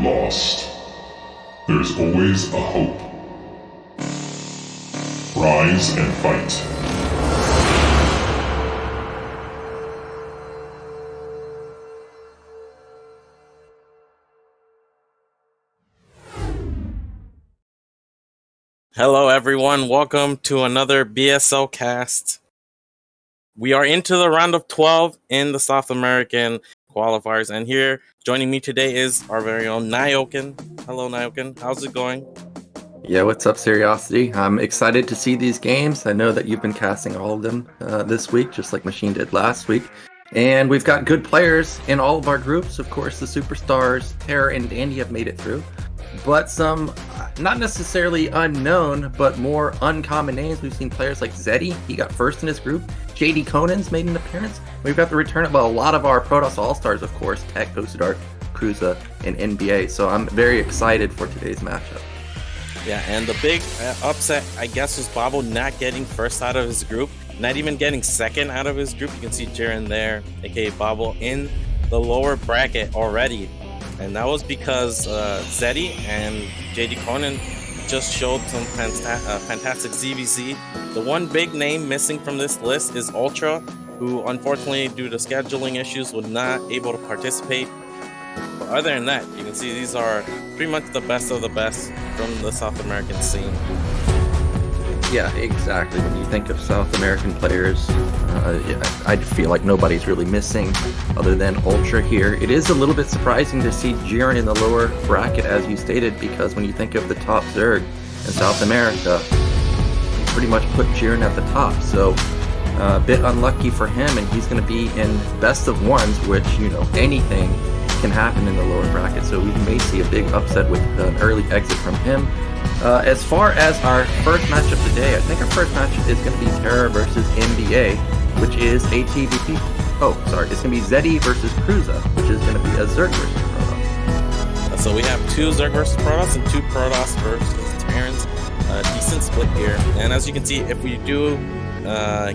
lost, there's always a hope. Rise and fight. Hello everyone, welcome to another BSL cast. We are into the round of 12 in the South American qualifiers, and here joining me today is our very own Nyoken. Hello Nyoken, how's it going? Yeah, what's up, Seriosity? I'm excited to see these games. I know that you've been casting all of them this week, just like Machine did last week. And we've got good players in all of our groups. Of course, the superstars, TerrOr and Dandy have made it through. But some, not necessarily unknown, but more uncommon names. We've seen players like Zeddy, he got first in his group. JD Conan's made an appearance. We've got the return of a lot of our Protoss All-Stars, of course, Tech, Gosudark, Cruza, and NbA. So I'm very excited for today's matchup. Yeah, and the big upset, I guess, was Babo not getting first out of his group, not even getting second out of his group. You can see Jiren there, aka Babo, in the lower bracket already. And that was because Zeddy and JD Conan just showed some fantastic ZVZ. The one big name missing from this list is Ultra, who unfortunately, due to scheduling issues, was not able to participate. But other than that, you can see these are pretty much the best of the best from the South American scene. Yeah, exactly. When you think of South American players, I feel like nobody's really missing other than Ultra here. It is a little bit surprising to see Jiren in the lower bracket, as you stated, because when you think of the top Zerg in South America, you pretty much put Jiren at the top. So a bit unlucky for him, and he's going to be in best of ones, which, you know, anything can happen in the lower bracket. So we may see a big upset with an early exit from him. As far as our first matchup today, I think our first matchup is going to be TerrOr versus NbA, which is a TVP. Oh, sorry, it's going to be Zeddy versus Cruza, which is going to be a Zerg versus Protoss. So we have two Zerg versus Protoss and two Protoss versus Terrans. Decent split here. And as you can see, if we do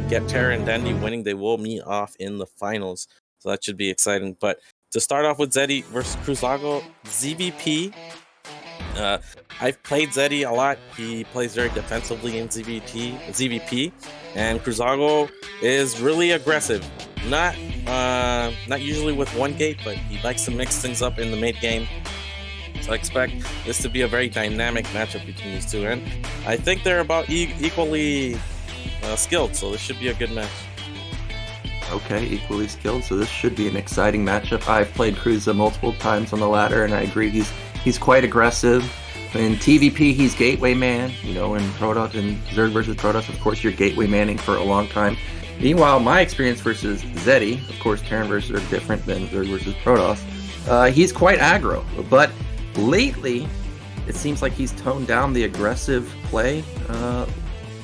get TerrOr and Dandy winning, they will meet off in the finals. So that should be exciting. But to start off with Zeddy versus Cruzago, ZVP. I've played Zeddy a lot. He plays very defensively in ZVP, and Cruzago is really aggressive. Not usually with one gate, but he likes to mix things up in the mid game. So I expect this to be a very dynamic matchup between these two, and I think they're about equally skilled. So this should be a good match. Okay, equally skilled, so this should be an exciting matchup. I've played Cruza multiple times on the ladder, and I agree he's quite aggressive. In TVP, he's gateway man. You know, in Protoss and Zerg versus Protoss, of course, you're gateway manning for a long time. Meanwhile, my experience versus Zeddy, of course, Terran versus Zerg different than Zerg versus Protoss. He's quite aggro, but lately, it seems like he's toned down the aggressive play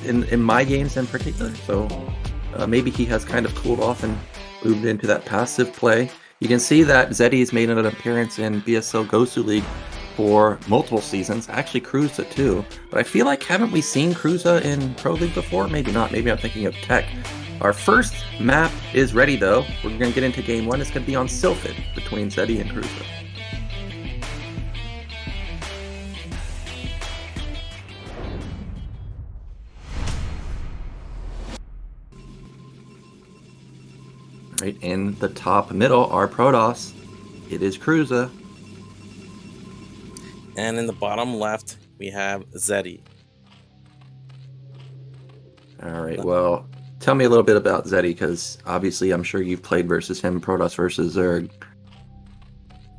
in my games in particular. So maybe he has kind of cooled off and moved into that passive play. You can see that Zeddy's made an appearance in BSL Seasooon for multiple seasons, actually Cruza too, but I feel like haven't we seen Cruza in Pro League before? Maybe not, maybe I'm thinking of Tech. Our first map is ready though. We're going to get into game one. It's going to be on Sylphid between Zeddy and Cruza. Right in the top middle, our Protoss, it is Cruza. And in the bottom left, we have Zeddy. All right, well, tell me a little bit about Zeddy, because obviously I'm sure you've played versus him, Protoss versus Zerg.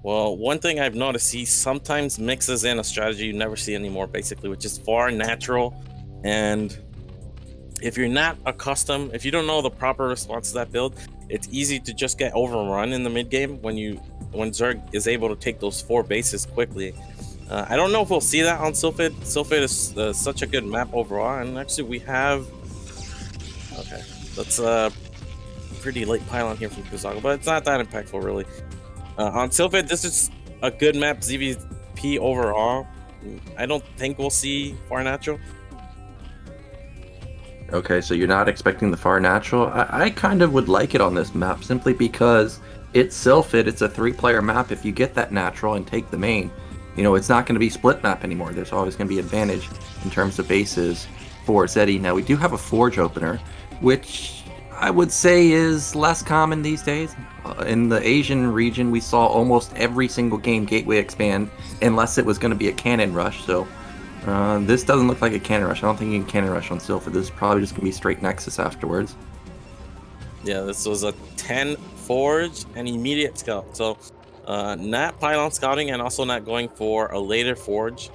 Well, one thing I've noticed, he sometimes mixes in a strategy you never see anymore, basically, which is far natural. And if you're not accustomed, if you don't know the proper response to that build, it's easy to just get overrun in the mid game when Zerg is able to take those 4 bases quickly. I don't know if we'll see that on Sylphid. Sylphid is such a good map overall, and actually we have... Okay, that's a pretty late pylon here from Cruzago, but it's not that impactful really. On Sylphid, this is a good map, ZVP overall. I don't think we'll see far natural. Okay, so you're not expecting the far natural. I kind of would like it on this map simply because it's Sylphid. It's a 3-player map. If you get that natural and take the main, you know, it's not going to be split map anymore. There's always going to be advantage in terms of bases for Zeddy. Now, we do have a Forge opener, which I would say is less common these days. In the Asian region, we saw almost every single game Gateway expand, unless it was going to be a cannon rush. So this doesn't look like a cannon rush. I don't think you can cannon rush on Silph. This is probably just going to be straight Nexus afterwards. Yeah, this was a 10 Forge and immediate scout. So not pylon scouting and also not going for a later Forge.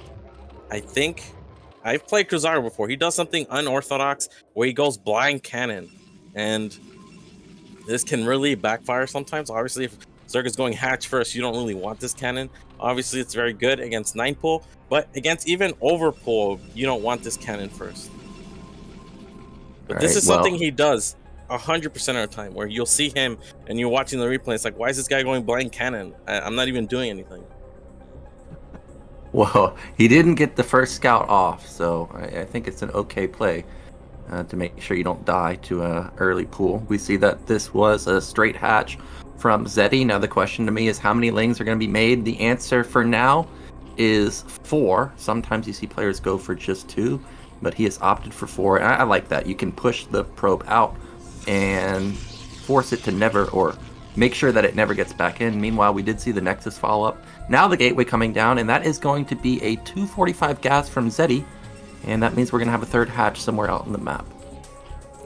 I think I've played Gosudark before. He does something unorthodox where he goes blind cannon. And this can really backfire sometimes. Obviously, if Zerg is going hatch first, you don't really want this cannon. Obviously, it's very good against 9-pull, but against even overpull, you don't want this cannon first. But this is something he does 100% of the time, where you'll see him and you're watching the replay. It's like, why is this guy going blind cannon? I'm not even doing anything. Well, he didn't get the first scout off, so I think it's an okay play. To make sure you don't die to an early pool. We see that this was a straight hatch from Zeddy. Now the question to me is how many lings are going to be made? The answer for now is 4. Sometimes you see players go for just 2, but he has opted for 4. And I like that. You can push the probe out and force it to never, or make sure that it never gets back in. Meanwhile, we did see the Nexus follow up. Now the Gateway coming down, and that is going to be a 245 gas from Zeddy. And that means we're going to have a third hatch somewhere out on the map.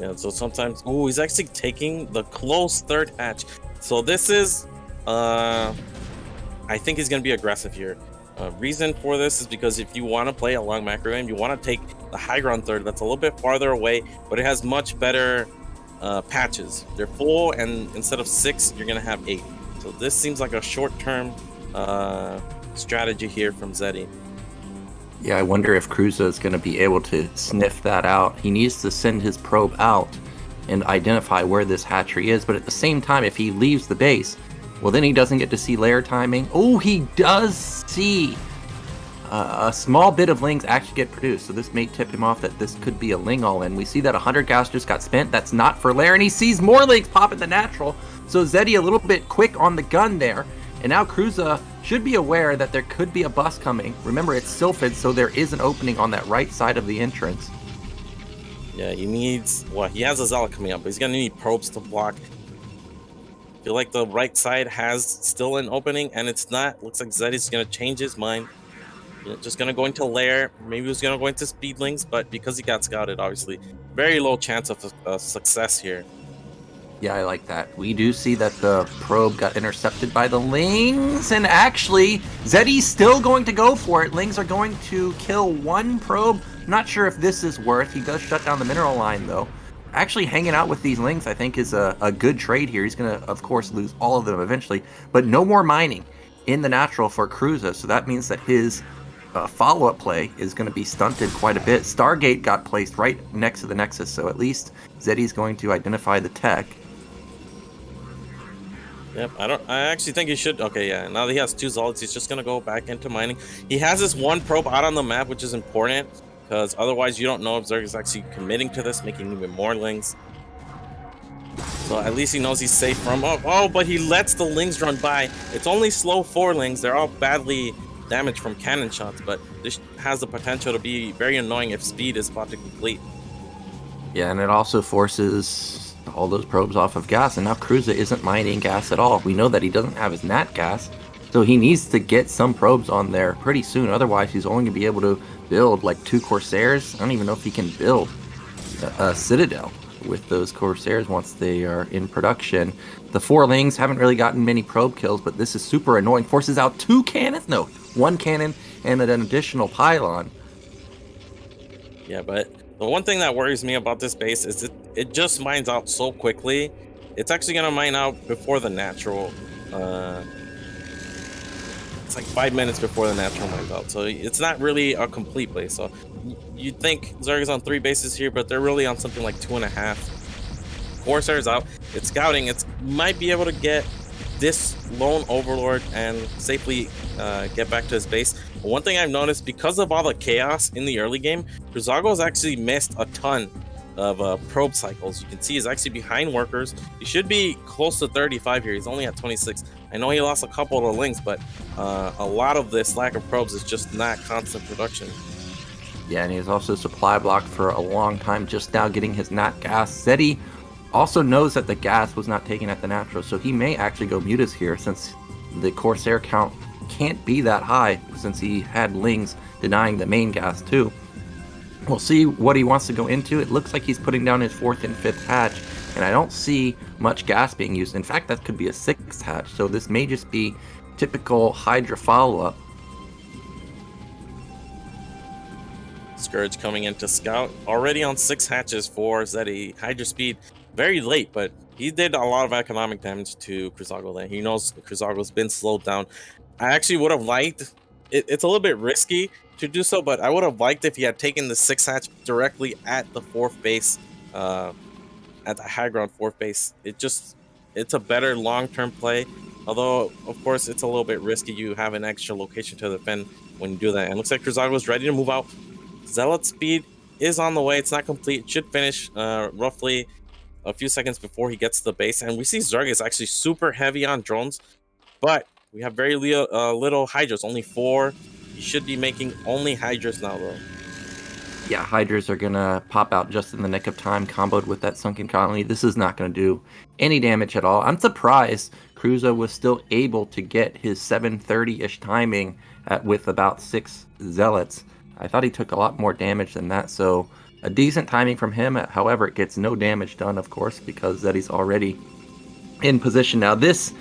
Yeah, so sometimes... Oh, he's actually taking the close third hatch. So this is... I think he's going to be aggressive here. Reason for this is because if you want to play a long macro game, you want to take the high ground third that's a little bit farther away, but it has much better patches. They're full, and instead of 6, you're going to have 8. So this seems like a short-term strategy here from Zeddy. Yeah, I wonder if Cruza is going to be able to sniff that out. He needs to send his probe out and identify where this hatchery is. But at the same time, if he leaves the base, well, then he doesn't get to see layer timing. Oh, he does see a small bit of lings actually get produced. So this may tip him off that this could be a ling all-in. We see that 100 gas just got spent. That's not for layer. And he sees more lings pop at the natural. So Zeddy a little bit quick on the gun there. And now Cruza should be aware that there could be a bust coming. Remember, it's Sylphid, so there is an opening on that right side of the entrance. Yeah, he needs... Well, he has a Zealot coming up, but he's going to need probes to block. I feel like the right side has still an opening, and it's not. Looks like Zeddy's going to change his mind. Just going to go into lair. Maybe he was going to go into speedlings, but because he got scouted, obviously, very low chance of success here. Yeah, I like that. We do see that the probe got intercepted by the lings, and actually, Zeddy's still going to go for it. Lings are going to kill one probe. Not sure if this is worth. He does shut down the mineral line, though. Actually, hanging out with these lings, I think, is a good trade here. He's going to, of course, lose all of them eventually, but no more mining in the natural for Cruza, so that means that his follow-up play is going to be stunted quite a bit. Stargate got placed right next to the Nexus, so at least Zeddy's going to identify the tech. Yep, I actually think he should. Okay, yeah. Now that he has 2 Zolts, he's just gonna go back into mining. He has this one probe out on the map, which is important because otherwise you don't know if Zerg is actually committing to this, making even more lings. So at least he knows he's safe from. Oh, but he lets the lings run by. It's only slow 4 lings. They're all badly damaged from cannon shots, but this has the potential to be very annoying if speed is about to complete. Yeah, and it also forces all those probes off of gas, and now Cruza isn't mining gas at all. We know that he doesn't have his nat gas, so he needs to get some probes on there pretty soon. Otherwise, he's only going to be able to build like 2 Corsairs. I don't even know if he can build a Citadel with those Corsairs once they are in production. The 4 lings haven't really gotten many probe kills, but this is super annoying. Forces out 2 cannons? No, 1 cannon and an additional pylon. Yeah, but the one thing that worries me about this base is it just mines out so quickly. It's actually going to mine out before the natural. It's like 5 minutes before the natural mines out. So it's not really a complete base. So you'd think Zerg is on 3 bases here, but they're really on something like 2.5. Corsairs out. It's scouting. It might be able to get this lone overlord and safely get back to his base. But one thing I've noticed, because of all the chaos in the early game, Cruzago's actually missed a ton of probe cycles. You can see he's actually behind workers. He should be close to 35 here. He's only at 26. I know he lost a couple of the links, but a lot of this lack of probes is just not constant production. Yeah, and he's also supply blocked for a long time, just now getting his nat gas. Zeddy also knows that the gas was not taken at the natural, so he may actually go Mutas here since the Corsair count can't be that high since he had Lings denying the main gas too. We'll see what he wants to go into. It looks like he's putting down his 4th and 5th hatch, and I don't see much gas being used. In fact, that could be a 6th hatch, so this may just be typical Hydra follow-up. Scourge coming into scout, already on 6 hatches for Zeddy. Hydra speed very late, but he did a lot of economic damage to Cruzago there. He knows Cruzago's been slowed down. I actually would have liked it's a little bit risky to do so, but I would have liked if he had taken the 6 hatch directly at the 4th base, at the high ground 4th base. It's a better long-term play, although of course it's a little bit risky. You have an extra location to defend when you do that, and it looks like Cruzago is ready to move out. Zealot speed is on the way. It's not complete. It should finish roughly a few seconds before he gets to the base. And we see Zerg is actually super heavy on drones, but we have very little Hydras, only 4. He should be making only Hydras now, though. Yeah, Hydras are going to pop out just in the nick of time, comboed with that Sunken Colony. This is not going to do any damage at all. I'm surprised Cruza was still able to get his 7:30-ish timing with about 6 Zealots. I thought he took a lot more damage than that, so a decent timing from him. However, it gets no damage done, of course, because Zeddy's already in position. Now, this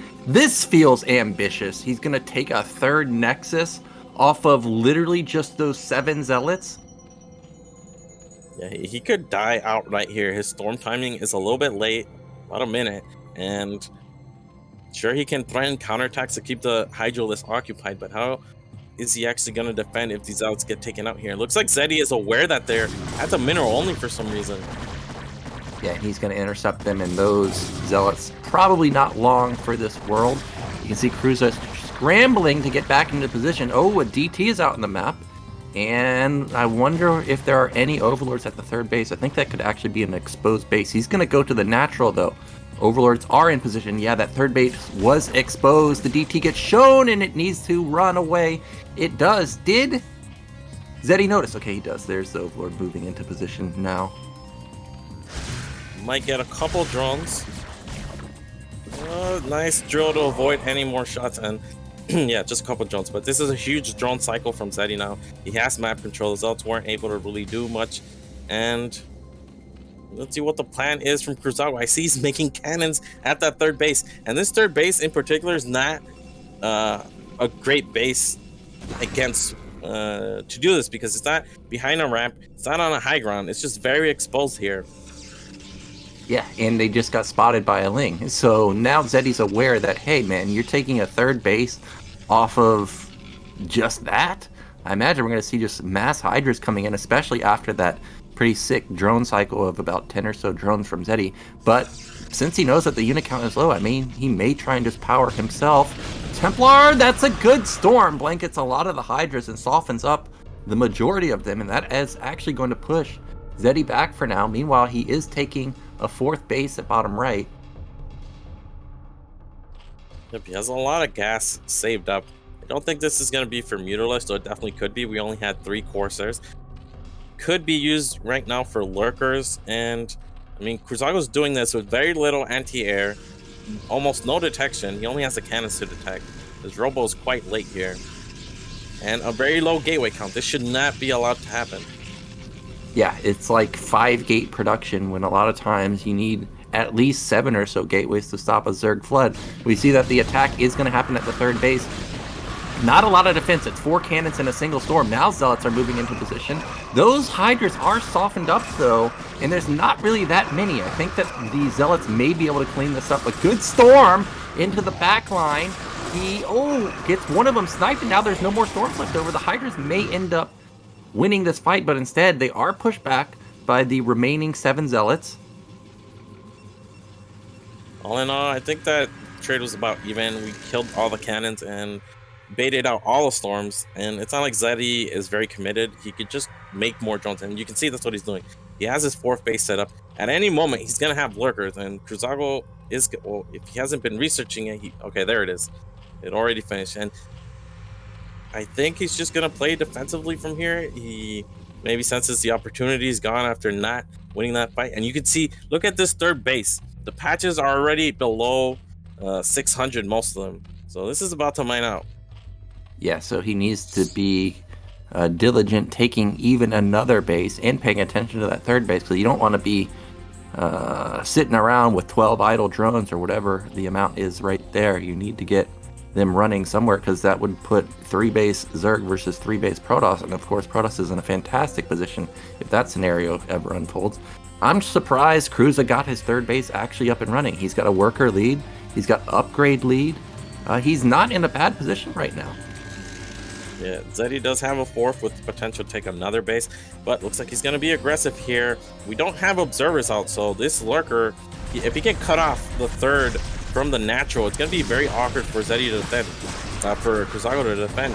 feels ambitious. He's going to take a 3rd Nexus off of literally just those 7 Zealots. Yeah, he could die outright here. His storm timing is a little bit late, about a minute, and sure, he can threaten counterattacks to keep the Hydro list occupied, but how is he actually going to defend if these outs get taken out here? It looks like Zeddy is aware that they're at the mineral only for some reason. Yeah, he's going to intercept them, and those Zealots probably not long for this world. You can see Cruza scrambling to get back into position. Oh, a DT is out on the map, and I wonder if there are any Overlords at the 3rd base. I think that could actually be an exposed base. He's going to go to the natural, though. Overlords are in position. Yeah, that 3rd base was exposed. The DT gets shown, and it needs to run away. It does. Did Zeddy notice? Okay, he does. There's the Overlord moving into position now. Might get a couple drones. Nice drill to avoid any more shots, and yeah, just a couple drones. But this is a huge drone cycle from Zeddy now. He has map control. The Zealots weren't able to really do much, and let's see what the plan is from Cruzago. I see he's making cannons at that 3rd base, and this 3rd base in particular is not a great base against to do this, because it's not behind a ramp, it's not on a high ground, it's just very exposed here. Yeah, and they just got spotted by a Ling. So now Zeddy's aware that, hey man, you're taking a 3rd base off of just that? I imagine we're going to see just mass Hydras coming in, especially after that pretty sick drone cycle of about 10 or so drones from Zeddy. But since he knows that the unit count is low, I mean, he may try and just power himself. Templar, that's a good storm. Blankets a lot of the Hydras and softens up the majority of them, and that is actually going to push Zeddy back for now. Meanwhile, he is taking a 4th base at bottom right. Yep, he has a lot of gas saved up. I don't think this is going to be for Mutalist, though it definitely could be. We only had 3 Corsairs. Could be used right now for Lurkers, and I mean, Cruzago's doing this with very little anti-air, almost no detection. He only has the cannons to detect. His robo is quite late here, and a very low gateway count. This should not be allowed to happen. Yeah, it's like 5 gate production when a lot of times you need at least 7 or so gateways to stop a Zerg flood. We see that the attack is going to happen at the 3rd base. Not a lot of defense. It's 4 cannons in a single storm. Now Zealots are moving into position. Those Hydras are softened up, though, and there's not really that many. I think that the Zealots may be able to clean this up. A good storm into the back line. He, gets one of them sniped, and now there's no more storms left over. The Hydras may end up winning this fight, but instead they are pushed back by the remaining 7 Zealots. All in all, I think that trade was about even. We killed all the cannons, and baited out all the storms, and it's not like Zeddy is very committed. He could just make more drones, and you can see that's what he's doing. He has his 4th base set up. At any moment, he's gonna have lurkers, and Cruzago is, well, if he hasn't been researching it, okay, there it is. It already finished, and I think he's just gonna play defensively from here. He maybe senses the opportunity is gone after not winning that fight, and you can see, look at this 3rd base. The patches are already below 600, most of them. So this is about to mine out. Yeah, so he needs to be diligent, taking even another base and paying attention to that 3rd base, because you don't want to be sitting around with 12 idle drones or whatever the amount is right there. You need to get them running somewhere, because that would put 3-base Zerg versus 3-base Protoss, and of course Protoss is in a fantastic position if that scenario ever unfolds. I'm surprised Cruza got his 3rd base actually up and running. He's got a worker lead, he's got upgrade lead. He's not in a bad position right now. Yeah, Zeddy does have a 4th with the potential to take another base, but looks like he's going to be aggressive here. We don't have observers out, so this lurker, if he can cut off the 3rd from the natural, it's going to be very awkward for Zeddy to defend, for Cruzago to defend.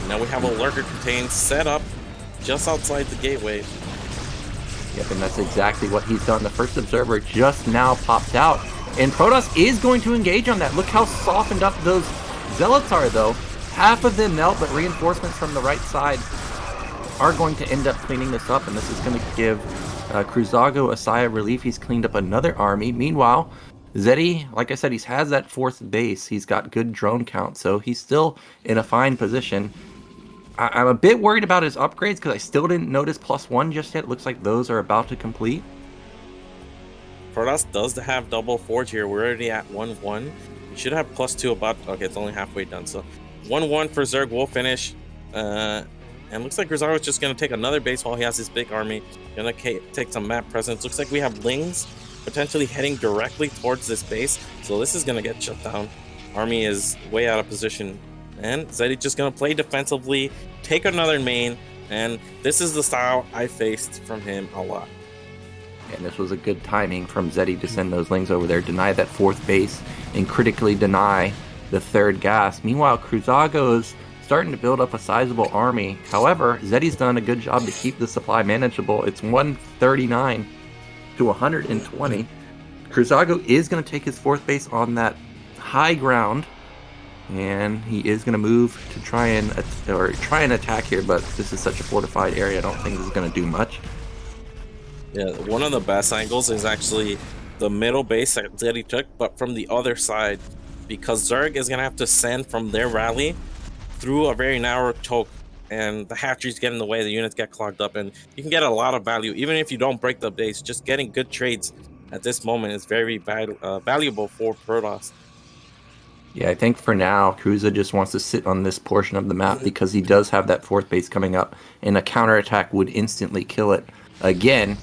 Now we have a lurker contained set up just outside the gateway. Yep, and that's exactly what he's done. The first observer just now popped out, and Protoss is going to engage on that. Look how softened up those Zealots are, though. Half of them melt, but reinforcements from the right side are going to end up cleaning this up, and this is going to give Cruzago a sigh of relief. He's cleaned up another army. Meanwhile, Zeddy, like I said, he has that 4th base. He's got good drone count, so he's still in a fine position. I'm a bit worried about his upgrades, because I still didn't notice +1 just yet. It looks like those are about to complete. Protoss does have double forge here. We're already at 1-1. We should have +2 about, okay, it's only halfway done, so 1-1 for Zerg will finish. And looks like Cruzago is just going to take another base while he has his big army. Going to take some map presence. Looks like we have Lings potentially heading directly towards this base. So this is going to get shut down. Army is way out of position. And Zeddy just going to play defensively, take another main. And this is the style I faced from him a lot. And this was a good timing from Zeddy to send those Lings over there, deny that 4th base, and critically deny the 3rd gas. Meanwhile, Cruzago's starting to build up a sizable army. However, Zeddy's done a good job to keep the supply manageable. It's 139 to 120. Cruzago is going to take his 4th base on that high ground, and he is going to move to try and attack here, but this is such a fortified area, I don't think this is going to do much. Yeah, one of the best angles is actually the middle base that Zeddy took, but from the other side, because Zerg is going to have to send from their rally through a very narrow choke, and the hatcheries get in the way, the units get clogged up, and you can get a lot of value. Even if you don't break the base, just getting good trades at this moment is very valuable for Protoss. Yeah, I think for now, Cruza just wants to sit on this portion of the map because he does have that 4th base coming up, and a counterattack would instantly kill it again.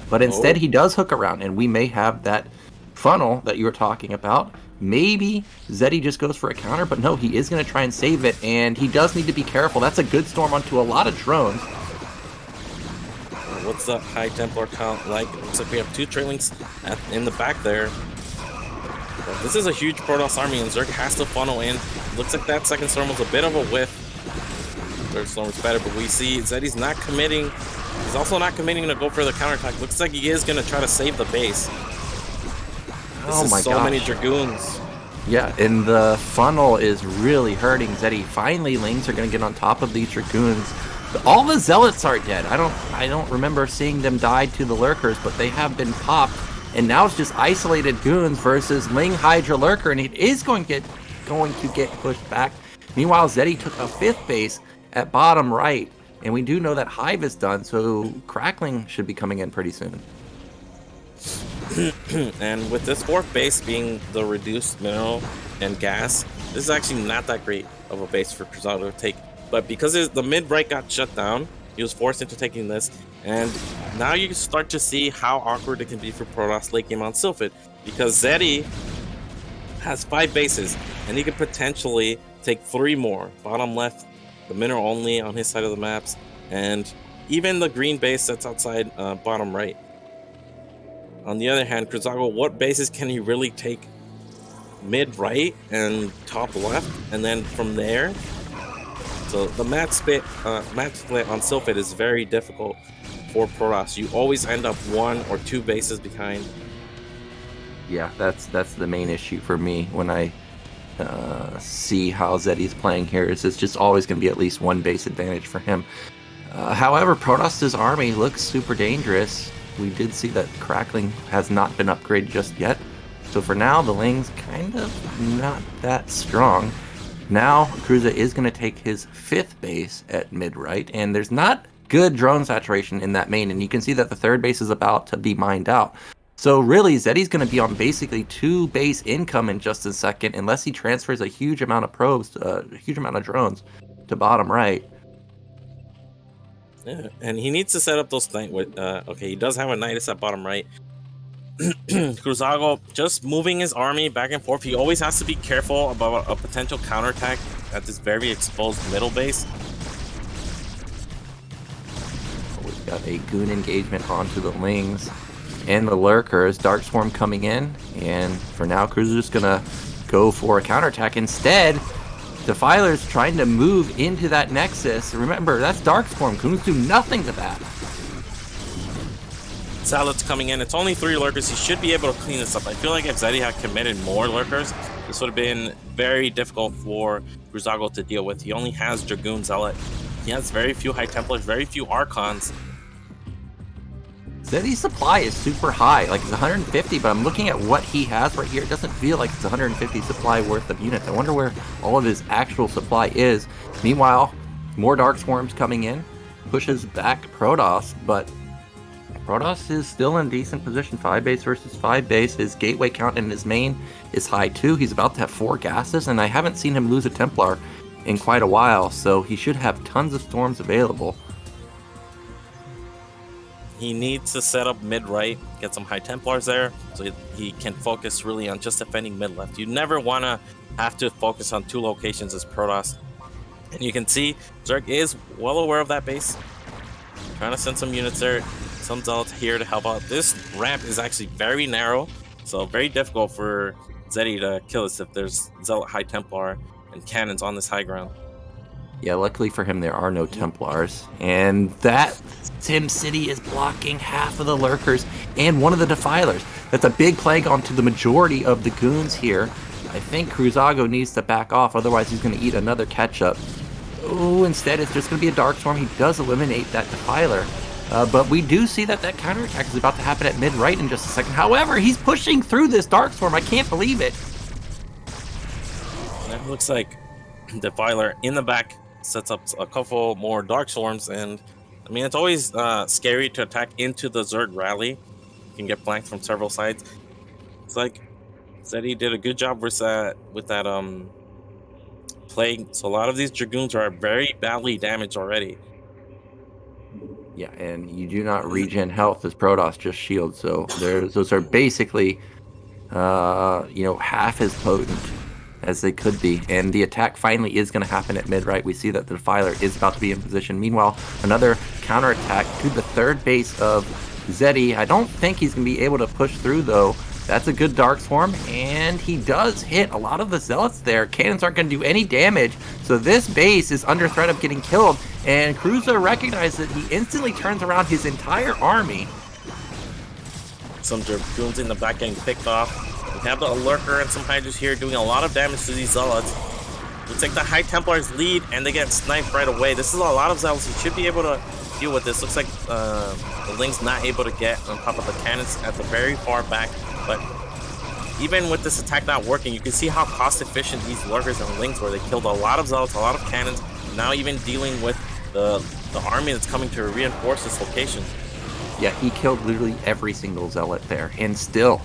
But instead, he does hook around, and we may have that funnel that you were talking about. Maybe Zeddy just goes for a counter, but no, he is going to try and save it, and he does need to be careful. That's a good storm onto a lot of drones. What's the high Templar count like? It looks like we have 2 trailings in the back there. But this is a huge Protoss army, and Zerg has to funnel in. Looks like that second storm was a bit of a whiff. Third storm was better, but we see Zeddy's not committing. He's also not committing to go for the counterattack. Looks like he is going to try to save the base. Oh my so many Dragoons. Yeah, and the funnel is really hurting Zeddy. Finally, Lings are going to get on top of these Dragoons. All the Zealots are dead. I don't remember seeing them die to the Lurkers, but they have been popped. And now it's just isolated Goons versus Ling Hydra Lurker, and it is going to get pushed back. Meanwhile, Zeddy took a 5th base at bottom right, and we do know that Hive is done, so Crackling should be coming in pretty soon. And with this 4th base being the reduced mineral and gas, this is actually not that great of a base for Cruzago to take. But because the mid-right got shut down, he was forced into taking this. And now you start to see how awkward it can be for Protoss late game on Sylphid. Because Zeddy has 5 bases, and he could potentially take 3 more. Bottom left, the mineral only on his side of the maps, and even the green base that's outside bottom right. On the other hand, Cruzago, what bases can he really take mid right and top left, and then from there. So the match split on Sylphid is very difficult for Protoss. You always end up 1 or 2 bases behind. Yeah, that's the main issue for me when I see how Zeddy's playing here. Is it's just always going to be at least 1 base advantage for him. However, Protoss's army looks super dangerous. We did see that Crackling has not been upgraded just yet. So for now, the Ling's kind of not that strong. Now, Cruza is going to take his 5th base at mid-right, and there's not good drone saturation in that main, and you can see that the 3rd base is about to be mined out. So really, Zeddy's going to be on basically 2 base income in just a second, unless he transfers a huge amount of probes, a huge amount of drones to bottom right. Yeah, and he needs to set up those things with, okay, he does have a Nidus at bottom right. Cruzago just moving his army back and forth. He always has to be careful about a potential counterattack at this very exposed middle base. We've got a goon engagement onto the Lings and the Lurkers. Dark Swarm coming in, and for now, Cruza's just gonna go for a counterattack. Instead, Defiler's trying to move into that Nexus. Remember, that's Dark Swarm. Goons do nothing to that. Zealots coming in. It's only 3 Lurkers. He should be able to clean this up. I feel like if Zeddy had committed more Lurkers, this would have been very difficult for Cruzago to deal with. He only has Dragoon Zealot. He has very few High Templars, very few Archons. Zeddy's supply is super high, like it's 150, but I'm looking at what he has right here. It doesn't feel like it's 150 supply worth of units. I wonder where all of his actual supply is. Meanwhile, more Dark Swarms coming in, pushes back Protoss, but Protoss is still in decent position. 5 base versus 5 base. His gateway count in his main is high too. He's about to have 4 gases, and I haven't seen him lose a Templar in quite a while, so he should have tons of storms available. He needs to set up mid-right, get some High Templars there, so he can focus really on just defending mid-left. You never want to have to focus on 2 locations as Protoss. And you can see Zerg is well aware of that base. Trying to send some units there. Some Zealots here to help out. This ramp is actually very narrow, so very difficult for Zeddy to kill us if there's Zealot High Templar and cannons on this high ground. Yeah, luckily for him, there are no Templars. And that Sim City is blocking half of the Lurkers and one of the Defilers. That's a big plague onto the majority of the goons here. I think Cruzago needs to back off, otherwise he's going to eat another catch-up. Oh, instead it's just going to be a Dark Storm. He does eliminate that Defiler. But we do see that that counterattack is about to happen at mid-right in just a second. However, he's pushing through this Dark Storm. I can't believe it. And it looks like Defiler in the back sets up a couple more Dark Storms, and I mean, it's always scary to attack into the Zerg rally. You can get flanked from several sides. It's like Zeddy did a good job with that plague. So a lot of these Dragoons are very badly damaged already. Yeah, and you do not regen health as Protoss, just shield. So those are basically, half as potent as they could be. And the attack finally is going to happen at mid-right. We see that the Defiler is about to be in position. Meanwhile, another counterattack to the 3rd base of Zeddy. I don't think he's going to be able to push through, though. That's a good Dark Swarm, and he does hit a lot of the Zealots there. Cannons aren't going to do any damage, so this base is under threat of getting killed, and Cruza recognizes that he instantly turns around his entire army. Some Dragoons in the back getting picked off. We have the Lurker and some Hydras here doing a lot of damage to these Zealots. Looks like the High Templars lead, and they get sniped right away. This is a lot of Zealots. He should be able to deal with this. Looks like the Ling's not able to get on top of the cannons at the very far back. But even with this attack not working, you can see how cost efficient these Lurkers and Lings were. They killed a lot of Zealots, a lot of cannons. Now even dealing with the army that's coming to reinforce this location. Yeah, he killed literally every single Zealot there, and still.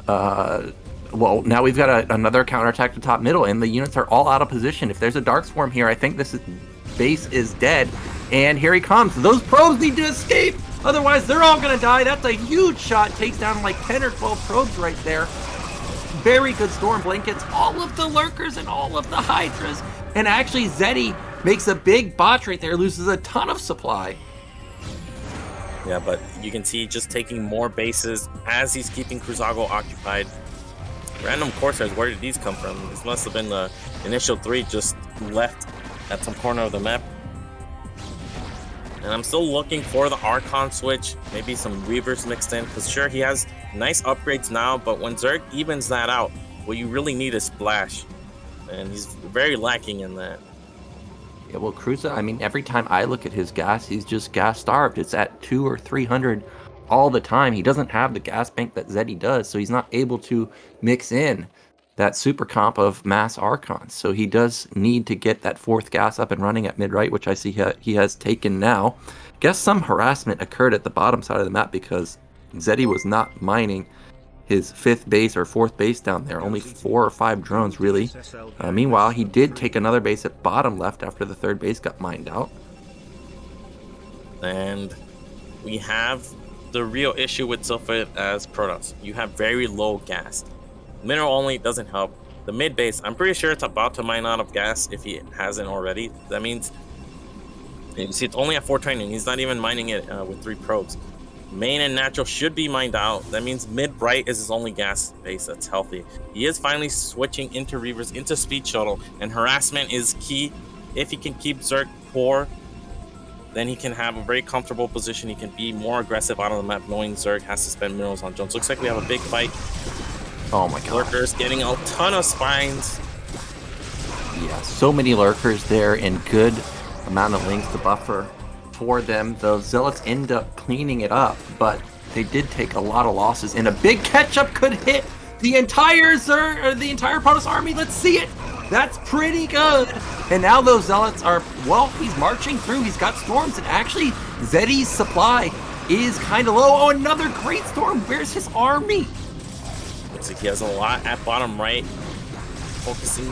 Well, now we've got another counterattack to top middle, and the units are all out of position. If there's a Dark Swarm here, I think this base is dead. And here he comes. Those probes need to escape. Otherwise, they're all going to die. That's a huge shot. Takes down like 10 or 12 probes right there. Very good storm blankets. All of the Lurkers and all of the Hydras. And actually, Zeddy makes a big botch right there. Loses a ton of supply. Yeah, but you can see just taking more bases as he's keeping Cruzago occupied. Random Corsairs, where did these come from? This must have been the initial 3 just left at some corner of the map. And I'm still looking for the Archon switch, maybe some Reavers mixed in, because sure, he has nice upgrades now, but when Zerg evens that out, what you really need is Splash. And he's very lacking in that. Yeah, well, Cruza, I mean, every time I look at his gas, he's just gas starved. It's at 200 or 300 all the time. He doesn't have the gas bank that Zeddy does, so he's not able to mix in that super comp of mass Archons. So he does need to get that 4th gas up and running at mid-right, which I see he has taken now. Guess some harassment occurred at the bottom side of the map because Zeddy was not mining his 5th base or 4th base down there. Only 4 or 5 drones, really. Meanwhile, he did take another base at bottom left after the 3rd base got mined out. And we have the real issue with Sylphid as Protoss. You have very low gas. Mineral only doesn't help. The mid base, I'm pretty sure it's about to mine out of gas if he hasn't already. That means, you see, it's only at 420. He's not even mining it with 3 probes. Main and natural should be mined out. That means mid-right is his only gas base that's healthy. He is finally switching into Reavers, into Speed Shuttle, and harassment is key. If he can keep Zerg poor, then he can have a very comfortable position. He can be more aggressive out on the map, knowing Zerg has to spend minerals on drones. Looks like we have a big fight. Oh my god. Lurkers getting a ton of spines. Yeah, so many lurkers there and good amount of links to buffer for them. The Zealots end up cleaning it up, but they did take a lot of losses, and a big catch-up could hit the entire the entire Protoss army. Let's see it. That's pretty good. And now those Zealots are, well, he's marching through. He's got storms, and actually Zeddy's supply is kind of low. Oh, another great storm. Where's his army? Looks like he has a lot at bottom right, focusing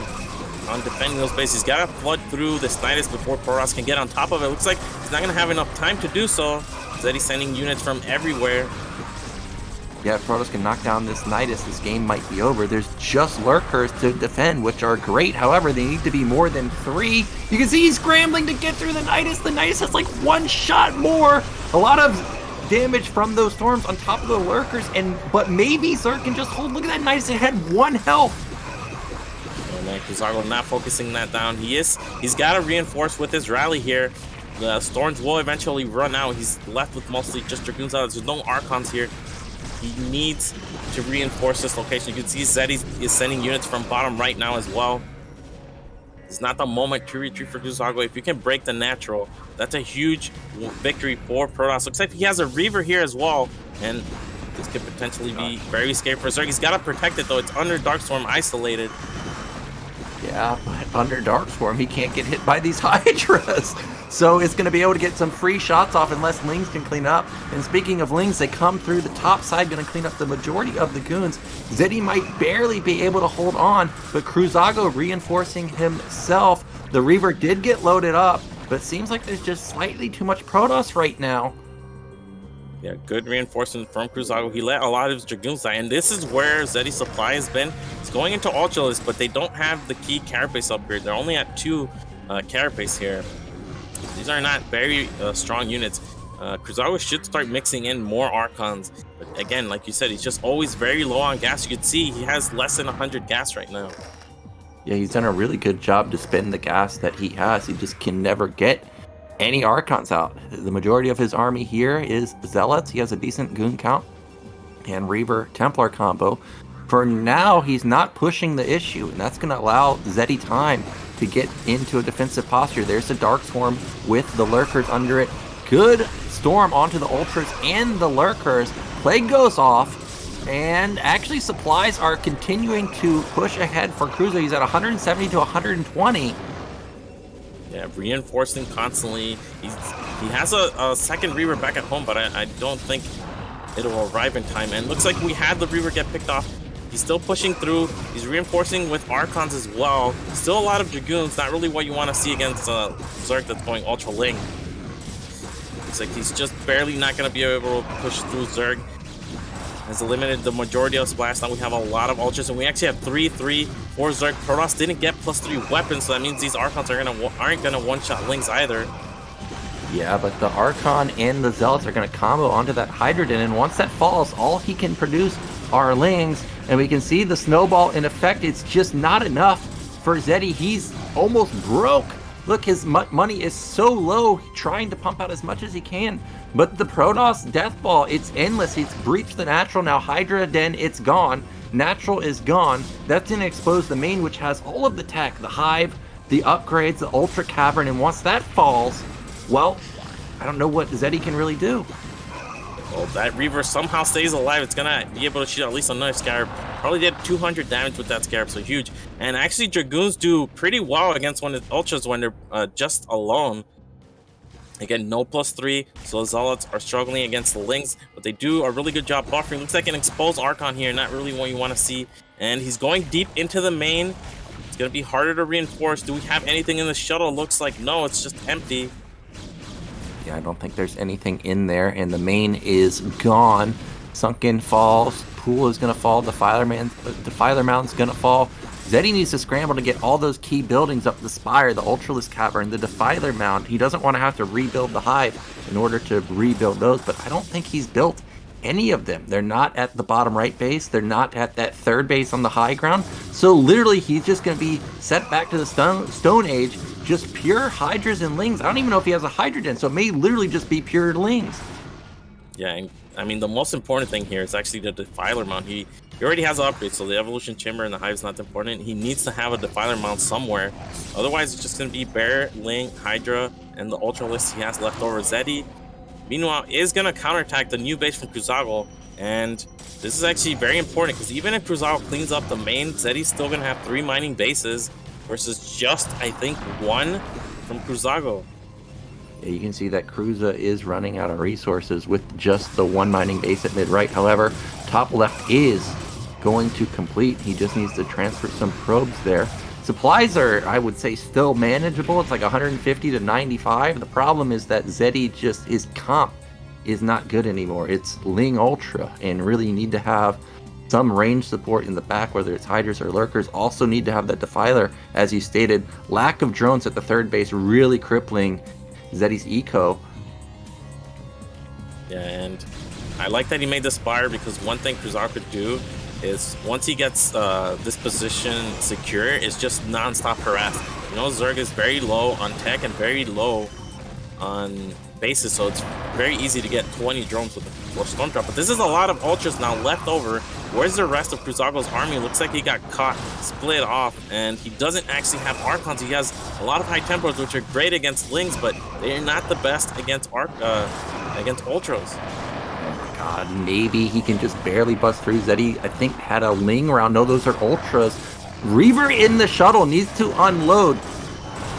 on defending those bases. He's got to flood through this Nidus before Protoss can get on top of it. Looks like he's not going to have enough time to do so. Zeddy's sending units from everywhere. Yeah, if Protoss can knock down this Nidus, this game might be over. There's just lurkers to defend, which are great. However, they need to be more than 3. You can see he's scrambling to get through the Nidus. The Nidus has like 1 shot more. A lot of damage from those storms on top of the lurkers, but maybe Zerg can just hold. Look at that Nidus, it had 1 health. Kuzargo not focusing that down. He's got to reinforce with his rally here. The storms will eventually run out. He's left with mostly just Dragoons out. There's no Archons here. He needs to reinforce this location. You can see Zeddy is sending units from bottom right now as well. It's not the moment to retreat for Kuzargo. If you can break the natural, that's a huge victory for Protoss. Looks like he has a Reaver here as well, and this could potentially be very scary for Zerg. He's got to protect it though. It's under Darkstorm isolated. Yeah, but under Darkstorm, he can't get hit by these Hydras. So it's going to be able to get some free shots off unless Lings can clean up. And speaking of Lings, they come through the top side, going to clean up the majority of the goons. Zeddy might barely be able to hold on, but Kruzago reinforcing himself. The Reaver did get loaded up, but it seems like there's just slightly too much Protoss right now. Yeah, good reinforcement from Kruzago. He let a lot of his Dragoons die, and this is where Zeddy's supply has been. It's going into Ultralisk, but they don't have the key Carapace upgrade. They're only at 2 Carapace here. These are not very strong units. Kruzago should start mixing in more Archons. But again, like you said, he's just always very low on gas. You can see he has less than 100 gas right now. Yeah, he's done a really good job to spend the gas that he has. He just can never get any Archons out. The majority of his army here is Zealots. He has a decent goon count and Reaver Templar combo. For now, he's not pushing the issue, and that's going to allow Zeddy time to get into a defensive posture. There's the Dark Swarm with the Lurkers under it. Good storm onto the Ultras and the Lurkers. Plague goes off, and actually supplies are continuing to push ahead for Cruiser. He's at 170 to 120. Yeah, reinforcing constantly. He has a second Reaver back at home, but I don't think it'll arrive in time. And looks like we had the Reaver get picked off. He's still pushing through. He's reinforcing with Archons as well. Still a lot of Dragoons. Not really what you want to see against Zerg that's going Ultra Ling. Looks like he's just barely not going to be able to push through Zerg. Has eliminated the majority of Splash. Now we have a lot of Ultras, and we actually have 3-3 for Zerg. Protoss didn't get +3 weapons, so that means these Archons aren't gonna one-shot Lings either. Yeah, but the Archon and the Zealots are going to combo onto that Hydrogen, and once that falls, all he can produce are Lings, and we can see the snowball in effect. It's just not enough for Zeddy. He's almost broke. Look, his money is so low, trying to pump out as much as he can. But the Protoss Death Ball, it's endless. It's breached the natural. Now Hydra Den, it's gone. Natural is gone. That's going to expose the main, which has all of the tech, the Hive, the upgrades, the Ultra Cavern, and once that falls, well, I don't know what Zeddy can really do. Well, that Reaver somehow stays alive. It's gonna be able to shoot at least another Scarab. Probably did 200 damage with that Scarab, so huge. And actually, Dragoons do pretty well against one of the Ultras when they're just alone. Again, no +3, so the Zealots are struggling against the Lings, but they do a really good job buffering. Looks like an exposed Archon here, not really what you want to see. And he's going deep into the main. It's going to be harder to reinforce. Do we have anything in the shuttle? Looks like no, it's just empty. Yeah, I don't think there's anything in there, and the main is gone. Sunken falls, Pool is going to fall, Defiler Mountain's going to fall. Zeddy needs to scramble to get all those key buildings up, the Spire, the Ultralisk Cavern, the Defiler Mound. He doesn't want to have to rebuild the Hive in order to rebuild those, but I don't think he's built any of them. They're not at the bottom right base. They're not at that third base on the high ground. So literally, he's just going to be set back to the Stone Age, just pure Hydras and Lings. I don't even know if he has a Hydra Den, so it may literally just be pure Lings. Yeah, and I mean, the most important thing here is actually the Defiler Mount. He already has an upgrade, so the Evolution Chamber and the Hive is not important. He needs to have a Defiler Mount somewhere. Otherwise, it's just going to be Bear, Ling, Hydra, and the Ultralisk he has left over. Zeddy, meanwhile, is going to counterattack the new base from Cruzago. And this is actually very important, because even if Cruzago cleans up the main, Zeddy's still going to have 3 mining bases versus just, I think, 1 from Cruzago. Yeah, you can see that Cruza is running out of resources with just the 1 mining base at mid-right. However, top left is going to complete. He just needs to transfer some probes there. Supplies are, I would say, still manageable. It's like 150 to 95. The problem is that Zeddy just, his comp is not good anymore. It's Ling Ultra, and really you need to have some range support in the back, whether it's Hydras or Lurkers. Also need to have that Defiler, as you stated. Lack of drones at the third base really crippling Zeddy's eco. Yeah, and I like that he made the Spire, because one thing Cruzago could do is once he gets this position secure, is just non-stop harass. You know, Zerg is very low on tech and very low on bases, so it's very easy to get 20 drones with a Stormtrap. But this is a lot of Ultras now left over. Where's the rest of Cruzago's army? Looks like he got caught, split off, and he doesn't actually have Archons. He has a lot of High Templars, which are great against Lings, but they're not the best against Ultras. Oh my god, maybe he can just barely bust through. Zeddy, I think, had a Ling round. No, those are Ultras. Reaver in the shuttle needs to unload.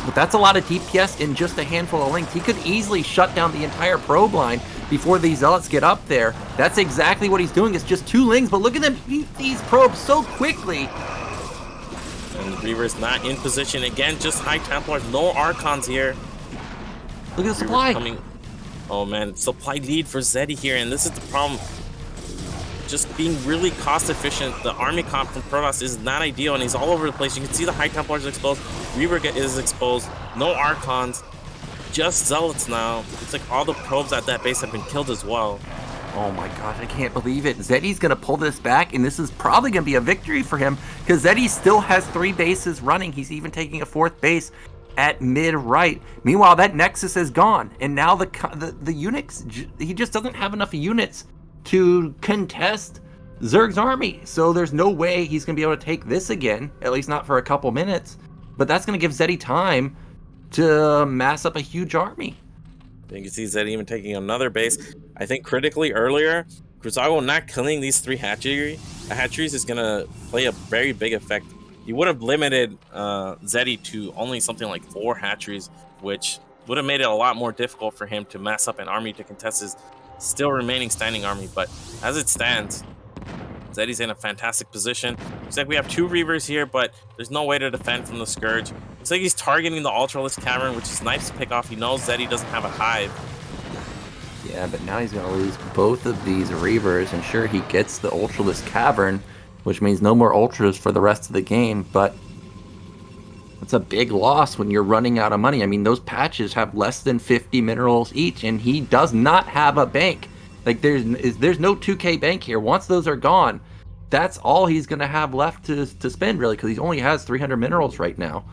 But that's a lot of DPS in just a handful of Lings. He could easily shut down the entire probe line before these Zealots get up there. That's exactly what he's doing. It's just 2 Lings, but look at them beat these probes so quickly. And Reaver's not in position. Again, just High Templars, no Archons here. Look at the supply. Oh man, supply lead for Zeddy here, and this is the problem. Just being really cost efficient. The army comp from Protoss is not ideal, and he's all over the place. You can see the High Templars exposed. Reaver is exposed. No Archons. Just Zealots now. It's like all the probes at that base have been killed as well. Oh my gosh, I can't believe it. Zeddy's going to pull this back, and this is probably going to be a victory for him, because Zeddy still has 3 bases running. He's even taking a 4th base at mid-right. Meanwhile, that Nexus is gone, and now the units, he just doesn't have enough units to contest Zerg's army. So there's no way he's going to be able to take this again, at least not for a couple minutes. But that's going to give Zeddy time to mass up a huge army. You can see Zeddy even taking another base. I think critically earlier, Cruzago not killing these 3 hatcheries is going to play a very big effect. He would have limited Zeddy to only something like 4 hatcheries, which would have made it a lot more difficult for him to mass up an army to contest his still remaining standing army. But as it stands, Zeddy's in a fantastic position. Looks like we have 2 Reavers here, but there's no way to defend from the Scourge. Looks like he's targeting the Ultralisk Cavern, which is nice to pick off. He knows Zeddy doesn't have a Hive. Yeah, but now he's going to lose both of these Reavers, and sure, he gets the Ultralisk Cavern, which means no more Ultras for the rest of the game, but it's a big loss when you're running out of money. I mean, those patches have less than 50 minerals each, and he does not have a bank. Like, there's no 2K bank here. Once those are gone, that's all he's going to have left to spend, really, because he only has 300 minerals right now.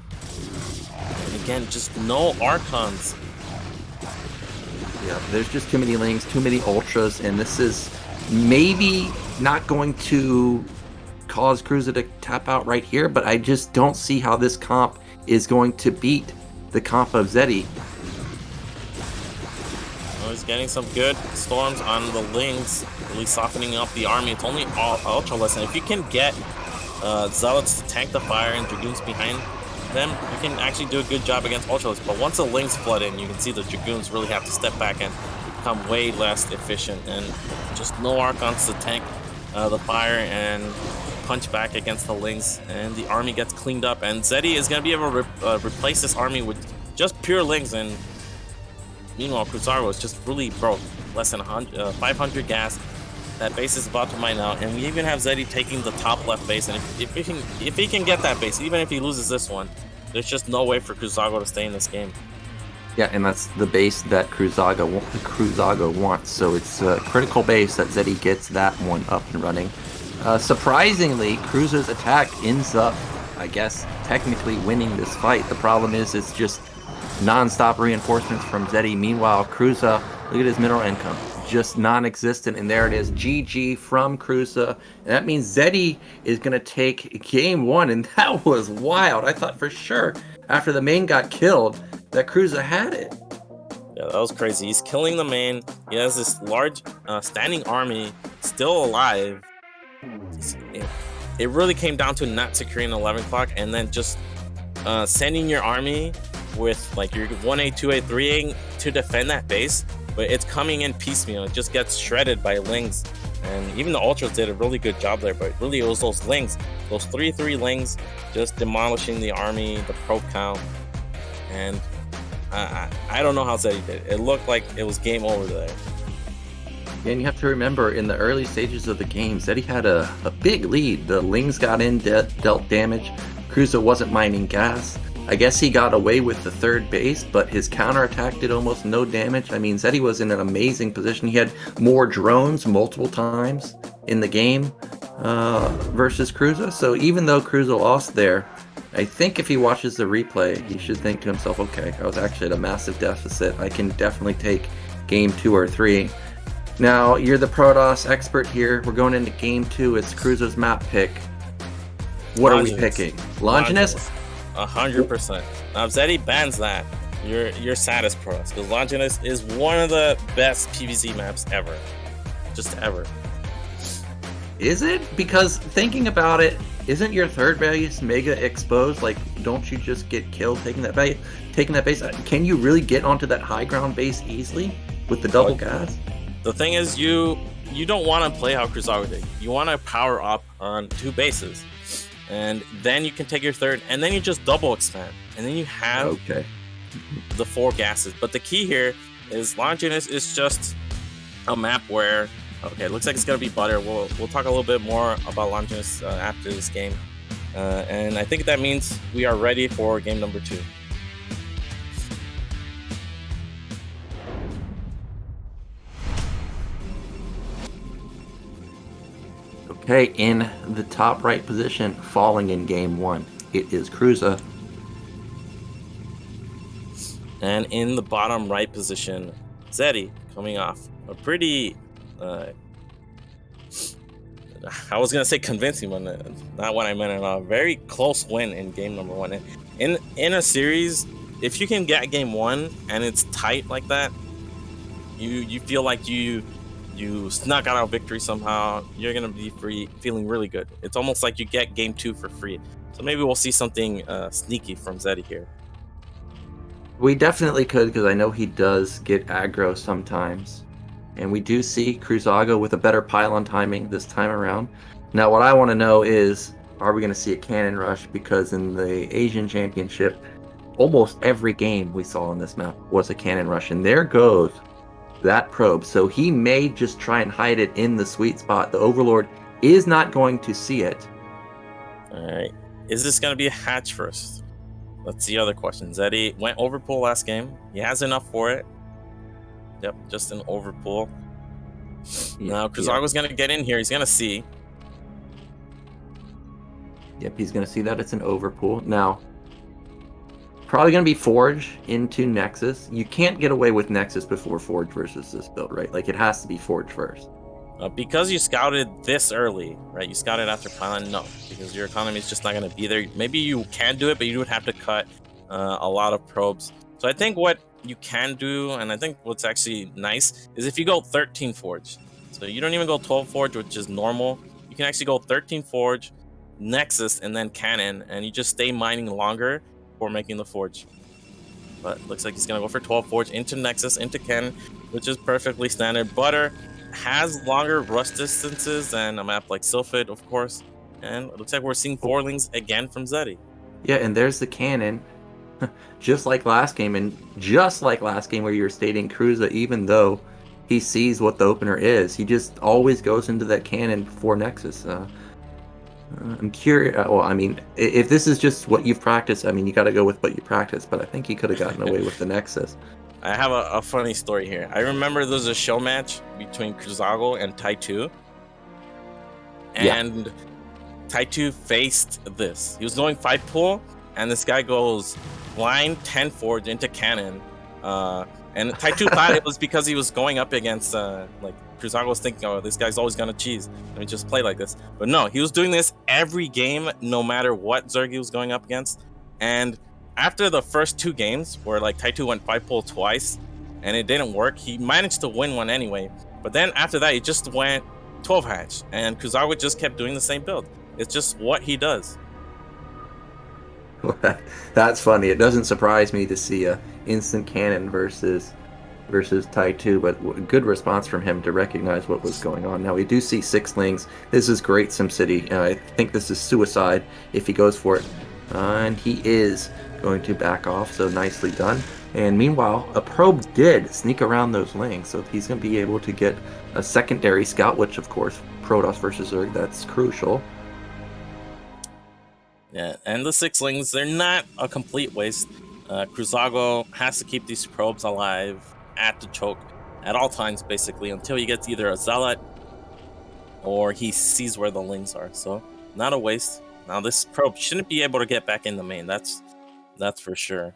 And again, just no Archons. Yeah, there's just too many Lings, too many Ultras, and this is maybe not going to cause Cruza to tap out right here, but I just don't see how this comp is going to beat the comp of Zeddy. Well, he's getting some good storms on the Lings, really softening up the army. It's only Ultraless, and if you can get Zealots to tank the fire and Dragoons behind them, you can actually do a good job against Ultraless. But once the Lings flood in, you can see the Dragoons really have to step back and become way less efficient, and just no Archons to tank the fire and punch back against the Lings, and the army gets cleaned up, and Zeddy is going to be able to replace this army with just pure Lings, and meanwhile Cruzago is just really broke, less than 500 gas. That base is about to mine out, and we even have Zeddy taking the top left base, and if he can get that base, even if he loses this one, there's just no way for Cruzago to stay in this game. Yeah, and that's the base that Cruzago wants, so it's a critical base that Zeddy gets that one up and running. Surprisingly, Cruza's attack ends up, I guess, technically winning this fight. The problem is it's just non-stop reinforcements from Zeddy. Meanwhile, Cruza, look at his mineral income, just non-existent, and there it is, GG from Cruza. And that means Zeddy is going to take game one, and that was wild. I thought for sure after the main got killed that Cruza had it. Yeah, that was crazy. He's killing the main. He has this large standing army still alive. It really came down to not securing 11 o'clock and then just sending your army with like your 1A, 2A, 3A to defend that base, but it's coming in piecemeal. It just gets shredded by Lings, and even the Ultras did a really good job there, but really it was those Lings, those 3-3 Lings just demolishing the army, the probe count, and I don't know how Zeddy did it. It looked like it was game over there. And you have to remember, in the early stages of the game, Zeddy had a big lead. The Lings got in, dealt damage. Cruza wasn't mining gas. I guess he got away with the third base, but his counterattack did almost no damage. I mean, Zeddy was in an amazing position. He had more drones multiple times in the game versus Cruza. So even though Cruza lost there, I think if he watches the replay, he should think to himself, okay, I was actually at a massive deficit. I can definitely take game 2 or 3. Now, you're the Protoss expert here. We're going into game 2. It's Cruza's map pick. What are we picking? Longinus? 100%. Now, if Zeddy bans that, you're sad as Protoss, because Longinus is one of the best PvZ maps ever. Just ever. Is it? Because thinking about it, isn't your third base mega exposed? Like, don't you just get killed taking that base? Can you really get onto that high ground base easily with the double gas? The thing is, you don't want to play how Cruzago did. You want to power up on 2 bases, and then you can take your third, and then you just double expand, and then you have the 4 gases. But the key here is Longinus is just a map where, okay, it looks like it's gonna be butter. We'll talk a little bit more about Longinus after this game, and I think that means we are ready for game number 2. Okay, in the top right position, falling in game 1, it is Cruza. And in the bottom right position, Zeddy, coming off a pretty, I was gonna say convincing, but not what I meant at all. Very close win in game number 1. In a series, if you can get game 1 and it's tight like that, you feel like you snuck out a victory somehow. You're gonna be feeling really good. It's almost like you get game 2 for free. So maybe we'll see something sneaky from Zeddy here. We definitely could, because I know he does get aggro sometimes. And we do see Cruzago with a better pylon timing this time around. Now, what I want to know is, are we going to see a cannon rush? Because in the Asian Championship, almost every game we saw on this map was a cannon rush. And there goes that probe. So he may just try and hide it in the sweet spot. The Overlord is not going to see it. All right. Is this going to be a hatch first? That's the other question. Zeddy went overpool last game. He has enough for it. Yep, just an overpool. Now Cruzago's going to get in here. He's going to see. Yep, he's going to see that it's an overpool. Now, probably going to be Forge into Nexus. You can't get away with Nexus before Forge versus this build, right? Like, it has to be Forge first. Because you scouted this early, right? You scouted after Pylon? No, because your economy is just not going to be there. Maybe you can do it, but you would have to cut a lot of probes. So I think what you can do, and I think what's actually nice, is if you go 13 Forge. So you don't even go 12 Forge, which is normal. You can actually go 13 Forge, Nexus, and then Cannon, and you just stay mining longer before making the Forge. But looks like he's going to go for 12 Forge into Nexus, into Cannon, which is perfectly standard. Butter has longer rust distances than a map like Sylphid, of course. And it looks like we're seeing Forlings again from Zeddy. Yeah, and there's the Cannon. Just like last game, and just like last game where you were stating Cruza, even though he sees what the opener is, he just always goes into that Cannon before Nexus. I'm curious. Well, I mean, if this is just what you've practiced, I mean, you got to go with what you practiced, but I think he could have gotten away with the Nexus. I have a funny story here. I remember there was a show match between Cruzago and Tai2. And Tai2 faced this. He was going 5 pull, and this guy goes blind 10 Forge into Cannon. And Tai2 thought it was because he was going up against, like, Cruzago was thinking, oh, this guy's always gonna cheese. Let me just play like this. But no, he was doing this every game, no matter what Zerg he was going up against. And after the first 2 games, where like Tai2 went 5 pull twice, and it didn't work, he managed to win one anyway. But then after that, he just went 12 hatch, and Cruzago just kept doing the same build. It's just what he does. That's funny. It doesn't surprise me to see a instant Cannon versus Tai2, but good response from him to recognize what was going on. Now we do see 6lings. This is great SimCity. I think this is suicide if he goes for it, and he is going to back off. So nicely done. And meanwhile, a probe did sneak around those lings, so he's going to be able to get a secondary scout, which of course Protoss versus Zerg, that's crucial. Yeah, and the 6lings, they're not a complete waste. Cruzago has to keep these probes alive at the choke at all times, basically, until he gets either a Zealot or he sees where the lings are. So, not a waste. Now, this probe shouldn't be able to get back in the main. That's for sure.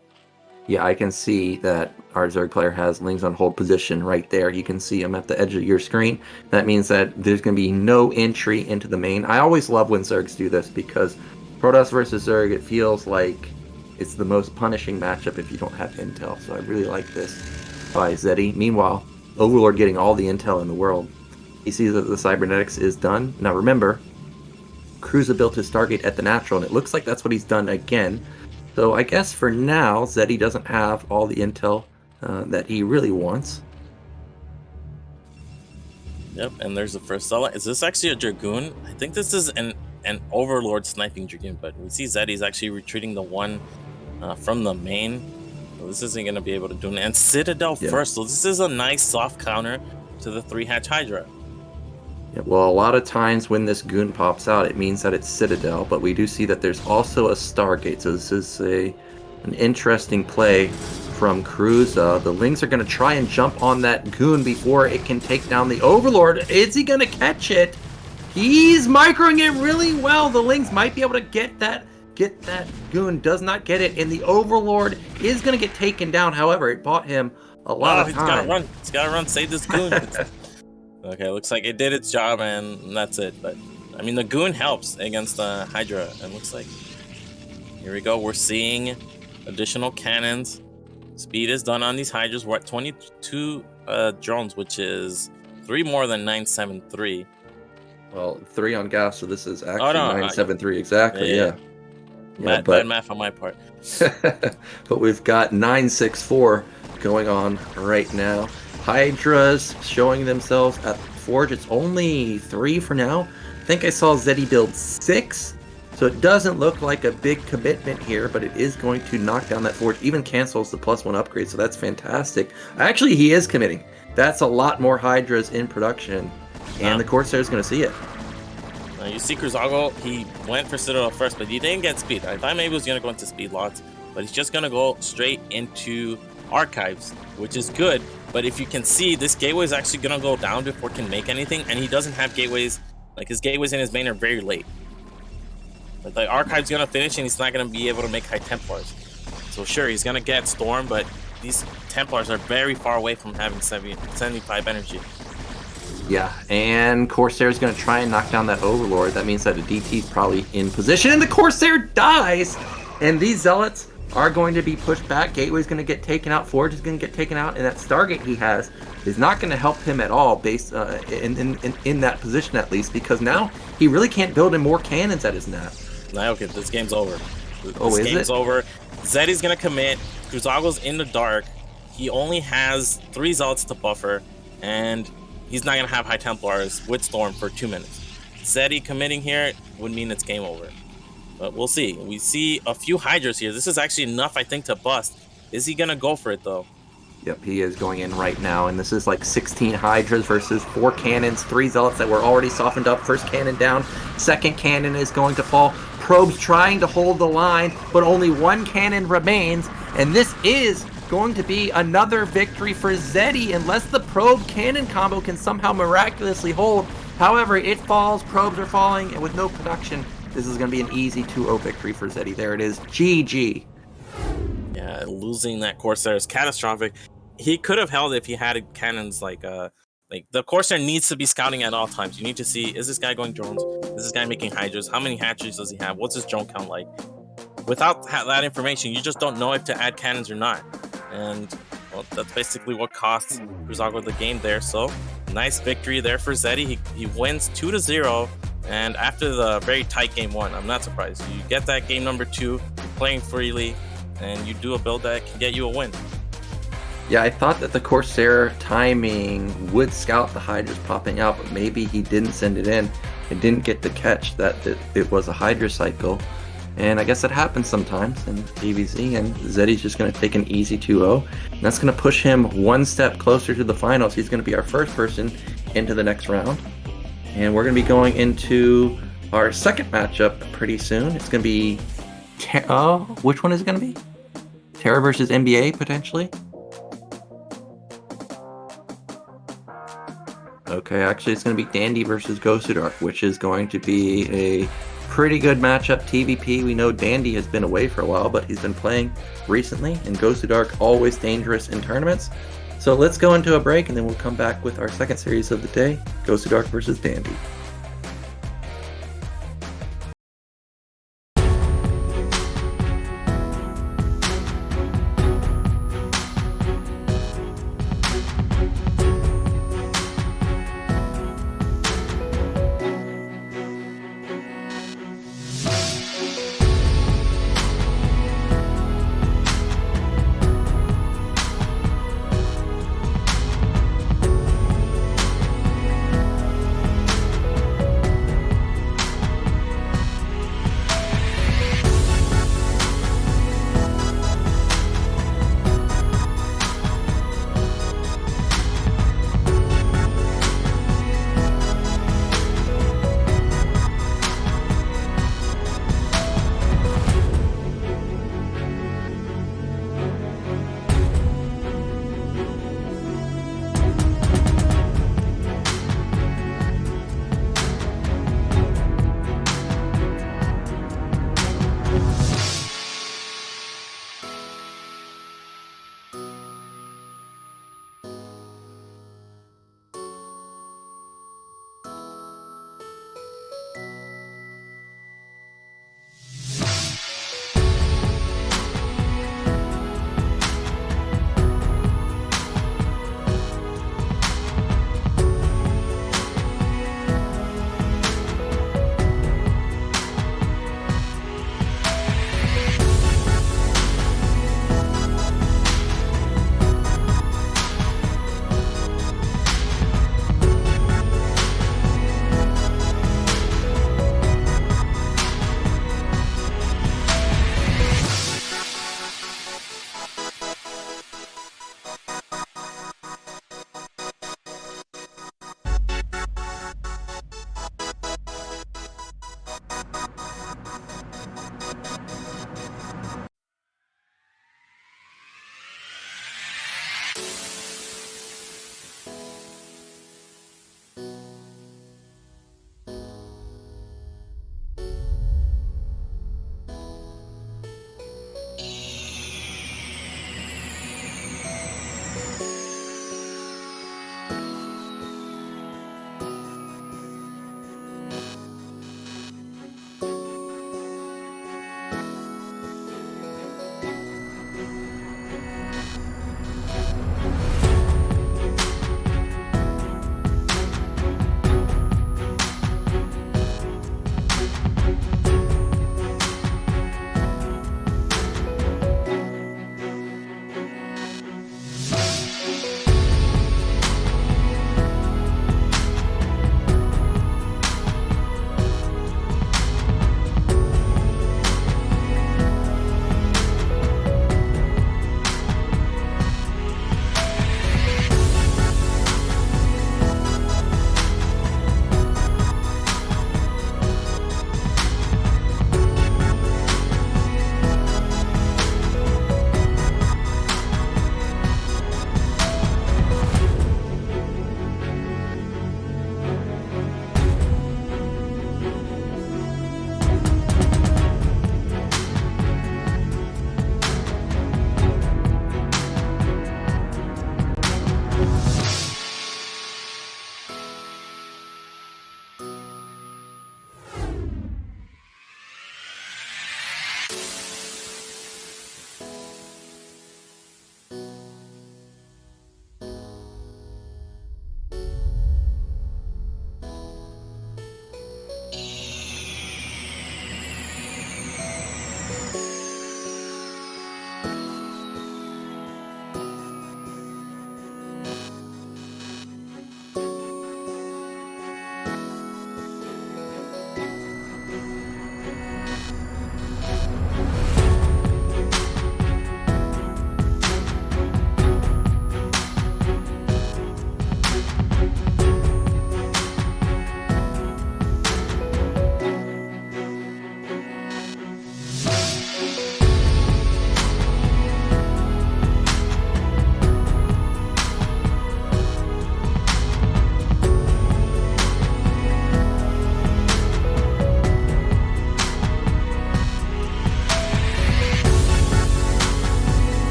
Yeah, I can see that our Zerg player has lings on hold position right there. You can see them at the edge of your screen. That means that there's going to be no entry into the main. I always love when Zergs do this because Protoss versus Zerg, it feels like it's the most punishing matchup if you don't have intel. So I really like this by Zeddy. Meanwhile, Overlord getting all the intel in the world. He sees that the cybernetics is done. Now remember, Cruza built his Stargate at the natural, and it looks like that's what he's done again. So I guess for now, Zeddy doesn't have all the intel that he really wants. Yep, and there's the first Zealot. Is this actually a Dragoon? I think this is an Overlord sniping Dragoon, but we see Zeddy's actually retreating the one from the main. So this isn't going to be able to do it. And Citadel first, so this is a nice soft counter to the 3-hatch Hydra. Yeah, well, a lot of times when this goon pops out, it means that it's Citadel, but we do see that there's also a Stargate, so this is an interesting play from Cruza. The Lings are going to try and jump on that goon before it can take down the Overlord. Is he going to catch it? He's microing it really well. The Lings might be able to get that goon, does not get it, and the Overlord is going to get taken down. However, it bought him a lot of time. He's got to run. Save this goon. Okay, looks like it did its job, and that's it. But, I mean, the goon helps against the Hydra, and looks like... Here we go. We're seeing additional cannons. Speed is done on these Hydras. We're at 22 drones, which is 3 more than 973. Well, 3 on gas, so this is actually 973 exactly, yeah. Bad math on my part. But we've got 964 going on right now. Hydras showing themselves at Forge. It's only 3 for now. I think I saw Zeddy build 6. So it doesn't look like a big commitment here, but it is going to knock down that Forge. Even cancels the +1 upgrade, so that's fantastic. Actually, he is committing. That's a lot more Hydras in production. And the Corsair is going to see it. You see Cruzago, he went for Citadel first, but he didn't get speed. I thought maybe he was going to go into speed lots, but he's just going to go straight into Archives, which is good. But if you can see, this gateway is actually going to go down before it can make anything, and he doesn't have gateways. Like, his gateways in his main are very late. The Archive's gonna finish and he's not gonna be able to make high Templars. So sure, he's gonna get Storm, but these Templars are very far away from having 75 energy. Yeah, and Corsair's going to try and knock down that Overlord. That means that a DT is probably in position, and the Corsair dies! And these Zealots are going to be pushed back. Gateway's going to get taken out. Forge is going to get taken out, and that Stargate he has is not going to help him at all, based in that position at least, because now he really can't build in more cannons at his nap. Now, okay, this game's over. This game's over. Zeddy's going to commit. Cruzago's in the dark. He only has 3 Zealots to buffer, and he's not going to have high Templars with Storm for 2 minutes. Zeddy committing here would mean it's game over. But we'll see. We see a few Hydras here. This is actually enough, I think, to bust. Is he going to go for it, though? Yep, he is going in right now, and this is like 16 Hydras versus 4 cannons, 3 Zealots that were already softened up. First cannon down, second cannon is going to fall. Probes trying to hold the line, but only 1 cannon remains, and this is going to be another victory for Zeddy unless the probe cannon combo can somehow miraculously hold. However, it falls, probes are falling, and with no production, this is going to be an easy 2-0 victory for Zeddy. There it is, GG. Yeah, losing that Corsair is catastrophic. He could have held if he had cannons like the Corsair needs to be scouting at all times. You need to see, is this guy going drones? Is this guy making Hydras? How many hatcheries does he have? What's his drone count like? Without that information, you just don't know if to add cannons or not. And well, that's basically what costs Cruzago the game there. So nice victory there for Zeddy. He wins 2-0. And after the very tight game 1, I'm not surprised. You get that game number 2, you're playing freely, and you do a build that can get you a win. Yeah, I thought that the Corsair timing would scout the Hydras popping out, but maybe he didn't send it in and didn't get the catch that it was a Hydra cycle. And I guess that happens sometimes in DBZ, and Zeddy's just going to take an easy 2-0. And that's going to push him 1 step closer to the finals. He's going to be our first person into the next round. And we're going to be going into our second matchup pretty soon. It's going to be... which one is it going to be? TerrOr versus NbA, potentially? Okay, actually it's going to be Dandy versus Gosudark, which is going to be a pretty good matchup. TVP, we know Dandy has been away for a while, but he's been playing recently, and Gosudark always dangerous in tournaments. So let's go into a break, and then we'll come back with our second series of the day, Gosudark versus Dandy.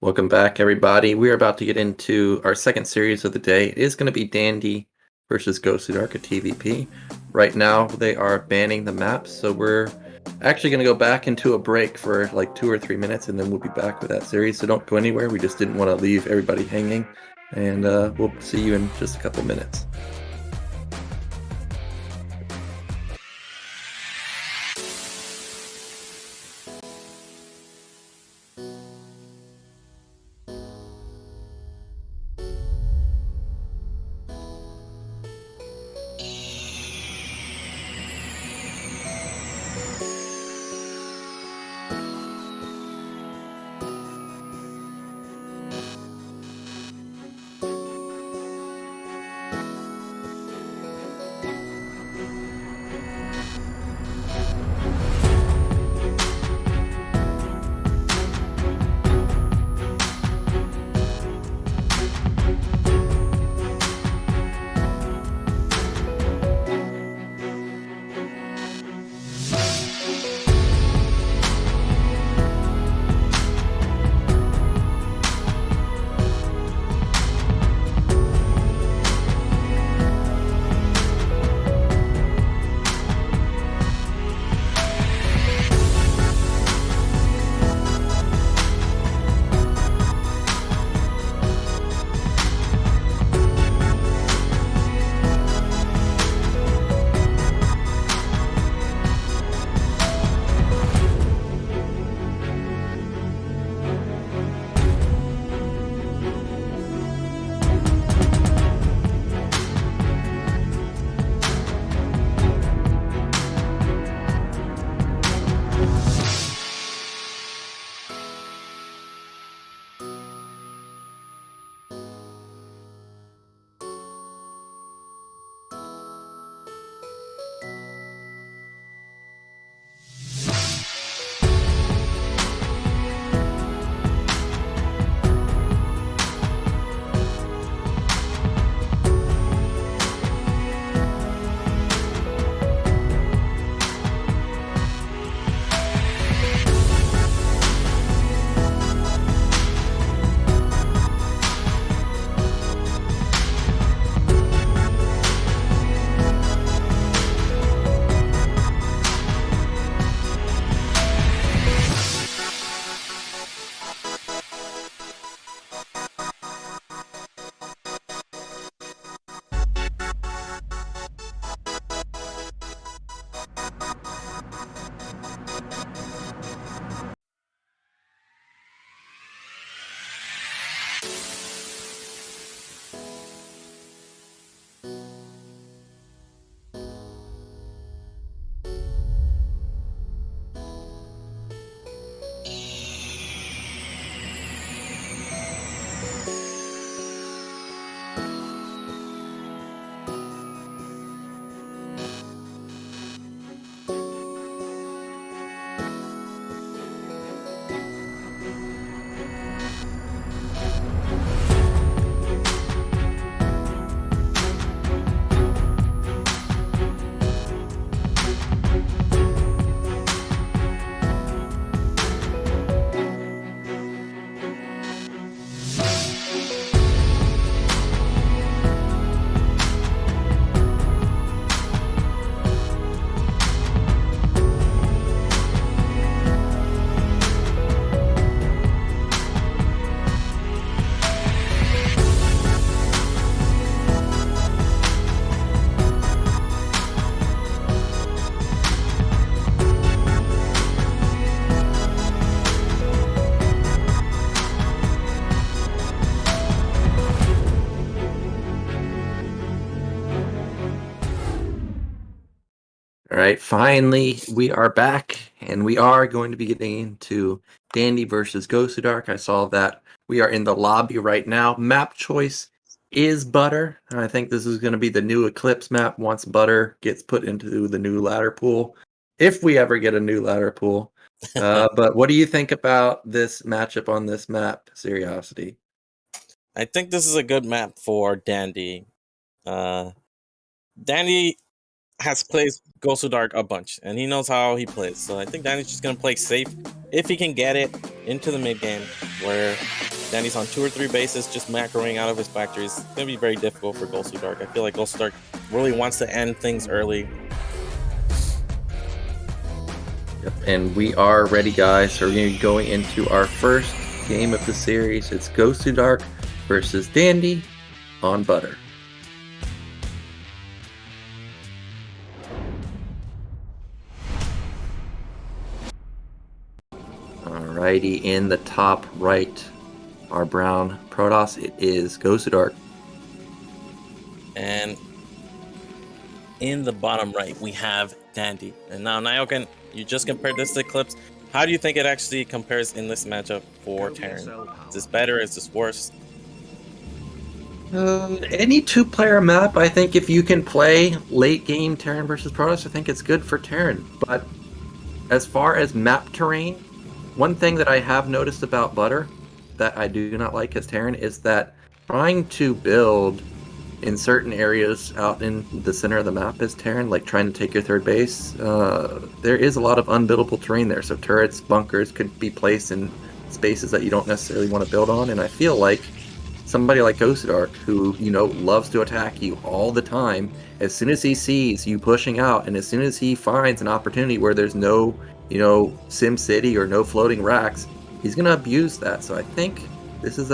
Welcome back, everybody. We're about to get into our second series of the day. It is going to be Dandy versus Gosudark at TVP. Right now, they are banning the maps, so we're actually going to go back into a break for like 2 or 3 minutes, and then we'll be back with that series. So don't go anywhere. We just didn't want to leave everybody hanging, and we'll see you in just a couple minutes. All right, finally, we are back, and we are going to be getting into Dandy versus Gosudark. I saw that we are in the lobby right now. Map choice is Butter. I think this is going to be the new Eclipse map once Butter gets put into the new ladder pool, if we ever get a new ladder pool. But what do you think about this matchup on this map, Seriosity? I think this is a good map for Dandy. Dandy, has played Gosudark a bunch, and he knows how he plays. So I think Danny's just gonna play safe if he can get it into the mid game, where Danny's on 2 or 3 bases, just macroing out of his factories. It's gonna be very difficult for Gosudark. I feel like Gosudark really wants to end things early. Yep, and we are ready, guys. So we're going to be going into our first game of the series. It's Gosudark versus Dandy on Butter. Alrighty, in the top right, our brown Protoss, it is Gosudark. And in the bottom right, we have Dandy. And now, Nyoken, you just compared this to Eclipse. How do you think it actually compares in this matchup for Terran? Is this better? Is this worse? Any 2-player map, I think if you can play late game Terran versus Protoss, I think it's good for Terran. But as far as map terrain, one thing that I have noticed about Butter that I do not like as Terran is that trying to build in certain areas out in the center of the map as Terran, like trying to take your third base, there is a lot of unbuildable terrain there. So turrets, bunkers could be placed in spaces that you don't necessarily want to build on. And I feel like somebody like Gosudark, who, you know, loves to attack you all the time, as soon as he sees you pushing out and as soon as he finds an opportunity where there's no, you know, Sim City or no floating racks, he's going to abuse that. So I think this is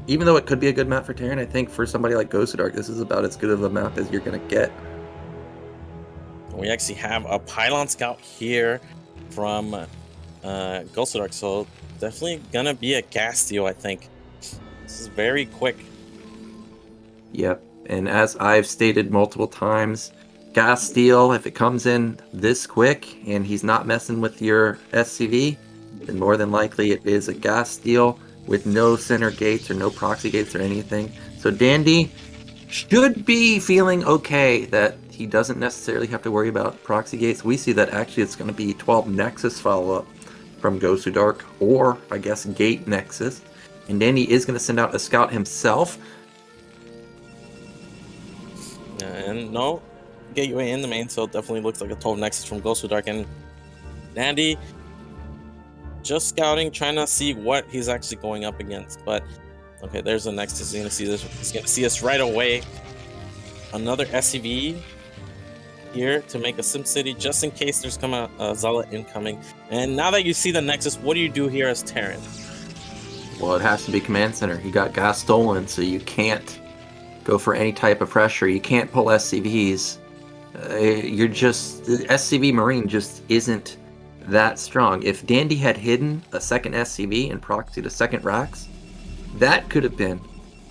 even though it could be a good map for Terran, I think for somebody like Gosudark, this is about as good of a map as you're going to get. We actually have a Pylon Scout here from Gosudark, so definitely going to be a gas steal, I think. This is very quick. Yep, and as I've stated multiple times, gas steal, if it comes in this quick and he's not messing with your SCV, then more than likely it is a gas steal with no center gates or no proxy gates or anything. So Dandy should be feeling okay that he doesn't necessarily have to worry about proxy gates. We see that actually it's going to be 12 Nexus follow-up from Gosudark, or I guess Gate Nexus. And Dandy is going to send out a scout himself. And no gateway in the main, so it definitely looks like a 12 Nexus from Gosudark. And Dandy just scouting, trying to see what he's actually going up against. But okay, there's a Nexus. He's gonna see this. He's gonna see us right away. Another SCV here to make a Sim City, just in case there's a Zealot incoming. And now that you see the Nexus, what do you do here as Terran? Well, it has to be command center. You got gas stolen, so you can't go for any type of pressure. You can't pull SCVs. You're just the SCV Marine just isn't that strong. If Dandy had hidden a second SCV and proxied a second Rax, that could have been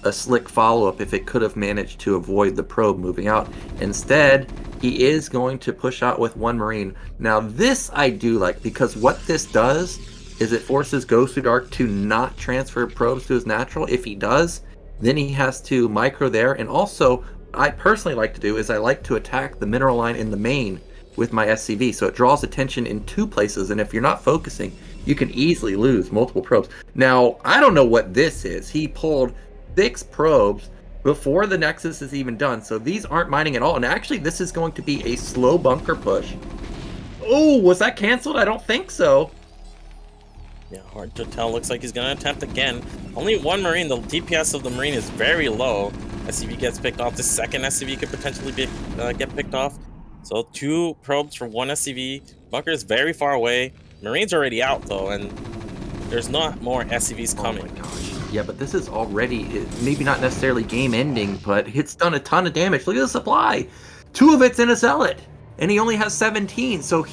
a slick follow-up if it could have managed to avoid the probe moving out. Instead, he is going to push out with 1 Marine. Now this I do like, because what this does is it forces Gosudark to not transfer probes to his natural. If he does, then he has to micro there. And also, I personally like to do is I like to attack the mineral line in the main with my SCV, so it draws attention in 2 places, and if you're not focusing, you can easily lose multiple probes. Now, I don't know what this is. He pulled 6 probes before the Nexus is even done, so these aren't mining at all, and actually this is going to be a slow bunker push. Oh, was that canceled? I don't think so. Yeah, hard to tell. Looks like he's going to attempt again. Only 1 Marine. The DPS of the Marine is very low. SCV gets picked off. The second SCV could potentially get picked off. So 2 probes for 1 SCV. Bunker is very far away. Marine's already out, though, and there's not more SCVs coming. Oh my gosh. Yeah, but this is already, maybe not necessarily game-ending, but it's done a ton of damage. Look at the supply. 2 of it's in a Zealot, and he only has 17, so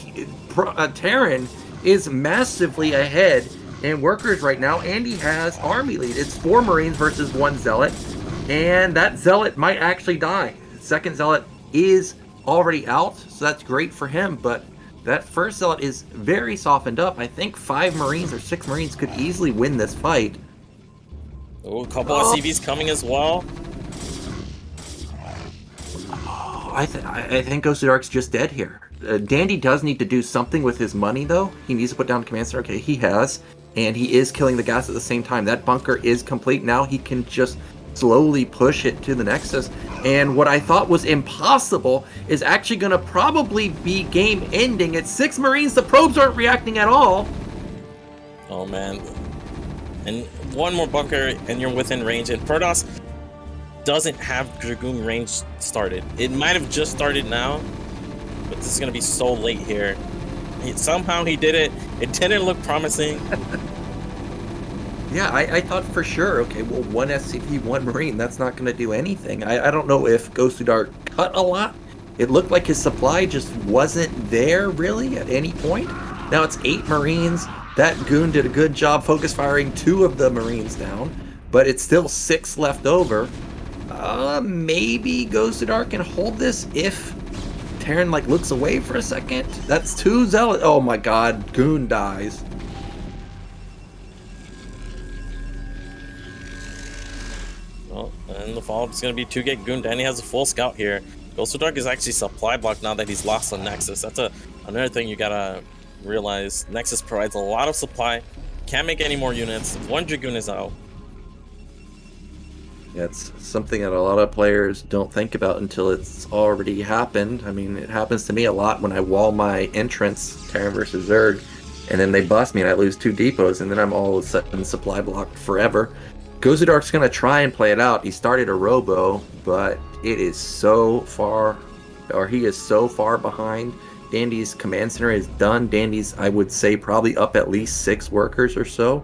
Terran is massively ahead in workers right now, and he has army lead. It's 4 Marines versus 1 Zealot, and that Zealot might actually die. The second Zealot is already out, so that's great for him, but that first Zealot is very softened up. I think 5 Marines or 6 Marines could easily win this fight. Oh, a couple SCVs coming as well. Oh, I think Gosudark's just dead here. Dandy does need to do something with his money, though. He needs to put down command center. Okay, he has. And he is killing the gas at the same time. That bunker is complete. Now he can just slowly push it to the Nexus. And what I thought was impossible is actually going to probably be game ending. At 6 Marines, the probes aren't reacting at all. Oh man. And one more bunker and you're within range. And Protoss doesn't have Dragoon range started. It might have just started now, but this is going to be so late here. Somehow he did it. It didn't look promising. Yeah, I thought for sure, okay, well, 1 SCV, 1 Marine, that's not going to do anything. I don't know if Gosudark cut a lot. It looked like his supply just wasn't there, really, at any point. Now it's 8 Marines. That goon did a good job focus firing 2 of the Marines down, but it's still 6 left over. Maybe Gosudark can hold this if Terran, like, looks away for a second. That's 2 Zealots. Oh my god, goon dies. Well, and the follow-up is going to be 2-gate goon. Danny has a full scout here. Gosudark is actually supply blocked now that he's lost on Nexus. That's another thing you gotta realize. Nexus provides a lot of supply. Can't make any more units. 1 Dragoon is out. Yeah, it's something that a lot of players don't think about until it's already happened. I mean, it happens to me a lot when I wall my entrance, Terran versus Zerg, and then they bust me and I lose 2 depots, and then I'm all of a sudden supply blocked forever. Gosudark's going to try and play it out. He started a robo, but it is so far, or he is so far behind. Dandy's command center is done. Dandy's, I would say, probably up at least 6 workers or so.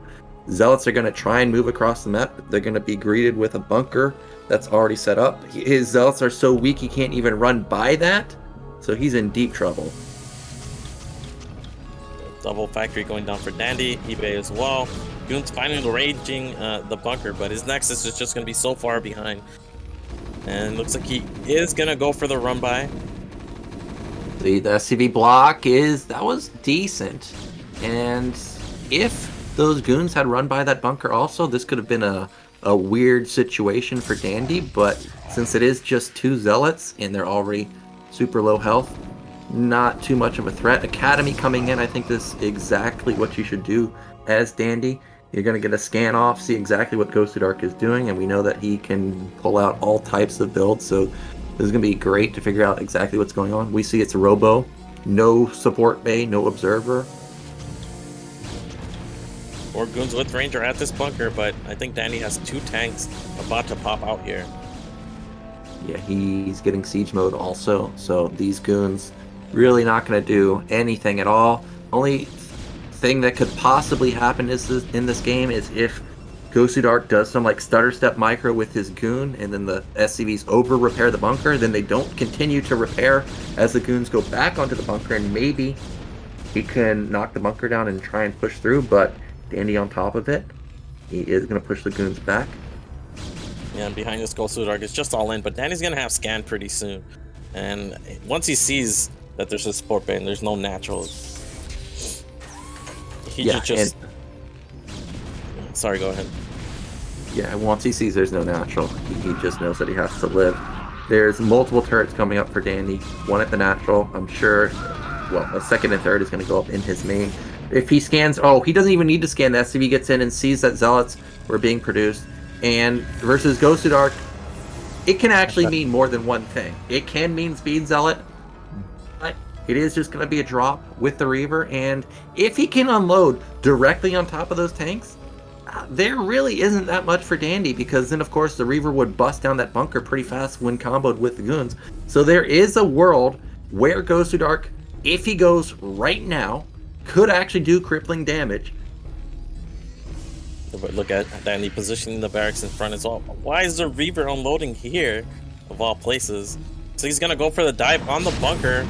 Zealots are going to try and move across the map. They're going to be greeted with a bunker that's already set up. His Zealots are so weak he can't even run by that, so he's in deep trouble. Double factory going down for Dandy, eBay as well. Goon's finally raging the bunker, but his Nexus is just going to be so far behind. And looks like he is going to go for the run by. The SCV block that was decent. And if those goons had run by that bunker also, this could have been a weird situation for Dandy, but since it is just 2 Zealots and they're already super low health, not too much of a threat. Academy coming in, I think this is exactly what you should do as Dandy. You're going to get a scan off, see exactly what Gosudark is doing, and we know that he can pull out all types of builds, so this is going to be great to figure out exactly what's going on. We see it's a robo, no support bay, no observer. 4 goons with Ranger at this bunker, but I think Dandy has 2 tanks about to pop out here. Yeah, he's getting siege mode also, so these goons really not going to do anything at all. Only thing that could possibly happen in this game is if Gosudark does some like stutter step micro with his goon and then the SCVs over repair the bunker, then they don't continue to repair as the goons go back onto the bunker, and maybe he can knock the bunker down and try and push through, but Dandy on top of it, he is going to push the goons back. Yeah, and behind this Gosudark is just all in, but Dandy's going to have scan pretty soon. And once he sees that there's a support bay and there's no naturals, he just... Sorry, go ahead. Yeah, once he sees there's no natural, he just knows that he has to live. There's multiple turrets coming up for Dandy. 1 at the natural, I'm sure. Well, a 2nd and 3rd is going to go up in his main. If he scans... Oh, he doesn't even need to scan. The SCV gets in and sees that Zealots were being produced. And versus Gosudark, it can actually mean more than one thing. It can mean Speed Zealot, but it is just going to be a drop with the Reaver. And if he can unload directly on top of those tanks, there really isn't that much for Dandy, because then, of course, the Reaver would bust down that bunker pretty fast when comboed with the goons. So there is a world where Gosudark, if he goes right now, could actually do crippling damage. But look at Dandy positioning the barracks in front as well. Why is the Reaver unloading here, of all places? So he's going to go for the dive on the bunker.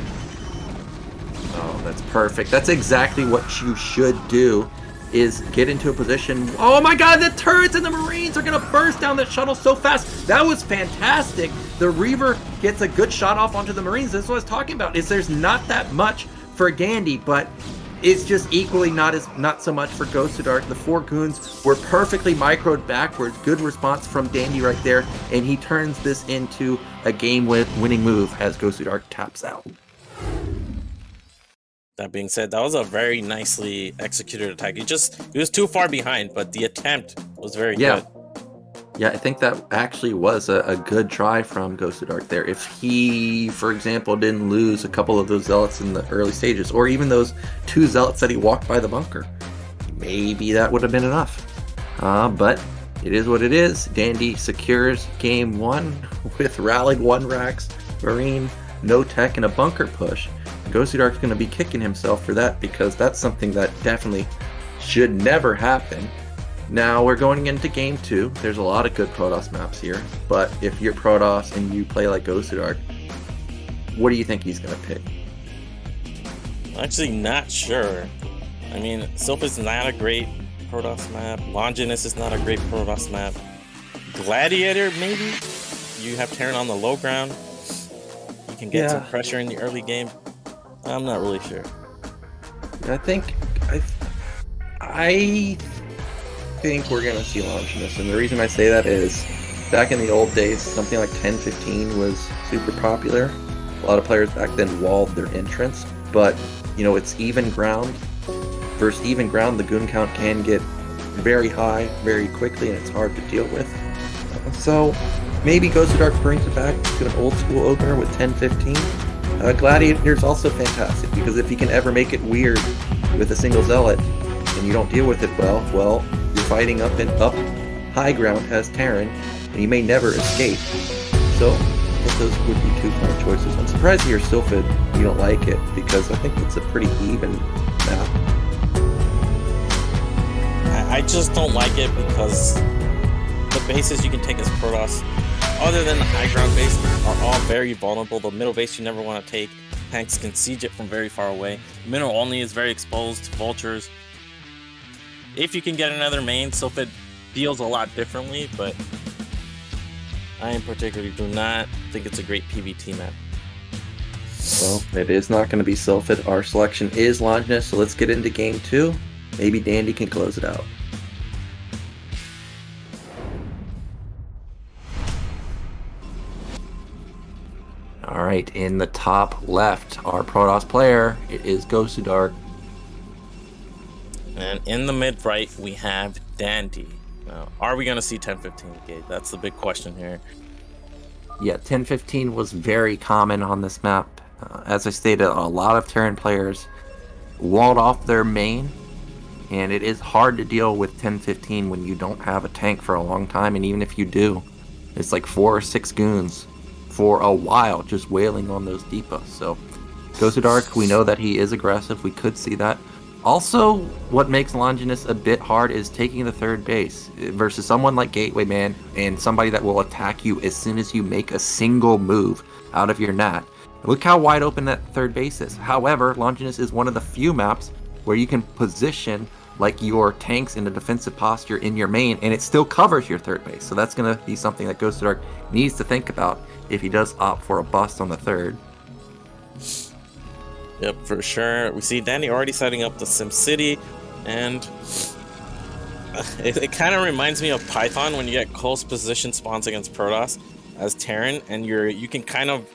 Oh, that's perfect. That's exactly what you should do, is get into a position... Oh my god, the turrets and the Marines are going to burst down the shuttle so fast. That was fantastic. The Reaver gets a good shot off onto the Marines. That's what I was talking about, is there's not that much for Dandy, but it's just equally not so much for Gosudark. The 4 goons were perfectly microed backwards. Good response from Dandy right there, and he turns this into a game-winning move as Gosudark taps out. That being said, that was a very nicely executed attack. He was too far behind, but the attempt was very good. Yeah, I think that actually was a good try from Gosudark there. If he, for example, didn't lose a couple of those zealots in the early stages, or even those 2 zealots that he walked by the bunker, maybe that would have been enough. But it is what it is. Dandy secures game 1 with rallied 1 racks, Marine, no tech, and a bunker push. Gosudark's going to be kicking himself for that because that's something that definitely should never happen. Now we're going into game 2. There's a lot of good Protoss maps here, but if you're Protoss and you play like Gosudark, what do you think he's going to pick? Actually, not sure. I mean, Sylph is not a great Protoss map. Longinus is not a great Protoss map. Gladiator, maybe? You have Terran on the low ground. You can get some pressure in the early game. I'm not really sure. I think we're going to see Longinus, and the reason I say that is back in the old days, something like 10-15 was super popular. A lot of players back then walled their entrance, but you know, it's even ground. Versus even ground, the goon count can get very high very quickly, and it's hard to deal with. So maybe Gosudark brings it back to an old school opener with 10-15. Gladiator's also fantastic because if he can ever make it weird with a single zealot and you don't deal with it well, you're fighting up high ground as Terran, and you may never escape. So I think those would be 2 fun choices. I'm surprised you're Sylphid you don't like it because I think it's a pretty even map. I just don't like it because the bases you can take as Protoss, other than the high ground base, are all very vulnerable. The middle base you never want to take. Tanks can siege it from very far away. Mineral only is very exposed to vultures. If you can get another main, Sylphid deals a lot differently, but I in particular do not think it's a great PvT map. Well, it is not going to be Sylphid. Our selection is Longinus, so let's get into game 2. Maybe Dandy can close it out. Alright, in the top left, our Protoss player, it is Gosudark. And in the mid right, we have Dandy. Now, are we going to see 10-15 gate? That's the big question here. Yeah, 10-15 was very common on this map. As I stated, a lot of Terran players walled off their main, and it is hard to deal with 10-15 when you don't have a tank for a long time, and even if you do, it's like 4 or 6 goons for a while just wailing on those depots. So Gosudark, we know that he is aggressive. We could see that. Also, what makes Longinus a bit hard is taking the third base versus someone like Gateway Man and somebody that will attack you as soon as you make a single move out of your nat. Look how wide open that third base is. However, Longinus is one of the few maps where you can position like your tanks in a defensive posture in your main, and it still covers your third base. So that's going to be something that Gosudark needs to think about if he does opt for a bust on the third. Yep, for sure. We see Dandy already setting up the SimCity, and it kind of reminds me of Python when you get close position spawns against Protoss as Terran, and you can kind of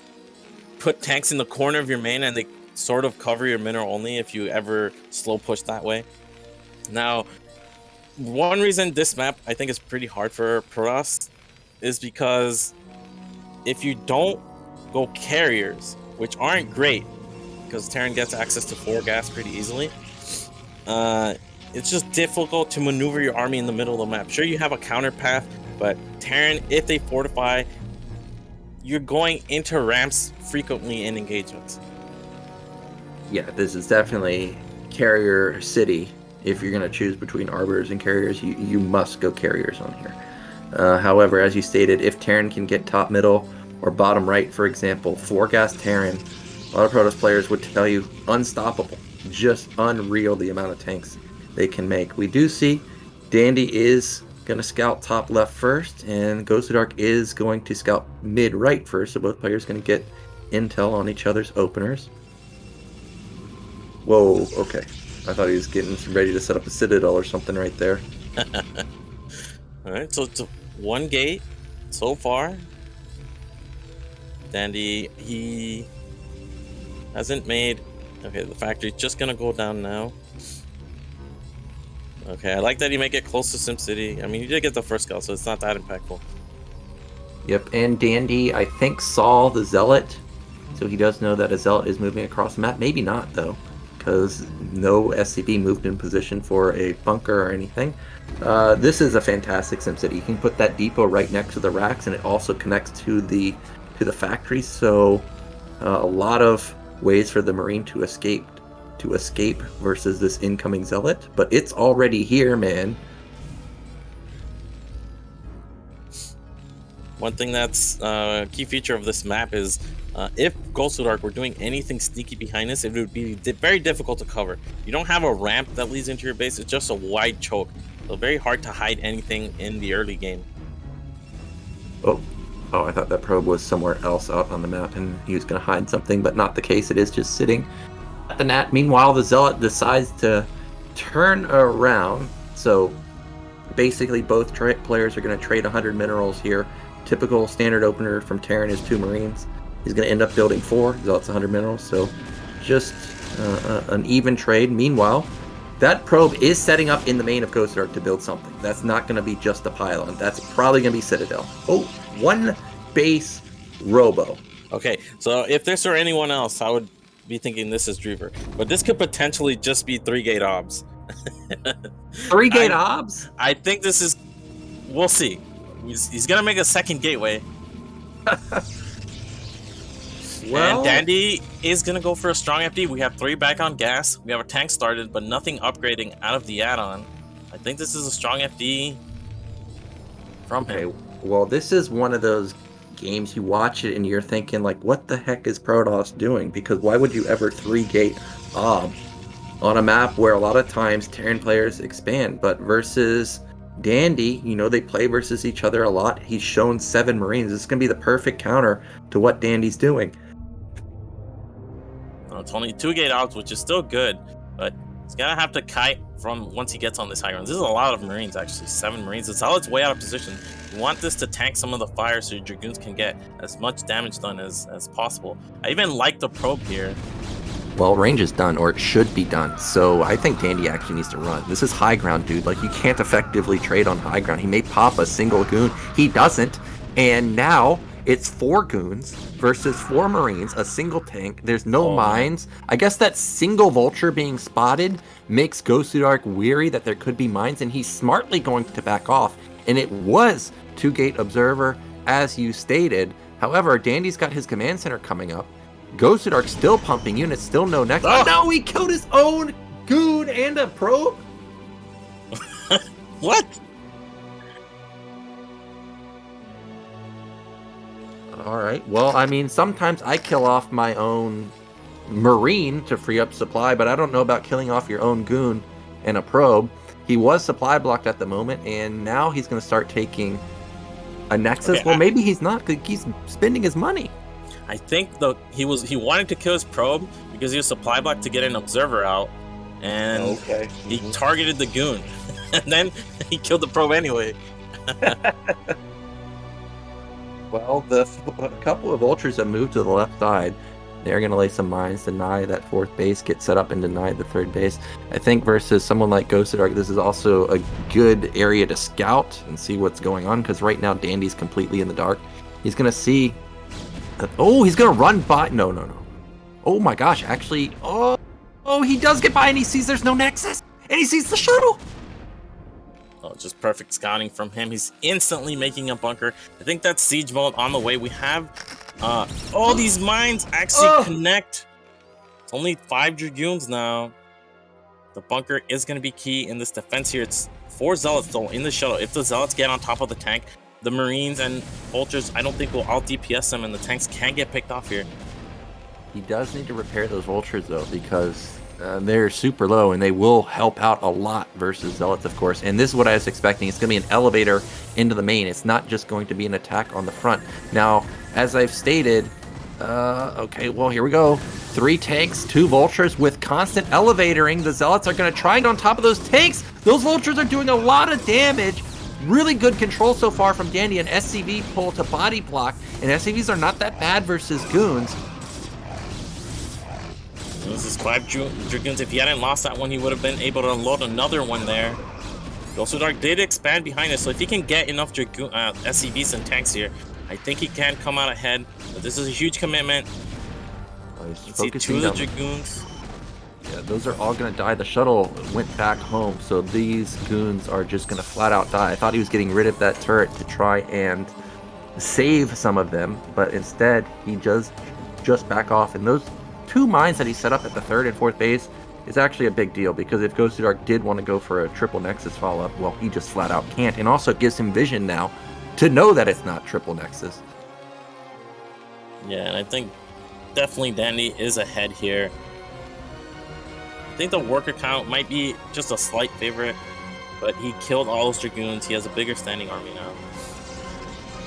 put tanks in the corner of your main, and they sort of cover your mineral only if you ever slow push that way. Now, one reason this map I think is pretty hard for Protoss is because if you don't go carriers, which aren't great, because Terran gets access to 4 gas pretty easily, it's just difficult to maneuver your army in the middle of the map. Sure, you have a counter path, but Terran, if they fortify, you're going into ramps frequently in engagements. Yeah, this is definitely carrier city. If you're going to choose between arbiters and carriers, you must go carriers on here. However, as you stated, if Terran can get top middle or bottom right, for example, 4 gas Terran, a lot of Protoss players would tell you unstoppable, just unreal the amount of tanks they can make. We do see Dandy is going to scout top left first, and Gosudark is going to scout mid right first, so both players going to get intel on each other's openers. Whoa, okay. I thought he was getting ready to set up a citadel or something right there. Alright, so it's 1 gate so far. Dandy, he hasn't made... Okay, the factory's just gonna go down now. Okay, I like that you make it close to SimCity. I mean, you did get the first kill, so it's not that impactful. Yep, and Dandy, I think, saw the Zealot, so he does know that a Zealot is moving across the map. Maybe not, though, because no SCV moved in position for a bunker or anything. This is a fantastic SimCity. You can put that depot right next to the racks, and it also connects to the factory, so a lot of ways for the Marine to escape versus this incoming Zealot, but it's already here, man. One thing that's a key feature of this map is if Gosudark were doing anything sneaky behind us, it would be very difficult to cover. You don't have a ramp that leads into your base, it's just a wide choke. So very hard to hide anything in the early game. Oh, I thought that probe was somewhere else out on the map and he was going to hide something, but not the case. It is just sitting at the net. Meanwhile, the Zealot decides to turn around. So basically both players are going to trade 100 minerals here. Typical standard opener from Terran is 2 Marines. He's going to end up building 4. Zealot's 100 minerals, so just an even trade. Meanwhile, that probe is setting up in the main of Gosudark to build something. That's not going to be just a pylon. That's probably going to be Citadel. Oh, 1 base Robo. Okay, so if this were anyone else, I would be thinking this is Dreaver. But this could potentially just be 3-gate obs. 3-gate obs? I think this is... We'll see. He's going to make a second gateway. Well, and Dandy is going to go for a strong FD. We have 3 back on gas. We have a tank started, but nothing upgrading out of the add-on. I think this is a strong FD from him. Okay, well, this is one of those games you watch it and you're thinking, like, what the heck is Protoss doing? Because why would you ever 3-gate ob on a map where a lot of times Terran players expand? But versus Dandy, you know, they play versus each other a lot. He's shown 7 Marines. This is going to be the perfect counter to what Dandy's doing. It's only 2-gate odds, which is still good, but he's gonna have to kite from once he gets on this high ground. This is a lot of Marines, actually. 7 Marines. It's all its way out of position. You want this to tank some of the fire so your Dragoons can get as much damage done as possible. I even like the probe here. Well, range is done, or it should be done. So I think Dandy actually needs to run. This is high ground, dude. Like, you can't effectively trade on high ground. He may pop a single goon. He doesn't. And now it's 4 goons versus 4 Marines, a single tank. There's no mines. I guess that single vulture being spotted makes Gosudark weary that there could be mines, and he's smartly going to back off. And it was 2-gate observer, as you stated. However, Dandy's got his command center coming up. Gosudark still pumping units, still no next. Oh no, he killed his own goon and a probe? What? Alright, well, I mean, sometimes I kill off my own Marine to free up supply, but I don't know about killing off your own goon and a probe. He was supply blocked at the moment, and now he's going to start taking a Nexus. Okay, well, maybe he's not, because he's spending his money. I think he wanted to kill his probe because he was supply blocked to get an observer out, and he targeted the goon, and then he killed the probe anyway. Well, a couple of vultures have moved to the left side. They're going to lay some mines, deny that 4th base, get set up and deny the 3rd base. I think versus someone like Gosudark, this is also a good area to scout and see what's going on, because right now Dandy's completely in the dark. He's going to see... Oh, he's going to run by... No. Oh my gosh, actually... Oh, he does get by, and he sees there's no Nexus, and he sees the shuttle! Oh, just perfect scouting from him. He's instantly making a bunker. I think that's siege mode on the way. We have all these mines actually connect. It's only 5 Dragoons now. The bunker is going to be key in this defense here. It's 4 Zealots though in the shuttle. If the Zealots get on top of the tank, the Marines and Vultures, I don't think will all DPS them, and the tanks can get picked off here. He does need to repair those Vultures though, because they're super low, and they will help out a lot versus Zealots, of course. And this is what I was expecting. It's going to be an elevator into the main. It's not just going to be an attack on the front. Now, as I've stated, okay, well, here we go. 3 tanks, 2 Vultures with constant elevatoring. The Zealots are going to try it on top of those tanks. Those Vultures are doing a lot of damage. Really good control so far from Dandy. An SCV pull to body block, and SCVs are not that bad versus goons. This is 5 Dragoons. If he hadn't lost that one, he would have been able to unload another one there. Gosudark did expand behind it, so if he can get enough Dragoon, SCVs and tanks here, I think he can come out ahead. But this is a huge commitment. Oh, You can see 2 of the Dragoons. Yeah, those are all going to die. The shuttle went back home, so these goons are just going to flat out die. I thought he was getting rid of that turret to try and save some of them, but instead he just back off. And those 2 mines that he set up at the 3rd and 4th base is actually a big deal, because if Gosudark did want to go for a triple Nexus follow-up, well, he just flat out can't. And also gives him vision now to know that it's not triple Nexus. Yeah, and I think definitely Dandy is ahead here. I think the worker count might be just a slight favorite, but he killed all those Dragoons. He has a bigger standing army now.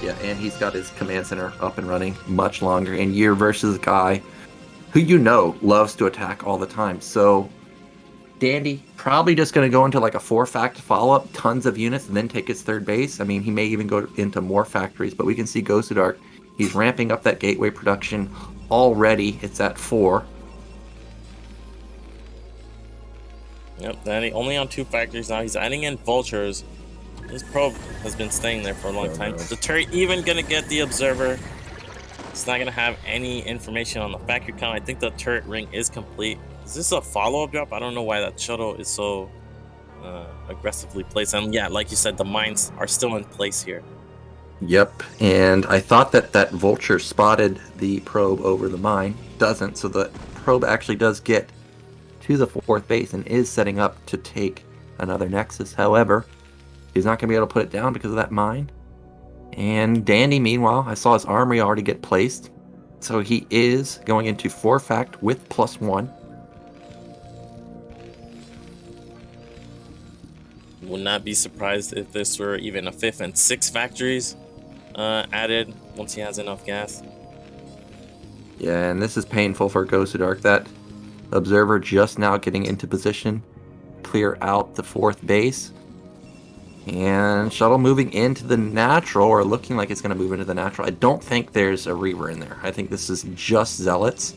Yeah, and he's got his command center up and running much longer. And you're versus a guy who you know loves to attack all the time. So Dandy probably just going to go into like a 4-fact follow-up, tons of units, and then take his 3rd base. I mean, he may even go into more factories, but we can see Gosudark. He's ramping up that gateway production already. It's at 4. Yep, Dandy only on 2 factories now. He's adding in vultures. His probe has been staying there for a long time. The turret even gonna get the observer. It's not gonna have any information on the factory count. I think the turret ring is complete. Is this a follow-up drop? I don't know why that shuttle is so aggressively placed. And yeah, like you said, the mines are still in place here. Yep, and I thought that vulture spotted the probe over the mine. Doesn't, so the probe actually does get to the 4th base and is setting up to take another Nexus. However, he's not going to be able to put it down because of that mine. And Dandy, meanwhile, I saw his armory already get placed. So he is going into 4-fact with +1. Would not be surprised if this were even a 5th and 6th factories added once he has enough gas. Yeah, and this is painful for Gosudark. That observer just now getting into position, clear out the 4th base. And shuttle moving into the natural, or looking like it's going to move into the natural. I don't think there's a Reaver in there. I think this is just Zealots.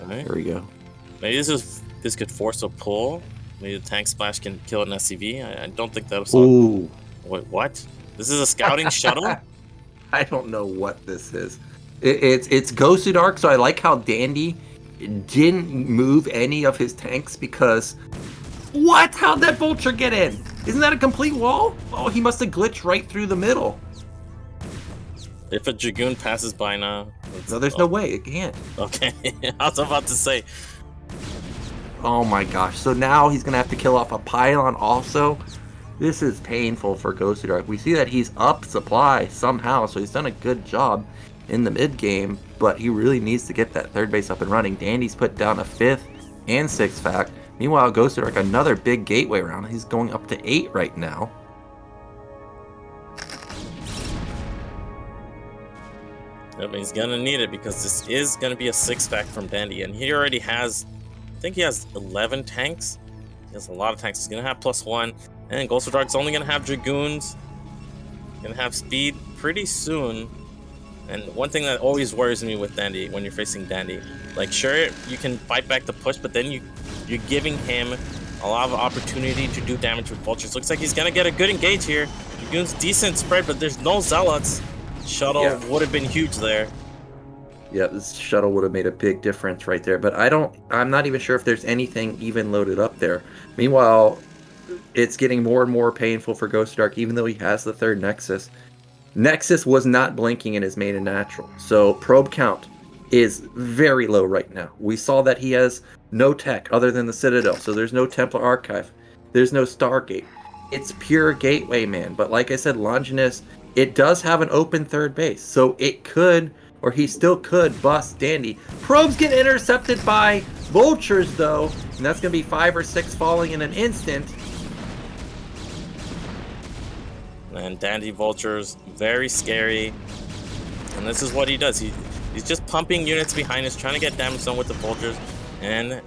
Alright. Here we go. Maybe this could force a pull. Maybe the tank splash can kill an SCV. I don't think that was. Ooh. Wait, what? This is a scouting shuttle? I don't know what this is. It's Gosudark, so I like how Dandy didn't move any of his tanks because... What? How'd that vulture get in? Isn't that a complete wall? Oh, he must have glitched right through the middle. If a Dragoon passes by now... No, there's no way. It can't. Okay, I was about to say. Oh my gosh. So now he's going to have to kill off a pylon also. This is painful for Gosudark. We see that he's up supply somehow, so he's done a good job in the mid game, but he really needs to get that 3rd base up and running. Dandy's put down a 5th and 6th fact. Meanwhile, Gosudark, another big gateway round. He's going up to 8 right now. Yep, he's gonna need it because this is gonna be a 6th fact from Dandy, and he already has, I think he has 11 tanks. He has a lot of tanks. He's gonna have +1, and Gosudark's only gonna have Dragoons. Gonna have speed pretty soon. And one thing that always worries me with Dandy when you're facing Dandy, like sure you can fight back the push, but then you're giving him a lot of opportunity to do damage with vultures. Looks like he's gonna get a good engage here. Dragoon's decent spread, but there's no zealots. Shuttle would have been huge there. Yeah, this shuttle would have made a big difference right there, but I'm not even sure if there's anything even loaded up there. Meanwhile, it's getting more and more painful for Gosudark, even though he has the 3rd Nexus. Nexus was not blinking in his main and natural, so probe count is very low right now. We saw that he has no tech other than the Citadel, so there's no Templar Archive, there's no Stargate. It's pure Gateway Man, but like I said, Longinus, it does have an open 3rd base, so it could, or he still could, bust Dandy. Probes get intercepted by vultures though, and that's going to be 5 or 6 falling in an instant. And Dandy vultures, very scary. And this is what he does. He's just pumping units behind us, trying to get damage done with the vultures. And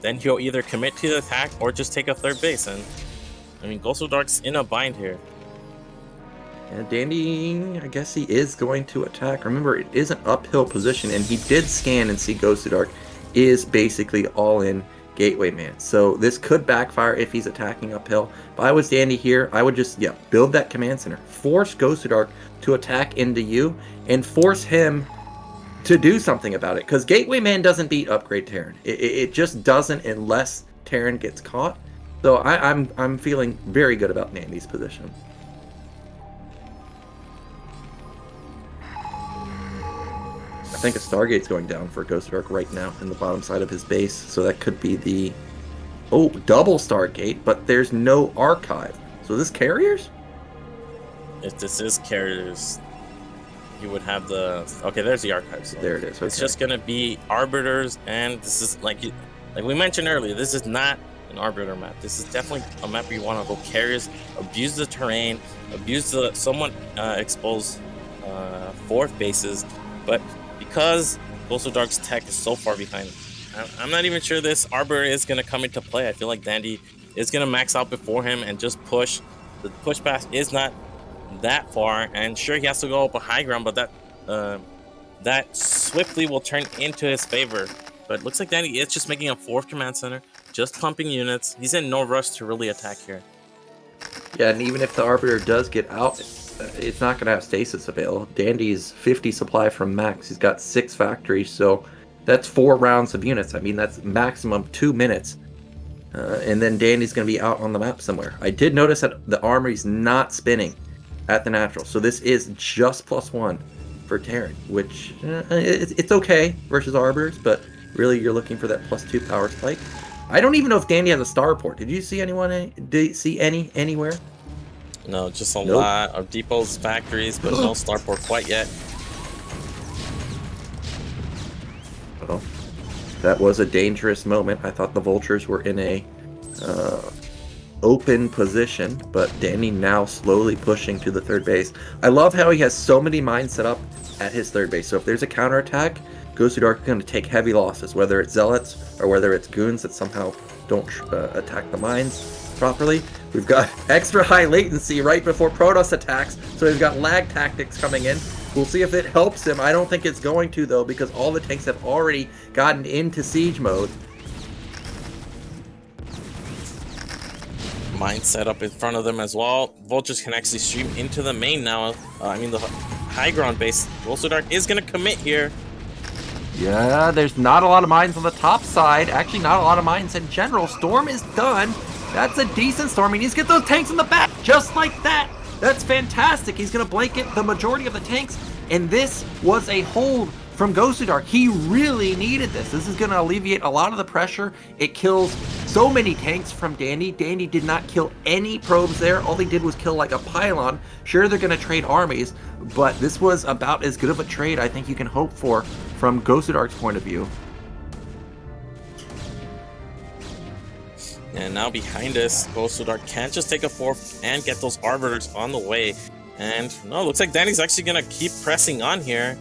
then he'll either commit to the attack or just take a 3rd base. And I mean, Gosudark's in a bind here. And Dandy, I guess he is going to attack. Remember, it is an uphill position, and he did scan and see Gosudark is basically all in Gateway Man. So this could backfire if he's attacking uphill. If I was Dandy here, I would just, build that command center. Force Gosudark to attack into you and force him to do something about it. Because Gateway Man doesn't beat Upgrade Terran. It just doesn't unless Terran gets caught. So I'm feeling very good about Dandy's position. I think a Stargate's going down for Gosudark right now in the bottom side of his base, so that could be the double Stargate, but there's no archive. So this carriers? If this is carriers, you would have the there's the archive. So there it is. Okay. It's just gonna be arbiters, and this is like we mentioned earlier. This is not an arbiter map. This is definitely a map where you want to go carriers, abuse the terrain, abuse the somewhat exposed fourth bases, but because Gosudark's tech is so far behind, I'm not even sure this Arbiter is going to come into play. I feel like Dandy is going to max out before him and just push. The push pass is not that far, and sure, he has to go up a high ground, but that swiftly will turn into his favor. But it looks like Dandy is just making a fourth command center, just pumping units. He's in no rush to really attack here. Yeah, and even if the Arbiter does get out, it's not going to have stasis available. Dandy's 50 supply from max. He's got 6 factories, so that's 4 rounds of units. I mean, that's maximum 2 minutes. And then Dandy's going to be out on the map somewhere. I did notice that the armory's not spinning at the natural, so this is just +1 for Terran, which it's okay versus Arbiters, but really you're looking for that +2 power spike. I don't even know if Dandy has a starport. Did you see anyone? Did you see anywhere? No, just a lot of depots, factories, but no starport quite yet. Well, that was a dangerous moment. I thought the Vultures were in a open position, but Dandy now slowly pushing to the third base. I love how he has so many mines set up at his third base. So if there's a counterattack, Gosudark is going to take heavy losses, whether it's Zealots or whether it's Goons that somehow don't attack the mines properly. We've got extra high latency right before Protoss attacks, so we've got lag tactics coming in. We'll see if it helps him. I don't think it's going to, though, because all the tanks have already gotten into siege mode. Mine set up in front of them as well. Vultures can actually stream into the main now. The high ground base. Gosudark is going to commit here. Yeah, there's not a lot of mines on the top side. Actually, not a lot of mines in general. Storm is done. That's a decent storm. He needs to get those tanks in the back, just like that. That's fantastic. He's going to blanket the majority of the tanks, and this was a hold from Gosudark. He really needed this. This is going to alleviate a lot of the pressure. It kills so many tanks from Dandy. Dandy did not kill any probes there. All he did was kill like a pylon. Sure, they're going to trade armies, but this was about as good of a trade I think you can hope for from Gosudark's point of view. And now behind us, Gosudark can't just take a fourth and get those arbiters on the way. And no, it looks like Danny's actually going to keep pressing on here.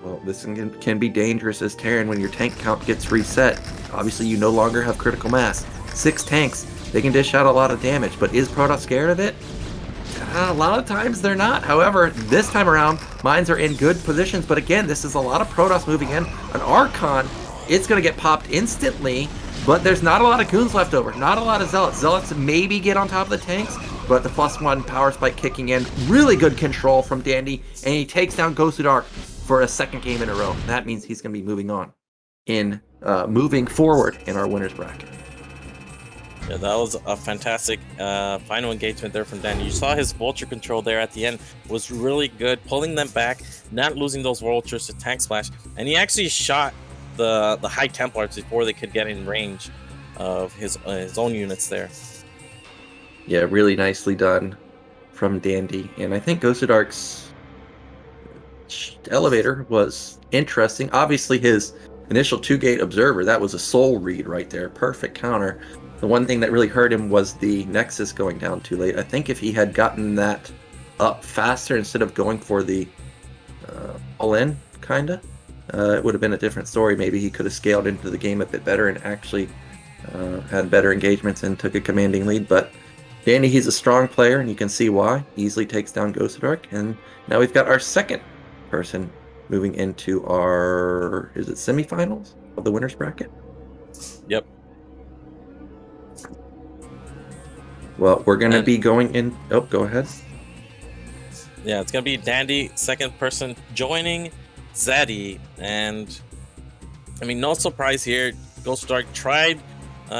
Well, this can be dangerous as Terran when your tank count gets reset. Obviously, you no longer have critical mass. 6 tanks, they can dish out a lot of damage, but is Protoss scared of it? A lot of times they're not. However, this time around, mines are in good positions, but again, this is a lot of Protoss moving in. An Archon, it's going to get popped instantly, but there's not a lot of Goons left over. Not a lot of Zealots. Zealots maybe get on top of the tanks, but the +1 power spike kicking in. Really good control from Dandy, and he takes down Gosudark for a second game in a row. That means he's going to be moving on moving forward in our winners bracket. Yeah, that was a fantastic final engagement there from Danny. You saw his vulture control there at the end was really good, pulling them back, not losing those vultures to tank splash, and he actually shot the high Templars before they could get in range of his own units there. Yeah, really nicely done from Dandy, and I think Gosudark's elevator was interesting. Obviously, his initial 2-gate observer, that was a soul read right there, perfect counter. The one thing that really hurt him was the Nexus going down too late. I think if he had gotten that up faster instead of going for the all-in, kinda, it would have been a different story. Maybe he could have scaled into the game a bit better and actually had better engagements and took a commanding lead. But Danny, he's a strong player, and you can see why. Easily takes down Gosudark, and now we've got our second person moving into our semifinals of the winners bracket. Yep. Well, we're going to And- be going in. Oh, go ahead. Yeah, it's gonna be Dandy, second person joining Zaddy, and I mean, no surprise here. Gosudark tried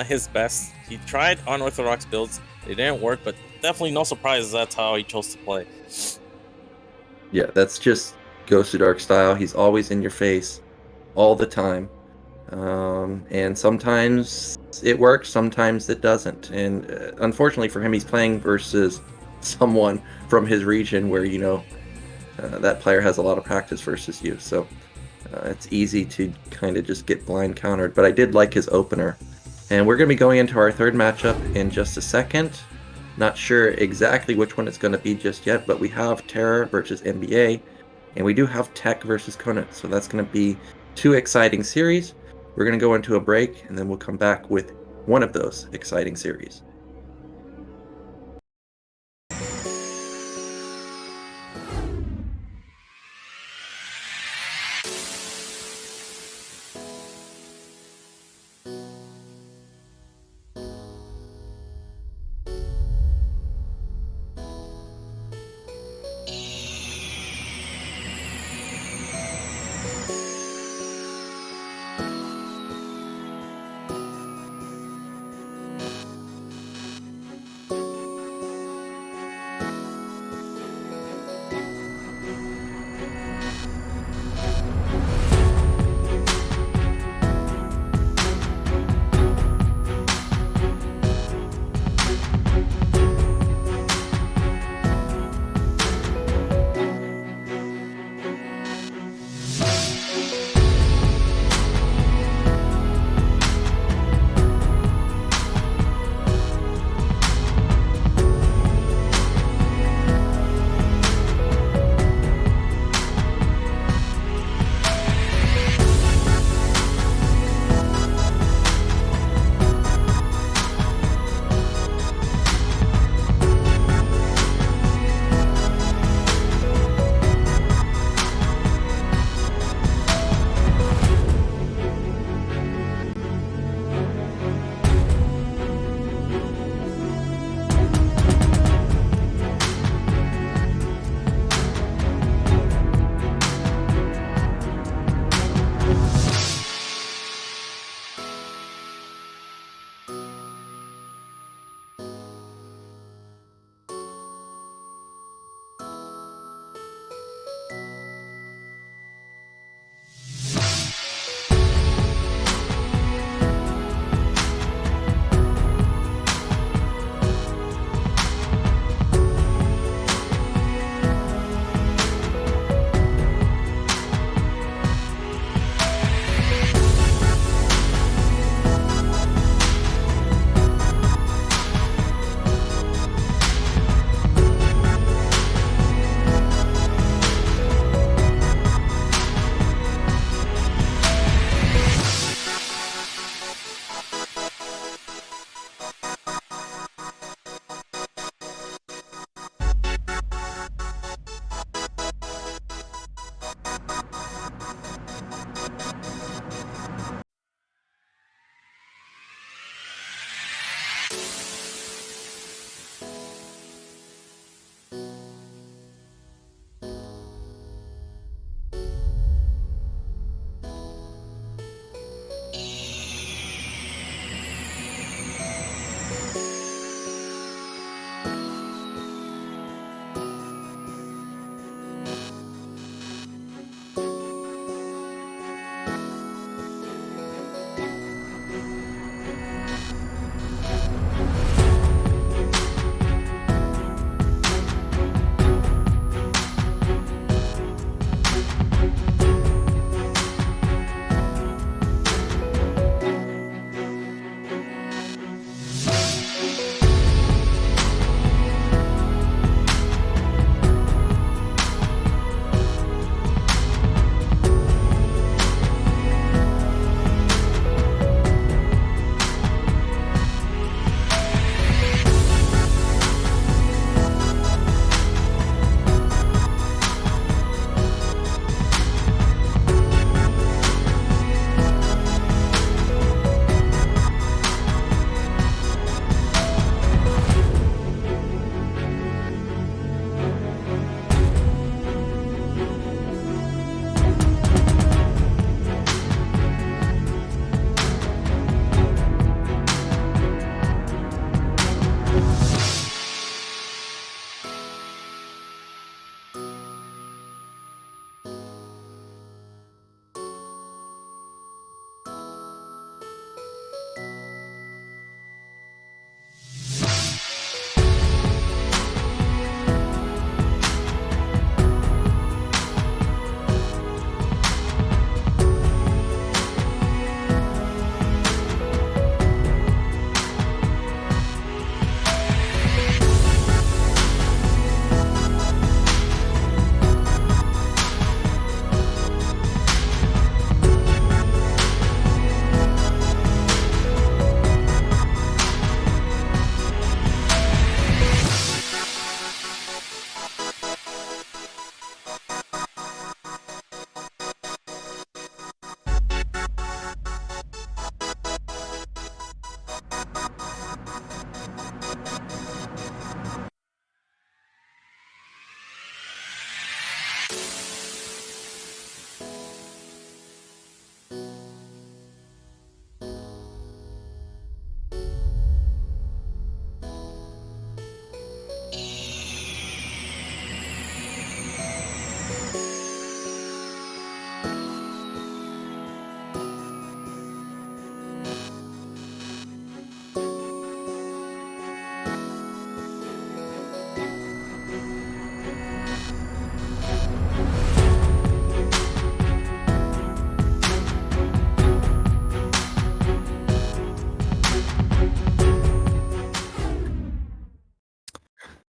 his best. He tried unorthodox builds. They didn't work, but definitely no surprise that's how he chose to play. Yeah, that's just Gosudark style. He's always in your face all the time. And sometimes it works, sometimes it doesn't. And unfortunately for him, he's playing versus someone from his region where, that player has a lot of practice versus you. So it's easy to kind of just get blind countered. But I did like his opener. And we're going to be going into our third matchup in just a second. Not sure exactly which one it's going to be just yet, but we have TerrOr versus NbA, and we do have Tech versus Conant. So that's going to be two exciting series. We're going to go into a break, and then we'll come back with one of those exciting series.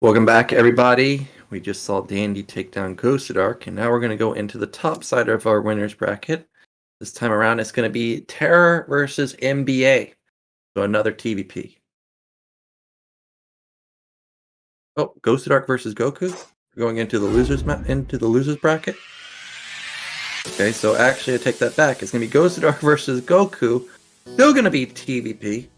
Welcome back, everybody. We just saw Dandy take down Gosudark, and now we're going to go into the top side of our winners bracket. This time around, it's going to be TerrOr versus NbA. So another TVP. Oh, Gosudark versus Goku. We're going into the losers bracket. Okay, so actually I take that back. It's going to be Gosudark versus Goku. Still going to be TVP.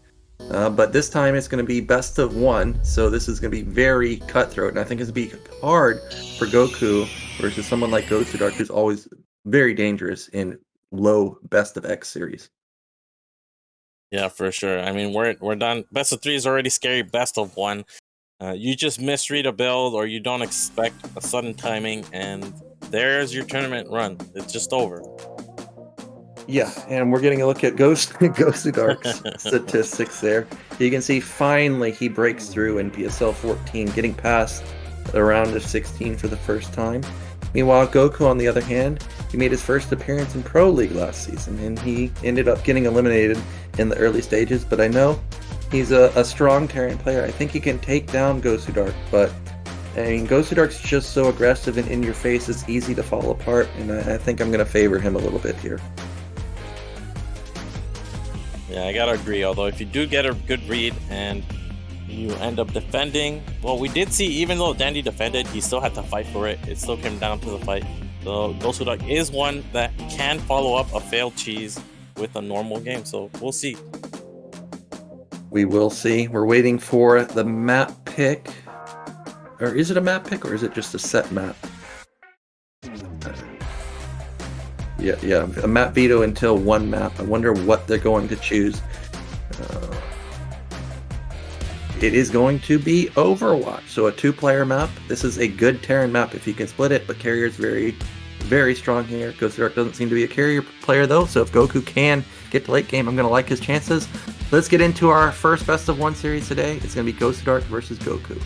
But this time it's going to be best of one, so this is going to be very cutthroat, and I think it's going to be hard for Goku versus someone like Gosudark, who's always very dangerous in low best of X series. Yeah, for sure. I mean, we're done. Best of 3 is already scary. Best of 1, you just misread a build or you don't expect a sudden timing, and there's your tournament run. It's just over. Yeah, and we're getting a look at Gosudark's statistics there. You can see finally he breaks through in BSL 14, getting past the round of 16 for the first time. Meanwhile, Goku, on the other hand, he made his first appearance in Pro League last season, and he ended up getting eliminated in the early stages, but I know he's a strong Terran player. I think he can take down Gosudark, but I mean, Gosudark's just so aggressive and in your face, it's easy to fall apart, and I think I'm going to favor him a little bit here. Yeah, I gotta agree. Although if you do get a good read and you end up defending, well, we did see even though Dandy defended, he still had to fight for it. It still came down to the fight. So Gosudark is one that can follow up a failed cheese with a normal game. So we'll see. We will see. We're waiting for the map pick. Or is it a map pick or is it just a set map? Yeah, a map veto until one map. I wonder what they're going to choose. It is going to be Overwatch, so a 2-player map. This is a good Terran map if you can split it, but Carrier's very, very strong here. Gosudark doesn't seem to be a carrier player though, so if Goku can get to late game, I'm going to like his chances. Let's get into our first best of 1 series today. It's going to be Gosudark versus Goku.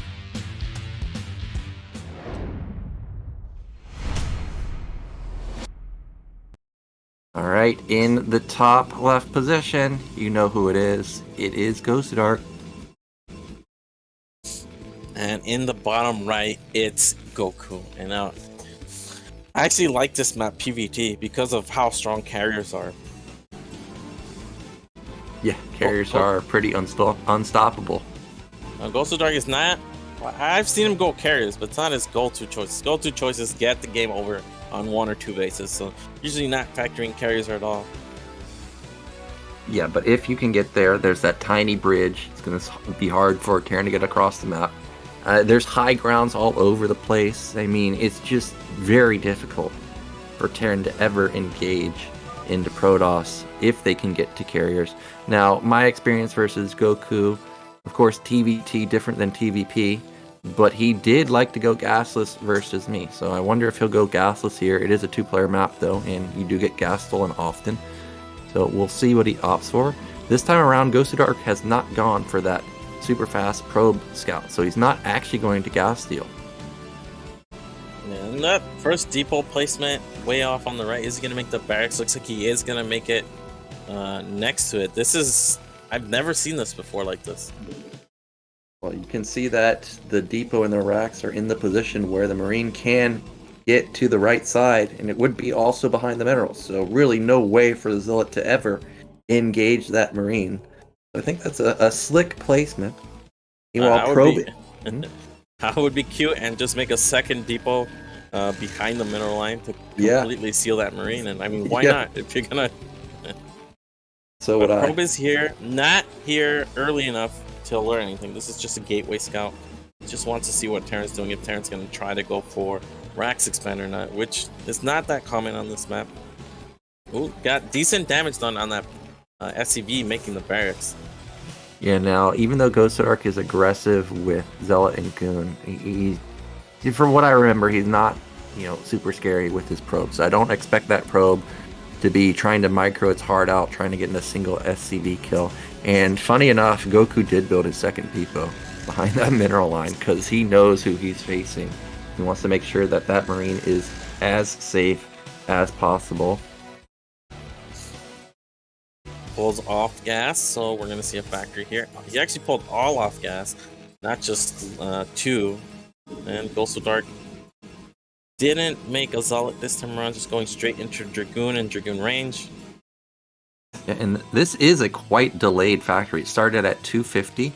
All right, in the top left position, you know who it is. It is Gosudark. And in the bottom right, it's Goku. And now, I actually like this map PvT because of how strong carriers are. Yeah, carriers are pretty unstoppable. Gosudark is not. I've seen him go carriers, but it's not his go-to choice. His go-to choice is get the game over on 1 or 2 bases. So usually not factoring carriers at all. Yeah, but if you can get there, there's that tiny bridge. It's going to be hard for Terran to get across the map. There's high grounds all over the place. I mean, it's just very difficult for Terran to ever engage into Protoss if they can get to carriers. Now, my experience versus Goku, of course, TVT different than TVP, but he did like to go gasless versus me. So I wonder if he'll go gasless here. It is a 2-player map though, and you do get gas stolen often. So we'll see what he opts for. This time around, Gosudark has not gone for that super fast probe scout, so he's not actually going to gas steal. And that first depot placement way off on the right is going to make the barracks. Looks like he is going to make it next to it. This is, I've never seen this before like this. Well, you can see that the depot and the racks are in the position where the Marine can get to the right side, and it would be also behind the minerals. So really no way for the Zealot to ever engage that Marine. I think that's a slick placement. Meanwhile, probing. That would be cute, and just make a second depot behind the mineral line to completely seal that Marine. And I mean, why not? If you're gonna. So would I. Probe is here, not here early enough to learn anything. This is just a gateway scout. He just wants to see what Terran's doing. If Terran's gonna try to go for Rax expand or not, which is not that common on this map. Ooh, got decent damage done on that SCV making the barracks. Yeah, now, even though Gosudark is aggressive with Zealot and Goon, he from what I remember, he's not, super scary with his probe. So I don't expect that probe to be trying to micro its heart out, trying to get in a single SCV kill. And funny enough, Goku did build his second depot behind that mineral line because he knows who he's facing. He wants to make sure that that Marine is as safe as possible. Pulls off gas, so we're going to see a factory here. He actually pulled all off gas. not just 2. And Gosudark didn't make a Zealot this time around, just going straight into Dragoon and Dragoon range. Yeah, and this is a quite delayed factory. It started at 250,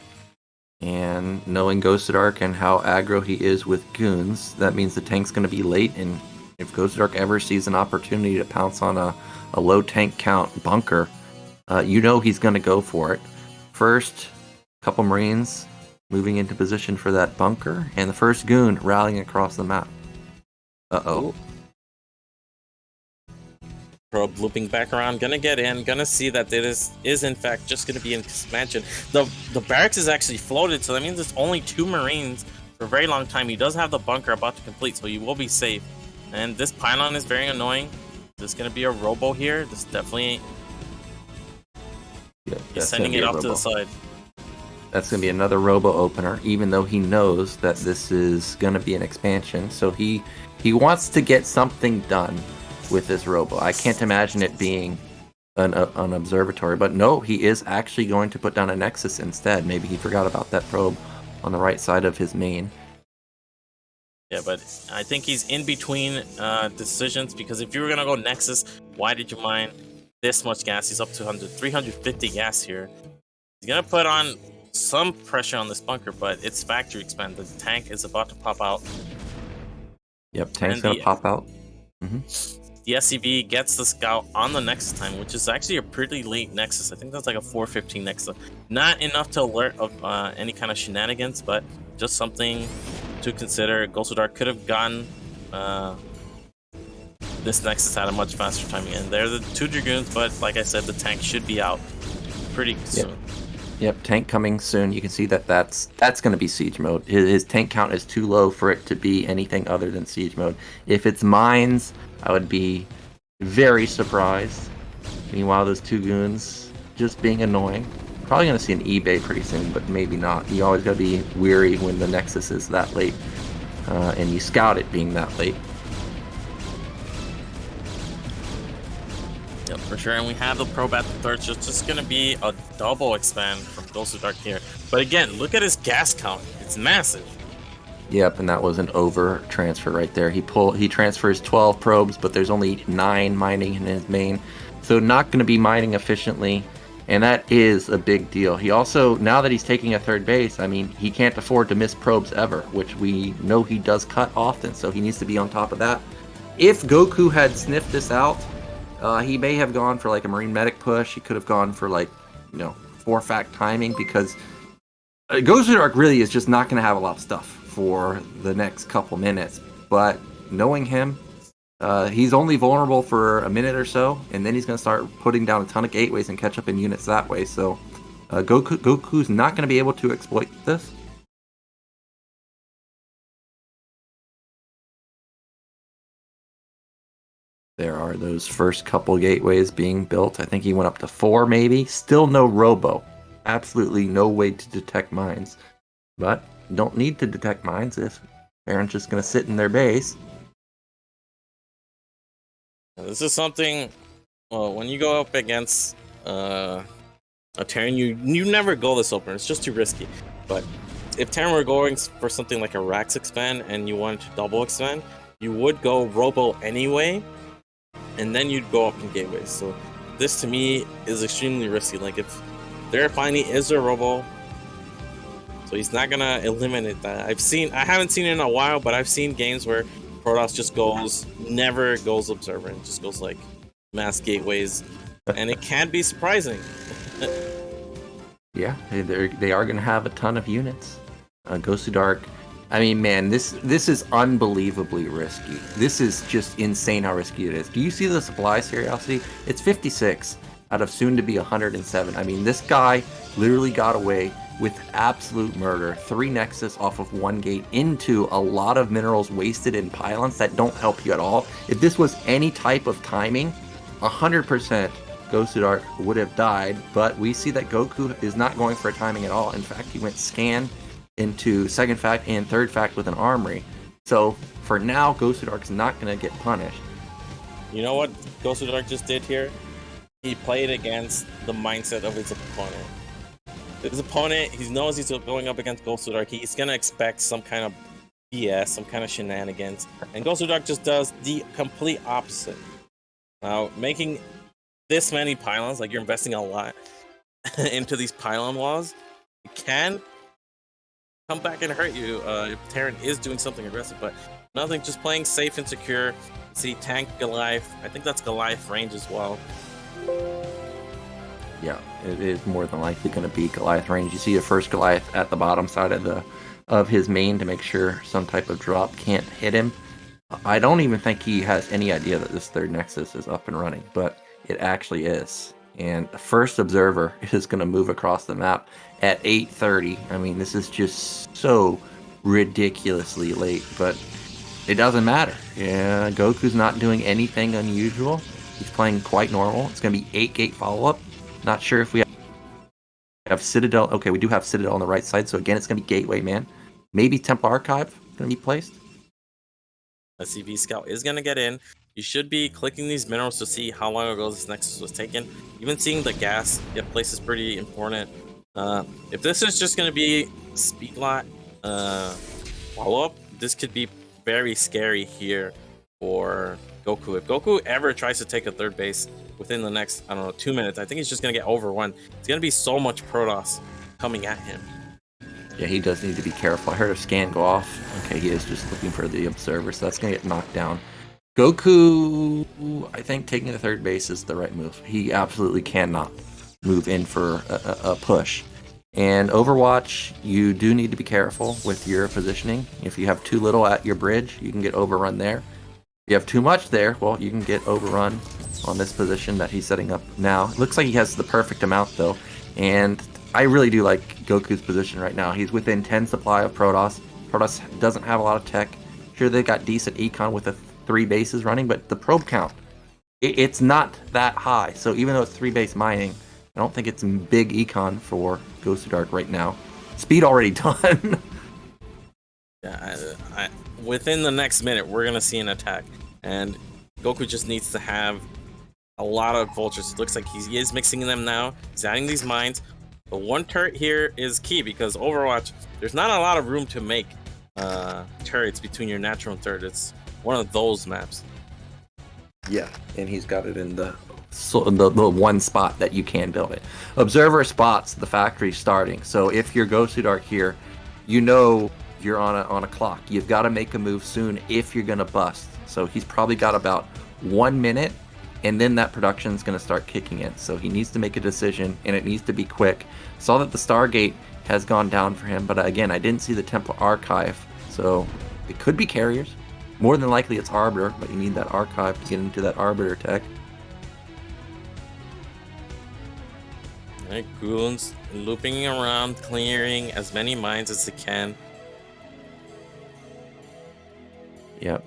and knowing Gosudark and how aggro he is with goons, that means the tank's going to be late, and if Gosudark ever sees an opportunity to pounce on a low tank count bunker, you know he's going to go for it. First, a couple Marines moving into position for that bunker, and the first goon rallying across the map. Uh-oh. Probe looping back around, gonna get in, gonna see that it is in fact just gonna be an expansion. The barracks is actually floated, so that means it's only 2 Marines for a very long time. He does have the bunker about to complete, so he will be safe. And this pylon is very annoying. There's gonna be a robo here. This definitely he's sending it off to the side. That's going to be another robo opener, even though he knows that this is going to be an expansion. So he wants to get something done with this robo. I can't imagine it being an observatory, but no, he is actually going to put down a Nexus instead. Maybe he forgot about that probe on the right side of his main. Yeah, but I think he's in between decisions, because if you were going to go Nexus, why did you mine this much gas? He's up to 350 gas here. He's going to put on some pressure on this bunker, but it's factory expand. The tank is about to pop out. Yep, tank's going to pop out. The SCV gets the scout on the Nexus time, which is actually a pretty late Nexus. I think that's like a 4:15 Nexus. Not enough to alert of any kind of shenanigans, but just something to consider. Gosudark could have gotten this Nexus at a much faster timing. And there are the 2 Dragoons, but like I said, the tank should be out pretty soon. Yep, tank coming soon. You can see that that's going to be siege mode. His tank count is too low for it to be anything other than siege mode. If it's mines, I would be very surprised. Meanwhile, those 2 goons just being annoying. Probably going to see an eBay pretty soon, but maybe not. You always got to be weary when the Nexus is that late, and you scout it being that late. Yep, for sure. And we have the probe at the third. So it's just going to be a double expand from Gosudark here. But again, look at his gas count. It's massive. Yep, and that was an over transfer right there. He transfers 12 probes, but there's only 9 mining in his main. So not going to be mining efficiently. And that is a big deal. He also, now that he's taking a third base, I mean, he can't afford to miss probes ever, which we know he does cut often. So he needs to be on top of that. If Goku had sniffed this out, he may have gone for like a Marine Medic push. He could have gone for like, 4-fact timing, because Gosudark really is just not going to have a lot of stuff for the next couple minutes. But knowing him, he's only vulnerable for a minute or so, and then he's going to start putting down a ton of gateways and catch up in units that way. So Goku's not going to be able to exploit this. There are those first couple gateways being built. I think he went up to 4 maybe. Still no robo. Absolutely no way to detect mines. But you don't need to detect mines if Baron's just going to sit in their base. This is something, well, when you go up against a Terran, you never go this open. It's just too risky. But if Terran were going for something like a Rax expand and you wanted to double expand, you would go robo anyway, and then you'd go up in gateways. So this to me is extremely risky. Like if there finally is a robo, so he's not gonna eliminate that. I haven't seen it in a while, but I've seen games where Protoss just never goes observer, and just goes like mass gateways, and it can be surprising. Yeah, they are going to have a ton of units. Gosudark, I mean, man, this is unbelievably risky. This is just insane how risky it is. Do you see the supplies here, Yossi? It's 56 out of soon to be 107. I mean, this guy literally got away with absolute murder. 3 Nexus off of 1 gate into a lot of minerals wasted in pylons that don't help you at all. If this was any type of timing, 100% Gosudark would have died, but we see that Goku is not going for a timing at all. In fact, he went scan into second fact and third fact with an armory. So for now, Gosudark's not going to get punished. You know what Gosudark just did here? He played against the mindset of his opponent. his opponent, he knows he's going up against Gosudark. He's gonna expect some kind of BS, some kind of shenanigans, and Gosudark just does the complete opposite. Now, making this many pylons, like you're investing a lot into these pylon walls, it can come back and hurt you if Terran is doing something aggressive, but nothing, just playing safe and secure. See, tank Goliath. I think that's Goliath range as well. Yeah, it is more than likely going to be Goliath range. You see a first Goliath at the bottom side of his main to make sure some type of drop can't hit him. I don't even think he has any idea that this third Nexus is up and running, but it actually is. And the first observer is going to move across the map at 8:30. I mean, this is just so ridiculously late, but it doesn't matter. Yeah, Goku's not doing anything unusual. He's playing quite normal. It's going to be 8-gate follow-up. Not sure if we have Citadel. Okay, we do have Citadel on the right side, so again, it's going to be Gateway Man. Maybe Temple Archive going to be placed. A CV Scout is going to get in. You should be clicking these minerals to see how long ago this Nexus was taken. Even seeing the gas get placed is pretty important. If this is just going to be speed lot follow-up, this could be very scary here for Goku. If Goku ever tries to take a third base within the next, I don't know, 2 minutes, I think he's just going to get overrun. It's going to be so much Protoss coming at him. Yeah, he does need to be careful. I heard a scan go off. Okay, he is just looking for the observer, so that's going to get knocked down. Goku, I think taking the third base is the right move. He absolutely cannot move in for a push. And Overwatch, you do need to be careful with your positioning. If you have too little at your bridge, you can get overrun there. If you have too much there, well, you can get overrun on this position that he's setting up now. It looks like he has the perfect amount, though. And I really do like Goku's position right now. He's within 10 supply of Protoss. Protoss doesn't have a lot of tech. Sure, they got decent econ with the 3 bases running, but the probe count, it's not that high. So even though it's 3 base mining, I don't think it's big econ for Gosudark right now. Speed already done. Yeah, within the next minute, we're going to see an attack. And Goku just needs to have a lot of vultures. It looks like he is mixing them now. He's adding these mines. The one turret here is key because Overwatch, there's not a lot of room to make turrets between your natural and third. It's one of those maps. Yeah, and he's got it in the one spot that you can build it. Observer spots the factory starting. So if you're Gosudark here, you know you're on a clock. You've got to make a move soon if you're going to bust. So he's probably got about 1 minute, and then that production is going to start kicking in. So he needs to make a decision, and it needs to be quick. Saw that the Stargate has gone down for him, but again, I didn't see the Temple Archive. So it could be carriers. More than likely it's Arbiter, but you need that Archive to get into that Arbiter tech. Alright, Goons looping around, clearing as many mines as they can. Yep.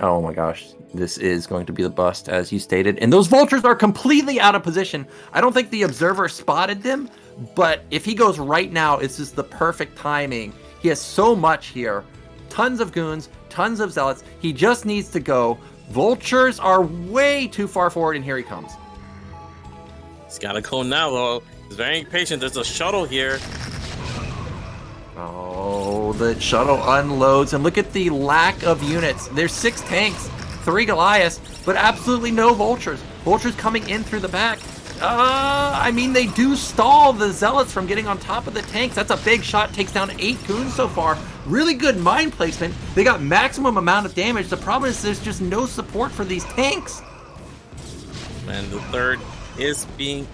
Oh my gosh. This is going to be the bust, as you stated. And those vultures are completely out of position. I don't think the observer spotted them, but if he goes right now, it's just the perfect timing. He has so much here. Tons of goons, tons of zealots. He just needs to go. Vultures are way too far forward, and here he comes. He's got to go now, though. He's very patient. There's a shuttle here. Oh, the shuttle unloads, and look at the lack of units. There's 6 tanks, 3 Goliaths, but absolutely no vultures. Vultures coming in through the back. I mean, they do stall the zealots from getting on top of the tanks. That's a big shot. Takes down 8 goons so far. Really good mine placement. They got maximum amount of damage. The problem is there's just no support for these tanks. And the third is being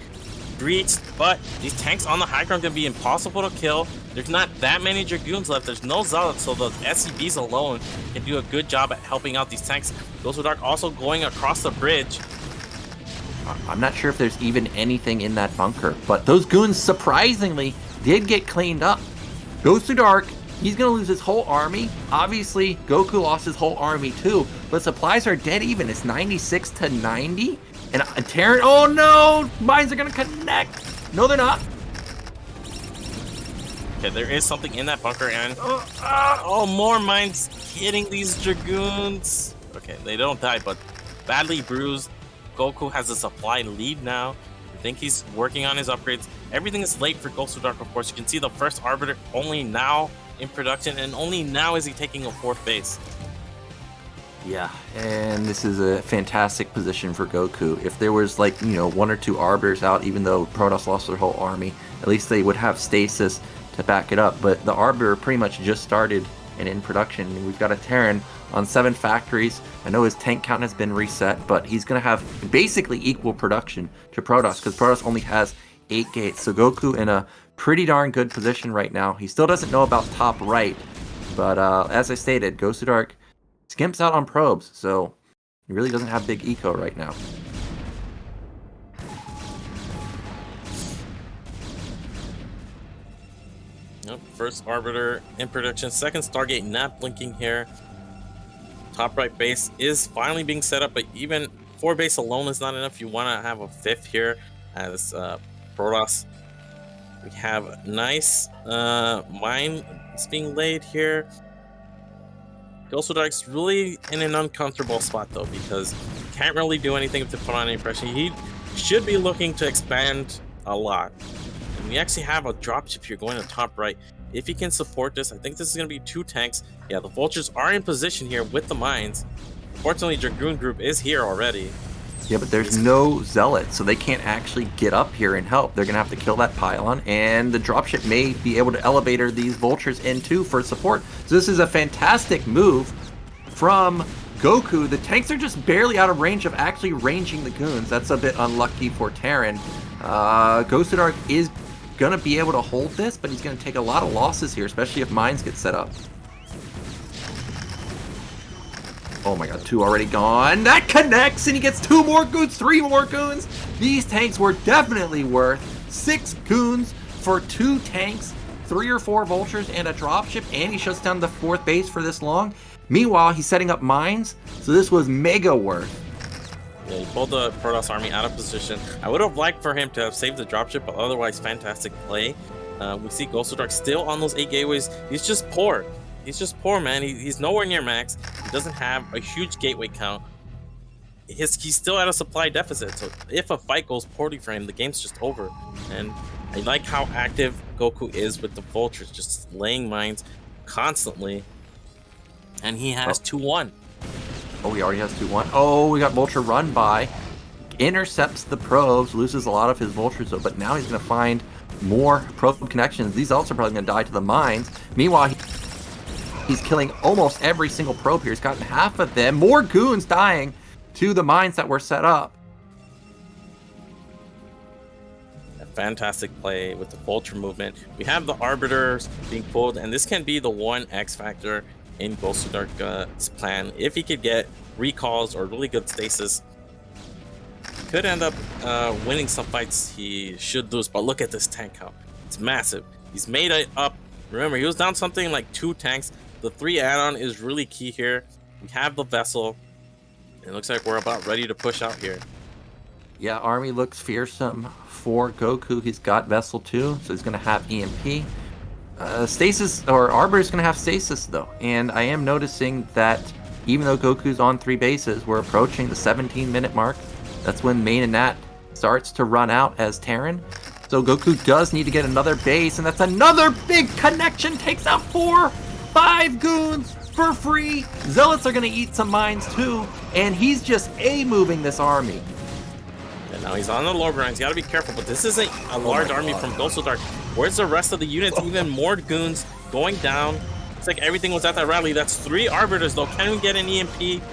breached, but these tanks on the high ground can be impossible to kill. There's not that many Dragoons left. There's no zealots, so the SCBs alone can do a good job at helping out these tanks. Gosudark also going across the bridge. I'm not sure if there's even anything in that bunker, but those goons surprisingly did get cleaned up. Gosudark, he's going to lose his whole army. Obviously, Goku lost his whole army too, but supplies are dead even. It's 96 to 90. And Terran, oh no! Mines are going to connect. No, they're not. Okay, there is something in that bunker, and more mines hitting these Dragoons. Okay, they don't die, but badly bruised. Goku has a supply lead now. I think he's working on his upgrades. Everything is late for Gosudark, of course. You can see the first Arbiter only now in production, and only now is he taking a 4th base. Yeah, and this is a fantastic position for Goku. If there was, like, you know, 1 or 2 Arbiters out, even though Protoss lost their whole army, at least they would have stasis to back it up. But the Arbiter pretty much just started and in production. We've got a Terran on 7 factories. I know his tank count has been reset, but he's going to have basically equal production to Protoss, because Protoss only has 8 gates. So Goku in a pretty darn good position right now. He still doesn't know about top right, but as I stated, Gosudark skimps out on probes, so he really doesn't have big eco right now. Yep, first Arbiter in production, second Stargate not blinking here. Top right base is finally being set up, but even 4 base alone is not enough. You want to have a 5th here as Protoss. We have nice mines being laid here. Gosudark's really in an uncomfortable spot though, because he can't really do anything to put on any pressure. He should be looking to expand a lot. And we actually have a dropship here going to top right. If he can support this, I think this is going to be 2 tanks. Yeah, the vultures are in position here with the mines. Fortunately, Dragoon group is here already. Yeah, but there's no zealots, so they can't actually get up here and help. They're going to have to kill that pylon, and the dropship may be able to elevator these vultures into for support. So this is a fantastic move from Goku. The tanks are just barely out of range of actually ranging the goons. That's a bit unlucky for Terran. Gosudark is going to be able to hold this, but he's going to take a lot of losses here, especially if mines get set up. Oh my god, 2 already gone. That connects, and he gets 2 more goons, 3 more goons. These tanks were definitely worth 6 goons for 2 tanks, 3 or 4 vultures, and a dropship, and he shuts down the 4th base for this long. Meanwhile, he's setting up mines, so this was mega worth. Yeah, he pulled the Protoss army out of position. I would have liked for him to have saved the dropship, but otherwise, fantastic play. We see Gosudark still on those 8 gateways. He's just poor. He's just poor, man. He's nowhere near max. He doesn't have a huge gateway count. He's still at a supply deficit. So if a fight goes poorly for him, the game's just over. And I like how active Goku is with the vultures, just laying mines constantly. And he has 2-1. Oh, he already has 2-1. Oh, we got vulture run by. Intercepts the probes, loses a lot of his vultures though, but now he's going to find more probe connections. These also probably going to die to the mines. Meanwhile, he's killing almost every single probe here. He's gotten half of them. More goons dying to the mines that were set up. A fantastic play with the vulture movement. We have the arbiters being pulled, and this can be the one X factor in Gosudark's plan. If he could get recalls or really good stasis, he could end up winning some fights he should lose. But look at this tank count. It's massive. He's made it up. Remember, he was down something like 2 tanks. The 3 add-on is really key here. We have the vessel. It looks like we're about ready to push out here. Yeah, army looks fearsome for Goku. He's got vessel too, so he's going to have EMP. Stasis, or Arbiter is going to have stasis though. And I am noticing that even though Goku's on 3 bases, we're approaching the 17-minute mark. That's when main and nat starts to run out as Terran. So Goku does need to get another base, and that's another big connection. Takes out 4, 5 goons for free. Zealots are going to eat some mines too, and he's just A-moving this army. And now he's on the low ground. He's got to be careful, but this isn't a large army from Gosudark. Where's the rest of the units? Even more goons going down. It's like everything was at that rally. That's 3 arbiters though. Can we get an EMP?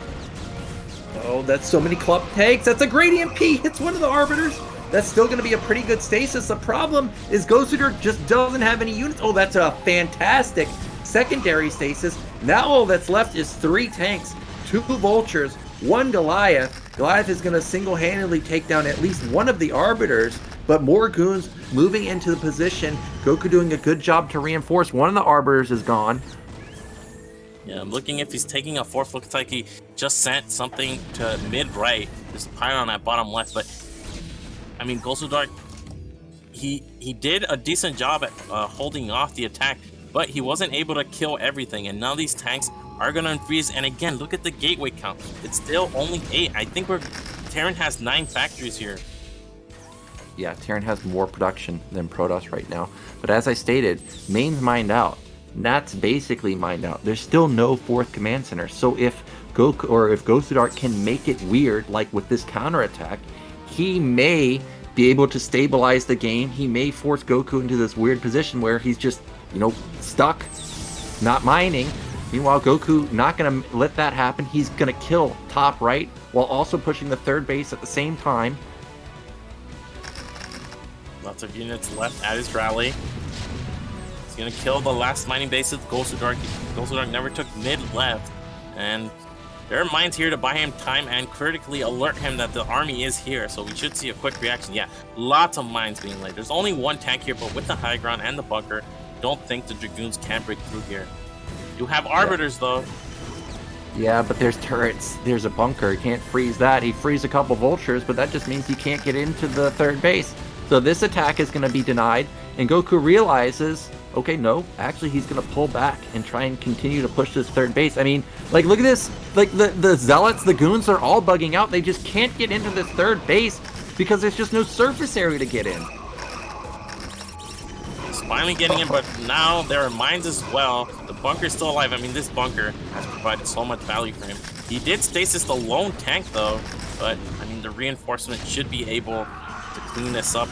Oh, that's so many club tanks. That's a great EMP. Hits one of the arbiters. That's still going to be a pretty good stasis. The problem is Gosudark just doesn't have any units. Oh, that's a fantastic secondary stasis. Now all that's left is 3 tanks, 2 vultures, 1 Goliath. Goliath is going to single-handedly take down at least one of the arbiters, but more goons moving into the position. Goku doing a good job to reinforce. One of the arbiters is gone. Yeah, I'm looking if he's taking a 4th. Looks like he just sent something to mid-right. There's a pylon at bottom left, but I mean, Gosudark, he did a decent job at holding off the attack, but he wasn't able to kill everything, and now these tanks are going to unfreeze. And again, look at the gateway count. It's still only 8. I think Terran has 9 factories here. yeah, Terran has more production than Protoss right now. But as I stated, main's mined out. Nat's basically mined out. There's still no 4th command center. So if Goku or if Gosudark can make it weird, like with this counterattack, he may be able to stabilize the game. He may force Goku into this weird position where he's just, stuck, not mining. Meanwhile, Goku not going to let that happen. He's going to kill top right while also pushing the 3rd base at the same time. Lots of units left at his rally. He's going to kill the last mining base with Gosudark. Gosudark never took mid left. And there are mines here to buy him time and critically alert him that the army is here. So we should see a quick reaction. Yeah, lots of mines being laid. There's only one tank here, but with the high ground and the bunker, don't think the Dragoons can break through here. You have Arbiters, though. Yeah, but there's turrets. There's a bunker. He can't freeze that. He frees a couple vultures, but that just means he can't get into the 3rd base. So this attack is going to be denied, and Goku realizes, okay, no, actually he's going to pull back and try and continue to push this 3rd base. I mean, like, look at this. Like, the Zealots, the Goons, they're all bugging out. They just can't get into this 3rd base because there's just no surface area to get in. He's finally getting in, but now there are mines as well. The bunker's still alive. I mean, this bunker has provided so much value for him. He did stasis the lone tank, though, but, I mean, the reinforcement should be able to clean this up.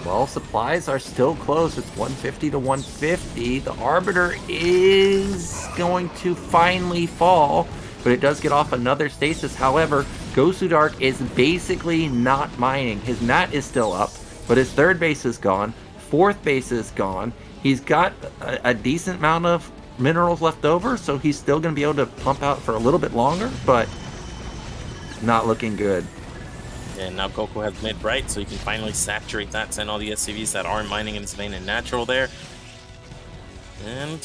Well, supplies are still close. It's 150 to 150. The Arbiter is going to finally fall, but it does get off another stasis. However, Gosudark is basically not mining. His Nat is still up, but his 3rd base is gone. 4th base is gone. He's got a decent amount of minerals left over, so he's still going to be able to pump out for a little bit longer, but not looking good. And now Goku has mid right, so he can finally saturate that, send all the SCVs that are mining in his main and natural there. And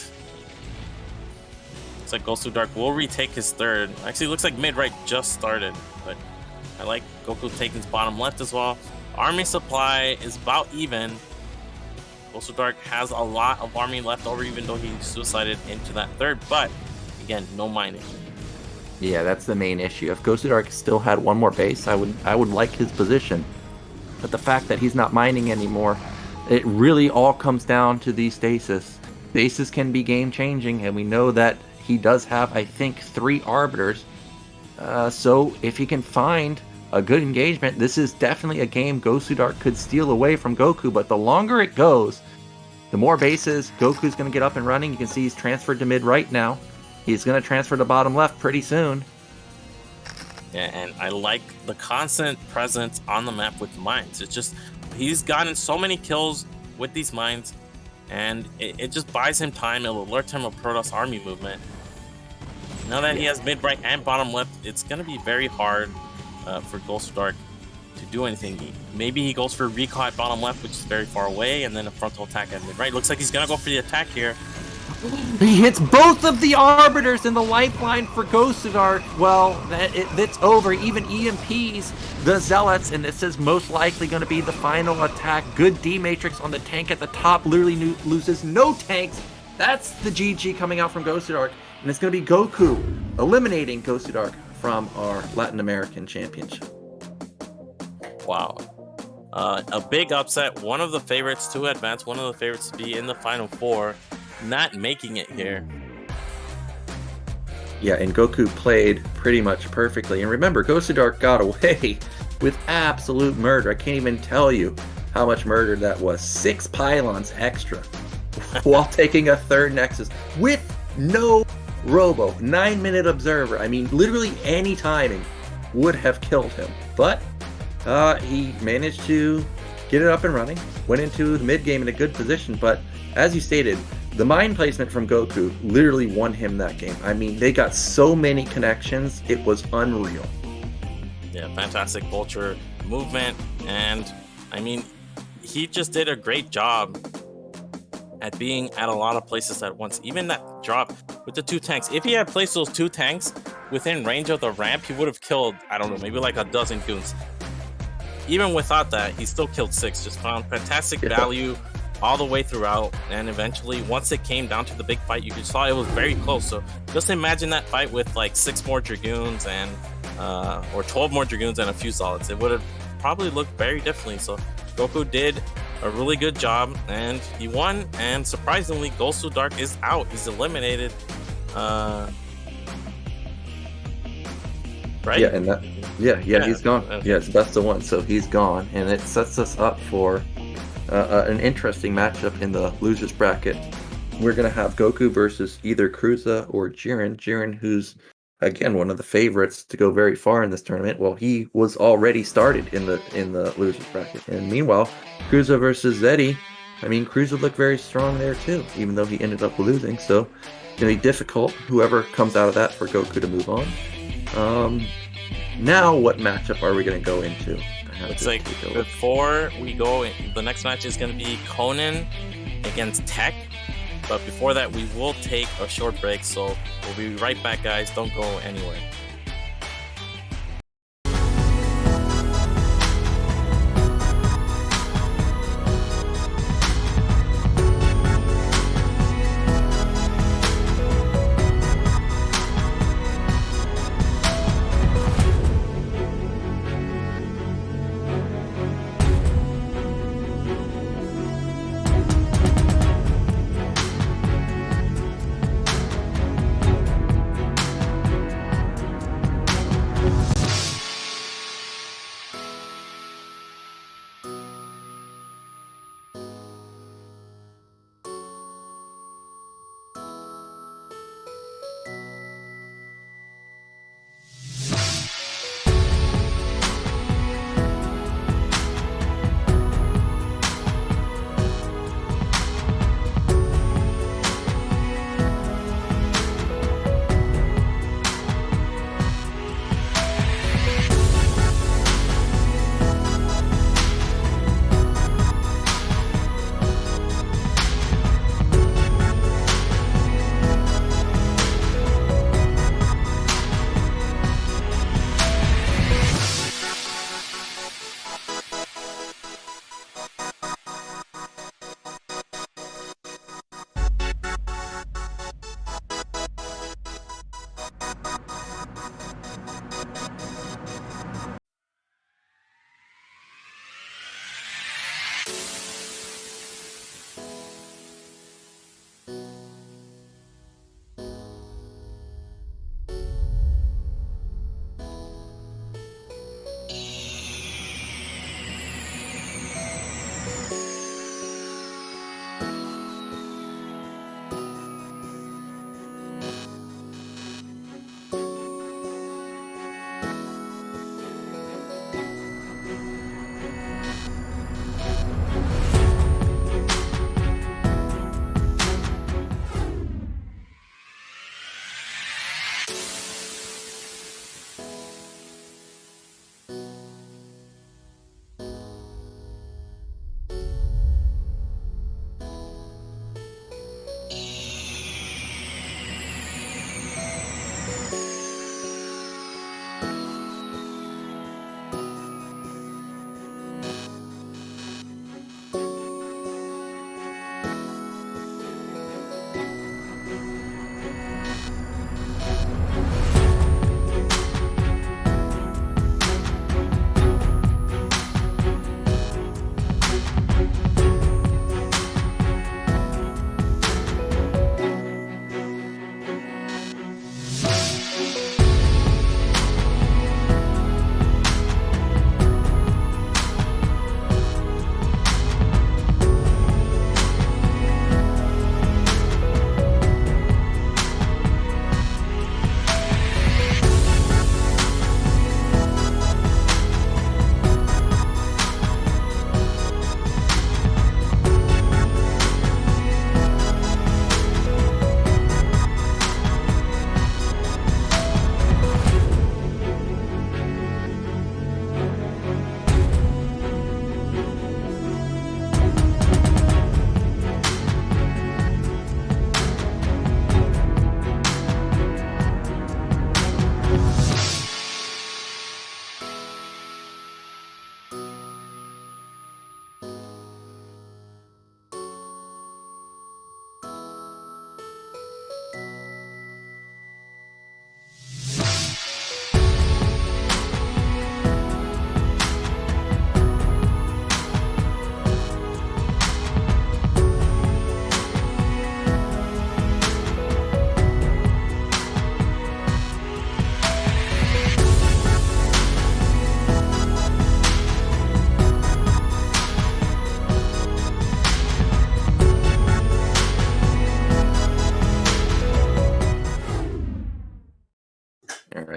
looks like Gosudark will retake his 3rd. Actually, looks like mid right just started, but I like Goku taking his bottom left as well. Army supply is about even. Gosudark has a lot of army left over, even though he suicided into that 3rd, but again, no mining. Yeah, that's the main issue. If Gosudark still had one more base, I would like his position. But the fact that he's not mining anymore, it really all comes down to these stasis. Stasis can be game-changing, and we know that he does have, I think, 3 Arbiters. So if he can find a good engagement, this is definitely a game Gosudark could steal away from Goku. But the longer it goes, the more bases Goku's going to get up and running. You can see he's transferred to mid-right now. He's going to transfer to bottom left pretty soon. Yeah, and I like the constant presence on the map with mines. It's just, he's gotten so many kills with these mines, and it just buys him time. It'll alert him of Protoss army movement. Now that he has mid right and bottom left, it's going to be very hard for Gosudark to do anything. Maybe he goes for recon at bottom left, which is very far away, and then a frontal attack at mid right. Looks like he's going to go for the attack here. He hits both of the Arbiters in the lifeline for Gosudark. Well, it's over. Even EMPs the Zealots, and this is most likely going to be the final attack. Good D-Matrix on the tank at the top. Literally loses no tanks. That's the GG coming out from Gosudark. And it's going to be Goku eliminating Gosudark from our Latin American Championship. Wow. A big upset. One of the favorites to advance. One of the favorites to be in the Final Four. Not making it here. Yeah, and Goku played pretty much perfectly. And remember, Gosudark got away with absolute murder. I can't even tell you how much murder that was. 6 pylons extra while taking a 3rd Nexus with no Robo. 9-minute observer. I mean, literally any timing would have killed him. But he managed to get it up and running. Went into the mid game in a good position. But as you stated, the mine placement from Goku literally won him that game. I mean, they got so many connections, it was unreal. Yeah, fantastic vulture movement, and I mean, he just did a great job at being at a lot of places at once. Even that drop with the 2 tanks. If he had placed those 2 tanks within range of the ramp, he would have killed, I don't know, maybe like a dozen goons. Even without that, he still killed 6. Just found fantastic value all the way throughout, and eventually once it came down to the big fight, you saw it was very close. So just imagine that fight with like 6 more Dragoons and or 12 more Dragoons and a few Solids. It would have probably look very differently. So Goku did a really good job, and he won. And surprisingly, Gosudark is out. He's eliminated. Right? Yeah, and he's gone. Okay. Yeah, it's best of one, so he's gone, and it sets us up for an interesting matchup in the losers bracket. We're gonna have Goku versus either Kruza or Jiren. Jiren, who's again one of the favorites to go very far in this tournament. Well, he was already started in the losers bracket, and meanwhile, Kruza versus Zeddy. I mean, Kruza looked very strong there too, even though he ended up losing. So, it's gonna be difficult. Whoever comes out of that for Goku to move on. Now what matchup are we going to go into? It's like before we go, the next match is going to be Conan against Tech. But before that, we will take a short break. So we'll be right back, guys. Don't go anywhere.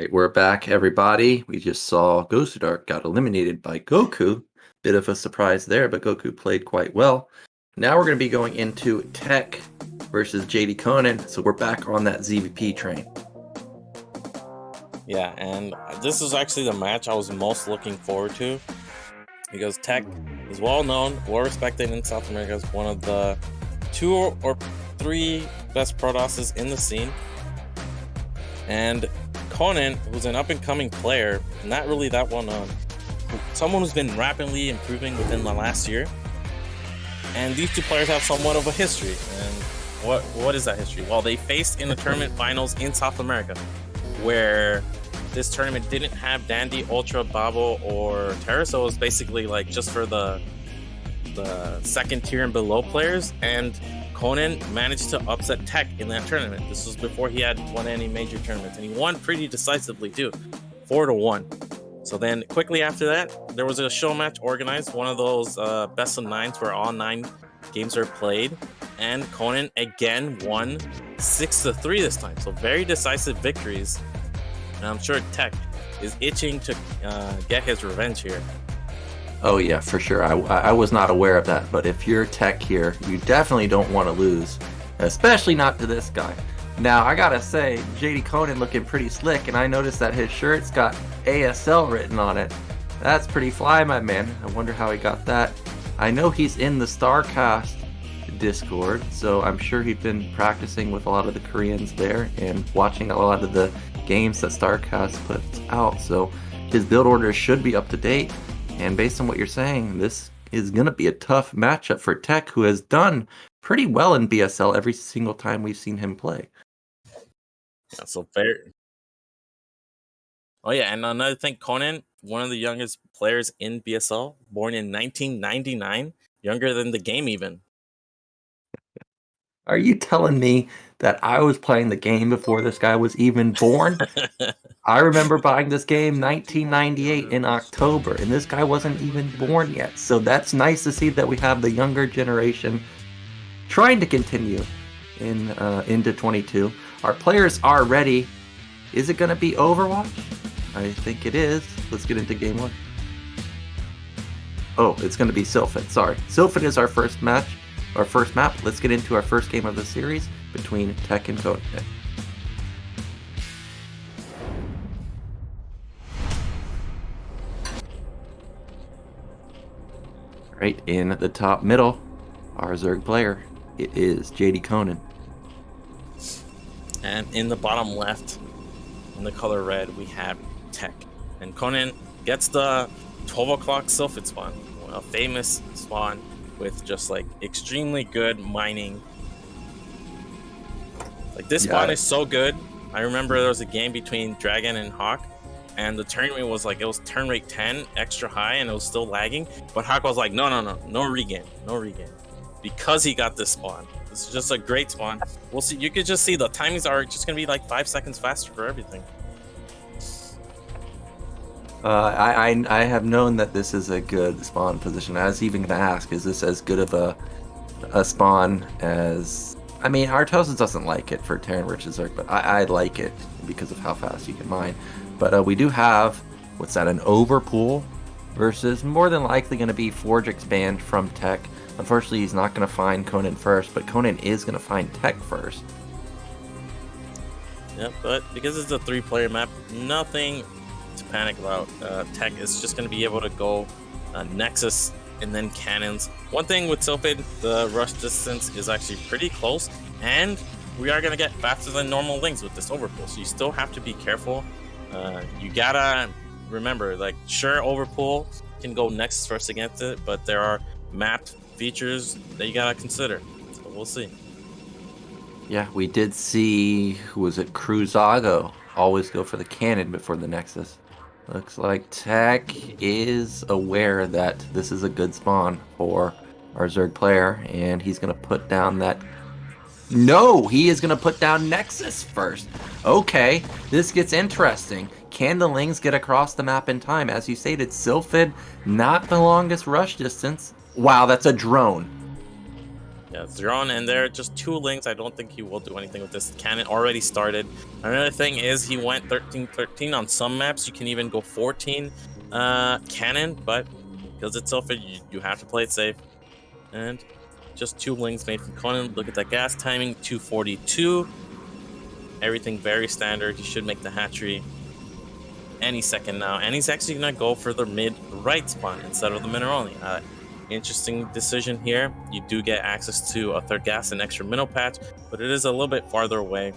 Alright, we're back, everybody. We just saw Gosudark got eliminated by Goku. Bit of a surprise there, but Goku played quite well. Now we're going to be going into Tech versus JD Conan, so we're back on that ZVP train. Yeah, and this is actually the match I was most looking forward to, because Tech is well known, well respected in South America as one of the 2 or 3 best Protosses in the scene. And Conan, who's an up-and-coming player, not really that well known, someone who's been rapidly improving within the last year. And these 2 players have somewhat of a history. And what is that history? Well, they faced in the tournament finals in South America, where this tournament didn't have Dandy, Ultra, Babo, or TerrOr, so it was basically like just for the second tier and below players. And Conan managed to upset Tech in that tournament. This was before he had won any major tournaments, and he won pretty decisively too, 4-1. So then quickly after that, there was a show match organized, one of those best of 9s where all 9 games are played, and Conan again won 6-3 this time. So very decisive victories, and I'm sure Tech is itching to get his revenge here. Oh yeah, for sure. I was not aware of that, but if you're Tech here, you definitely don't want to lose, especially not to this guy. Now, I gotta say, JD Conan looking pretty slick, and I noticed that his shirt's got ASL written on it. That's pretty fly, my man. I wonder how he got that. I know he's in the StarCraft Discord, so I'm sure he's been practicing with a lot of the Koreans there and watching a lot of the games that StarCraft puts out, so his build order should be up to date. And based on what you're saying, this is going to be a tough matchup for Tech, who has done pretty well in BSL every single time we've seen him play. Yeah, so fair. Oh yeah, and another thing, Conan, one of the youngest players in BSL, born in 1999, younger than the game even. Are you telling me that I was playing the game before this guy was even born? I remember buying this game 1998 in October, and this guy wasn't even born yet. So that's nice to see that we have the younger generation trying to continue into 22. Our players are ready. Is it going to be Overwatch? I think it is. Let's get into game 1. Oh, it's going to be Sylphid. Sorry. Sylphid is our first match. Our first map. Let's get into our first game of the series between Tech and Conan. Right in the top middle, our Zerg player, it is JD Conan. And in the bottom left, in the color red, we have Tech. And Conan gets the 12 o'clock Sylphid spawn, a famous spawn with just like extremely good mining. Like this spawn is so good. I remember there was a game between Dragon and Hawk, and the turn rate was like, it was turn rate 10 extra high, and it was still lagging, but Hawk was like, no regain, because he got this spawn. This is just a great spawn. We'll see. You could just see the timings are just gonna be like 5 seconds faster for everything. I have known that this is a good spawn position. I was even gonna ask, is this as good of a spawn as... I mean, Artosis doesn't like it for Terran versus Zerg, but I like it because of how fast you can mine. But we do have, what's that, an overpool versus more than likely going to be Forge Expand from Tech. Unfortunately, he's not going to find Conan first, but Conan is going to find Tech first. Yep, but because it's a 3-player map, nothing to panic about. Tech is just going to be able to go Nexus and then cannons. One thing with Sylphid, the rush distance is actually pretty close, and we are going to get faster than normal links with this overpool, so you still have to be careful. You gotta remember, like, sure, overpool can go Nexus first against it, but there are map features that you gotta consider, so we'll see. Yeah, we did see, who was it, Cruzago always go for the cannon before the Nexus. Looks like Tech is aware that this is a good spawn for our Zerg player, and he's going to put down that... No, he is going to put down Nexus first. Okay, this gets interesting. Can the Lings get across the map in time? As you stated, Sylphid, not the longest rush distance. Wow, that's a drone. Yeah, Zeron, and there are just 2 links. I don't think he will do anything with this. Cannon already started. Another thing is he went 13-13 on some maps. You can even go 14 cannon, but because it's so fit, you have to play it safe. And just 2 links made from Conan. Look at that gas timing, 242. Everything very standard. He should make the hatchery any second now, and he's actually gonna go for the mid-right spawn instead of the mineral. Interesting decision here. You do get access to a 3rd gas and extra minnow patch, but it is a little bit farther away.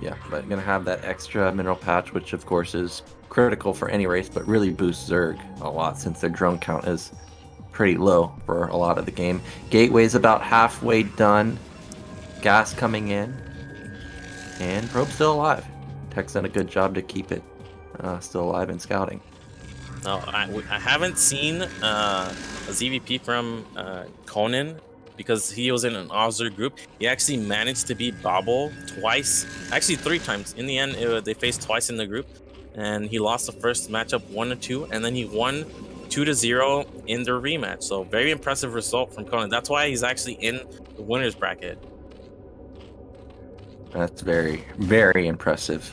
Yeah, but gonna have that extra mineral patch, which of course is critical for any race, but really boosts Zerg a lot since their drone count is pretty low for a lot of the game. Gateway's about halfway done. Gas coming in, and Probe's still alive. Tech's done a good job to keep it still alive in scouting. No, I haven't seen a ZVP from Conan because he was in an Ozzer group. He actually managed to beat Babo twice, actually 3 times. In the end, they faced twice in the group, and he lost the first matchup 1-2, and then he won 2-0 in their rematch. So very impressive result from Conan. That's why he's actually in the winners bracket. That's very, very impressive.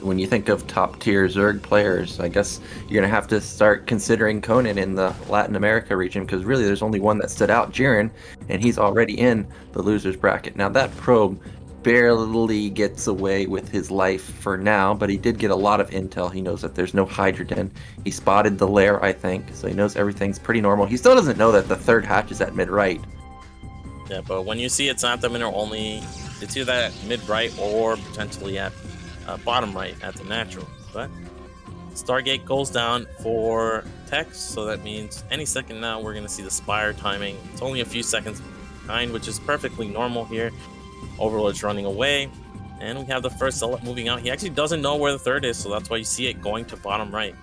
When you think of top tier Zerg players, I guess you're going to have to start considering Conan in the Latin America region, because really there's only one that stood out, Jiren, and he's already in the losers bracket. Now that Probe barely gets away with his life for now, but he did get a lot of intel. He knows that there's no hydrogen. He spotted the lair, I think, so he knows everything's pretty normal. He still doesn't know that the 3rd hatch is at mid-right. Yeah, but when you see it's not the mineral only, it's either at mid-right or potentially at bottom right at the natural. But Stargate goes down for Tech, so that means any second now we're going to see the Spire timing. It's only a few seconds behind, which is perfectly normal here. Overlord's running away, and we have the first Zealot moving out. He actually doesn't know where the 3rd is, so that's why you see it going to bottom right.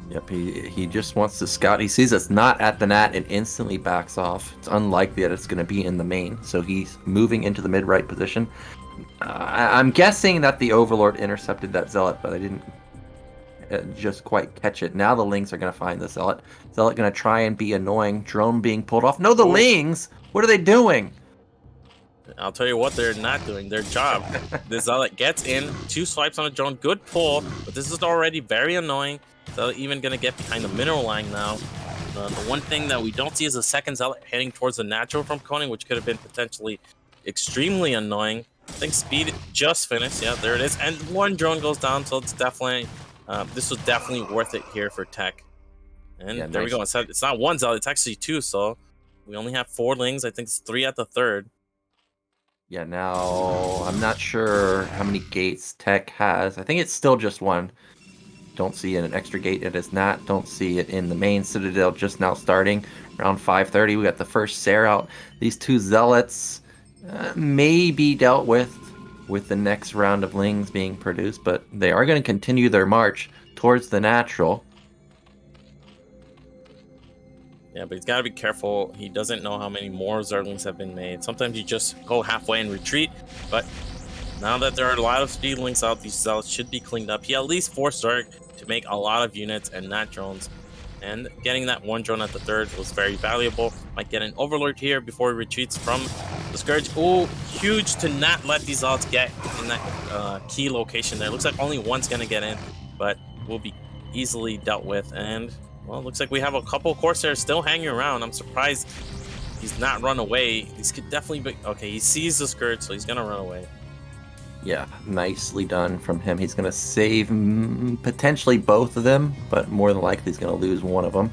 Yep, he just wants to scout. He sees it's not at the nat and instantly backs off. It's unlikely that it's going to be in the main, so he's moving into the mid-right position. I'm guessing that the Overlord intercepted that Zealot, but I didn't just quite catch it. Now the Lings are going to find the Zealot. Zealot going to try and be annoying. Drone being pulled off. No, the Lings! What are they doing? I'll tell you what they're not doing. Their job. The Zealot gets in, 2 swipes on a drone. Good pull, but this is already very annoying. So even going to get behind the mineral line now. The one thing that we don't see is a 2nd Zealot heading towards the natural from Conan, which could have been potentially extremely annoying. I think speed just finished. Yeah, there it is. And 1 drone goes down, so it's definitely... this was definitely worth it here for Tech. And yeah, there we go. It's not 1 Zealot, it's actually 2, so we only have 4 Lings. I think it's 3 at the 3rd. Yeah, now I'm not sure how many gates Tech has. I think it's still just 1. Don't see an extra gate. It is not. Don't see it in the main Citadel just now starting around 5:30. We got the first Sare out. These 2 Zealots may be dealt with the next round of Lings being produced, but they are going to continue their march towards the natural. Yeah, but he's got to be careful. He doesn't know how many more Zerglings have been made. Sometimes you just go halfway and retreat, but now that there are a lot of speed links out, these Zealots should be cleaned up. He at least forced Zerg to make a lot of units and not drones. And getting that 1 drone at the 3rd was very valuable. Might get an Overlord here before he retreats from the Scourge. Oh, huge to not let these Zealots get in that key location there. Looks like only 1's going to get in, but will be easily dealt with. And, well, looks like we have a couple Corsairs still hanging around. I'm surprised he's not run away. These could definitely be... Okay, he sees the Scourge, so he's going to run away. Yeah, nicely done from him. He's going to save potentially both of them, but more than likely he's going to lose one of them.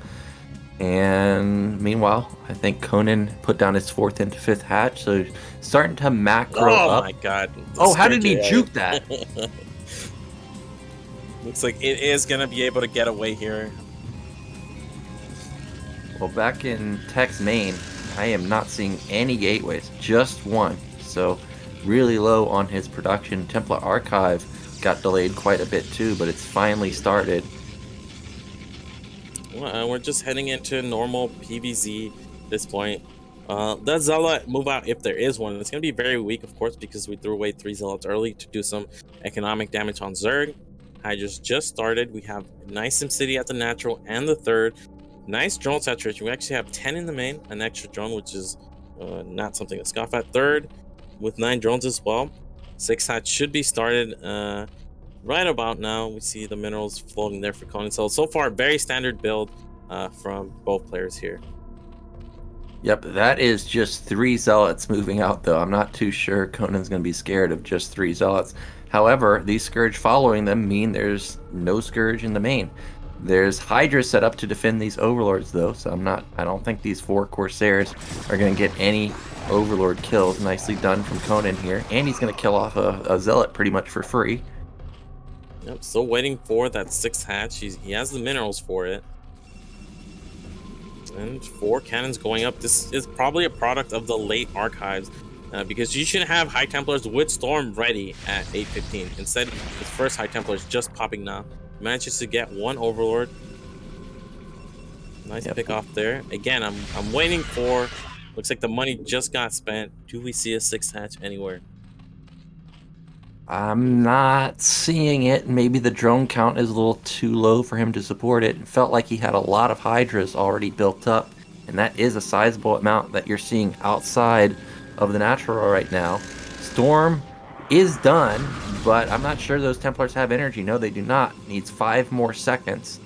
And meanwhile, I think Conan put down his 4th and 5th hatch, so starting to macro up. Oh my god. Oh, how did he juke that? Looks like it is going to be able to get away here. Well, back in Tech's main, I am not seeing any gateways, just 1. So really low on his production. Templar Archive got delayed quite a bit too, but it's finally started. Well, we're just heading into normal PvZ at this point. Does Zealot move out if there is one? It's going to be very weak, of course, because we threw away 3 Zealots early to do some economic damage on Zerg. Hydra's just started. We have nice SimCity at the natural and the 3rd. Nice drone saturation. We actually have 10 in the main, an extra drone, which is not something to scoff at. Third with 9 drones as well. 6 hatch should be started right about now. We see the minerals floating there for Conan. So far, very standard build from both players here. Yep, that is just 3 zealots moving out, though. I'm not too sure Conan's going to be scared of just 3 zealots. However, these Scourge following them mean there's no Scourge in the main. There's Hydras set up to defend these Overlords, though, so I don't think these 4 Corsairs are going to get any Overlord kills. Nicely done from Conan here. And he's going to kill off a Zealot pretty much for free. Yep, still waiting for that 6th hatch. He has the minerals for it. And 4 cannons going up. This is probably a product of the late archives because you should have High Templars with Storm ready at 8:15. Instead, his first High Templar is just popping now. Manages to get 1 Overlord. Nice pick off there. Again, I'm waiting for. Looks like the money just got spent. Do we see a 6th hatch anywhere? I'm not seeing it. Maybe the drone count is a little too low for him to support it. It felt like he had a lot of Hydras already built up, and that is a sizable amount that you're seeing outside of the natural right now. Storm is done, but I'm not sure those Templars have energy. No, they do not. Needs 5 more seconds.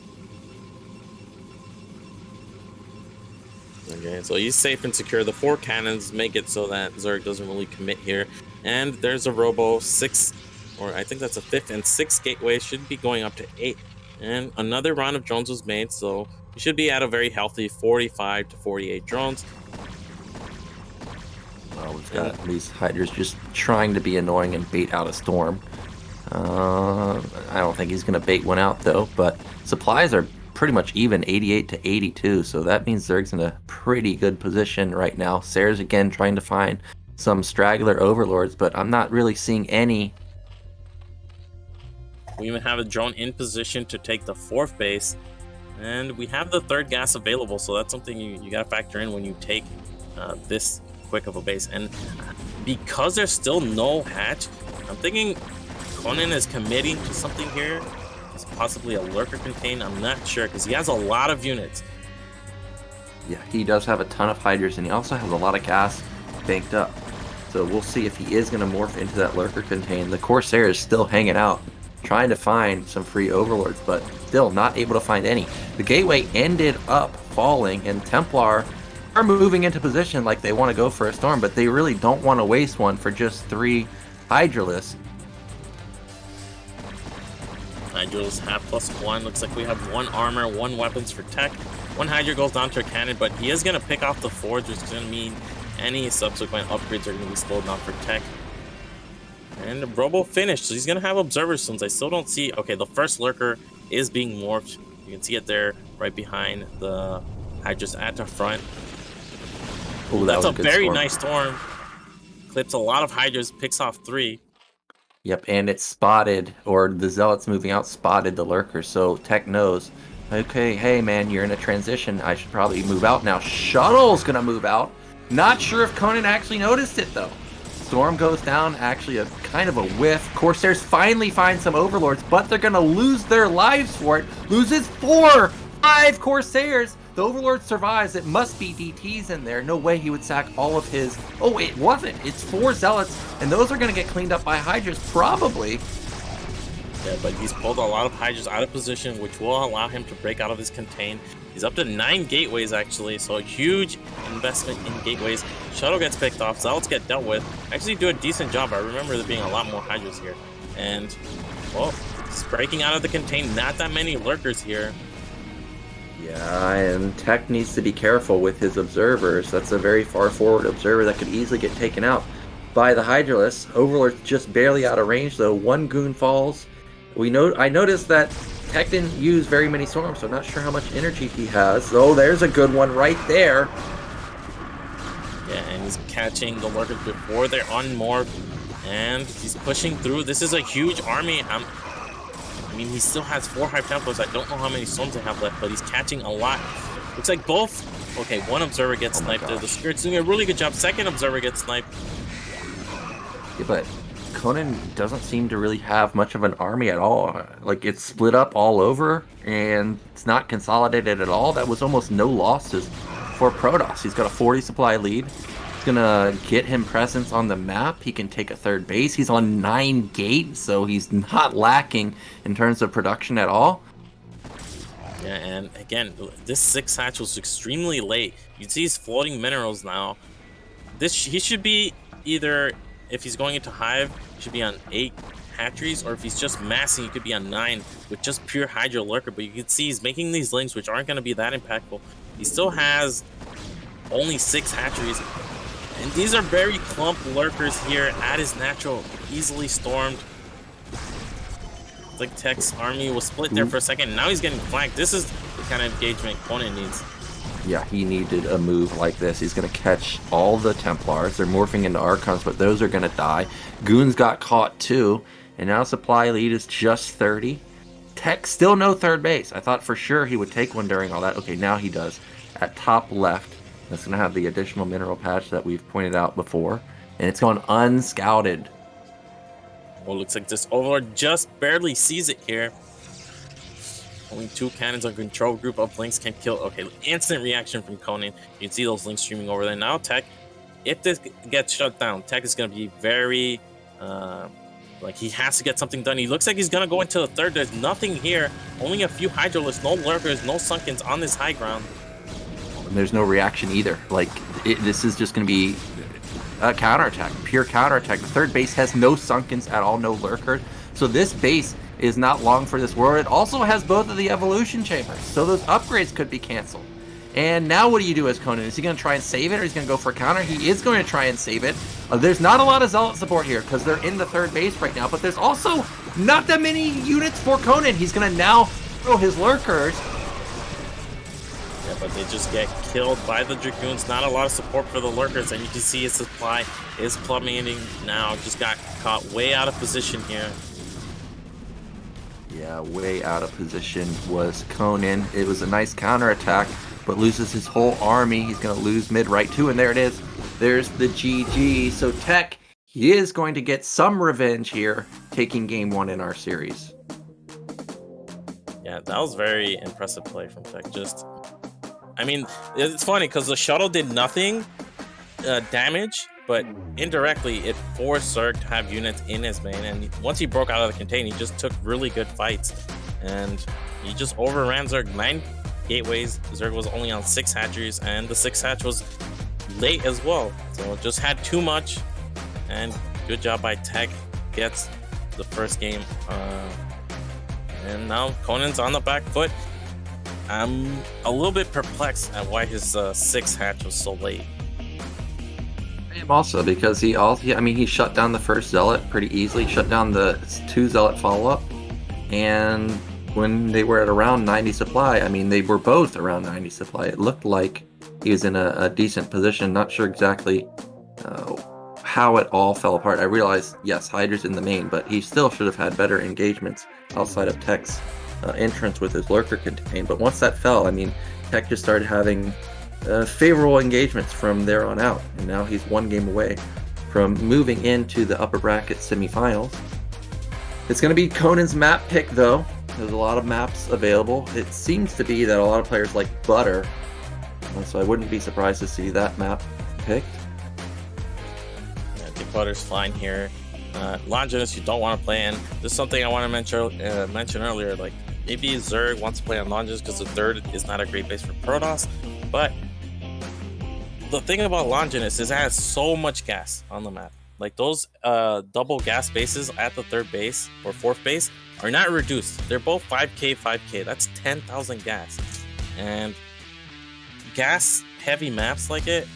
Okay, so he's safe and secure. The 4 cannons make it so that Zerg doesn't really commit here. And there's a Robo 6, or I think that's a 5th and 6th gateway. Should be going up to 8. And another round of drones was made, so we should be at a very healthy 45 to 48 drones. Well, we've got these Hydras just trying to be annoying and bait out a Storm. I don't think he's going to bait one out, though, but supplies are pretty much even, 88 to 82, so that means Zerg's in a pretty good position right now. Sayers again trying to find some straggler Overlords, but I'm not really seeing any. We even have a drone in position to take the 4th base, and we have the 3rd gas available, so that's something you got to factor in when you take this quick of a base. And because there's still no hatch, I'm thinking Conan is committing to something here. It's possibly a lurker contain. I'm not sure because he has a lot of units. Yeah, he does have a ton of Hydras, and he also has a lot of gas banked up. So we'll see if he is going to morph into that lurker contain. The Corsair is still hanging out, trying to find some free Overlords, but still not able to find any. The gateway ended up falling, and Templar are moving into position like they want to go for a Storm, but they really don't want to waste one for just 3 Hydralisks. Hydra's half +1. Looks like we have 1 armor, 1 weapons for tech. 1 Hydra goes down to a cannon, but he is going to pick off the Forge, which is going to mean any subsequent upgrades are going to be slowed down for tech. And the Robo finished, so he's going to have observers soon. I still don't see. Okay, the first lurker is being morphed. You can see it there right behind the Hydras at the front. Ooh, that's a very Storm. nice Storm. Clips a lot of Hydras, picks off 3. Yep, and it's spotted, or the Zealots moving out spotted the lurker, so Tech knows. Okay, hey man, you're in a transition. I should probably move out now. Shuttle's gonna move out. Not sure if Conan actually noticed it though. Storm goes down, actually a kind of a whiff. Corsairs finally find some Overlords, but they're gonna lose their lives for it. Loses 4, 5 Corsairs. The Overlord survives. It must be DTs in there. No way he would sack all of his. Oh, it wasn't. It's 4 Zealots, and those are gonna get cleaned up by Hydras probably. Yeah, but he's pulled a lot of Hydras out of position, which will allow him to break out of his contain. He's up to 9 gateways, actually, so a huge investment in gateways. Shuttle gets picked off, Zealots get dealt with. Actually do a decent job. I remember there being a lot more Hydras here. And, well, he's breaking out of the contain. Not that many lurkers here. Yeah, and Tech needs to be careful with his observers. That's a very far forward observer that could easily get taken out by the Hydralisk. Overlord's just barely out of range, though. 1 goon falls. I noticed that Tech didn't use very many storms, so I'm not sure how much energy he has. Oh, there's a good one right there. Yeah, and he's catching the lurkers before they're unmorphed, and he's pushing through. This is a huge army. I mean, he still has 4 High Templars. I don't know how many storms they have left, but he's catching a lot. Looks like both. Okay, 1 observer gets sniped there. The Spirit's doing a really good job. 2nd observer gets sniped. Yeah, but Conan doesn't seem to really have much of an army at all. Like, it's split up all over, and it's not consolidated at all. That was almost no losses for Protoss. He's got a 40 supply lead. It's gonna get him presence on the map. He can take a third base. He's on 9 gate, so he's not lacking in terms of production at all. Yeah, and again, this 6 hatch was extremely late. You can see he's floating minerals now. He should be either, if he's going into Hive, he should be on 8 hatcheries, or if he's just massing, he could be on 9 with just pure Hydra Lurker. But you can see he's making these links, which aren't going to be that impactful. He still has only 6 hatcheries, and these are very clump lurkers here at his natural, easily stormed. Like Tech's army was split there for a second. Now he's getting flanked. This is the kind of engagement Conan needs. Yeah, he needed a move like this. He's going to catch all the Templars. They're morphing into Archons, but those are going to die. Goons got caught too, and now supply lead is just 30. Tech still no third base. I thought for sure he would take one during all that. Okay, now he does. At top left, that's going to have the additional mineral patch that we've pointed out before, and it's gone unscouted. Well, looks like this Overlord just barely sees it here. Only 2 cannons on control group of links can kill. Okay, instant reaction from Conan. You can see those links streaming over there. Now Tech, if this gets shut down, Tech is going to be very, like he has to get something done. He looks like he's going to go into the third. There's nothing here. Only a few Hydralisks, no Lurkers, no Sunkens on this high ground. And there's no reaction either. Like, this is just going to be a counterattack, pure counterattack. The third base has no Sunkens at all, no Lurkers. So this base is not long for this world. It also has both of the evolution chambers, so those upgrades could be canceled. And now what do you do as Conan? Is he going to try and save it, or is he going to go for a counter? He is going to try and save it. There's not a lot of Zealot support here because they're in the third base right now, but there's also not that many units for Conan. He's going to now throw his Lurkers. Yeah, but they just get killed by the Dragoons. Not a lot of support for the Lurkers, and you can see his supply is plummeting now. Just got caught way out of position here. Yeah, way out of position was Conan. It was a nice counterattack, but loses his whole army. He's going to lose mid-right too, and there it is. There's the GG. So Tech, he is going to get some revenge here, taking game 1 in our series. Yeah, that was very impressive play from Tech. I mean, it's funny because the shuttle did nothing damage, but indirectly it forced Zerg to have units in his main, and once he broke out of the contain, he just took really good fights, and he just overran Zerg. 9 gateways. Zerg was only on 6 hatcheries, and the 6th hatch was late as well, so just had too much, and good job by Tech. Gets the first game, and now Conan's on the back foot. I'm a little bit perplexed at why his 6th hatch was so late. I am also, because he shut down the first Zealot pretty easily, shut down the 2 Zealot follow-up, and when they were at around 90 supply, I mean, they were both around 90 supply. It looked like he was in a decent position. Not sure exactly how it all fell apart. I realized, yes, Hydra's in the main, but he still should have had better engagements outside of Tech's entrance with his Lurker contain. But once that fell, I mean, Tech just started having favorable engagements from there on out, and now he's 1 game away from moving into the upper bracket semifinals. It's going to be Conan's map pick, though. There's a lot of maps available. It seems to be that a lot of players like Butter, so I wouldn't be surprised to see that map picked. Yeah, I think Butter's fine here. Longinus you don't want to play in. This is something I want to mention earlier. Like, maybe Zerg wants to play on Longinus because the 3rd is not a great base for Protoss, but the thing about Longinus is it has so much gas on the map. Like, those double gas bases at the 3rd base or 4th base are not reduced. They're both 5k, 5k. That's 10,000 gas. And gas heavy maps like it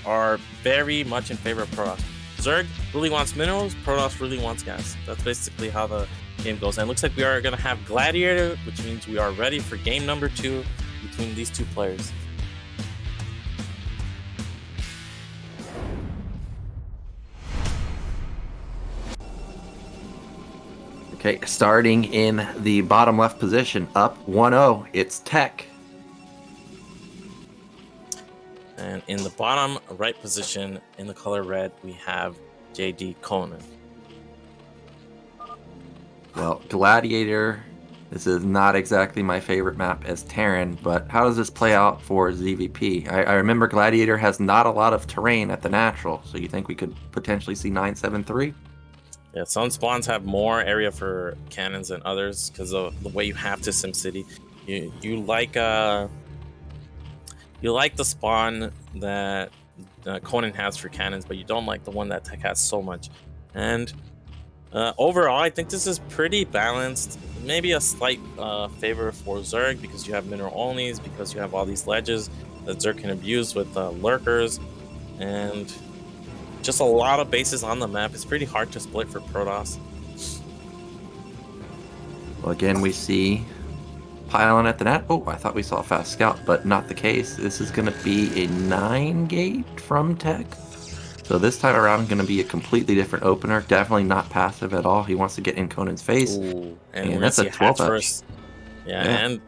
are very much in favor of Protoss. Zerg really wants minerals, Protoss really wants gas. That's basically how the game goes. And it looks like we are going to have Gladiator, which means we are ready for game number 2 between these 2 players. Okay, starting in the bottom left position, up 1-0, it's Tech. And in the bottom right position, in the color red, we have JD Conan. Well, Gladiator, this is not exactly my favorite map as Terran, but how does this play out for ZVP? I remember Gladiator has not a lot of terrain at the natural, so you think we could potentially see 973? Yeah, some spawns have more area for cannons than others because of the way you have to SimCity. You like the spawn that Conan has for cannons, but you don't like the one that Tech has so much. And overall, I think this is pretty balanced. Maybe a slight favor for Zerg because you have mineral onlys, because you have all these ledges that Zerg can abuse with lurkers, and just a lot of bases on the map. It's pretty hard to split for Protoss. Well, again, we see Pylon at the net. Oh, I thought we saw a fast scout, but not the case. This is going to be a 9-gate from Tech. So this time around, going to be a completely different opener. Definitely not passive at all. He wants to get in Conan's face. Ooh, and that's a 12 first. Yeah, and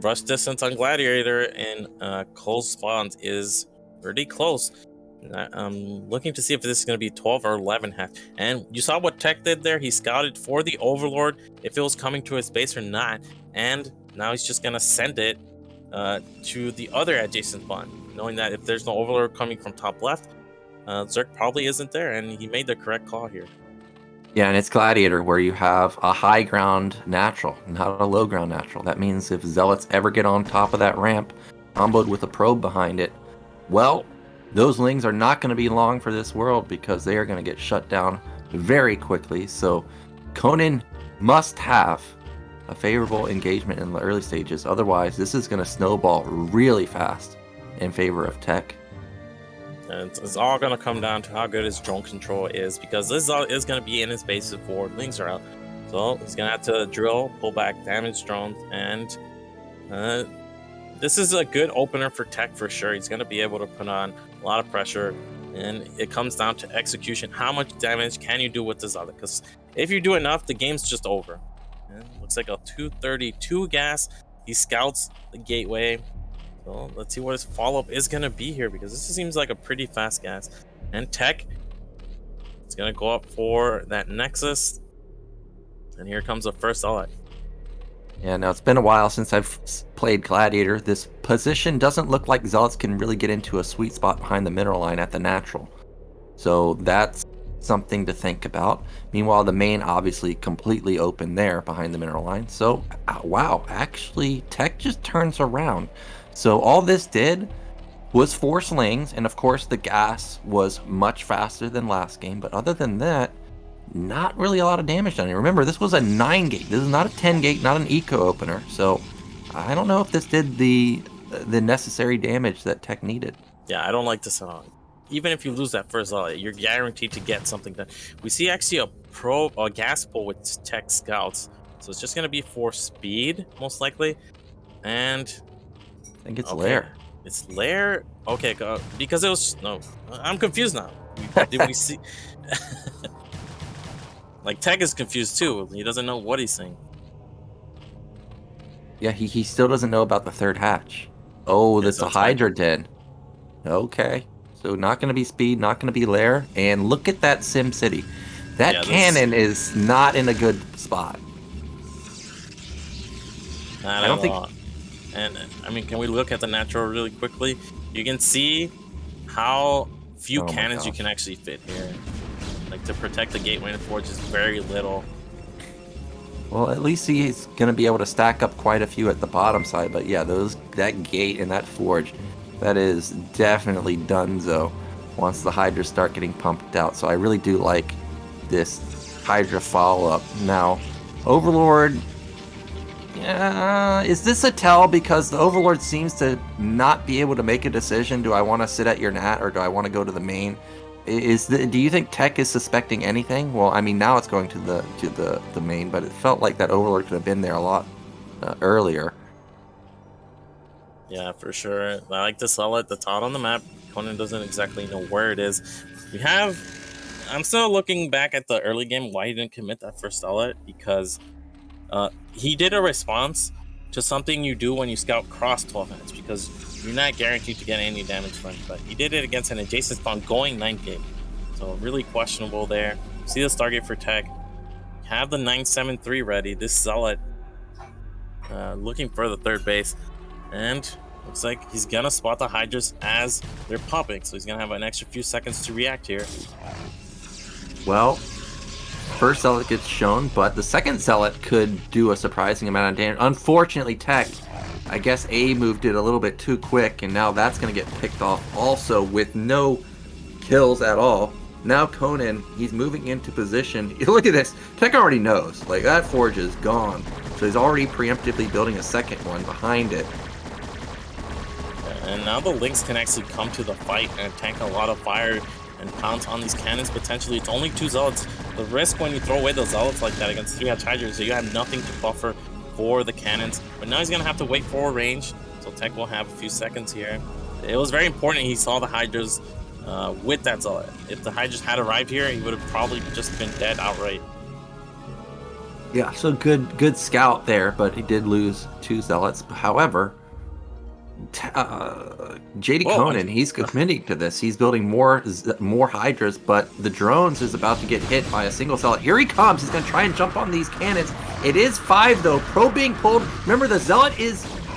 rush distance on Gladiator and Cole's spawns is pretty close. I'm looking to see if this is going to be 12 or 11 hatch. And you saw what Tech did there. He scouted for the Overlord, if it was coming to his base or not. And now he's just going to send it to the other adjacent spawn, knowing that if there's no Overlord coming from top left, Zerg probably isn't there, and he made the correct call here. Yeah, and it's Gladiator where you have a high ground natural, not a low ground natural. That means if Zealots ever get on top of that ramp, comboed with a probe behind it, well, those lings are not going to be long for this world because they are going to get shut down very quickly. So Conan must have a favorable engagement in the early stages. Otherwise, this is going to snowball really fast in favor of Tech. And it's all going to come down to how good his drone control is, because this is going to be in his base before lings are out. So he's going to have to drill, pull back damage drones, and this is a good opener for Tech for sure. He's going to be able to put on a lot of pressure, and it comes down to execution. How much damage can you do with this other? Because if you do enough, the game's just over. And looks like a 232 gas. He scouts the gateway. So let's see what his follow-up is going to be here, because this seems like a pretty fast gas. And Tech is going to go up for that Nexus. And here comes the first ally. Yeah, now it's been a while since I've played Gladiator. This position doesn't look like Zealots can really get into a sweet spot behind the mineral line at the natural. So that's something to think about. Meanwhile, the main obviously completely open there behind the mineral line. So, wow, actually, Tech just turns around. So all this did was force lings, and of course the gas was much faster than last game. But other than that, not really a lot of damage done. Remember, this was a 9-gate. This is not a 10-gate, not an eco opener. So I don't know if this did the necessary damage that Tech needed. Yeah, I don't like this at all. Even if you lose that first ally, you're guaranteed to get something done. We see actually a gas pull with Tech scouts. So it's just going to be for speed, most likely. And I think it's Lair. It's Lair? Okay, because it was... No, I'm confused now. Did we see... Like, Tech is confused too. He doesn't know what he's saying. Yeah, he still doesn't know about the third hatch. Oh, that's a Hydra den. Okay. So not going to be speed, not going to be Lair. And look at that SimCity. That cannon is not in a good spot. I don't think... And, I mean, can we look at the natural really quickly? You can see how few cannons you can actually fit here. Like, to protect the gateway and forge is very little. Well, at least he's going to be able to stack up quite a few at the bottom side. But yeah, that gate and that forge, that is definitely donezo once the Hydras start getting pumped out. So I really do like this Hydra follow-up. Now, Overlord... is this a tell? Because the Overlord seems to not be able to make a decision. Do I want to sit at your nat or do I want to go to the main? Do you think Tech is suspecting anything? Well, I mean, now it's going to the main, but it felt like that Overlord could have been there a lot earlier. Yeah, for sure. I like to sell it. The tot on the map. Conan doesn't exactly know where it is. I'm still looking back at the early game why he didn't commit that first outlet, because he did a response to something you do when you scout cross 12 minutes, because you're not guaranteed to get any damage from it. But he did it against an adjacent spawn going 9-gate. So really questionable there. See the Stargate for Tech. have the 973 ready. This Zealot looking for the third base. And looks like he's gonna spot the Hydras as they're popping. So he's gonna have an extra few seconds to react here. Well, first Zealot gets shown, but the second Zealot could do a surprising amount of damage. Unfortunately, Tech, I guess A moved it a little bit too quick, and now that's going to get picked off also with no kills at all. Now Conan, he's moving into position. Look at this. Tech already knows. Like, that Forge is gone. So he's already preemptively building a second one behind it. And now the Lynx can actually come to the fight and tank a lot of fire and pounce on these cannons. Potentially, it's only 2 Zealots. The risk when you throw away those Zealots like that against 3 Hydras, so you have nothing to buffer for the cannons. But now he's going to have to wait for a range, so Tech will have a few seconds here. It was very important he saw the Hydras with that Zealot. If the Hydras had arrived here, he would have probably just been dead outright. Yeah, so good scout there, but he did lose 2 Zealots. However, JD Conan, he's committing to this. He's building more Hydras, but the drones is about to get hit by a single Zealot. Here he comes. He's going to try and jump on these cannons. It is 5, though. Probe being pulled. Remember, the Zealot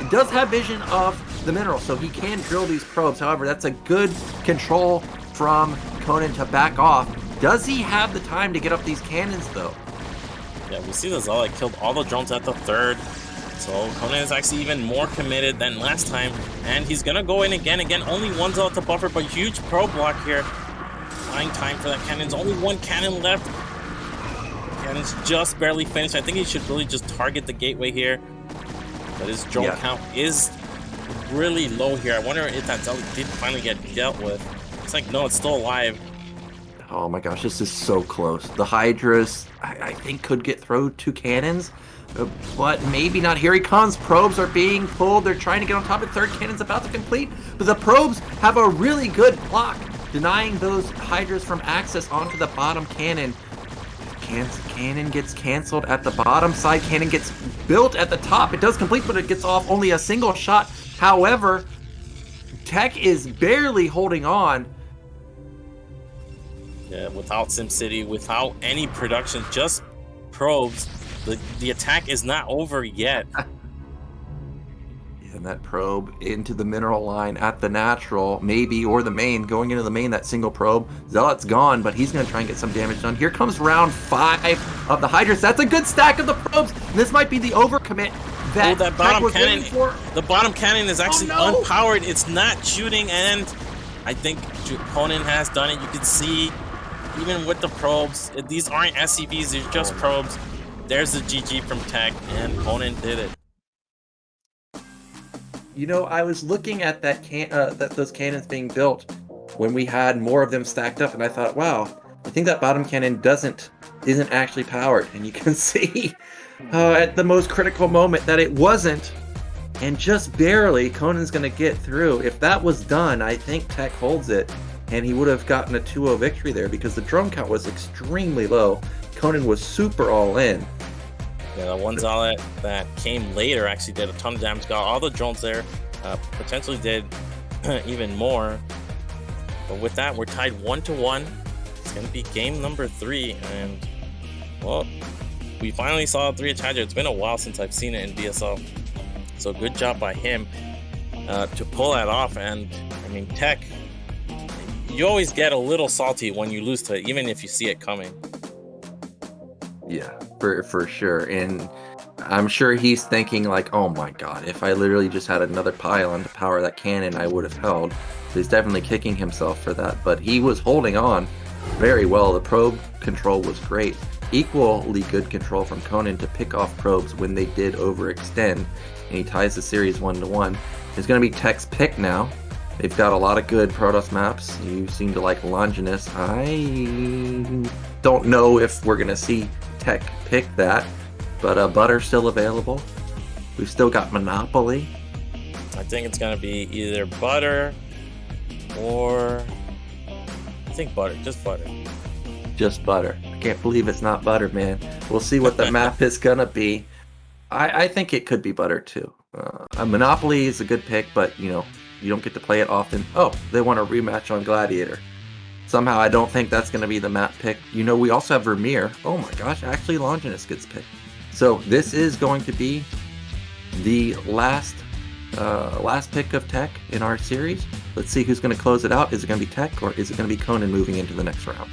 does have vision of the mineral, so he can drill these probes. However, that's a good control from Conan to back off. Does he have the time to get up these cannons, though? Yeah, we see the Zealot killed all the drones at the 3rd. So Conan is actually even more committed than last time, and he's gonna go in again. Only 1 Zealot to buffer, but huge probe block here. Buying time for that cannon. There's only 1 cannon left. Cannon's just barely finished. I think he should really just target the gateway here. But his drone count is really low here. I wonder if that Zealot did finally get dealt with. It's like, no, it's still alive. Oh my gosh, this is so close. The Hydras, I think, could get through 2 cannons. But maybe not. Here he comes. Probes are being pulled. They're trying to get on top of 3rd cannon's about to complete. But the probes have a really good block, denying those Hydras from access onto the bottom cannon. Cannon gets canceled at the bottom side. Cannon gets built at the top. It does complete, but it gets off only a single shot. However, Tech is barely holding on. Yeah, without SimCity, without any production, just probes. The attack is not over yet. And that probe into the mineral line at the natural, maybe, or the main. Going into the main, that single probe. Zealot's gone, but he's going to try and get some damage done. Here comes round 5 of the Hydras. That's a good stack of the probes. And this might be the overcommit that bottom was cannon. For. The bottom cannon is actually unpowered. It's not shooting, and I think Conan has done it. You can see, even with the probes, these aren't SCVs, they're just probes. There's the GG from Tech, and Conan did it. You know, I was looking at those cannons being built when we had more of them stacked up, and I thought, wow, I think that bottom cannon isn't actually powered. And you can see at the most critical moment that it wasn't, and just barely Conan's going to get through. If that was done, I think Tech holds it, and he would have gotten a 2-0 victory there because the drone count was extremely low. Conan was super all in. Yeah, the 1 Zealot that came later actually did a ton of damage. Got all the drones there. Potentially did even more. But with that, we're tied 1-1. It's going to be game number 3. And, well, we finally saw 3 Paździor. It's been a while since I've seen it in BSL. So good job by him to pull that off. And, I mean, Tech, you always get a little salty when you lose to it, even if you see it coming. Yeah, for sure. And I'm sure he's thinking like, oh my god, if I literally just had another pylon to power that cannon, I would have held. So he's definitely kicking himself for that. But he was holding on very well. The probe control was great. Equally good control from Conan to pick off probes when they did overextend. And he ties the series 1-1. It's going to be Tech's pick now. They've got a lot of good Protoss maps. You seem to like Longinus. I don't know if we're going to see Tech pick that, but Butter's still available. We've still got Monopoly. I think it's going to be either Butter or... I think Butter. Just Butter. Just Butter. I can't believe it's not Butter, man. We'll see what the map is going to be. I think it could be Butter, too. Monopoly is a good pick, but, you know, you don't get to play it often. Oh, they want a rematch on Gladiator. Somehow I don't think that's going to be the map pick. You know, we also have Vermeer. Oh my gosh, actually Longinus gets picked. So this is going to be the last pick of Tech in our series. Let's see who's going to close it out. Is it going to be Tech or is it going to be Conan moving into the next round?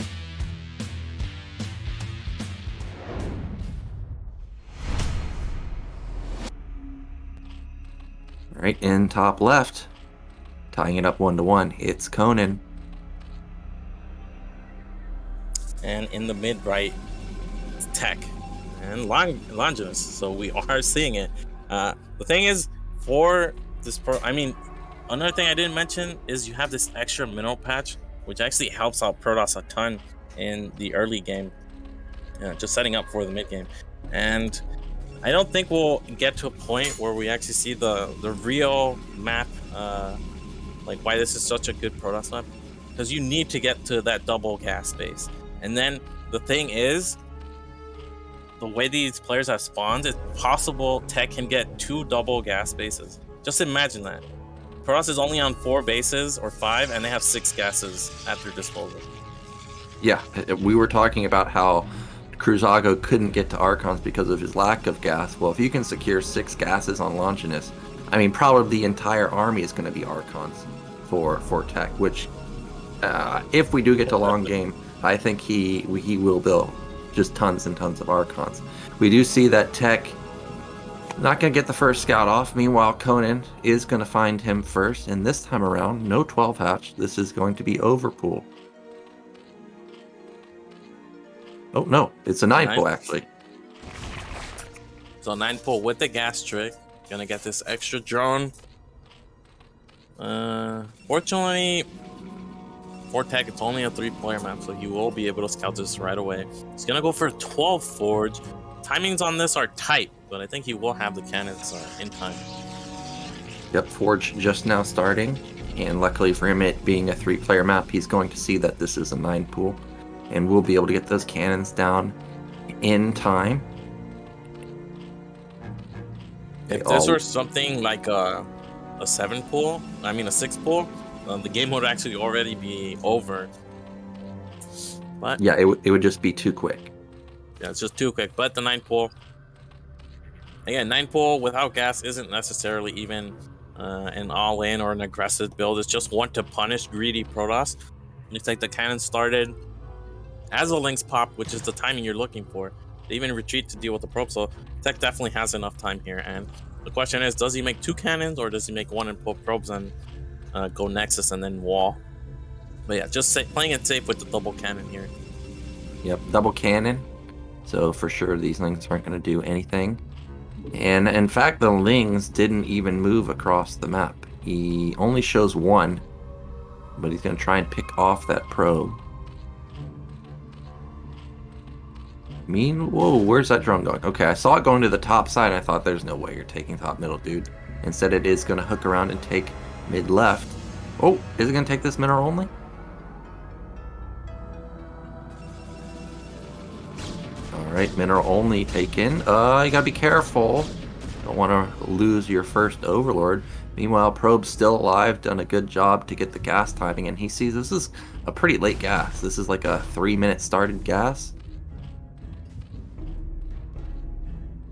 All right, in top left, tying it up 1-1, it's Conan. And in the mid right, it's Tech and Longinus. So we are seeing it. The thing is, for this another thing I didn't mention is you have this extra mineral patch, which actually helps out Protoss a ton in the early game, just setting up for the mid game. And I don't think we'll get to a point where we actually see the real map, like why this is such a good Protoss map, because you need to get to that double gas space. And then the thing is, the way these players have spawns, it's possible Tech can get 2 double gas bases. Just imagine that. Protoss is only on 4 bases or 5, and they have 6 gases at their disposal. Yeah, we were talking about how Cruzago couldn't get to Archons because of his lack of gas. Well, if you can secure 6 gases on Longinus, I mean, probably the entire army is going to be Archons for Tech, which, if we do get to long game, I think he will build just tons and tons of Archons. We do see that Tech not going to get the first scout off. Meanwhile, Conan is going to find him first. And this time around, no 12 hatch. This is going to be overpool. Oh, no. It's a 9 pool, actually. So 9 pool with the gas trick. Going to get this extra drone. Fortunately, for Tech, it's only a 3-player map, so you will be able to scout this right away. He's gonna go for a 12 Forge. Timings on this are tight, but I think he will have the cannons in time. Yep, Forge just now starting, and luckily for him, it being a 3-player map, he's going to see that this is a 9 pool, and we'll be able to get those cannons down in time. If this were something like a 7 pool, a 6 pool, the game would actually already be over. But yeah, it would just be too quick. Yeah, it's just too quick. But the 9 pool, again, 9 pool without gas isn't necessarily even an all-in or an aggressive build. It's just one to punish greedy Protoss. Looks like the cannon started as a Lynx pop, which is the timing you're looking for. They even retreat to deal with the probe, so Tech definitely has enough time here. And the question is, does he make 2 cannons or does he make 1 and pull probes and go Nexus and then wall? But yeah, just playing it safe with the double cannon here. Yep, double cannon. So for sure these Lings aren't going to do anything. And in fact, the Lings didn't even move across the map. He only shows 1, but he's going to try and pick off that probe. Whoa, where's that drone going? Okay, I saw it going to the top side. I thought there's no way you're taking top middle, dude. Instead, it is going to hook around and take mid left. Oh, is it going to take this mineral only? Alright, mineral only taken. You gotta be careful. Don't want to lose your first Overlord. Meanwhile, Probe's still alive, done a good job to get the gas timing, and he sees this is a pretty late gas. This is like a 3-minute started gas.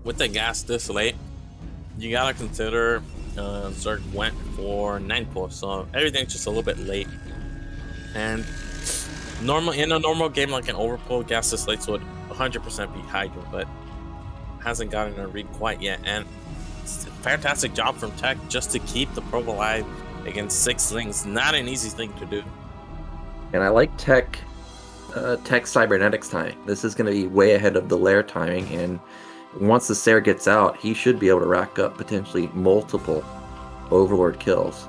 With the gas this late, you gotta consider Zerg went for 9 pull, so everything's just a little bit late. And in a normal game like an overpull, gas this late would 100% be Hydra, but hasn't gotten a read quite yet. And it's a fantastic job from Tech just to keep the probe alive against 6 Lings. Not an easy thing to do. And I like Tech cybernetics timing. This is going to be way ahead of the lair timing, and once the Sair gets out, he should be able to rack up potentially multiple Overlord kills.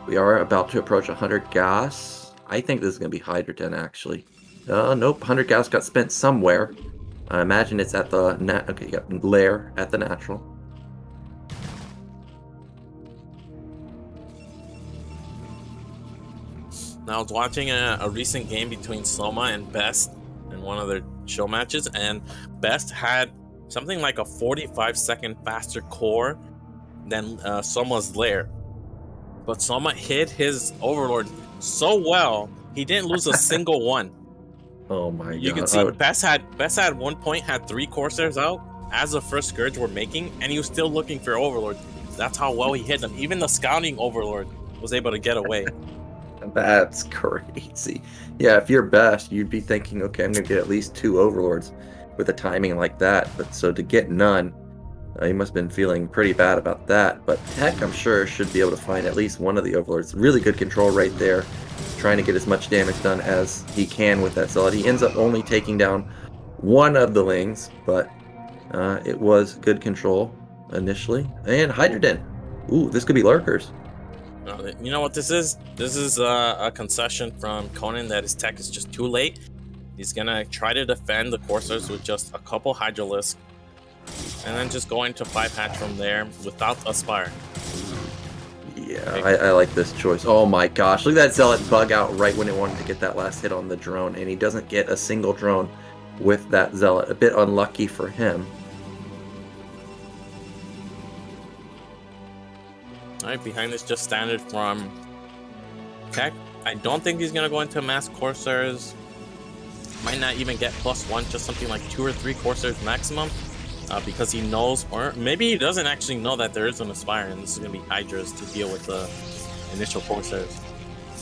We are about to approach 100 gas. I think this is going to be Hydra 10, actually. Nope, 100 gas got spent somewhere. I imagine it's at the lair at the natural. Now, I was watching a recent game between Soma and Best in one of their show matches, and Best had something like a 45-second faster core than Soma's lair. But Soma hit his Overlord so well, He didn't lose a single one. Oh my god! You can see Best had 1 point, had 3 Corsairs out as the first Scourge were making, and he was still looking for Overlord. That's how well he hit them. Even the scouting Overlord was able to get away. That's crazy. Yeah, if you're Best, you'd be thinking, okay, I'm gonna get at least 2 Overlords with a timing like that. But so to get none, he must have been feeling pretty bad about that. But Tech, I'm sure, should be able to find at least one of the Overlords. Really good control right there. Trying to get as much damage done as he can with that Zealot. He ends up only taking down one of the Lings, but it was good control initially. And Hydroden. Ooh, this could be Lurkers. You know what this is? This is a concession from Conan that his tech is just too late. He's gonna try to defend the Corsairs with just a couple Hydralisks, and then just go into 5 hatch from there without a Spire. Yeah, I like this choice. Oh my gosh, look at that Zealot bug out right when it wanted to get that last hit on the drone, and he doesn't get a single drone with that Zealot. A bit unlucky for him. Alright, behind this just standard from Tech. I don't think he's gonna go into mass Corsairs. Might not even get +1, just something like 2 or 3 Corsairs maximum. Because he knows, or maybe he doesn't actually know that there is an Aspire, and this is going to be Hydras to deal with the initial Corsairs.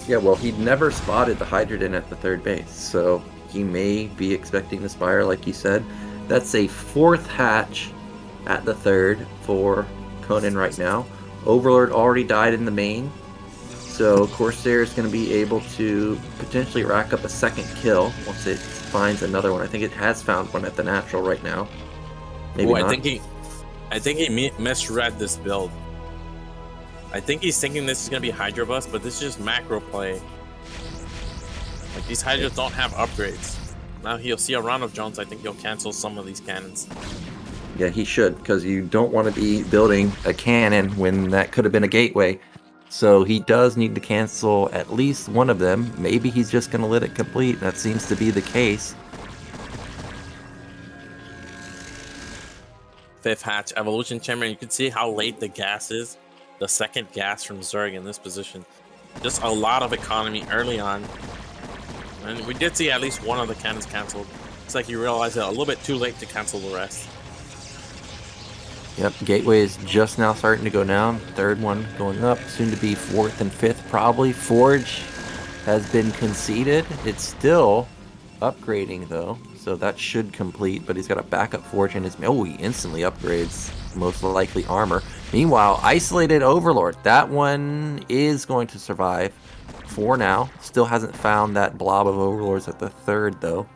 Yeah, well, he'd never spotted the Hydroden at the 3rd base, so he may be expecting the Spire, like you said. That's a 4th hatch at the 3rd for Conan right now. Overlord already died in the main, so Corsair is going to be able to potentially rack up a 2nd kill once it finds another one. I think it has found one at the natural right now. Maybe not. I think he misread this build. I think he's thinking this is gonna be Hydra Bust, but this is just macro play. Like, these Hydras don't have upgrades. Now he'll see a round of drones. I think he'll cancel some of these cannons. Yeah, he should, because you don't want to be building a cannon when that could have been a gateway. So he does need to cancel at least one of them. Maybe he's just going to let it complete. That seems to be the case. 5th hatch, Evolution Chamber. You can see how late the gas is. The 2nd gas from Zerg in this position. Just a lot of economy early on. And we did see at least one of the cannons canceled. It's like you realize it a little bit too late to cancel the rest. Yep, Gateway is just now starting to go down. 3rd one going up, soon to be 4th and 5th probably. Forge has been conceded. It's still upgrading though, so that should complete, but he's got a backup Forge in his... Oh, he instantly upgrades, most likely armor. Meanwhile, Isolated Overlord, that one is going to survive for now. Still hasn't found that blob of Overlords at the 3rd though.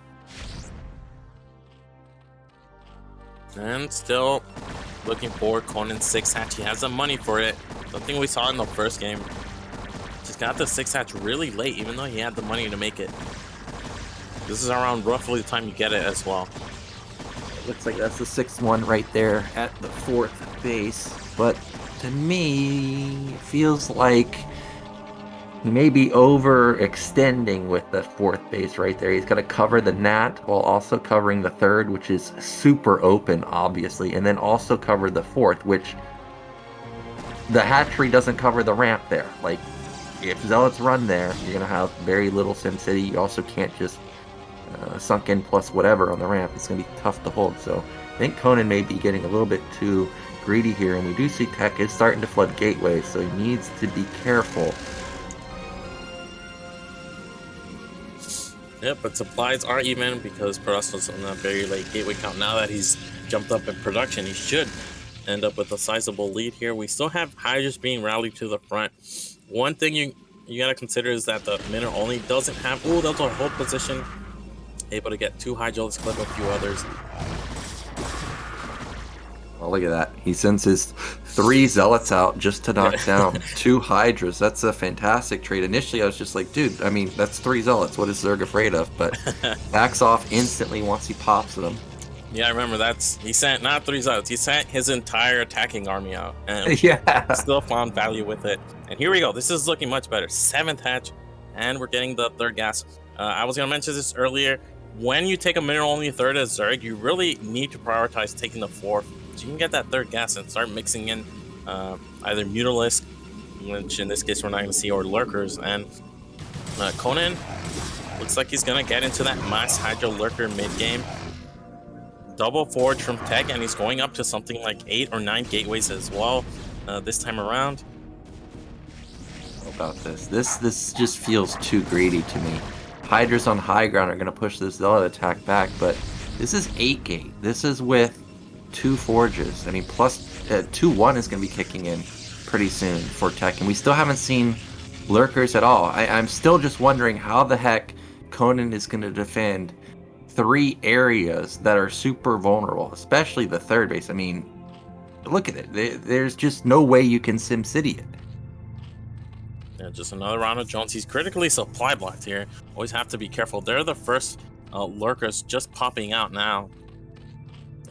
And still looking for Conan's 6 hatch. He has the money for it. Something we saw in the first game. Just got the 6 hatch really late, even though he had the money to make it. This is around roughly the time you get it as well. It looks like that's the 6th one right there at the 4th base. But to me, it feels like he may be overextending with the 4th base right there. He's got to cover the Nat while also covering the 3rd, which is super open, obviously. And then also cover the 4th, which the hatchery doesn't cover the ramp there. Like, if Zealots run there, you're going to have very little SimCity. You also can't just sunk in plus whatever on the ramp. It's going to be tough to hold. So I think Conan may be getting a little bit too greedy here. And we do see Tech is starting to flood gateways, so he needs to be careful. Yep, but supplies are even because Protoss was on a very late gateway count. Now that he's jumped up in production, he should end up with a sizable lead here. We still have Hydras being rallied to the front. One thing you gotta consider is that the Minor only doesn't have... Oh, that's a hold position. Able to get 2 Hydras, clip a few others. Oh, look at that. He sends his 3 Zealots out just to knock down 2 Hydras. That's a fantastic trade. Initially, I was just like, dude, I mean, that's 3 Zealots. What is Zerg afraid of? But backs off instantly once he pops them. Yeah, I remember he sent not 3 Zealots, he sent his entire attacking army out. And yeah. Still found value with it. And here we go. This is looking much better. 7th hatch, and we're getting the 3rd gas. I was going to mention this earlier. When you take a mineral-only 3rd as Zerg, you really need to prioritize taking the 4th. So you can get that 3rd gas and start mixing in either Mutalisk, which in this case we're not going to see, or Lurkers. And Conan Looks like he's gonna get into that mass Hydro Lurker mid game. Double forge from Tech, and he's going up to something like 8 or 9 gateways as well this time around. About this just feels too greedy to me. Hydras on high ground are going to push this Zealot attack back, but this is 8 gate. This is with 2 forges. I mean, plus 2-1 is going to be kicking in pretty soon for Tech, and we still haven't seen lurkers at all. I'm still just wondering how the heck Conan is going to defend 3 areas that are super vulnerable, especially the third base. I mean, look at it. There's just no way you can SimCity it. Yeah, just another round of drones. He's critically supply blocked here. Always have to be careful. They're the first lurkers just popping out now.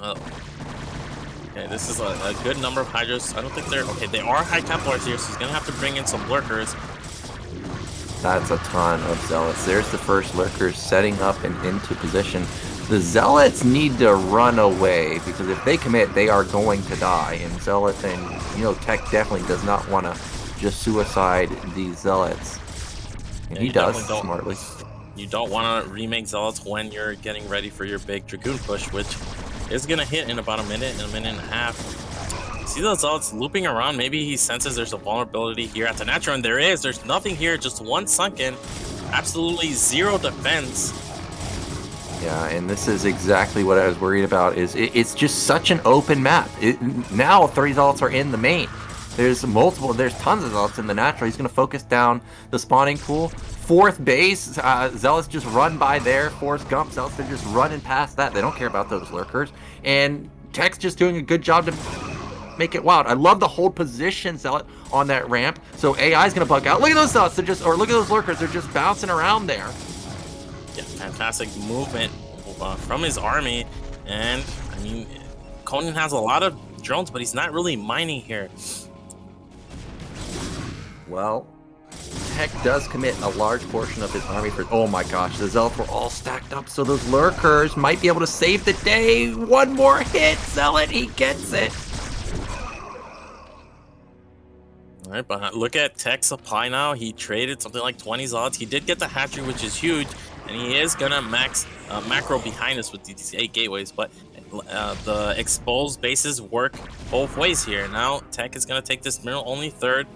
Okay, this is a good number of Hydras. I don't think they're... Okay, they are High Templars here, so he's going to have to bring in some lurkers. That's a ton of Zealots. There's the first lurkers setting up and into position. The Zealots need to run away, because if they commit, they are going to die. And Zealot and, Tech definitely does not want to just suicide these Zealots. And yeah, he does, smartly. You don't want to remake Zealots when you're getting ready for your big Dragoon push, which is going to hit in about a minute and a half. See those Zealots looping around? Maybe he senses there's a vulnerability here at the natural, and there is. There's nothing here, just one sunken. Absolutely zero defense. Yeah, and this is exactly what I was worried about. It's just such an open map. Now 3 Zealots are in the main. There's tons of Zealots in the natural. He's going to focus down the spawning pool. 4th base, Zealots just run by there. Forrest Gump, Zealots, they're just running past that. They don't care about those lurkers. And Tech's just doing a good job to make it wild. I love the hold position Zealot on that ramp. So AI is going to bug out. Look at those Zealots. Look at those lurkers. They're just bouncing around there. Yeah, fantastic movement from his army. And, I mean, Conan has a lot of drones, but he's not really mining here. Well, Tech does commit a large portion of his army for... Oh my gosh, the Zealots were all stacked up, so those lurkers might be able to save the day. One more hit, Zealot, he gets it. All right, but look at Tech supply now. He traded something like 20 Zealots. He did get the hatchery, which is huge, and he is gonna max macro behind us with these 8 gateways. But the exposed bases work both ways here. Now Tech is gonna take this middle only third,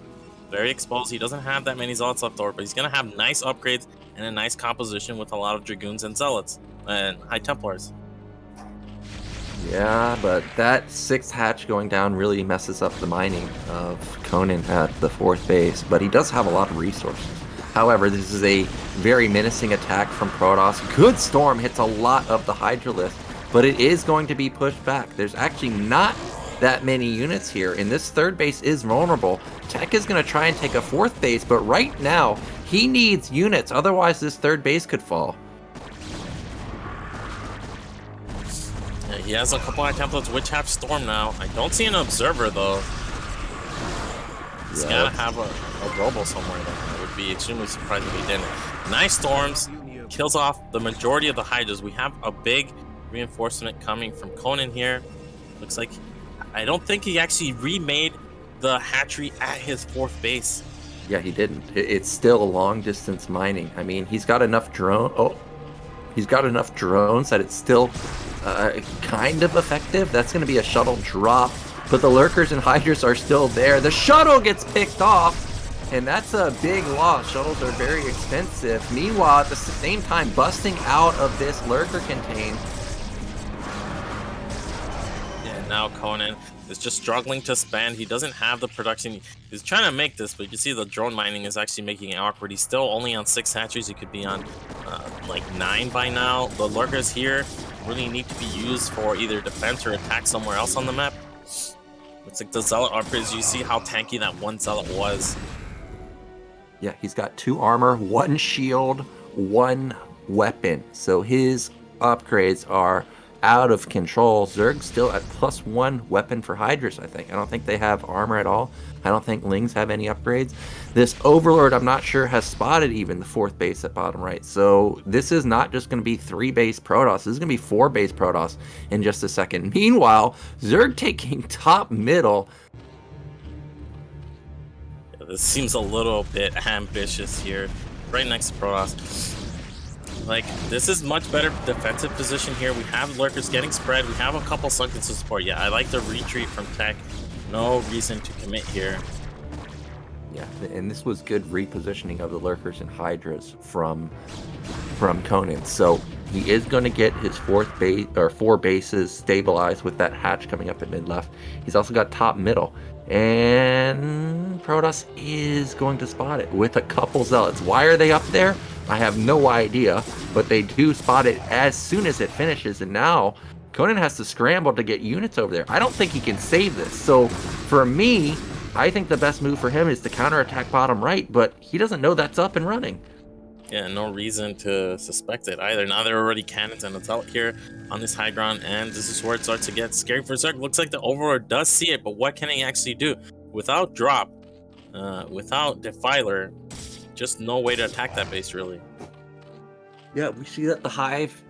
very exposed. He doesn't have that many Zealots left over, but he's gonna have nice upgrades and a nice composition with a lot of Dragoons and Zealots and High Templars. Yeah, but that 6th hatch going down really messes up the mining of Conan at the 4th base, but he does have a lot of resources. However, this is a very menacing attack from Protoss. Good Storm hits a lot of the Hydralisk, but it is going to be pushed back. There's actually not that many units here, and this 3rd base is vulnerable. Tech is going to try and take a 4th base, but right now, he needs units, otherwise this 3rd base could fall. He has a couple of templates which have Storm now. I don't see an Observer though. He's gotta have a global somewhere though. I would be extremely surprised if he didn't. Nice Storms, kills off the majority of the Hydras. We have a big reinforcement coming from Conan here. Looks like, I don't think he actually remade the hatchery at his 4th base. Yeah, he didn't. It's still long distance mining. I mean, he's got enough he's got enough drones that it's still kind of effective. That's going to be a shuttle drop, but the lurkers and Hydras are still there. The shuttle gets picked off, and that's a big loss. Shuttles are very expensive. Meanwhile, at the same time, busting out of this lurker contain. Yeah, now Conan is just struggling to spend. He doesn't have the production. He's trying to make this, but you can see the drone mining is actually making it awkward. He's still only on 6 hatcheries. He could be on like 9 by now. The lurkers here really need to be used for either defense or attack somewhere else on the map. Looks like the Zealot upgrades. You see how tanky that one Zealot was. Yeah, he's got 2 armor, 1 shield, 1 weapon. So his upgrades are out of control. Zerg's still at +1 weapon for Hydras, I think. I don't think they have armor at all. I don't think Lings have any upgrades. This Overlord, I'm not sure, has spotted even the 4th base at bottom right. So this is not just going to be 3 base Protoss. This is going to be 4 base Protoss in just a second. Meanwhile, Zerg taking top middle. Yeah, this seems a little bit ambitious here. Right next to Protoss. Like, this is much better defensive position here. We have lurkers getting spread. We have a couple sunkens to support. Yeah, I like the retreat from Tech. No reason to commit here. Yeah, and this was good repositioning of the lurkers and hydras from Conan. So he is going to get his four bases stabilized with that hatch coming up at mid left. He's also got top middle, and Protoss is going to spot it with a couple zealots. Why are they up there? I have no idea, but they do spot it as soon as it finishes, and now Conan has to scramble to get units over there. I don't think he can save this. So for me, I think the best move for him is to counterattack bottom right, but he doesn't know that's up and running. Yeah, no reason to suspect it either. Now there are already cannons and a zealot here on this high ground, and this is where it starts to get scary for Zerg. Looks like the Overlord does see it, but what can he actually do? Without drop, without Defiler, just no way to attack that base, really. Yeah, we see that the Hive,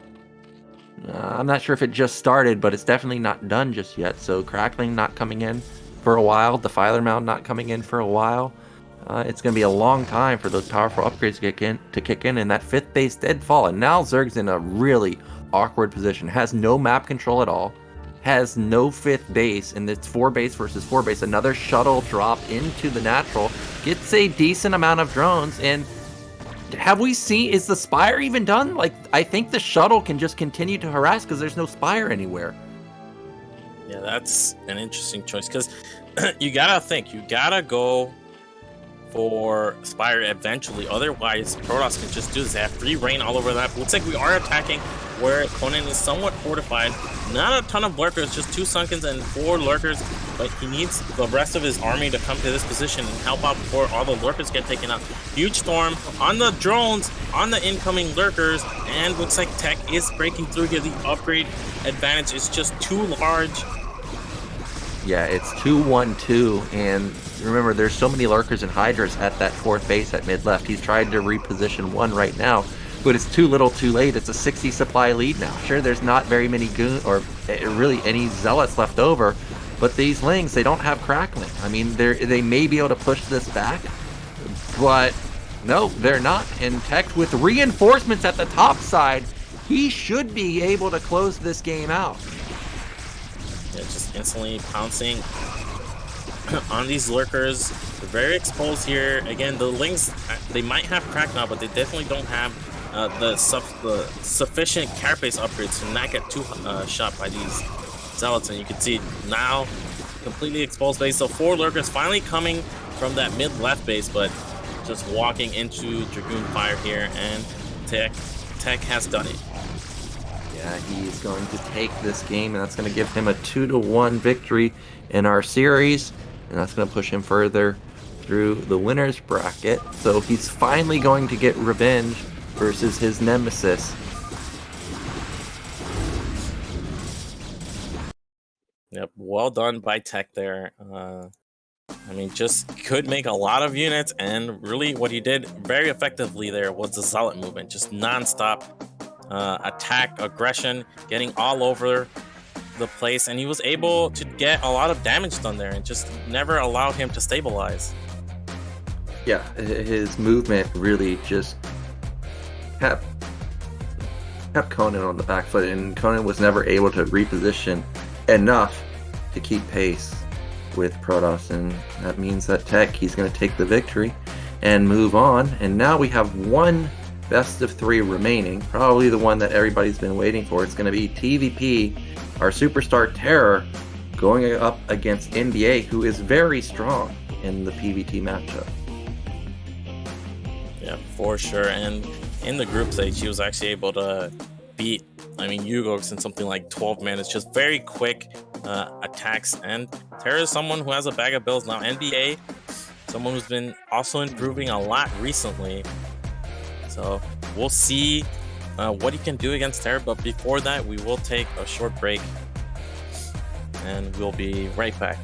I'm not sure if it just started, but it's definitely not done just yet. So Crackling not coming in for a while, Defiler Mound not coming in for a while. It's going to be a long time for those powerful upgrades to kick in, and that 5th base did fall. And now Zerg's in a really awkward position. Has no map control at all. Has no 5th base, and it's 4 base versus 4 base. Another shuttle drop into the natural. Gets a decent amount of drones, and have we seen, is the Spire even done? Like, I think the shuttle can just continue to harass because there's no Spire anywhere. Yeah, that's an interesting choice, because you gotta think, you gotta go for Spire eventually. Otherwise, Protoss can just do this. They have free reign all over that. Looks like we are attacking where Conan is somewhat fortified. Not a ton of lurkers, just 2 Sunkens and 4 lurkers, but he needs the rest of his army to come to this position and help out before all the lurkers get taken out. Huge storm on the drones, on the incoming lurkers, and looks like Tech is breaking through here. The upgrade advantage is just too large. Yeah, it's 2-1-2, and remember, there's so many lurkers and hydras at that 4th base at mid left. He's tried to reposition 1 right now, but it's too little too late. It's a 60 supply lead now. Sure, there's not very many or really any zealots left over, but these Lings, they don't have Crackling. I mean, they may be able to push this back, but no, they're not. And Tech, with reinforcements at the top side, he should be able to close this game out. Yeah, just instantly pouncing on these lurkers. They're very exposed here. Again, the Lings, they might have crack now, but they definitely don't have the sufficient carapace upgrades to not get too shot by these zealots. And you can see now completely exposed base. So 4 lurkers finally coming from that mid left base, but just walking into Dragoon fire here, and Tech has done it. Yeah, he's going to take this game, and that's going to give him a 2-1 victory in our series, and that's going to push him further through the winner's bracket. So he's finally going to get revenge versus his nemesis. Yep, well done by Tech there. I mean, just could make a lot of units, and really what he did very effectively there was the Zealot movement, just non-stop attack, aggression, getting all over the place, and he was able to get a lot of damage done there and just never allowed him to stabilize. Yeah, his movement really just kept Conan on the back foot, and Conan was never able to reposition enough to keep pace with Protoss, and that means that Tech, he's going to take the victory and move on. And now we have one best of 3 remaining, probably the one that everybody's been waiting for. It's going to be TVP, our superstar TerrOr, going up against NbA, who is very strong in the PvT matchup. Yeah, for sure. And in the group stage, he was actually able to beat, Yugox in something like 12 minutes. Just very quick attacks. And TerrOr is someone who has a bag of bills now. NbA, someone who's been also improving a lot recently. So we'll see what he can do against TerrOr. But before that, we will take a short break, and we'll be right back.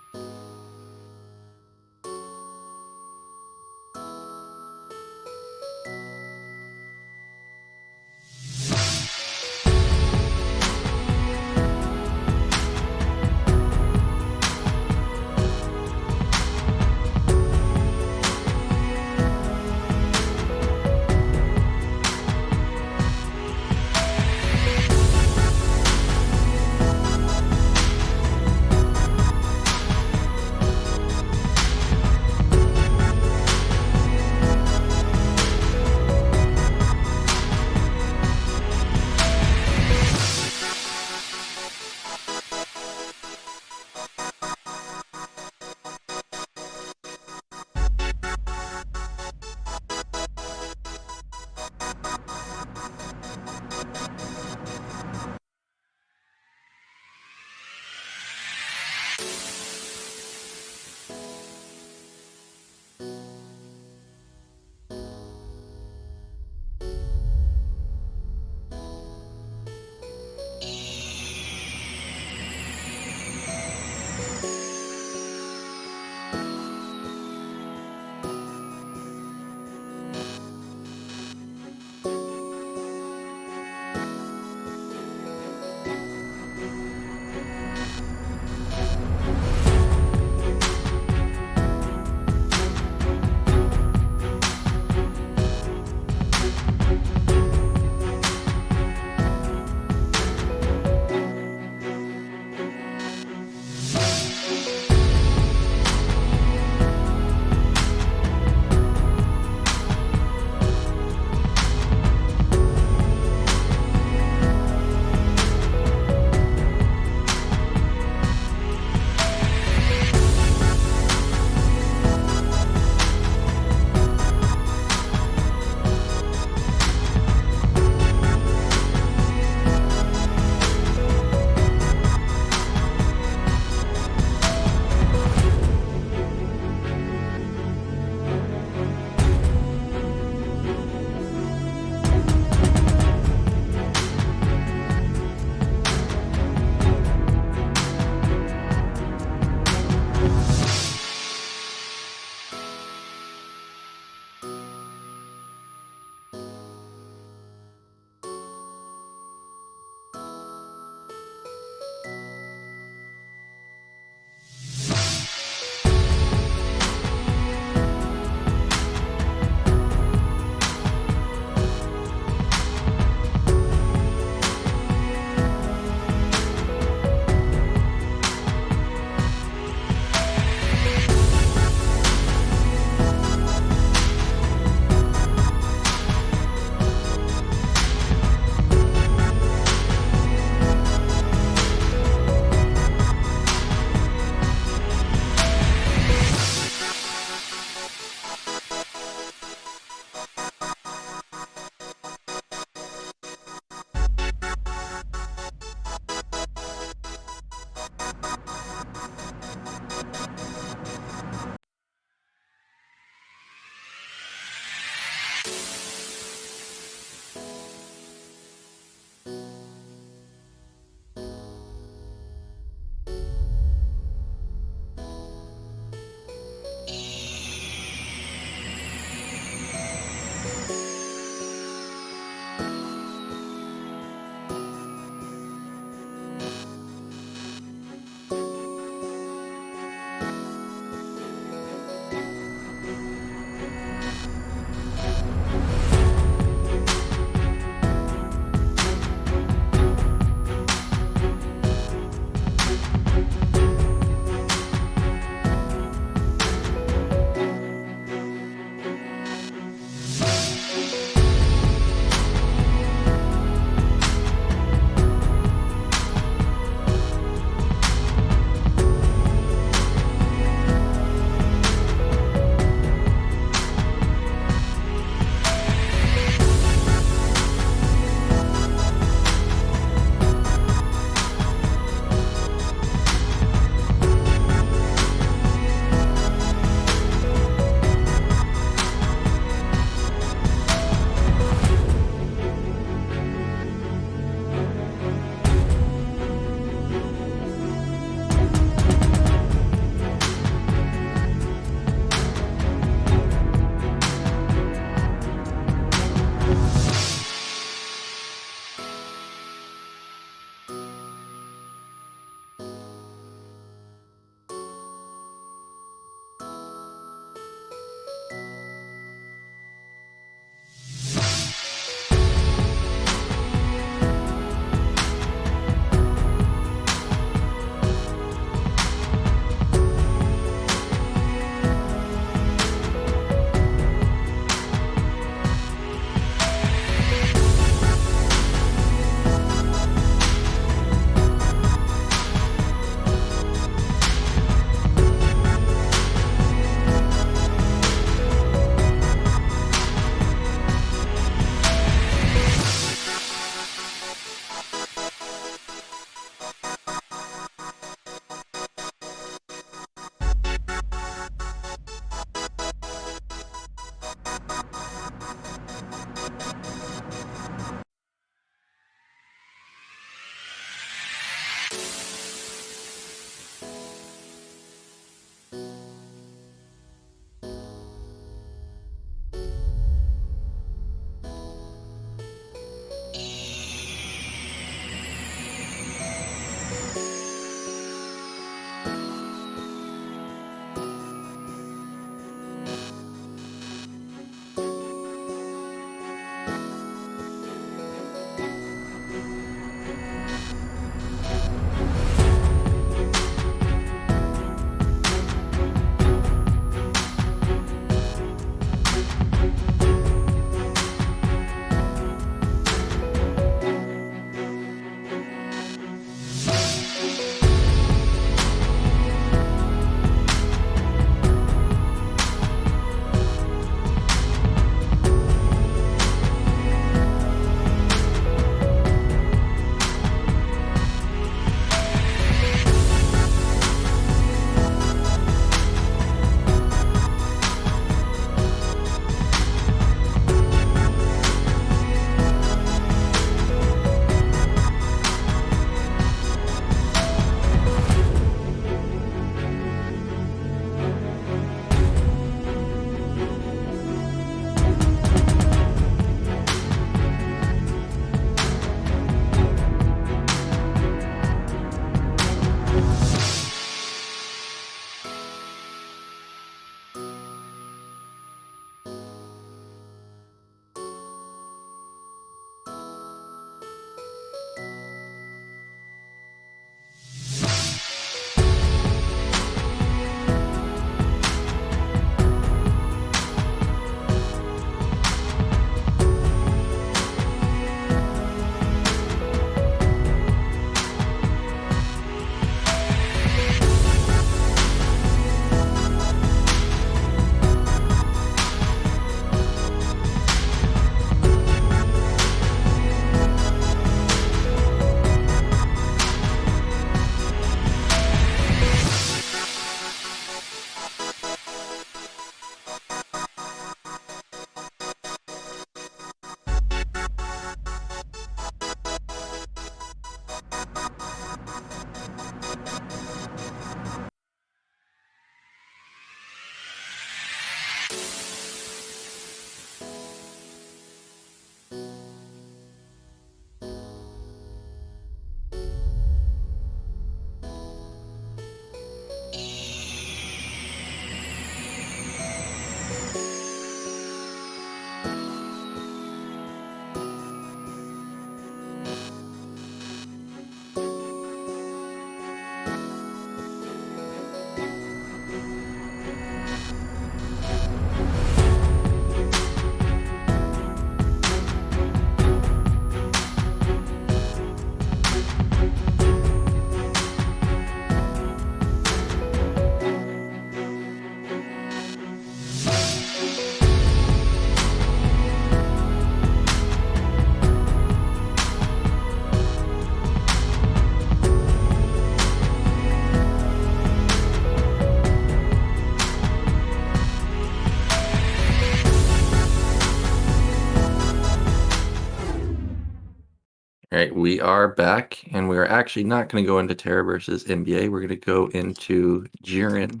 All right, we are back, and we're actually not going to go into TerrOr versus NbA. We're going to go into Jiren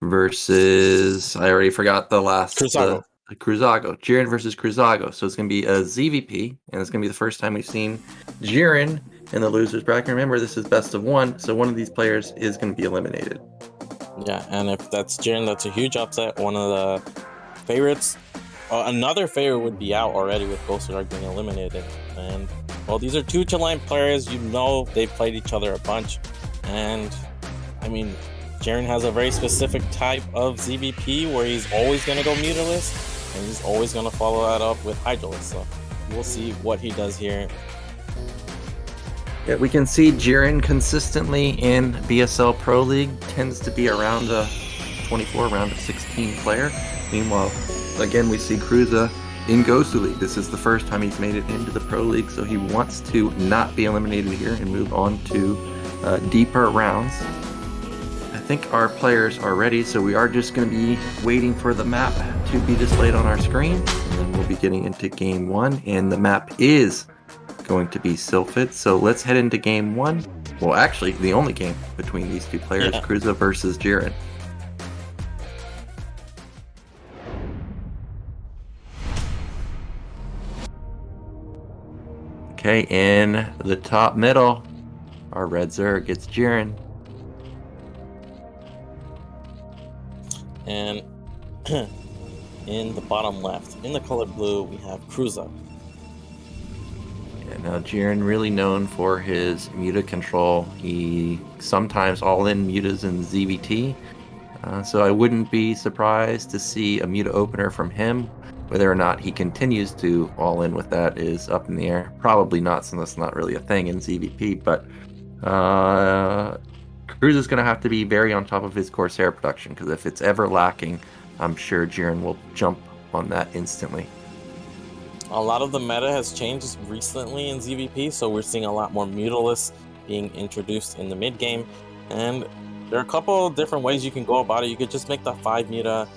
versus, I already forgot the last, Cruzago. Cruzago. Jiren versus Cruzago. So it's going to be a ZVP, and it's going to be the first time we've seen Jiren in the losers bracket. Remember, this is best of one, so one of these players is going to be eliminated. Yeah, and if that's Jiren, that's a huge upset. One of the favorites. Another favorite would be out already with Gosudark being eliminated. And, well, these are two Chilean players. You know they've played each other a bunch. And, I mean, Jiren has a very specific type of ZVP where he's always going to go mutalist, and he's always going to follow that up with Hydralist. So we'll see what he does here. Yeah, we can see Jiren consistently in BSL Pro League tends to be around a 24, around a 16 player. Meanwhile, again, we see Cruza in Gosu League. This is the first time he's made it into the Pro League, so he wants to not be eliminated here and move on to deeper rounds. I think our players are ready, so we are just going to be waiting for the map to be displayed on our screen, and then we'll be getting into game one, and the map is going to be Sylphid. So let's head into game one. Well, actually, the only game between these two players, Yeah. Cruza versus Jiren. Okay, in the top middle, our red Zerg gets Jiren. And in the bottom left, in the color blue, we have Cruza. Yeah, now Jiren really known for his muta control. He sometimes all-in mutas in ZVT, so I wouldn't be surprised to see a muta opener from him. Whether or not he continues to all-in with that is up in the air. Probably not, since that's not really a thing in ZVP, but Cruz is going to have to be very on top of his Corsair production, because if it's ever lacking, I'm sure Jiren will jump on that instantly. A lot of the meta has changed recently in ZVP, so we're seeing a lot more mutalists being introduced in the mid game, and there are a couple of different ways you can go about it. You could just make the 5 muta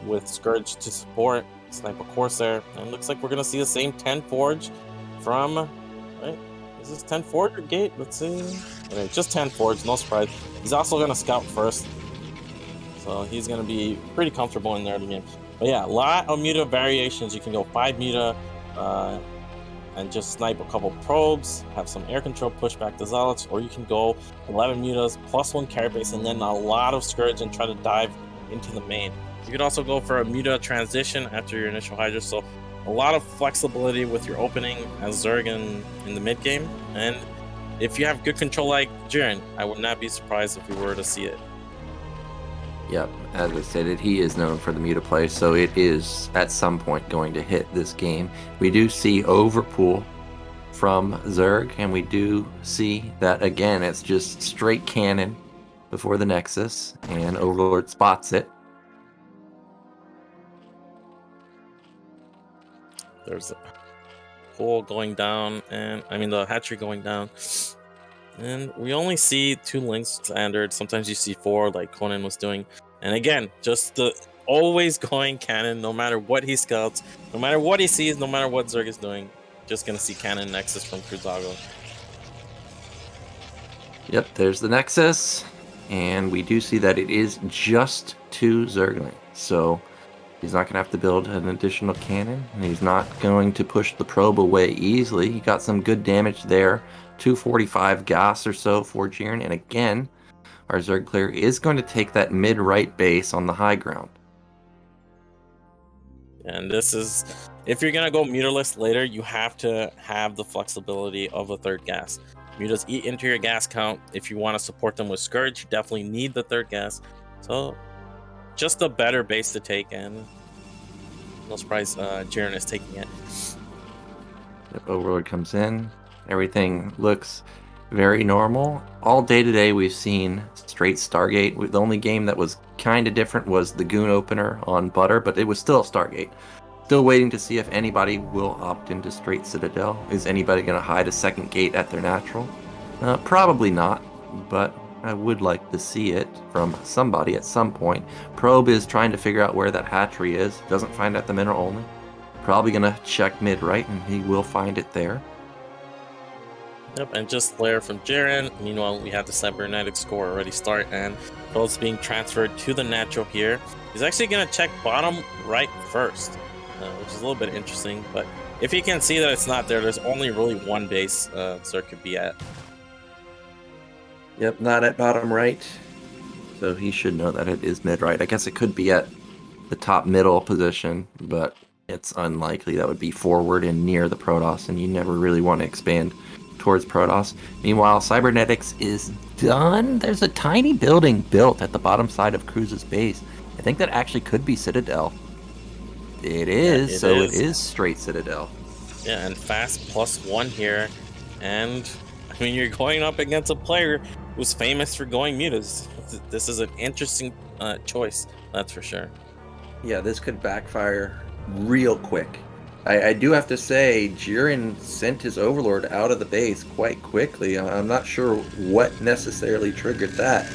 with Scourge to support, snipe a Corsair, and it looks like we're going to see the same 10 Forge from, right? Is this 10 Forge or Gate? Let's see. Okay, just 10 Forge, no surprise. He's also going to scout first, so he's going to be pretty comfortable in there the game. But yeah, a lot of muta variations. You can go 5 muta and just snipe a couple probes, have some air control, push back the Zealots, or you can go 11 mutas, +1 carry base, and then a lot of Scourge and try to dive into the main. You could also go for a muta transition after your initial Hydra, so a lot of flexibility with your opening as Zerg in the mid game. And if you have good control like Jiren, I would not be surprised if we were to see it. Yep, as I stated, he is known for the muta play, so it is at some point going to hit this game. We do see overpool from Zerg, and we do see that again, it's just straight cannon before the Nexus, and Overlord spots it. There's a hole going down, and I mean the hatchery going down. And we only see 2 links standard. Sometimes you see 4, like Conan was doing. And again, just the always going cannon, no matter what he scouts, no matter what he sees, no matter what Zerg is doing. Just gonna see cannon Nexus from Cruzago. Yep, there's the Nexus, and we do see that it is just 2 Zerglings. So he's not going to have to build an additional cannon, and he's not going to push the probe away easily. He got some good damage there. 245 gas or so for Jiren, and again, our Zerg player is going to take that mid-right base on the high ground. And this is, if you're gonna go mutalist later, you have to have the flexibility of a 3rd gas. Mutas eat into your gas count. If you want to support them with Scourge, you definitely need the 3rd gas. So just a better base to take, and no surprise Jiren is taking it. Yep, Overlord comes in. Everything looks very normal. All day today we've seen straight Stargate. The only game that was kind of different was the Goon opener on Butter, but it was still Stargate. Still waiting to see if anybody will opt into straight Citadel. Is anybody going to hide a second gate at their natural? Probably not, but I would like to see it from somebody at some point. Probe is trying to figure out where that hatchery is. Doesn't find out the mineral only. probably gonna check mid right, and he will find it there. Yep, and just Flare from Jiren. Meanwhile, we have the cybernetic score already start, and Phil's being transferred to the natural here. He's actually going to check bottom right first, which is a little bit interesting. But if you can see that it's not there, there's only really one base Zerg could be at. Yep, not at bottom right. So he should know that it is mid right. I guess it could be at the top middle position, but it's unlikely. That would be forward and near the Protoss, and you never really want to expand towards Protoss. Meanwhile, Cybernetics is done. There's a tiny building built at the bottom side of Cruz's base. I think that actually could be Citadel. It is, yeah, it is straight Citadel. Yeah, and fast +1 here. And, I mean, you're going up against a player who's famous for going mutas. This is an interesting choice, that's for sure. Yeah, this could backfire real quick. I do have to say, Jiren sent his Overlord out of the base quite quickly. I'm not sure what necessarily triggered that,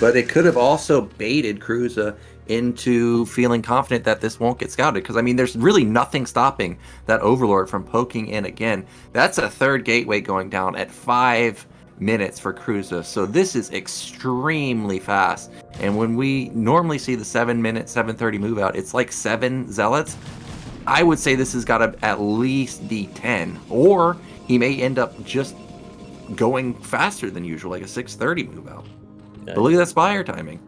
but it could have also baited Cruza into feeling confident that this won't get scouted, because I mean there's really nothing stopping that Overlord from poking in again. That's a third gateway going down at 5 minutes for Cruza, so this is extremely fast. And when we normally see the 7-minute 7:30 move out, it's like 7 zealots. I would say this has got to at least be 10, or he may end up just going faster than usual, like a 6:30 move out. Yeah. But look at that Spire timing.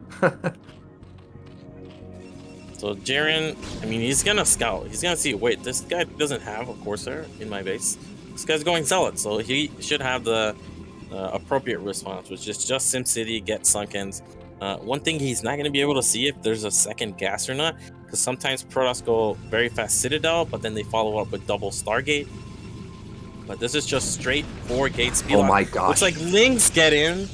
So Jiren, I mean, he's gonna scout. He's gonna see, wait, this guy doesn't have a Corsair in my base. This guy's going Zealot, so he should have the appropriate response, which is just SimCity, get Sunkens. One thing he's not gonna be able to see if there's a second gas or not, because sometimes Protoss go very fast Citadel, but then they follow up with double Stargate. But this is just straight 4 gate speed. Oh my gosh. Looks like Lings get in.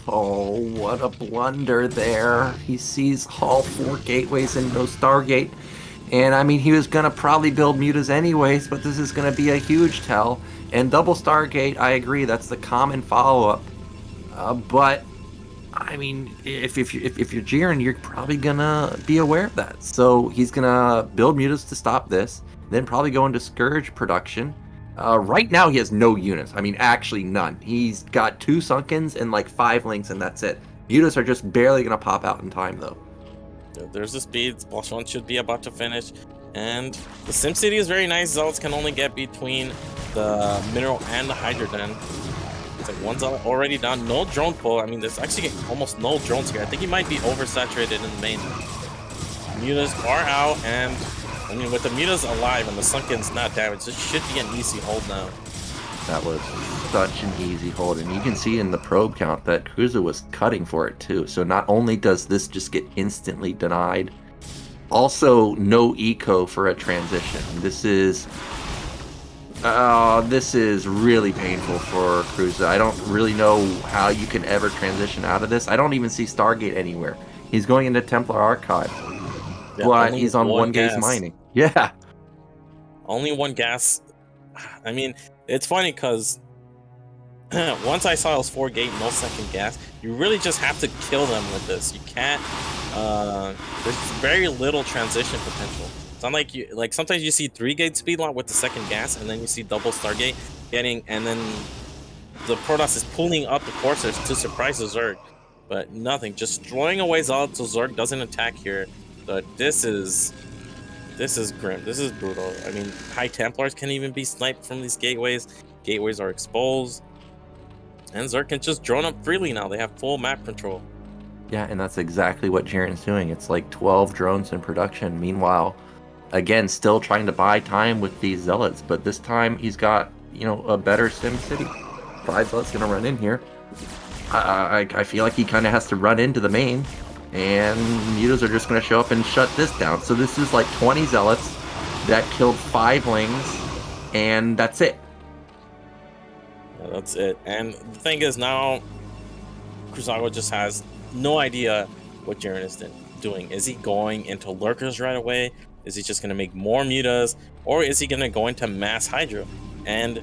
Oh, what a blunder there. He sees all 4 gateways and no Stargate. And I mean, he was going to probably build mutas anyways, but this is going to be a huge tell. And double Stargate, I agree, that's the common follow-up. But, I mean, if you're Jiren, you're probably going to be aware of that. So he's going to build mutas to stop this, then probably go into Scourge production. Right now he has no units. I mean, actually none. He's got 2 Sunkens and like 5 Links, and that's it. Mutas are just barely going to pop out in time, though. There's the speeds. +1 should be about to finish. And the SimCity is very nice. Zealots can only get between the Mineral and the Hydra Den. It's like 1 Zealot already done. No drone pull. I mean, there's actually almost no drones here. I think he might be oversaturated in the main. Mutas are out, and I mean, with the mutas alive and the Sunkens not damaged, this should be an easy hold now. That was such an easy hold, and you can see in the probe count that Cruza was cutting for it too. So not only does this just get instantly denied, also no eco for a transition. This is really painful for Cruza. I don't really know how you can ever transition out of this. I don't even see Stargate anywhere. He's going into Templar Archive. Yeah, but he's on 1 gas mining. Yeah. Only 1 gas. I mean, it's funny because once I saw those 4 gate, no second gas, you really just have to kill them with this. You can't. There's very little transition potential. It's not like you sometimes you see 3 gate speed lot with the second gas, and then you see double Stargate getting, and then the Protoss is pulling up the Corsairs to surprise the Zerg, but nothing. Just throwing away Zealot so Zerg doesn't attack here. But this is grim. This is brutal. I mean, High Templars can even be sniped from these gateways. Gateways are exposed, and Zerg can just drone up freely now. They have full map control. Yeah, and that's exactly what Jiren's doing. It's like 12 drones in production. Meanwhile, again, still trying to buy time with these Zealots, but this time he's got, you know, a better SimCity. 5 Zealots gonna run in here. I feel like he kind of has to run into the main, and mutas are just going to show up and shut this down. So this is like 20 Zealots that killed 5 Lings, and that's it. Yeah, that's it. And the thing is, now Cruzago just has no idea what Jiren is doing. Is he going into Lurkers right away? Is he just going to make more mutas? Or is he going to go into mass Hydra? And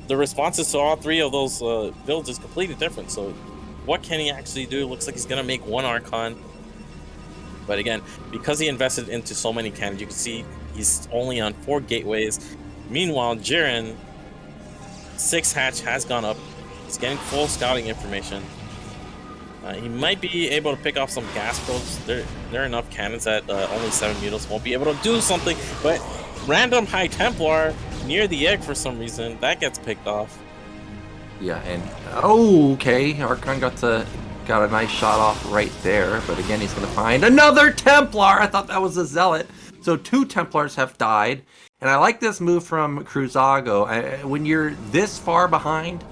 the responses to all 3 of those builds is completely different. So what can he actually do? Looks like he's going to make 1 Archon. But again, because he invested into so many cannons, you can see He's only on 4 gateways. Meanwhile, Jiren, 6 hatch has gone up. He's getting full scouting information. He might be able to pick off some gas probes. There are enough cannons that only 7 mutas won't be able to do something. But random High Templar near the egg for some reason, that gets picked off. Yeah, and okay, Archon got a nice shot off right there, but again he's gonna find another Templar. I thought that was a Zealot. So 2 Templars have died, and I like this move from Cruzago. When you're this far behind,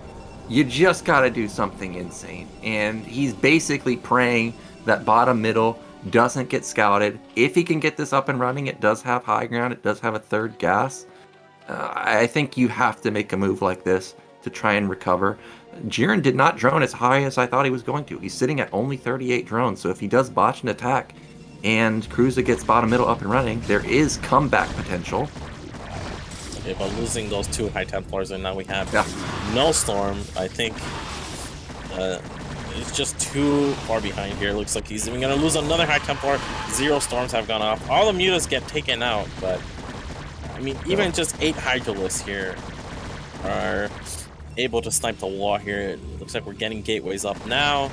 you just gotta do something insane, and he's basically praying that bottom middle doesn't get scouted. If he can get this up and running, it does have high ground, it does have a 3rd gas. I think you have to make a move like this to try and recover. Jiren did not drone as high as I thought he was going to. He's sitting at only 38 drones, so if he does botch an attack and Cruza gets bottom middle up and running, there is comeback potential. Okay, but losing those 2 High Templars, and now we have no Storm. I think it's just too far behind here. Looks like he's even going to lose another High Templar. 0 Storms have gone off. All the mutas get taken out, but I mean, even just 8 Hydralisks here are able to snipe the wall here. It looks like we're getting gateways up now.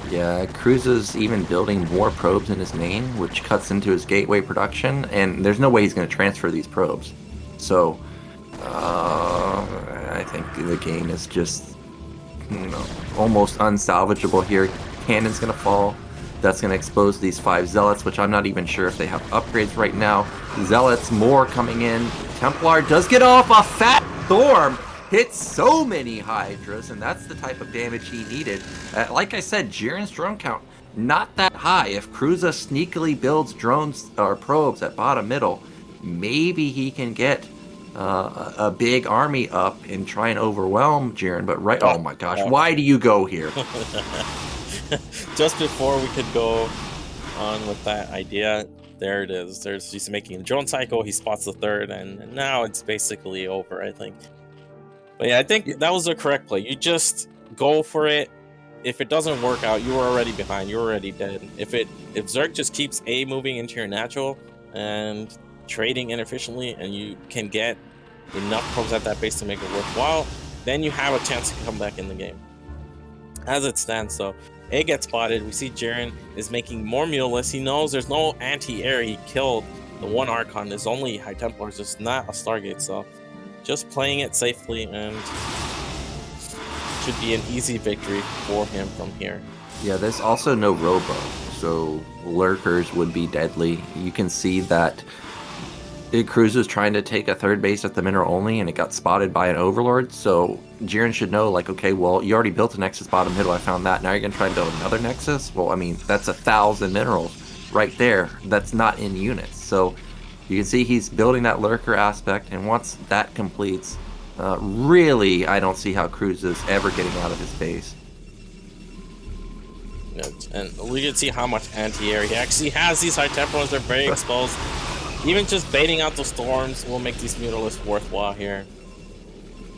Yeah, Cruza's even building more probes in his main, which cuts into his gateway production, and there's no way he's going to transfer these probes. So, I think the game is just almost unsalvageable here. Cannon's going to fall. That's going to expose these 5 Zealots, which I'm not even sure if they have upgrades right now. Zealots, more coming in. Templar does get off a fat Storm. Hits so many Hydras, and that's the type of damage he needed. Like I said, Jiren's drone count, not that high. If Cruza sneakily builds drones or probes at bottom middle, maybe he can get a big army up and try and overwhelm Jiren. But oh my gosh, why do you go here? Just before we could go on with that idea, there it is. He's making a drone cycle, he spots the 3rd, and now it's basically over, I think. But yeah, I think that was the correct play. You just go for it. If it doesn't work out, you were already behind. You're already dead. If Zerg just keeps A moving into your natural and trading inefficiently, and you can get enough probes at that base to make it worthwhile, then you have a chance to come back in the game. As it stands, though, A gets spotted. We see Jiren is making more mutalists. He knows there's no anti-air. He killed the 1 Archon. There's only High Templars. There's not a Stargate, so just playing it safely, and should be an easy victory for him from here. Yeah, there's also no robo, so lurkers would be deadly. You can see that Cruz was trying to take a 3rd base at the mineral only, and it got spotted by an overlord. So Jiren should know, like, okay, well, you already built a nexus bottom middle. I found that. Now you're gonna try and build another nexus. Well, I mean, that's 1,000 minerals right there. That's not in units. So you can see he's building that lurker aspect, and once that completes, really, I don't see how Cruz is ever getting out of his base. And we can see how much anti-air he actually has. These High Templars are very exposed. Even just baiting out the Storms will make these mutalisks worthwhile here.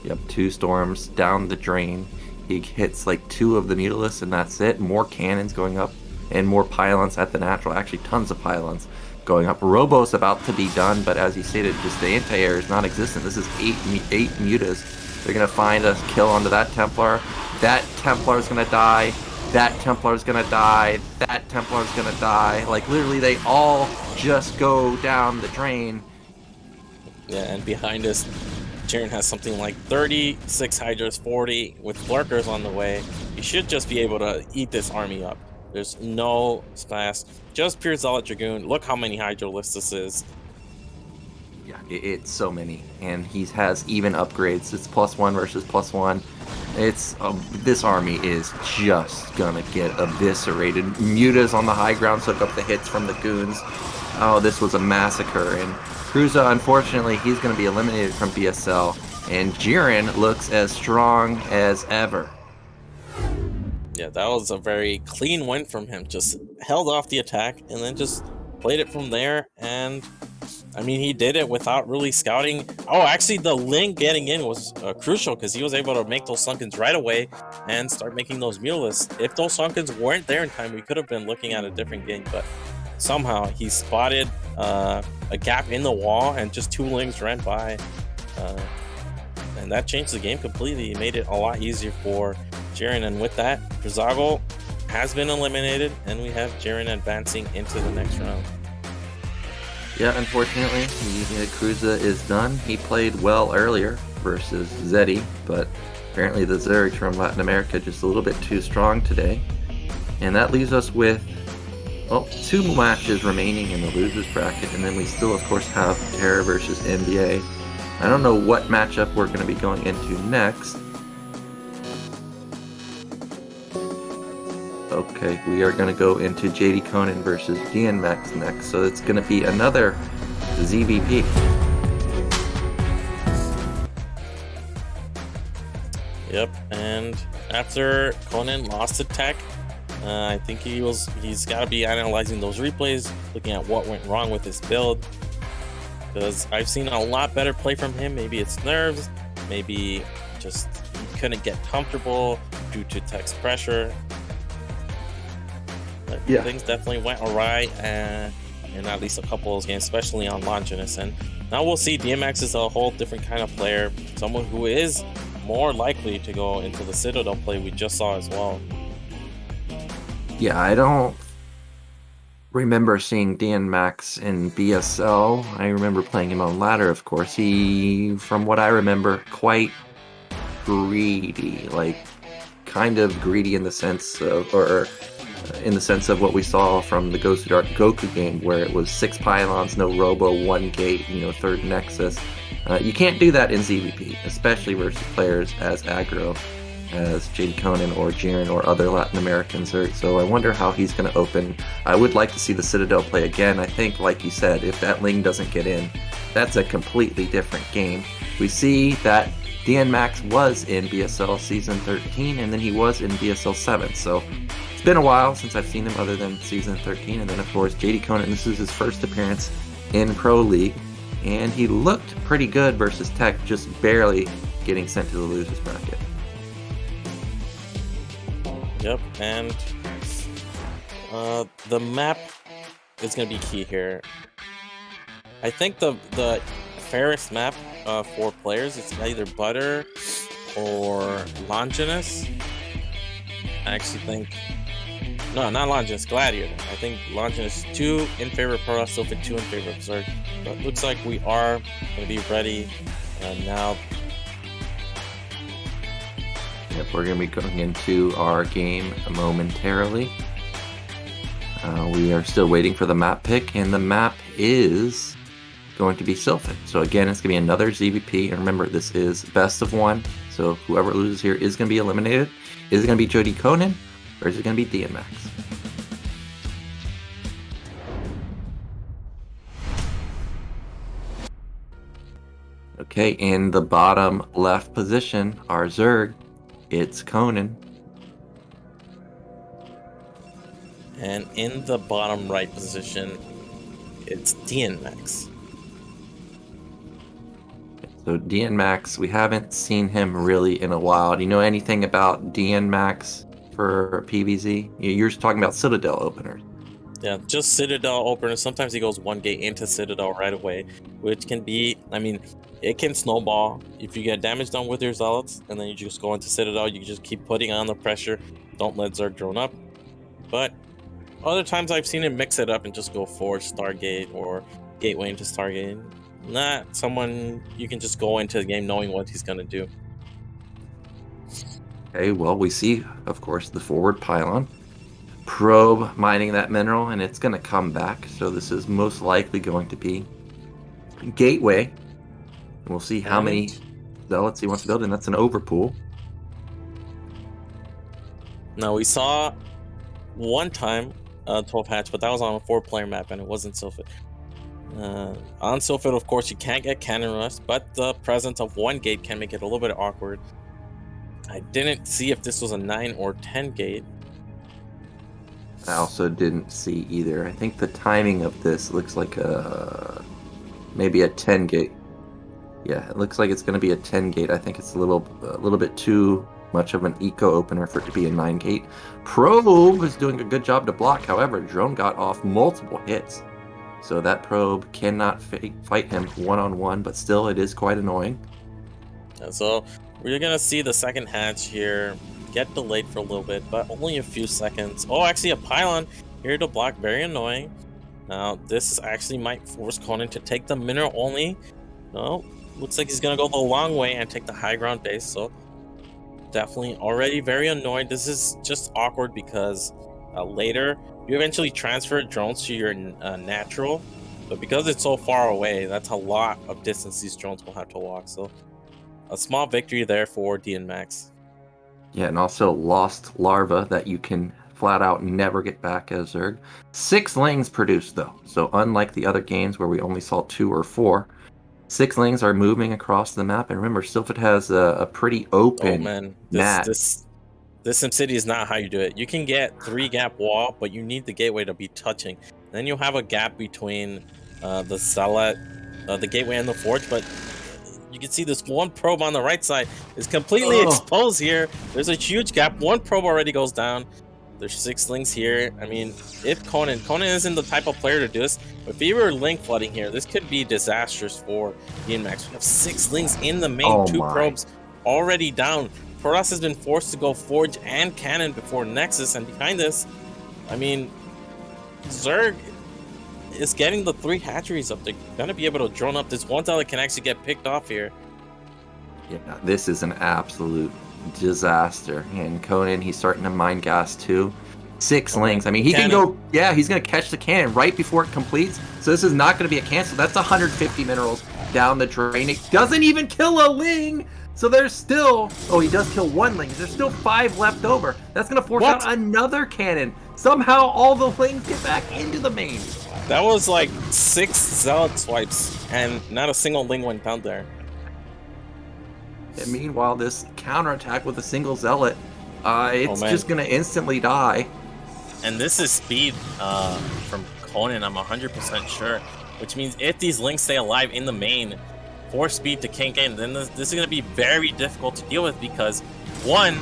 Yep, 2 Storms down the drain. He hits like 2 of the mutalisks, and that's it. More cannons going up, and more pylons at the natural. Actually, tons of pylons going up. Robo's about to be done, but as you stated, just the anti-air is non-existent. This is 8 mutas. They're gonna find a kill onto that Templar. That Templar's gonna die. That Templar's gonna die. That Templar's gonna die. Like, literally, they all just go down the drain. Yeah, and behind us, Jiren has something like 36 Hydras, 40 with lurkers on the way. He should just be able to eat this army up. There's no space, just pure Zealot Dragoon. Look how many Hydralisks this is. Yeah, it's so many, and he has even upgrades. It's +1 versus +1. It's this army is just gonna get eviscerated. Mutas on the high ground soak up the hits from the goons. Oh, this was a massacre, and Cruza, unfortunately, he's gonna be eliminated from BSL, and Jiren looks as strong as ever. Yeah, that was a very clean win from him. Just held off the attack and then just played it from there. And I mean, he did it without really scouting. Oh, actually, the link getting in was crucial because he was able to make those Sunkens right away and start making those mutalisks. If those Sunkens weren't there in time, we could have been looking at a different game. But somehow he spotted a gap in the wall, and just 2 lings ran by. And that changed the game completely. It made it a lot easier for Jiren. And with that, Brazago has been eliminated, and we have Jiren advancing into the next round. Yeah, unfortunately, Cruza is done. He played well earlier versus Zeddy, but apparently the Zergs from Latin America just a little bit too strong today. And that leaves us with, well, 2 matches remaining in the losers bracket, and then we still, of course, have TerrOr versus NbA. I don't know what matchup we're going to be going into next. Okay, we are going to go into JD Conan versus DNMax next, so it's going to be another ZVP. Yep, and after Conan lost to Tech, I think he's got to be analyzing those replays, looking at what went wrong with his build. Because I've seen a lot better play from him. Maybe it's nerves, maybe just he couldn't get comfortable due to Tech's pressure. But yeah, things definitely went awry in at least a couple of those games, especially on Longinus. And now we'll see DMX is a whole different kind of player, someone who is more likely to go into the Citadel play we just saw as well. Yeah, I don't remember seeing DNMax in BSL. I remember playing him on ladder, of course. He, from what I remember, quite greedy, like kind of greedy in the sense of, or in the sense of what we saw from the Gosudark Goku game, where it was 6 pylons, no robo, 1 gate, 3rd nexus. You can't do that in ZVP, especially versus players as aggro as JD Conan or Jiren or other Latin Americans. So I wonder how he's going to open. I would like to see the Citadel play again. I think, like you said, if that Ling doesn't get in, that's a completely different game. We see that DNMax was in BSL Season 13, and then he was in BSL 7. So it's been a while since I've seen him other than Season 13. And then, of course, JD Conan, this is his first appearance in Pro League. And he looked pretty good versus Tech, just barely getting sent to the losers bracket. Yep, and the map is going to be key here. I think the fairest map for players is either Butter or Longinus. I actually think... No, not Longinus, Gladiator. I think Longinus 2 in favor of Pro, Sylphic 2 in favor of Zerg. But it looks like we are going to be ready now. Yep, we're going to be going into our game momentarily. We are still waiting for the map pick, and the map is going to be Sylphic. So again, it's going to be another ZVP, and remember, this is best of 1, so whoever loses here is going to be eliminated. Is it going to be JD Conan, or is it going to be DNMax? Okay, in the bottom left position, our Zerg, it's Conan. And in the bottom right position, it's DNMax. So DNMax, we haven't seen him really in a while. Do you know anything about DNMax for PvZ? You're just talking about Citadel openers. Yeah, just Citadel openers. Sometimes he goes 1 gate into Citadel right away, which can be, I mean, it can snowball. If you get damage done with your Zealots, and then you just go into Citadel, you can just keep putting on the pressure. Don't let Zerg drone up. But other times I've seen him mix it up and just go Forge, Stargate, or Gateway into Stargate. Not someone you can just go into the game knowing what he's going to do. Okay, well, we see, of course, the forward pylon. Probe mining that mineral, and it's going to come back. So this is most likely going to be Gateway. And we'll see how many Zealots he wants to build, and that's an overpool. Now, we saw one time 12 hatch, but that was on a 4-player map, and it wasn't Sylphid. On Sylphid, of course, you can't get cannon rush, but the presence of 1 gate can make it a little bit awkward. I didn't see if this was a 9 or 10 gate. I also didn't see either. I think the timing of this looks like maybe a 10 gate. Yeah, it looks like it's going to be a 10 gate. I think it's a little bit too much of an eco opener for it to be a 9-gate. Probe is doing a good job to block. However, drone got off multiple hits. So that probe cannot fight him one-on-one, but still it is quite annoying. So we're going to see the second hatch here get delayed for a little bit, but only a few seconds. Oh, actually a pylon here to block, very annoying. Now this actually might force Conan to take the mineral only. No, looks like he's going to go the long way and take the high ground base. So definitely already very annoyed. This is just awkward because later you eventually transfer drones to your natural, but because it's so far away, that's a lot of distance these drones will have to walk. So a small victory there for DNMax. Yeah, and also lost larva that you can flat out never get back as Zerg. 6 lings produced though, so unlike the other games where we only saw 2 or 4, 6 lings are moving across the map. And remember, Sylphid has a pretty open map. This SimCity is not how you do it. You can get 3-gap wall, but you need the gateway to be touching. Then you'll have a gap between the Zealot, the gateway and the forge, but you can see this one probe on the right side is completely exposed here. There's a huge gap. One probe already goes down. There's 6 links here. I mean, if Conan isn't the type of player to do this, but if he were link flooding here, this could be disastrous for DNMax. We have 6 links in the main, 2 probes already down. Protoss has been forced to go Forge and Cannon before Nexus, and behind this, I mean, Zerg is getting the 3 hatcheries up. They're gonna be able to drone up. This one that can actually get picked off here. Yeah, this is an absolute disaster. And Conan, he's starting to mine gas too. 6 lings. I mean, he can go. Yeah, he's gonna catch the cannon right before it completes. So this is not gonna be a cancel. That's 150 minerals down the drain. It doesn't even kill a ling. So there's still. Oh, he does kill 1 ling. There's still 5 left over. That's gonna force out another cannon. Somehow all the lings get back into the main. That was like 6 Zealot swipes, and not a single ling went down there. And meanwhile, this counterattack with a single Zealot, it's just going to instantly die. And this is speed from Conan, I'm 100% sure. Which means if these links stay alive in the main, 4 speed to kink in, then this is going to be very difficult to deal with because, 1,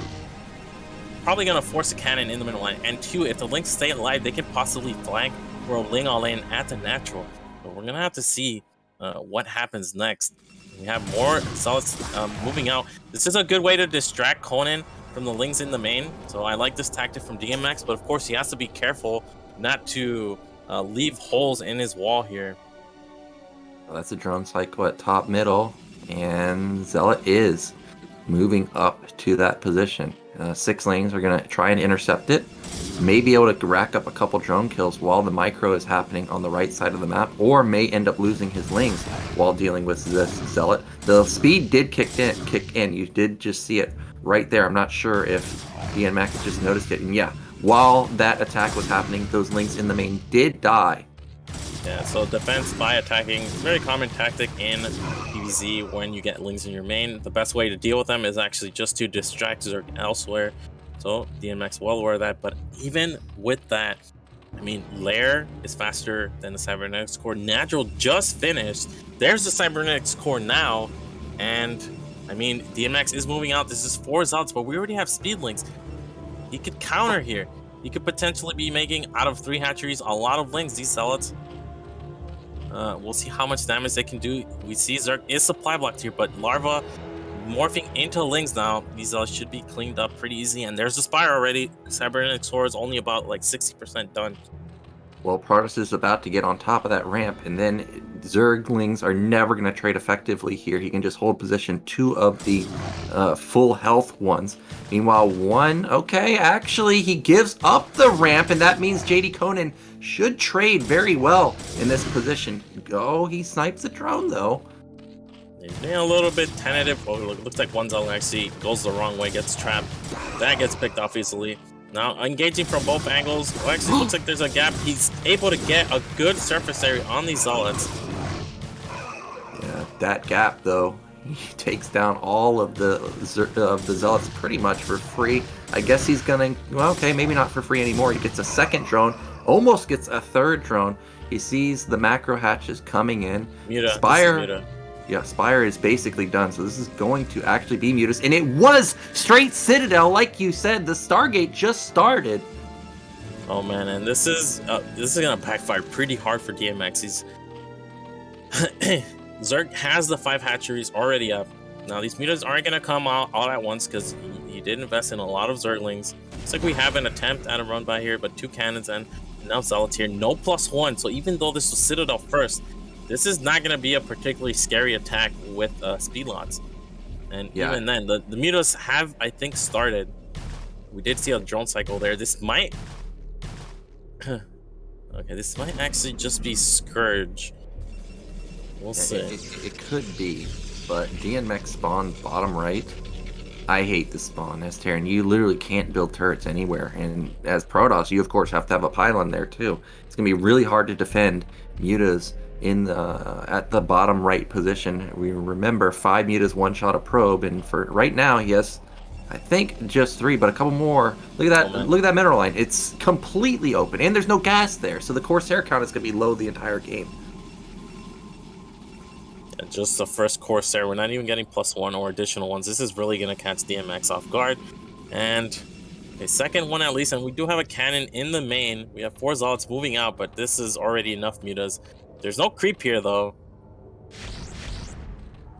probably going to force a cannon in the middle line, and 2, if the links stay alive, they can possibly flank for a ling all in at the natural. But we're going to have to see what happens next. We have more Zealots moving out. This is a good way to distract Conan from the lings in the main. So I like this tactic from DMX, but of course he has to be careful not to leave holes in his wall here. Well, that's a drone cycle at top middle, and Zealot is moving up to that position. 6 lings are going to try and intercept it. May be able to rack up a couple drone kills while the micro is happening on the right side of the map, or may end up losing his lings while dealing with this Zealot. The speed did kick in. You did just see it right there. I'm not sure if DNMax just noticed it. And yeah, while that attack was happening, those lings in the main did die. Yeah, so defense by attacking, very common tactic in PvZ when you get lings in your main. The best way to deal with them is actually just to distract Zerg elsewhere. So DNMax well aware of that, but even with that, I mean, Lair is faster than the Cybernetics Core. Natural just finished. There's the Cybernetics Core now, and I mean, DNMax is moving out. This is 4 Zealots, but we already have speed links. He could counter here. He could potentially be making, out of 3 hatcheries, a lot of lings, these Zealots. We'll see how much damage they can do. We see Zerg is supply blocked here, but Larva morphing into lings now. These should be cleaned up pretty easy. And there's the Spire already. Cybernetics Core is only about like 60% done. Well, Protoss is about to get on top of that ramp, and then Zerglings are never going to trade effectively here. He can just hold position 2 of the full health ones. Meanwhile, 1, okay, actually, he gives up the ramp, and that means JD Conan should trade very well in this position. Oh, he snipes the drone, though. He's being a little bit tentative. Oh, looks like 1 Zealot actually goes the wrong way, gets trapped. That gets picked off easily. Now, engaging from both angles. Well, actually, looks like there's a gap. He's able to get a good surface area on these Zealots. Yeah, that gap, though, he takes down all of the Zealots pretty much for free. I guess he's gonna, well, okay, maybe not for free anymore. He gets a 2nd drone, almost gets a 3rd drone. He sees the macro hatches coming in. Muta, Spire. yeah, Spire is basically done. So this is going to actually be Mutas. And it was straight Citadel, like you said. The Stargate just started. Oh man, and this is gonna backfire pretty hard for DMX. He's Zerg has the 5 hatcheries already up. Now these mutas aren't gonna come out all at once because he did invest in a lot of Zerglings. Looks like we have an attempt at a run by here, but 2 cannons and now Zealots here. No +1, so even though this was Citadel first, this is not gonna be a particularly scary attack with speed lots. And even then, the mutas have, I think, started. We did see a drone cycle there. This might okay, this might actually just be Scourge. We'll see. It could be, but DNMX spawn bottom right. I hate this spawn as Terran. You literally can't build turrets anywhere, and as Protoss, you of course have to have a pylon there too. It's gonna be really hard to defend mutas in the at the bottom right position. We remember 5 mutas, 1 shot a probe, and for right now he has, I think, just 3, but a couple more. Look at that! Look at that mineral line. It's completely open, and there's no gas there, so the Corsair count is gonna be low the entire game. Just the first Corsair. We're not even getting +1 or additional ones. This is really going to catch DMX off guard. And a second one at least. And we do have a cannon in the main. We have 4 Zealots moving out, but this is already enough mutas. There's no creep here, though.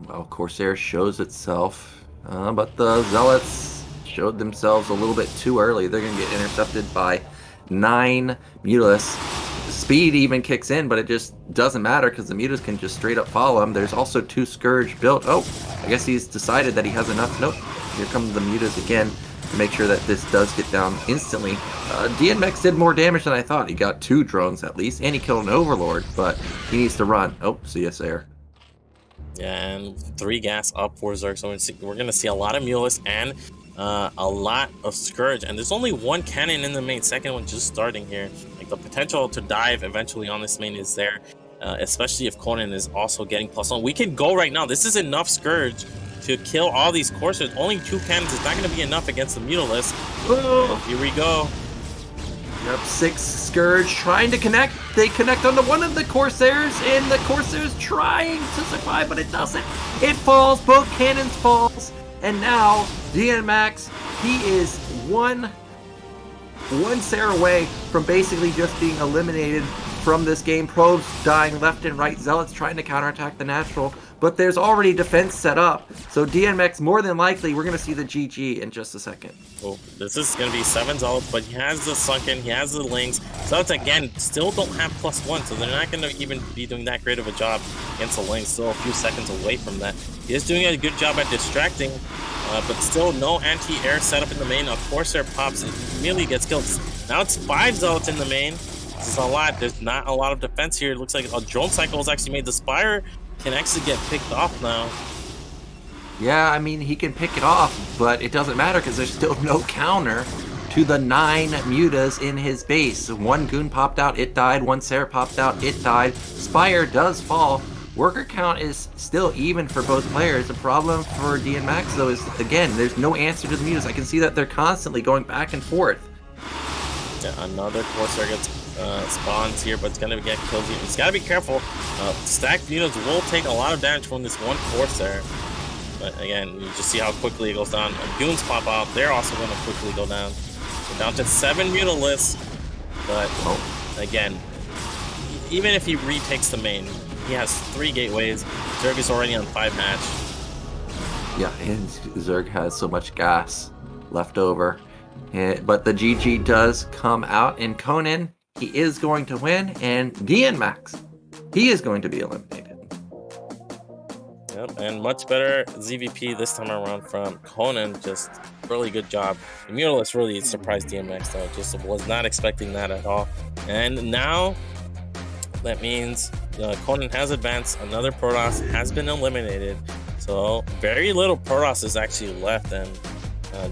Well, Corsair shows itself, but the Zealots showed themselves a little bit too early. They're going to get intercepted by 9 mutas. Speed even kicks in, but it just doesn't matter because the mutas can just straight up follow him. There's also 2 Scourge built. Oh, I guess he's decided that he has enough. Nope. Here come the mutas again to make sure that this does get down instantly. DNMX did more damage than I thought. He got 2 drones at least, and he killed an Overlord, but he needs to run. Oh, CS air. Yeah, and 3 gas up for Zerg. So we're going to see a lot of Mulus and a lot of Scourge. And there's only 1 cannon in the main. Second one just starting here. The potential to dive eventually on this main is there, especially if Conan is also getting +1. We can go right now. This is enough Scourge to kill all these Corsairs. Only 2 cannons is not going to be enough against the Mutalisk. Here we go. Yep, 6 Scourge trying to connect. They connect onto one of the Corsairs, and the Corsairs trying to survive, but it doesn't. It falls. Both cannons falls, and now DNMX, he is one Sarah away from basically just being eliminated from this game. Probes dying left and right. Zealots trying to counterattack the natural, but there's already defense set up. So DNMX, more than likely, we're going to see the GG in just a second. Oh, this is going to be 7 Zealots, but he has the Sunken, he has the Lings. Zealots, again, still don't have +1, so they're not going to even be doing that great of a job against the Lings. Still a few seconds away from that. He is doing a good job at distracting, but still no anti-air setup in the main. A Corsair pops and immediately gets killed. Now it's 5 Zealots in the main. This is a lot. There's not a lot of defense here. It looks like a drone cycle has actually made the Spire can actually get picked off now. Yeah, I mean, he can pick it off, but it doesn't matter because there's still no counter to the 9 mutas in his base. 1 goon popped out, it died. 1 Sarah popped out, it died. Spire does fall. Worker count is still even for both players. The problem for DNMX, though, is, again, there's no answer to the mutas. I can see that they're constantly going back and forth. Yeah, another Corsair gets spawns here, but it's going to get killed here. He's got to be careful. Stacked mutas will take a lot of damage from this 1 Corsair. But again, you just see how quickly it goes down. Goons pop out. They're also going to quickly go down. We're down to 7 Mutalisks. But, again, even if he retakes the main, he has 3 gateways. Zerg is already on 5 match. Yeah, and Zerg has so much gas left over. But the GG does come out, and Conan, he is going to win, and DNMX, he is going to be eliminated. Yep, and much better ZVP this time around from Conan. Just really good job. The Mutalisk really surprised DMX, though. Just was not expecting that at all. And now that means Conan has advanced. Another Protoss has been eliminated. So very little Protoss is actually left, and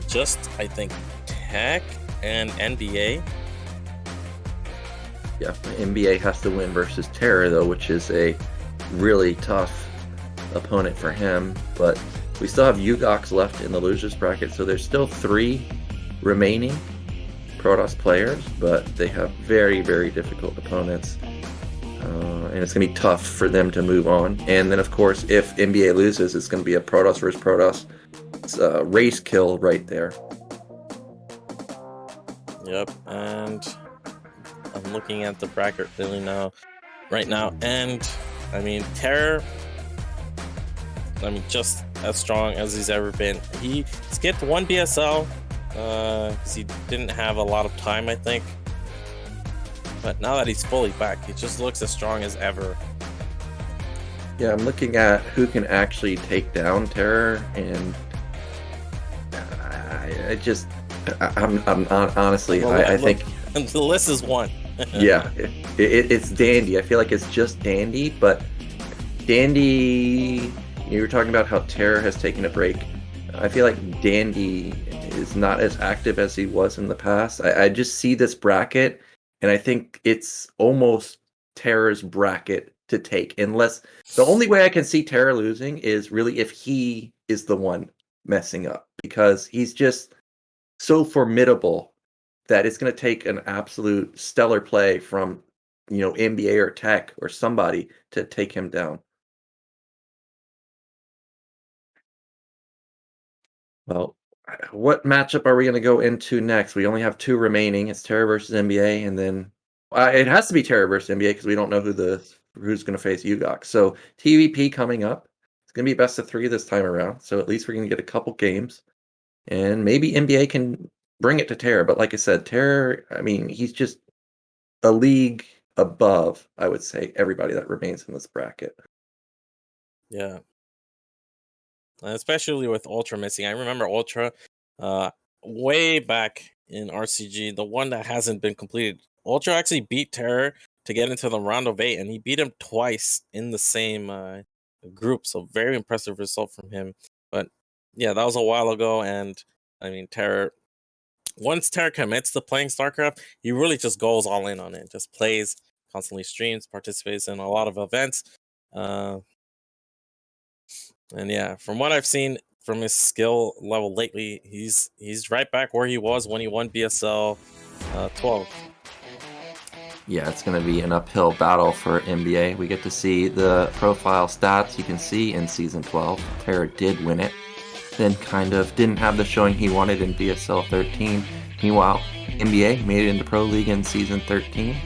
just, I think, Tech and NbA. Yeah, NbA has to win versus TerrOr, though, which is a really tough opponent for him. But we still have Ugox left in the losers bracket, so there's still 3 remaining Protoss players, but they have very, very difficult opponents. And it's going to be tough for them to move on. And then, of course, if NbA loses, it's going to be a Protoss versus Protoss race kill right there. Yep, and I'm looking at the bracket right now, and I mean, TerrOr, just as strong as he's ever been. He skipped one BSL because he didn't have a lot of time, I think. But now that he's fully back, he just looks as strong as ever. Yeah, I'm looking at who can actually take down TerrOr, and honestly, I think the list is one. Yeah, it's Dandy. I feel like it's just Dandy, but Dandy, you were talking about how TerrOr has taken a break. I feel like Dandy is not as active as he was in the past. I just see this bracket, and I think it's almost TerrOr's bracket to take, unless the only way I can see TerrOr losing is really if he is the one messing up, because he's just so formidable that it's going to take an absolute stellar play from, NbA or Tech or somebody to take him down. Well, what matchup are we going to go into next? We only have two remaining. It's TerrOr versus NbA, and then it has to be TerrOr versus NbA because we don't know who's going to face Ugok. So TVP coming up. It's going to be best of 3 this time around. So at least we're going to get a couple games, and maybe NbA can bring it to TerrOr. But like I said, TerrOr, he's just a league above, I would say, everybody that remains in this bracket. Yeah. Especially with Ultra missing. I remember Ultra way back in RCG, the one that hasn't been completed. Ultra actually beat TerrOr to get into the round of 8, and he beat him twice in the same group. So very impressive result from him. But yeah, that was a while ago, and TerrOr, once TerrOr commits to playing StarCraft, he really just goes all in on it. Just plays, constantly streams, participates in a lot of events. And yeah, from what I've seen from his skill level lately, he's right back where he was when he won BSL 12. Yeah, it's going to be an uphill battle for NbA. We get to see the profile stats. You can see in Season 12, TerrOr did win it. Then kind of didn't have the showing he wanted in BSL 13. Meanwhile, NbA made it into Pro League in Season 13.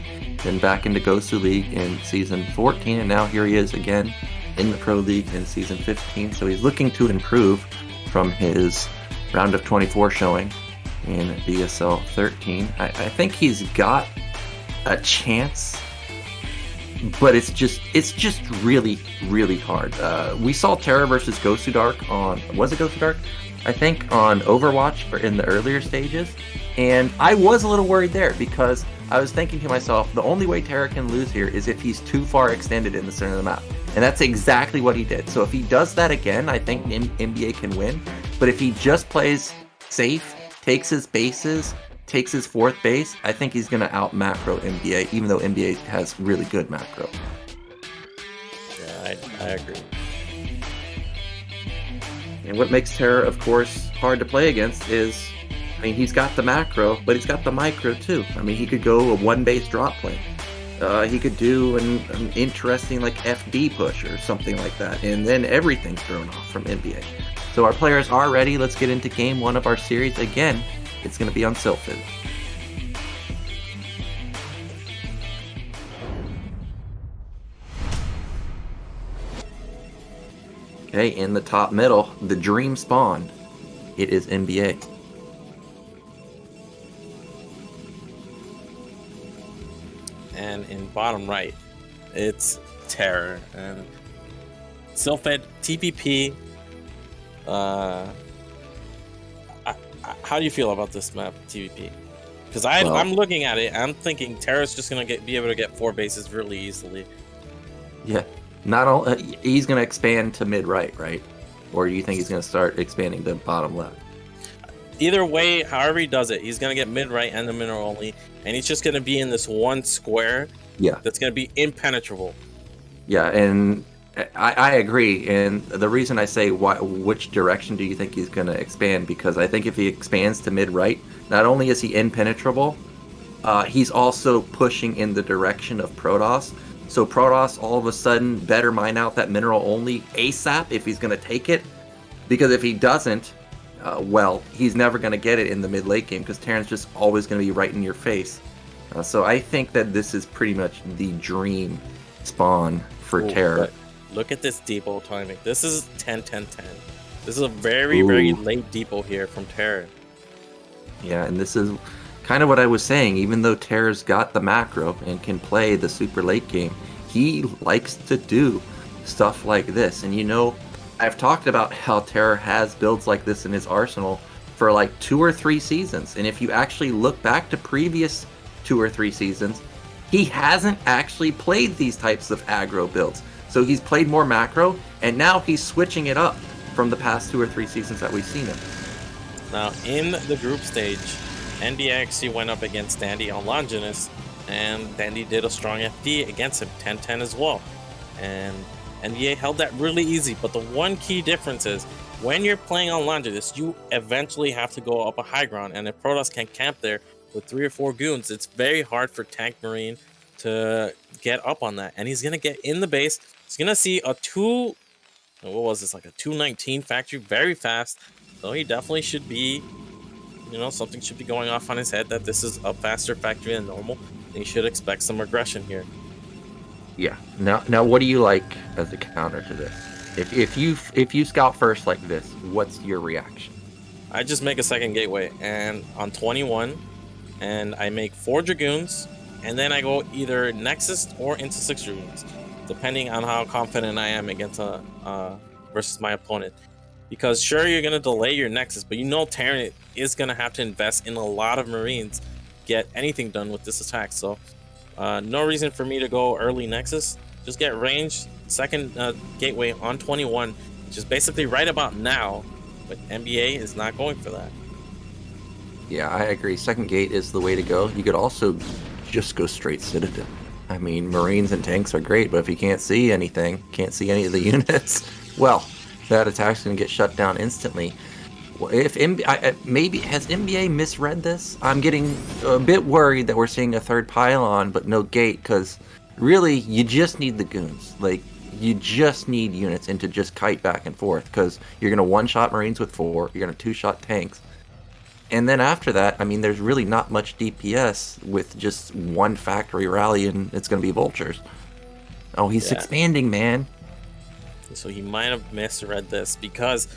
Then back into Gosu League in Season 14. And now here he is again in the Pro League in Season 15. So he's looking to improve from his round of 24 showing in BSL 13. I think he's got a chance, but it's just really, really hard. We saw TerrOr versus Gosudark was it Gosudark? I think on Overwatch or in the earlier stages. And I was a little worried there because I was thinking to myself, the only way TerrOr can lose here is if he's too far extended in the center of the map. And that's exactly what he did. So if he does that again, I think NbA can win. But if he just plays safe, takes his bases, takes his 4th base, I think he's going to out macro NbA, even though NbA has really good macro. Yeah, I agree. And what makes TerrOr, of course, hard to play against is, he's got the macro, but he's got the micro too. He could go a 1-base drop play. He could do an interesting FD push or something like that, and then everything's thrown off from NbA. So our players are ready. Let's get into Game 1 of our series. Again, it's going to be on Sylphid. Okay, in the top middle, the Dream Spawn. It is NbA. And in bottom right, it's TerrOr and Sylphid TPP. How do you feel about this map, TVP? Because I'm looking at it, I'm thinking TerrOr's just gonna be able to get 4 bases really easily. Yeah, not all. He's gonna expand to mid right, or do you think he's gonna start expanding to bottom left? Either way, however he does it, he's gonna get mid right and the middle only, and he's just gonna be in this one square. Yeah, that's gonna be impenetrable. Yeah, and I agree. And the reason I say which direction do you think he's going to expand? Because I think if he expands to mid-right, not only is he impenetrable, he's also pushing in the direction of Protoss. So Protoss all of a sudden better mine out that mineral only ASAP if he's going to take it. Because if he doesn't, well, he's never going to get it in the mid-late game because Terran's just always going to be right in your face. So I think that this is pretty much the dream spawn for TerrOr. Look at this depot timing. This is 10-10-10. This is a very, very late depot here from TerrOr. Yeah, and this is kind of what I was saying. Even though TerrOr's got the macro and can play the super late game, he likes to do stuff like this. And you know, I've talked about how TerrOr has builds like this in his arsenal for like 2 or 3 seasons. And if you actually look back to previous 2 or 3 seasons, he hasn't actually played these types of aggro builds. So he's played more macro, and now he's switching it up from the past 2 or 3 seasons that we've seen him. Now, in the group stage, NbA actually went up against Dandy on Longinus, and Dandy did a strong FD against him, 10-10 as well. And NbA held that really easy, but the one key difference is, when you're playing on Longinus, you eventually have to go up a high ground, and if Protoss can camp there with 3 or 4 goons, it's very hard for Tank Marine to get up on that. And he's going to get in the base. He's going to see a 219 factory very fast. So he definitely should be, you know, something should be going off on his head that this is a faster factory than normal. And he should expect some aggression here. Yeah. Now, what do you like as a counter to this? If you scout first like this, what's your reaction? I just make a second gateway, and on 21, and I make 4 Dragoons, and then I go either Nexus or into 6 Dragoons, depending on how confident I am against versus my opponent. Because sure, you're gonna delay your Nexus, but you know Terran is gonna have to invest in a lot of Marines to get anything done with this attack. So no reason for me to go early Nexus. Just get range, second gateway on 21, which is basically right about now. But NbA is not going for that. Yeah, I agree. Second gate is the way to go. You could also just go straight Citadel. I mean, Marines and tanks are great, but if you can't see anything, can't see any of the units, well, that attack's going to get shut down instantly. If maybe has NbA misread this? I'm getting a bit worried that we're seeing a third pylon, but no gate, because really, you just need the goons. Like, you just need units and to just kite back and forth, because you're going to one-shot Marines with 4, you're going to 2-shot tanks. And then after that, I mean, there's really not much DPS with just one factory rally, and it's going to be vultures. Oh, he's expanding, man. So he might have misread this because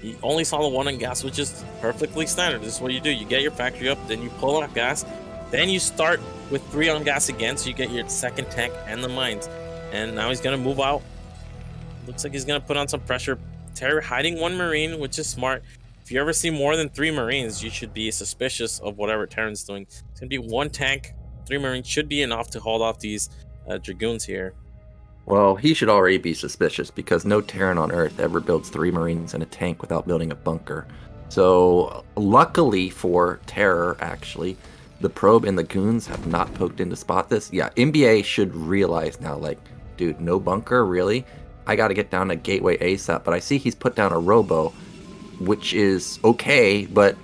he only saw the 1 on gas, which is perfectly standard. This is what you do. You get your factory up, then you pull out gas, then you start with 3 on gas again, so you get your second tank and the mines. And now he's going to move out. Looks like he's going to put on some pressure. TerrOr hiding 1 Marine, which is smart. If you ever see more than 3 Marines, you should be suspicious of whatever Terran's doing. It's going to be 1 tank, 3 Marines should be enough to hold off these Dragoons here. Well, he should already be suspicious because no Terran on Earth ever builds 3 Marines and a tank without building a bunker. So, luckily for TerrOr, actually, the probe and the goons have not poked in to spot this. Yeah, NbA should realize now, like, dude, no bunker, really? I got to get down to gateway ASAP. But I see he's put down a robo, which is okay, but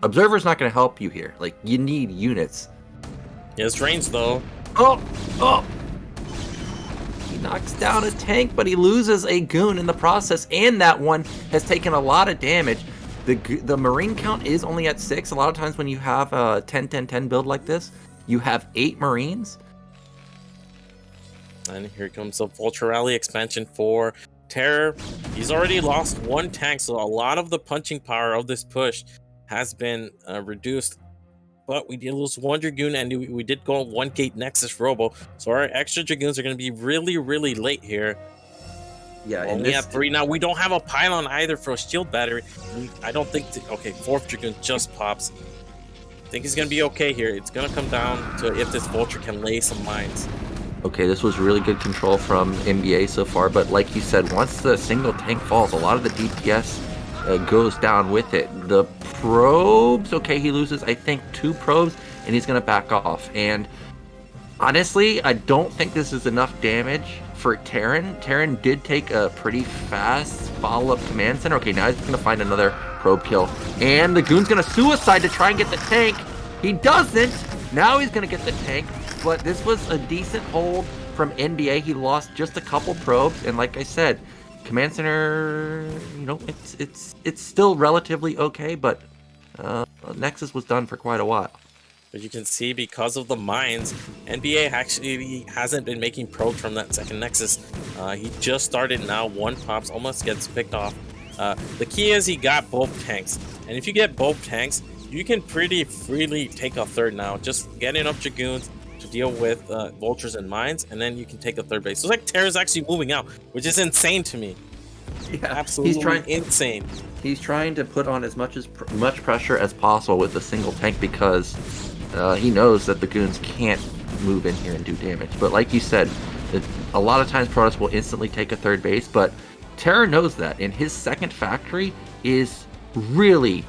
Observer's not going to help you here. Like, you need units. He has range, though. Oh! He knocks down a tank, but he loses a goon in the process, and that one has taken a lot of damage. The Marine count is only at 6. A lot of times when you have a 10-10-10 build like this, you have 8 Marines. And here comes a Vulture Rally expansion for TerrOr. He's already lost 1 tank, so a lot of the punching power of this push has been reduced. But we did lose 1 Dragoon, and we did go 1 gate Nexus Robo. So our extra Dragoons are going to be really, really late here. Yeah, and we have 3 now. We don't have a pylon either for a shield battery. I don't think... Okay, 4th Dragoon just pops. I think he's going to be okay here. It's going to come down to if this Vulture can lay some mines. Okay, this was really good control from NbA so far, but like you said, once the single tank falls, a lot of the DPS goes down with it. The probes, okay, he loses, I think, 2 probes, and he's going to back off. And honestly, I don't think this is enough damage for Terran. Terran did take a pretty fast follow-up command center. Okay, now he's going to find another probe kill. And the goon's going to suicide to try and get the tank. He doesn't. Now he's going to get the tank. But this was a decent hold from NbA. He lost just a couple probes, and like I said, Command Center, you know, it's still relatively okay, but Nexus was done for quite a while. But you can see because of the mines, NbA actually hasn't been making probes from that second Nexus. He just started now. One pops, almost gets picked off. The key is he got both tanks. And if you get both tanks, you can pretty freely take a third now. Just get enough Dragoons to deal with vultures and mines, and then you can take a third base. So it's like TerrOr's actually moving out, which is insane to me. Yeah, absolutely insane. He's trying to put on as much pressure as possible with a single tank because he knows that the goons can't move in here and do damage. But like you said, a lot of times Protoss will instantly take a third base, but TerrOr knows that, and his second factory is really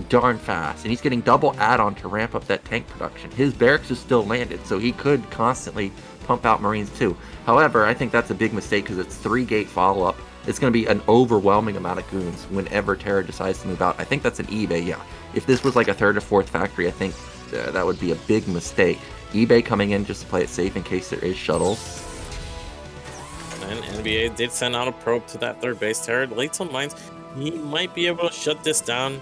darn fast, and he's getting double add-on to ramp up that tank production. His barracks is still landed, so he could constantly pump out Marines too. However, I think that's a big mistake because it's 3-gate follow-up. It's going to be an overwhelming amount of goons whenever TerrOr decides to move out. I think that's an eBay, yeah. If this was like a third or fourth factory, I think that would be a big mistake. eBay coming in just to play it safe in case there is shuttles. And NbA did send out a probe to that third base. TerrOr laid some mines. He might be able to shut this down.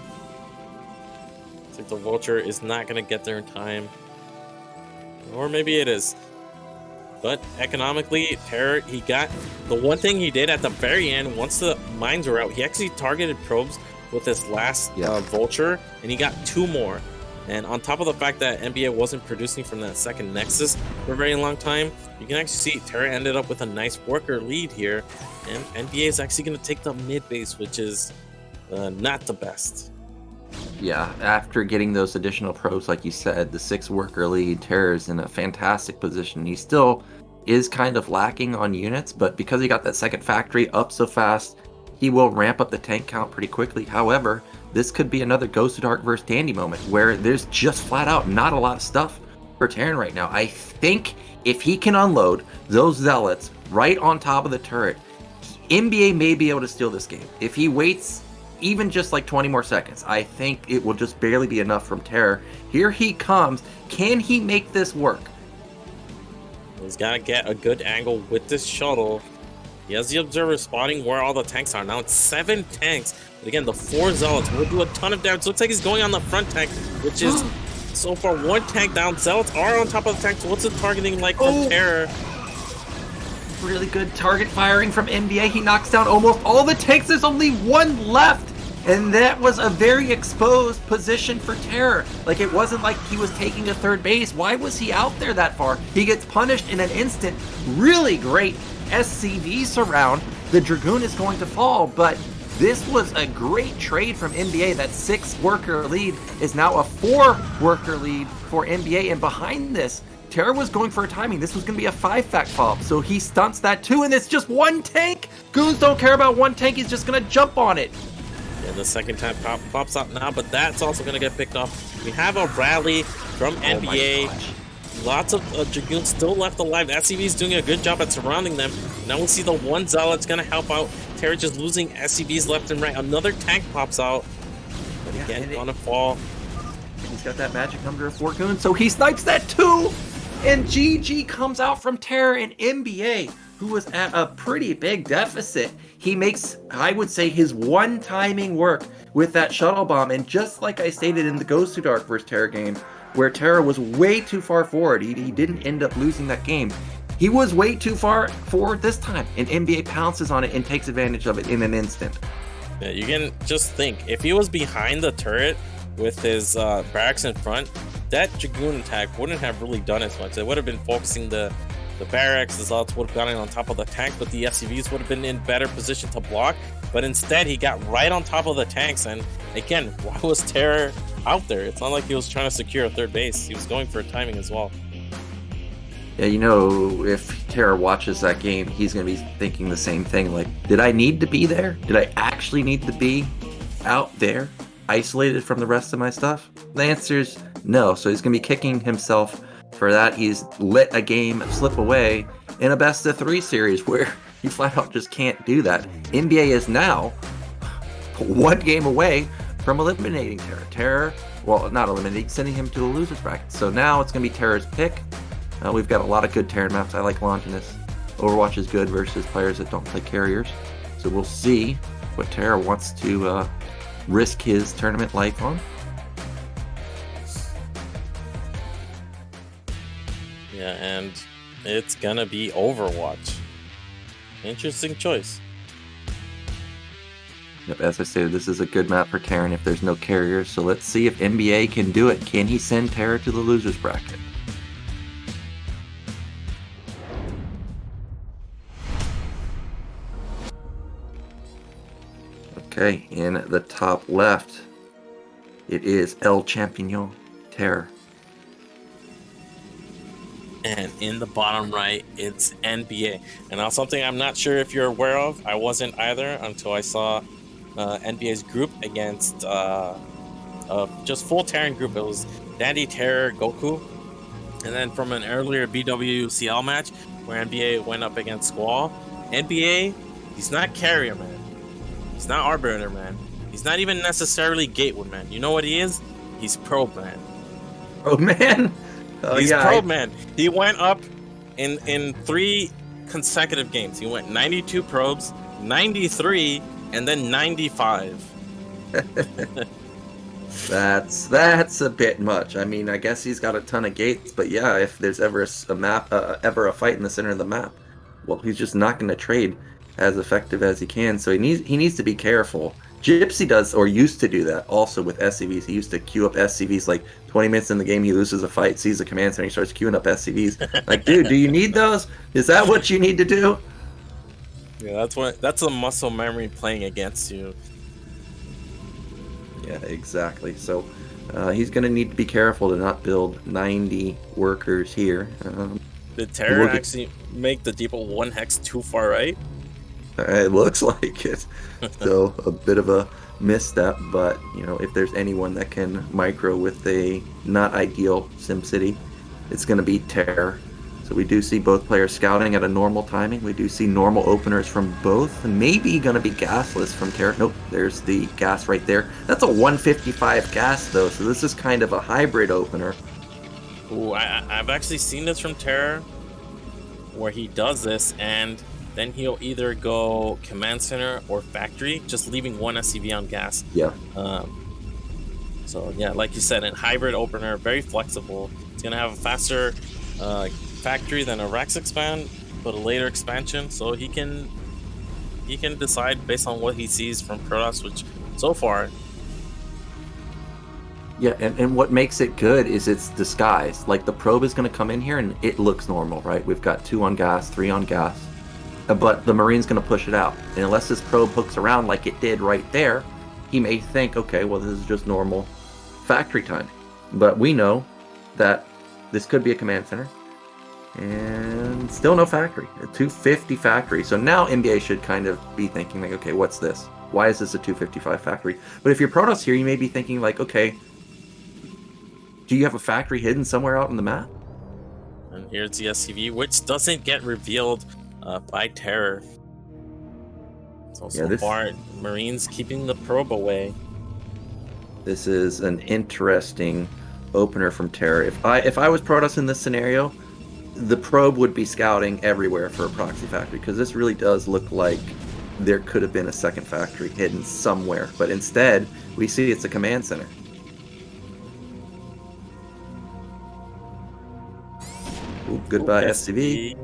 Looks like the vulture is not going to get there in time. Or maybe it is. But economically, TerrOr, he got the one thing he did at the very end, once the mines were out, he actually targeted probes with this last vulture, and he got 2 more. And on top of the fact that NbA wasn't producing from that second Nexus for a very long time, you can actually see TerrOr ended up with a nice worker lead here, and NbA is actually going to take the mid base, which is not the best. Yeah, after getting those additional probes, like you said, the 6 worker lead, TerrOr's in a fantastic position. He still is kind of lacking on units, but because he got that second factory up so fast, he will ramp up the tank count pretty quickly. However, this could be another Gosudark versus Dandy moment where there's just flat out not a lot of stuff for Terran right now. I think if he can unload those zealots right on top of the turret, NbA may be able to steal this game. If he waits even just like 20 more seconds, I think it will just barely be enough from TerrOr. Here he comes. Can he make this work? He's got to get a good angle with this shuttle. He has the observer spotting where all the tanks are. Now it's 7 tanks. But again, the 4 zealots will do a ton of damage. Looks like he's going on the front tank, which is so far 1 tank down. Zealots are on top of the tank. So what's the targeting like from TerrOr? Really good target firing from NbA. He knocks down almost all the tanks. There's only 1 left. And that was a very exposed position for TerrOr. Like, it wasn't like he was taking a third base. Why was he out there that far? He gets punished in an instant. Really great SCV surround. The Dragoon is going to fall, but this was a great trade from NbA. That 6 worker lead is now a 4 worker lead for NbA, and behind this, TerrOr was going for a timing. This was going to be a 5-fact follow-up, so he stunts that too, and it's just 1 tank. Goons don't care about 1 tank. He's just going to jump on it. Yeah, the second time pops up now, but that's also going to get picked off. We have a rally from NbA. Lots of Dragoons still left alive. SCV is doing a good job at surrounding them. Now we see the 1 Zealot's going to help out. TerrOr just losing SCVs left and right. Another tank pops out. But again, going to fall. He's got that magic number of 4 goons, so he snipes that too! And GG comes out from TerrOr, and NbA, who was at a pretty big deficit, he makes, I would say, his one timing work with that shuttle bomb. And just like I stated in the Gosudark vs. TerrOr game, where TerrOr was way too far forward, he didn't end up losing that game. He was way too far forward this time, and NbA pounces on it and takes advantage of it in an instant. Yeah, you can just think, if he was behind the turret with his barracks in front, that Dragoon attack wouldn't have really done as much. It would have been focusing the barracks, the Zealots would have gotten on top of the tank, but the SCVs would have been in better position to block. But instead, he got right on top of the tanks, and again, why was TerrOr out there? It's not like he was trying to secure a third base. He was going for a timing as well. Yeah, you know, if TerrOr watches that game, he's going to be thinking the same thing. Like, did I need to be there? Did I actually need to be out there, isolated from the rest of my stuff? The answer is no. So he's going to be kicking himself for that. He's let a game slip away in a best-of-3 series where he flat out just can't do that. NbA is now 1 game away from eliminating TerrOr. Well, not eliminating, sending him to the loser's bracket. So now it's going to be TerrOr's pick. We've got a lot of good Terran maps. I like Longinus. Overwatch is good versus players that don't play carriers. So we'll see what TerrOr wants to risk his tournament life on. Yeah, and it's gonna be Overwatch. Interesting choice. Yep, as I stated, this is a good map for Terran if there's no carriers. So let's see if NbA can do it. Can he send TerrOr to the losers bracket? Okay, in the top left, it is El Champion, TerrOr. And in the bottom right, it's NbA. And now something I'm not sure if you're aware of, I wasn't either until I saw NbA's group against just full Terran group. It was Dandy, TerrOr, Goku. And then from an earlier BWCL match where NbA went up against Squall, NbA, he's not carrier, man. He's not arbiter, man. He's not even necessarily gateway, man. You know what he is? He's probe, man. Oh, man! He's probe, man. He went up in 3 consecutive games. He went 92 probes, 93, and then 95. That's a bit much. I mean, I guess he's got a ton of gates, but yeah, if there's ever a fight in the center of the map, well, he's just not going to trade as effective as he can. So he needs to be careful. Gypsy does, or used to do that also with SCVs. He used to queue up SCVs like 20 minutes in the game. He loses a fight, sees the command center, he starts queuing up SCVs. Like, dude, do you need those? Is that what you need to do? Yeah, that's a muscle memory playing against you. Yeah, exactly. So he's going to need to be careful to not build 90 workers here. Did TerrOr actually make the depot 1 hex too far right? It looks like it. So a bit of a misstep, but you know, if there's anyone that can micro with a not ideal SimCity, it's going to be TerrOr. So we do see both players scouting at a normal timing. We do see normal openers from both. Maybe going to be gasless from TerrOr. Nope, there's the gas right there. That's a 155 gas though, so this is kind of a hybrid opener. Ooh, I've actually seen this from TerrOr, where he does this and then he'll either go command center or factory, just leaving 1 SCV on gas. Yeah. So yeah, like you said, a hybrid opener, very flexible. It's gonna have a faster factory than a Rex expand, but a later expansion, so he can decide based on what he sees from Protoss, which so far. Yeah, and what makes it good is its disguise. Like the probe is going to come in here and it looks normal, right? We've got 2 on gas, 3 on gas, but the Marine's going to push it out. And unless this probe hooks around like it did right there, he may think, okay, well, this is just normal factory time. But we know that this could be a command center. And still no factory, a 250 factory. So now NbA should kind of be thinking like, okay, what's this? Why is this a 255 factory? But if you're Protoss here, you may be thinking like, okay, do you have a factory hidden somewhere out on the map? And here's the SCV, which doesn't get revealed by TerrOr. So far, Marines keeping the probe away. This is an interesting opener from TerrOr. If I was Protoss in this scenario, the probe would be scouting everywhere for a proxy factory, because this really does look like there could have been a second factory hidden somewhere, but instead we see it's a command center. Ooh, goodbye SCV.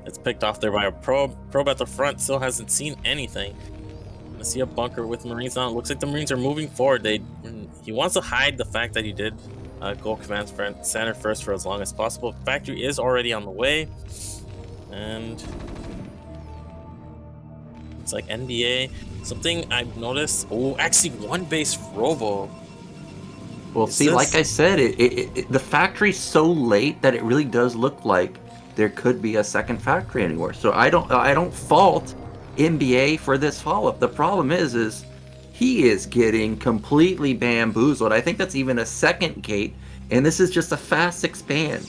It's picked off there by a probe. Probe at the front still hasn't seen anything. I see a bunker with Marines on. It looks like the Marines are moving forward. He wants to hide the fact that he did go command center first for as long as possible. Factory is already on the way, and it's like NbA. Something I've noticed. Oh, actually, 1 base Robo. Well, see, like I said, the factory's so late that it really does look like there could be a second factory anywhere. So I don't fault NbA for this follow-up. The problem is he is getting completely bamboozled. I think that's even a second gate, and this is just a fast expand.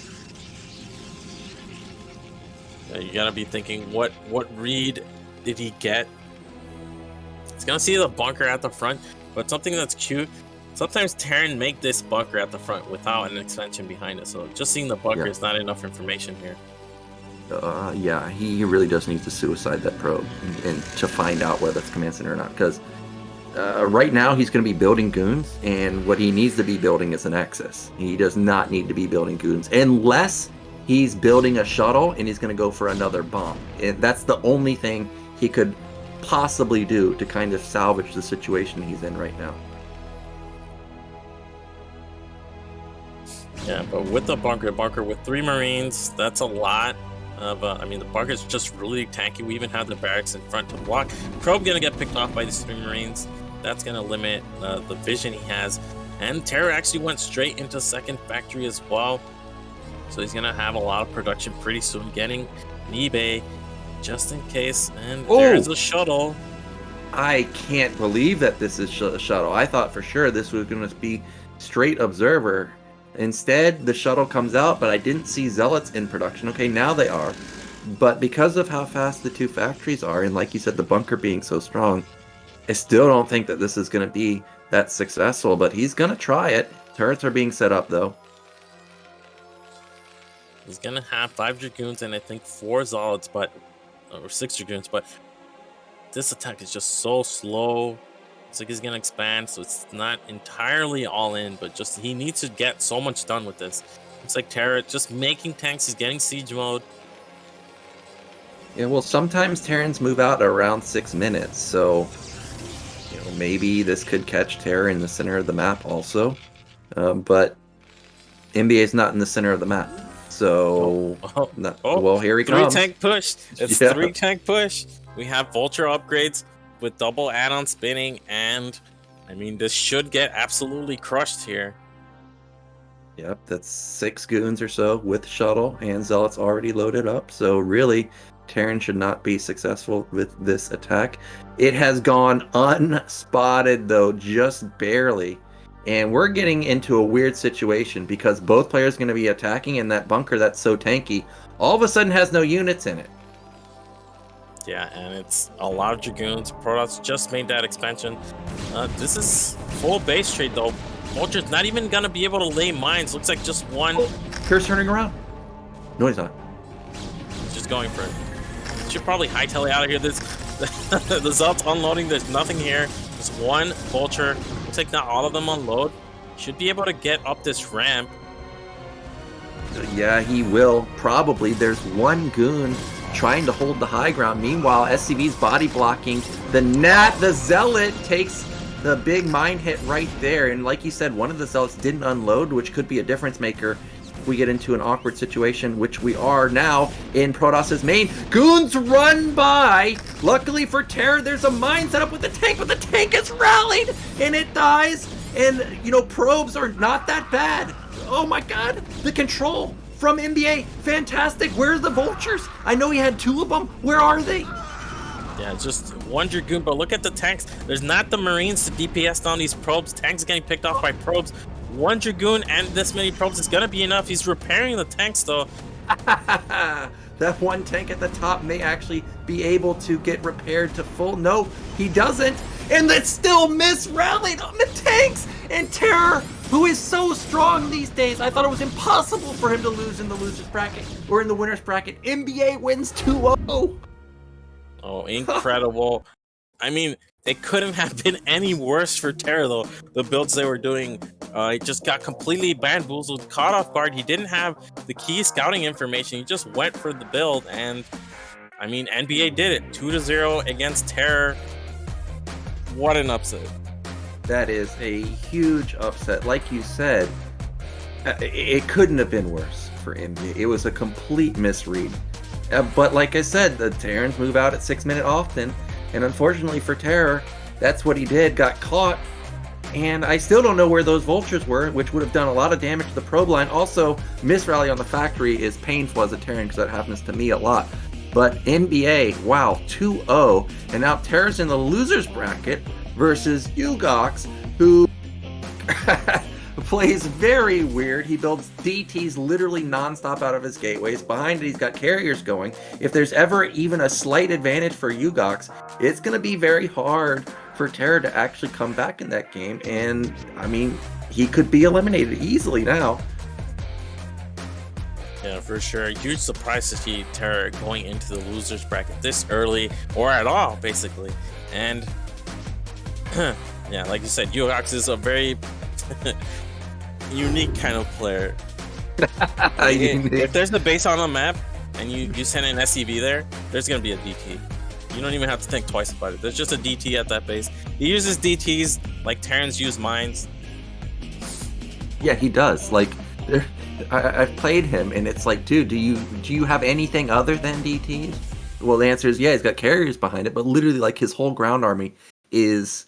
Yeah, you gotta be thinking, what read did he get? It's gonna see the bunker at the front, but something that's cute. Sometimes Terran make this bunker at the front without an extension behind it, so just seeing the bunker is not enough information here. Yeah, he really does need to suicide that probe and to find out whether it's command center or not. Because right now he's going to be building goons, and what he needs to be building is an Nexus. He does not need to be building goons unless he's building a shuttle and he's going to go for another bomb. And that's the only thing he could possibly do to kind of salvage the situation he's in right now. Yeah, but with the bunker with 3 Marines, that's a lot of. I mean, the bunker's just really tanky. We even have the barracks in front to block. Probe gonna get picked off by these 3 Marines. That's gonna limit the vision he has. And TerrOr actually went straight into second factory as well. So he's gonna have a lot of production pretty soon, getting NbA just in case. And there's a shuttle. I can't believe that this is a shuttle. I thought for sure this was going to be straight observer. Instead, the shuttle comes out, but I didn't see zealots in production. Okay, now they are. But because of how fast the 2 factories are, and like you said, the bunker being so strong, I still don't think that this is going to be that successful, but he's going to try it. Turrets are being set up, though. He's going to have 5 Dragoons and I think 4 zealots, or 6 Dragoons, but this attack is just so slow. It's like he's gonna expand, so it's not entirely all in, but just he needs to get so much done with this. It's like TerrOr just making tanks. He's getting siege mode. Yeah, well, sometimes Terrans move out around 6 minutes, so maybe this could catch TerrOr in the center of the map also. But NbA is not in the center of the map, so well, here he comes. 3 tank push. It's 3 tank push. We have Vulture upgrades with double add-on spinning, and I mean, this should get absolutely crushed here. Yep, that's 6 goons or so with shuttle and zealots already loaded up. So really, Terran should not be successful with this attack. It has gone unspotted though, just barely. And we're getting into a weird situation because both players are going to be attacking, and that bunker that's so tanky all of a sudden has no units in it. Yeah, and it's a lot of Dragoons. Protoss just made that expansion. This is full base trade though. Vulture's not even gonna be able to lay mines. Looks like just one. Here's turning around. No, he's not. He's just going for it. Should probably hightail it out of here. This the Zealot's unloading. There's nothing here. Just one Vulture. Looks like not all of them unload. Should be able to get up this ramp. Yeah, he will. Probably. There's one goon trying to hold the high ground. Meanwhile, SCV's body blocking. The Zealot takes the big mine hit right there. And like you said, one of the Zealots didn't unload, which could be a difference maker if we get into an awkward situation, which we are now in Protoss's main. Goons run by. Luckily for TerrOr, there's a mine set up with the tank, but the tank is rallied and it dies. And, probes are not that bad. Oh my god, the control from NbA, fantastic. Where's the Vultures? I know he had 2 of them. Where are they? Yeah, just 1 Dragoon, but look at the tanks. There's not the Marines to DPS down these probes. Tanks getting picked off by probes. 1 Dragoon and this many probes is gonna be enough. He's repairing the tanks though. That 1 tank at the top may actually be able to get repaired to full. No, he doesn't. And it's still mis-rallied on the tanks. And TerrOr, who is so strong these days, I thought it was impossible for him to lose in the loser's bracket or in the winner's bracket. NbA wins 2-0. Oh, incredible. I mean, it couldn't have been any worse for TerrOr though. The builds they were doing, it just got completely bamboozled, caught off guard. He didn't have the key scouting information. He just went for the build, and I mean, NbA did it. 2-0 against TerrOr. What an upset. That is a huge upset. Like you said, it couldn't have been worse for NbA. It was a complete misread. But like I said, the Terrans move out at 6 minute often. And unfortunately for TerrOr, that's what he did, got caught. And I still don't know where those Vultures were, which would have done a lot of damage to the probe line. Also, misrally on the factory is painful as a Terran because that happens to me a lot. But NbA, wow, 2-0. And now TerrOr's in the loser's bracket versus Ugox, who plays very weird. He builds DTs literally nonstop out of his gateways. Behind it, he's got carriers going. If there's ever even a slight advantage for Ugox, it's going to be very hard for TerrOr to actually come back in that game. And, I mean, he could be eliminated easily now. Yeah, for sure. Huge surprise to see TerrOr going into the losers bracket this early or at all, basically. And yeah, like you said, Yugox is a very unique kind of player. If there's a base on the map and you send an SCV there, there's gonna be a DT. You don't even have to think twice about it. There's just a DT at that base. He uses DTs like Terrans use mines. Yeah, he does. Like, I've played him, and it's like, dude, do you have anything other than DTs? Well, the answer is yeah. He's got carriers behind it, but literally, like, his whole ground army is,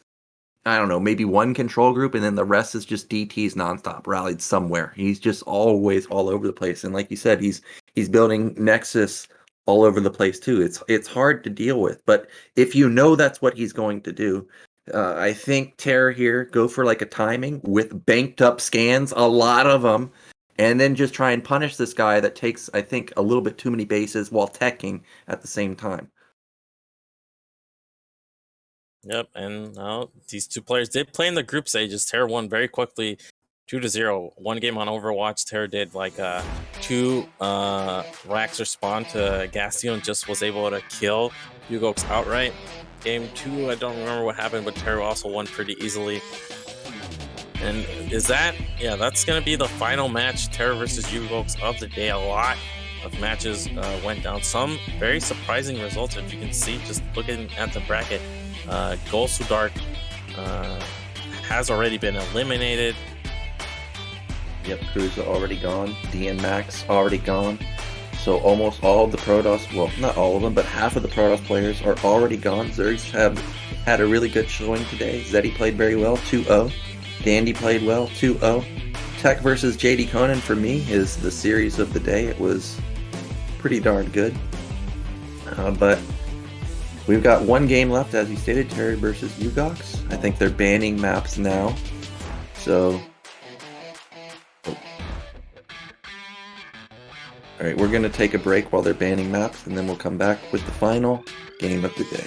I don't know, maybe one control group, and then the rest is just DTs nonstop, rallied somewhere. He's just always all over the place, and like you said, he's building Nexus all over the place too. It's hard to deal with, but if you know that's what he's going to do, I think TerrOr here go for like a timing with banked up scans, a lot of them, and then just try and punish this guy that takes, I think, a little bit too many bases while teching at the same time. Yep, and now these two players did play in the group stages. TerrOr won very quickly, 2-0. One game on Overwatch, TerrOr did like 2 racks respawn to Gastion, and just was able to kill Yugox outright. Game 2, I don't remember what happened, but TerrOr also won pretty easily. And is that, yeah, that's going to be the final match, TerrOr versus Yugox of the day. A lot of matches went down. Some very surprising results, if you can see, just looking at the bracket. Gosudark has already been eliminated. Yep, Cruz already gone. DN Max already gone. So almost all of the Protoss, well, not all of them, but half of the Protoss players are already gone. Zergs have had a really good showing today. Zeddy played very well, 2-0. Dandy played well, 2-0. Tech versus JD Conan for me is the series of the day. It was pretty darn good. But we've got one game left, as you stated, TerrOr versus Yugox. I think they're banning maps now. So, alright, we're going to take a break while they're banning maps, and then we'll come back with the final game of the day.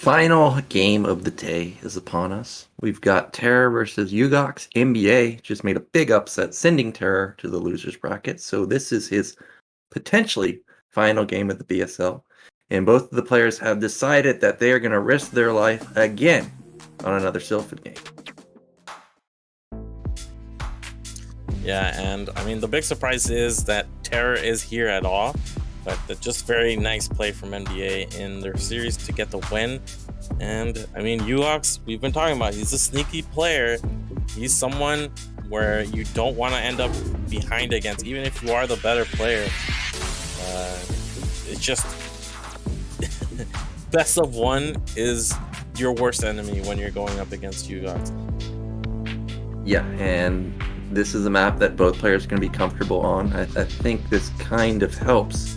final game of the day is upon us. We've got TerrOr versus Ugox. NbA just made a big upset, sending TerrOr to the losers bracket. So this is his potentially final game of the BSL. And both of the players have decided that they are going to risk their life again on another Sylphid game. Yeah, and I mean, the big surprise is that TerrOr is here at all. But just very nice play from NbA in their series to get the win. And I mean, Ugox, we've been talking about, he's a sneaky player. He's someone where you don't want to end up behind against, even if you are the better player. It's just best of one is your worst enemy when you're going up against Ugox. Yeah, and this is a map that both players are going to be comfortable on. I think this kind of helps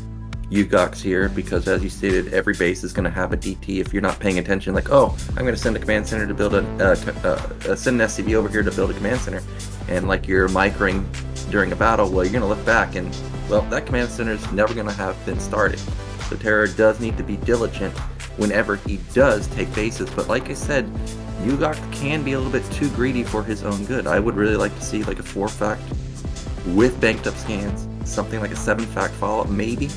Ugox here because, as you stated, every base is going to have a DT. If you're not paying attention, like, oh, I'm going to send a command center to build send an SCV over here to build a command center, and like you're microing during a battle, well, you're going to look back and, well, that command center is never going to have been started. So TerrOr does need to be diligent whenever he does take bases. But like I said, Ugox can be a little bit too greedy for his own good. I would really like to see like a 4-fact with banked up scans, something like a 7-fact follow-up maybe,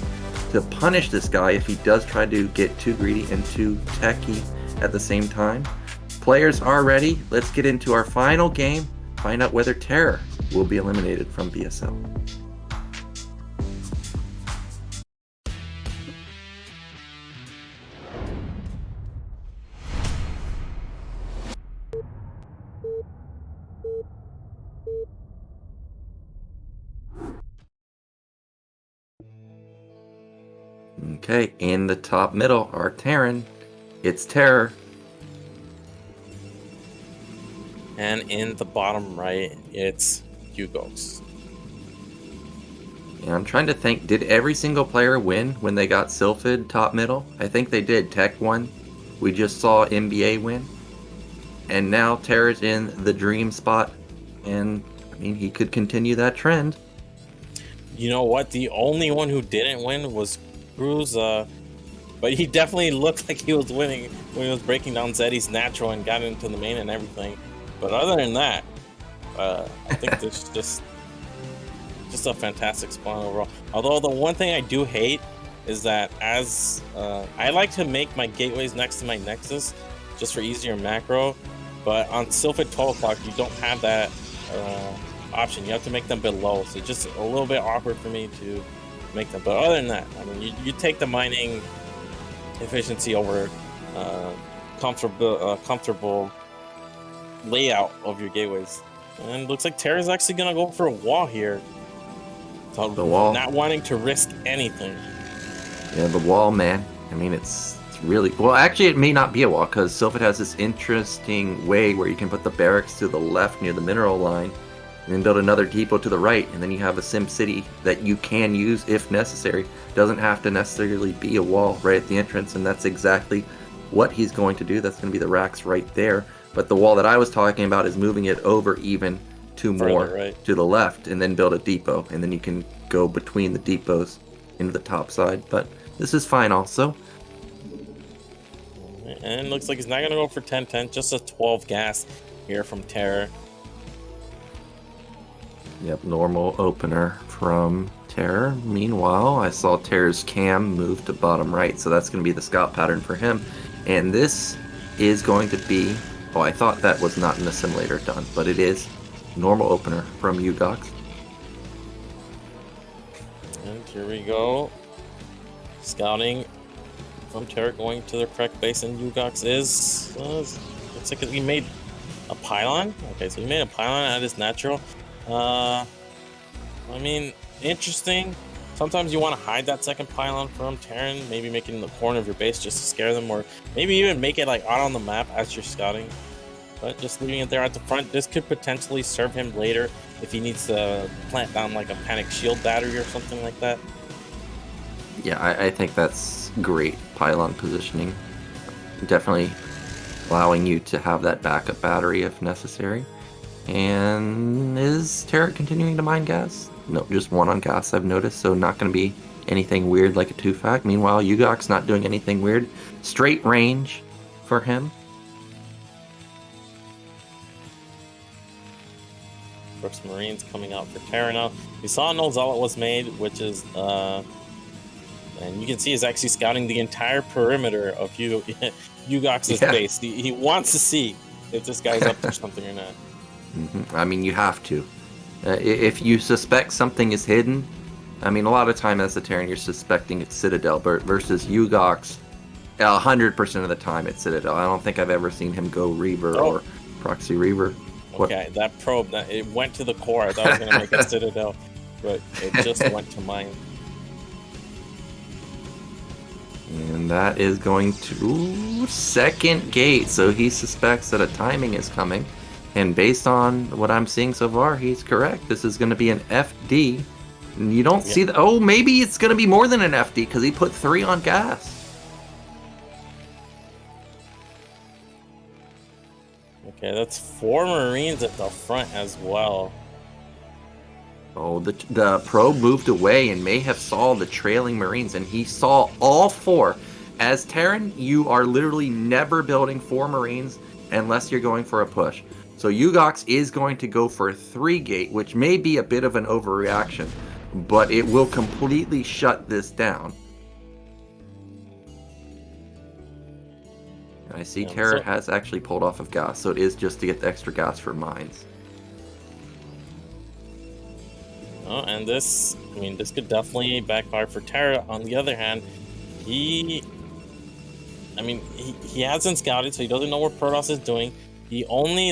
to punish this guy if he does try to get too greedy and too techy at the same time. Players are ready. Let's get into our final game, find out whether TerrOr will be eliminated from BSL. Okay, in the top middle are Terran. It's TerrOr. And in the bottom right, it's Ugox. And I'm trying to think, did every single player win when they got Sylphid top middle? I think they did. Tech won. We just saw NbA win. And now TerrOr's in the dream spot. And, I mean, he could continue that trend. You know what? The only one who didn't win was Cruz, but he definitely looked like he was winning when he was breaking down Zeddy's natural and got into the main and everything. But other than that, I think it's just a fantastic spawn overall. Although the one thing I do hate is that as I like to make my gateways next to my nexus just for easier macro, but on Sylphid 12 o'clock you don't have that option. You have to make them below, so just a little bit awkward for me to make them. But other than that, I mean, you take the mining efficiency over comfortable layout of your gateways. And it looks like TerrOr's actually gonna go for a wall here. So the wall, not wanting to risk anything. Yeah, the wall, man. I mean, it's really well. Actually, it may not be a wall because Sylphid has this interesting way where you can put the barracks to the left near the mineral line, and then build another depot to the right, and then you have a sim city that you can use if necessary. Doesn't have to necessarily be a wall right at the entrance, and that's exactly what he's going to do. That's going to be the racks right there. But the wall that I was talking about is moving it over even two more right to the left, and then build a depot, and then you can go between the depots into the top side. But this is fine also. And it looks like he's not going to go for 10-10, just a 12 gas here from TerrOr. Yep, normal opener from TerrOr. Meanwhile, I saw TerrOr's cam move to bottom right, so that's going to be the scout pattern for him. And this is going to be... Oh, I thought that was not an assimilator done, but it is. Normal opener from Ugox. And here we go. Scouting from TerrOr going to the correct base, and Ugox is... looks like he made a pylon. Okay, so he made a pylon at his natural. I mean, interesting. Sometimes you want to hide that second pylon from Terran, maybe make it in the corner of your base just to scare them, or maybe even make it like out on the map as you're scouting. But just leaving it there at the front, this could potentially serve him later if he needs to plant down like a panic shield battery or something like that. Yeah, I think that's great pylon positioning. Definitely allowing you to have that backup battery if necessary. And is TerrOr continuing to mine gas? No, just one on gas I've noticed, so not going to be anything weird like a 2-fact. Meanwhile, Ugox not doing anything weird. Straight range, for him. First Marines coming out for Terra now. We saw no Zealot was made, which is and you can see he's actually scouting the entire perimeter of Ugox's base. He wants to see if this guy's up to something or not. I mean, you have to. If you suspect something is hidden, I mean, a lot of time as a Terran, you're suspecting it's Citadel versus Ugox. 100% of the time it's Citadel. I don't think I've ever seen him go Reaver or Proxy Reaver. Okay, that probe, it went to the core. I thought it was going to make a Citadel, but it just went to mine. And that is going to second gate, so he suspects that a timing is coming. And based on what I'm seeing so far, he's correct. This is going to be an FD. And you don't see the... Oh, maybe it's going to be more than an FD, because he put 3 on gas. Okay, that's 4 Marines at the front as well. Oh, the probe moved away and may have saw the trailing Marines, and he saw all 4. As Terran, you are literally never building 4 Marines unless you're going for a push. So Ugox is going to go for a 3 gate, which may be a bit of an overreaction, but it will completely shut this down. I see TerrOr has actually pulled off of gas, so it is just to get the extra gas for mines. Oh, and this could definitely backfire for TerrOr. On the other hand, he hasn't scouted, so he doesn't know what Protoss is doing. The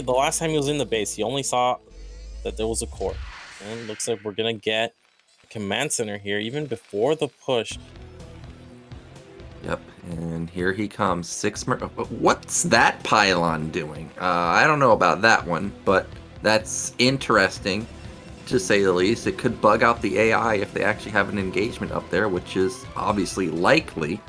last time he was in the base, he only saw that there was a core. And it looks like we're gonna get a command center here, even before the push. Yep, and here he comes. 6 What's that pylon doing? I don't know about that one, but that's interesting, to say the least. It could bug out the AI if they actually have an engagement up there, which is obviously likely.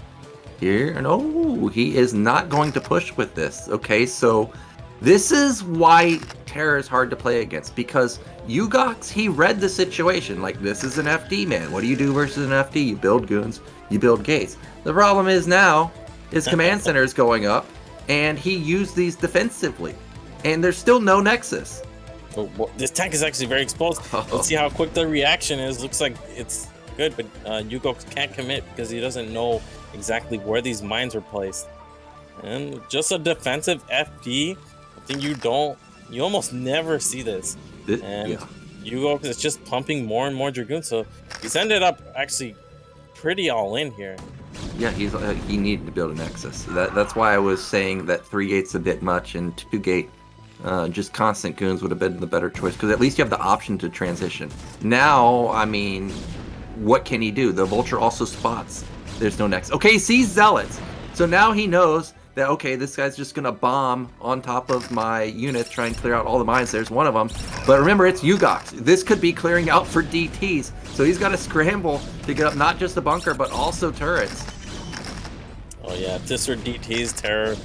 Here, no, he is not going to push with this. Okay, so this is why TerrOr is hard to play against, because Ugox, he read the situation. Like, this is an FD, man. What do you do versus an FD? You build goons, you build gates. The problem is now his command center is going up, and he used these defensively, and there's still no nexus. Well, this tank is actually very exposed. Let's see how quick the reaction is. Looks like it's good, but Ugox can't commit because he doesn't know exactly where these mines are placed. And just a defensive FD, I think you almost never see this. Ugox is just pumping more and more Dragoons, so he's ended up actually pretty all in here. Yeah, he needed to build a nexus. That's why I was saying that 3 gates a bit much, and 2 gate, just constant goons would have been the better choice, because at least you have the option to transition. Now, I mean, what can he do? The Vulture also spots there's no nexus. Okay, he sees Zealots, so now he knows that, okay, this guy's just gonna bomb on top of my unit, try and clear out all the mines. There's one of them, but remember, it's Ugox. This could be clearing out for DTs, so he's got to scramble to get up not just the bunker, but also turrets. Oh yeah, if this were DTs, TerrOr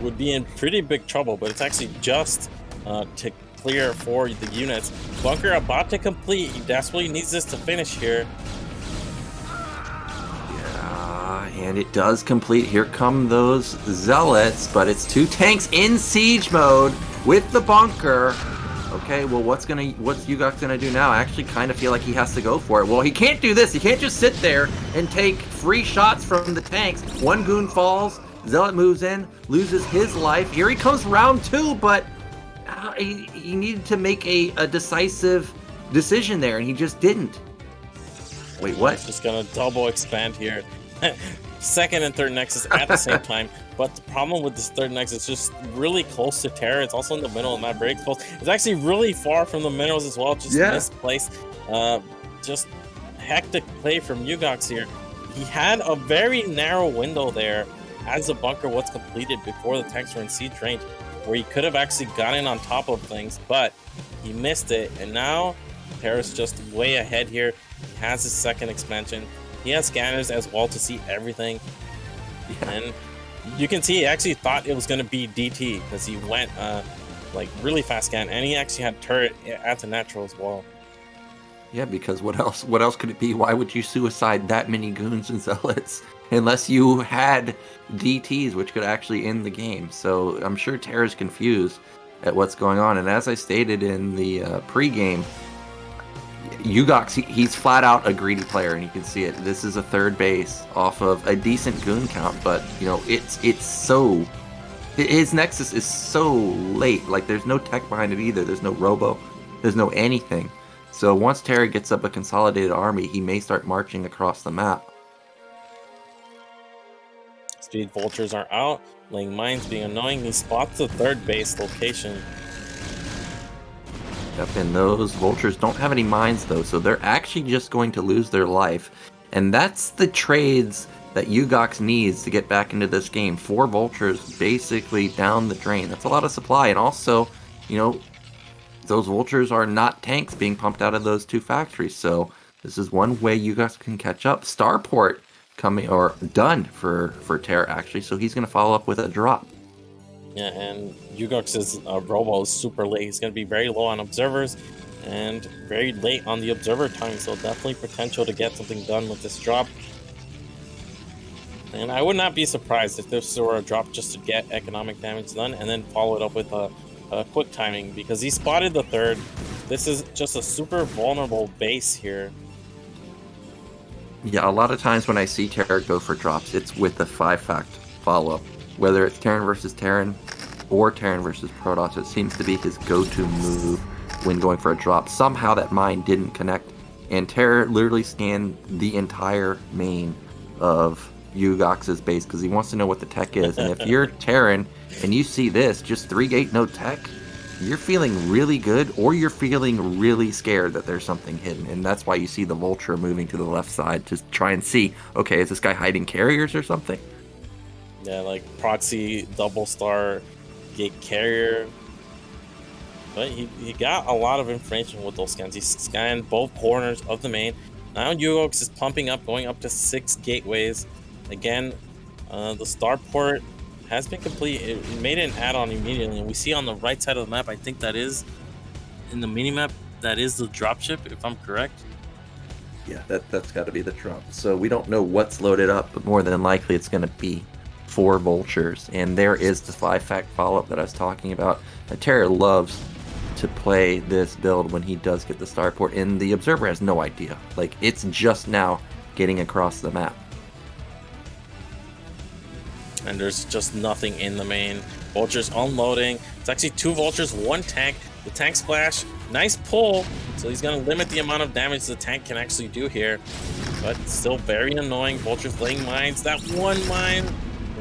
would be in pretty big trouble, but it's actually just to clear for the units. Bunker about to complete. He desperately needs this to finish here. Yeah, and it does complete. Here come those Zealots, but it's 2 tanks in siege mode with the bunker. Okay, well, what's Ugox gonna do now? I actually kind of feel like he has to go for it. Well, he can't do this. He can't just sit there and take free shots from the tanks. 1 goon falls, Zealot moves in, loses his life. Here he comes round 2, but he needed to make a decisive decision there, and he just didn't. Wait, what? He's just gonna double expand here. Second and third nexus at the same time. But the problem with this third nexus is just really close to TerrOr. It's also in the middle and not very exposed. It's actually really far from the minerals as well. Just misplaced. Just hectic play from Ugox here. He had a very narrow window there as the bunker was completed before the tanks were in siege range, where he could have actually gotten on top of things, but he missed it. And now TerrOr's just way ahead here. He has his second expansion. He has scanners as well to see everything. And you can see he actually thought it was going to be DT because he went like really fast scan, and he actually had turret at the natural as well. Yeah, because what else could it be? Why would you suicide that many goons and Zealots unless you had DTs, which could actually end the game. So I'm sure TerrOr's confused at what's going on. And as I stated in the pregame, Ugox, he's flat out a greedy player, and you can see it. This is a third base off of a decent goon count, but you know it's so his Nexus is so late. Like there's no tech behind it either. There's no robo, there's no anything. So once TerrOr gets up a consolidated army, he may start marching across the map. Speed vultures are out, laying mines, being annoying. He spots the third base location. Yep, and those vultures don't have any mines though, so they're actually just going to lose their life. And that's the trades that Ugox needs to get back into this game. 4 vultures basically down the drain. That's a lot of supply, and also, you know, those vultures are not tanks being pumped out of those 2 factories, so this is one way Ugox can catch up. Starport coming, or done for TerrOr actually, so he's going to follow up with a drop. Yeah, and Ugox's robo is super late. He's going to be very low on observers and very late on the observer time, so definitely potential to get something done with this drop. And I would not be surprised if this were a drop just to get economic damage done and then follow it up with a quick timing, because he spotted the third. This is just a super vulnerable base here. Yeah, a lot of times when I see TerrOr go for drops, it's with the 5-fact follow-up. Whether it's Terran versus Terran or Terran versus Protoss, it seems to be his go-to move when going for a drop. Somehow that mine didn't connect, and TerrOr literally scanned the entire main of Ugox's base because he wants to know what the tech is. And if you're Terran and you see this, just 3-gate no tech, you're feeling really good, or you're feeling really scared that there's something hidden. And that's why you see the Vulture moving to the left side to try and see, okay, is this guy hiding carriers or something? Yeah, like proxy double star gate carrier. But he got a lot of information with those scans. He scanned both corners of the main. Now Ugox is pumping up, going up to 6 gateways. Again, the starport has been complete. It made an add-on immediately. And we see on the right side of the map, I think that is in the mini-map, that is the dropship, if I'm correct. Yeah, that's got to be the drop. So we don't know what's loaded up, but more than likely it's going to be 4 vultures. And there is the 5-fact follow-up that I was talking about. TerrOr loves to play this build when he does get the starport, and the observer has no idea. Like, it's just now getting across the map. And there's just nothing in the main. Vultures unloading. It's actually 2 vultures, 1 tank. The tank splash, nice pull. So he's going to limit the amount of damage the tank can actually do here. But still very annoying. Vultures laying mines. That 1 mine.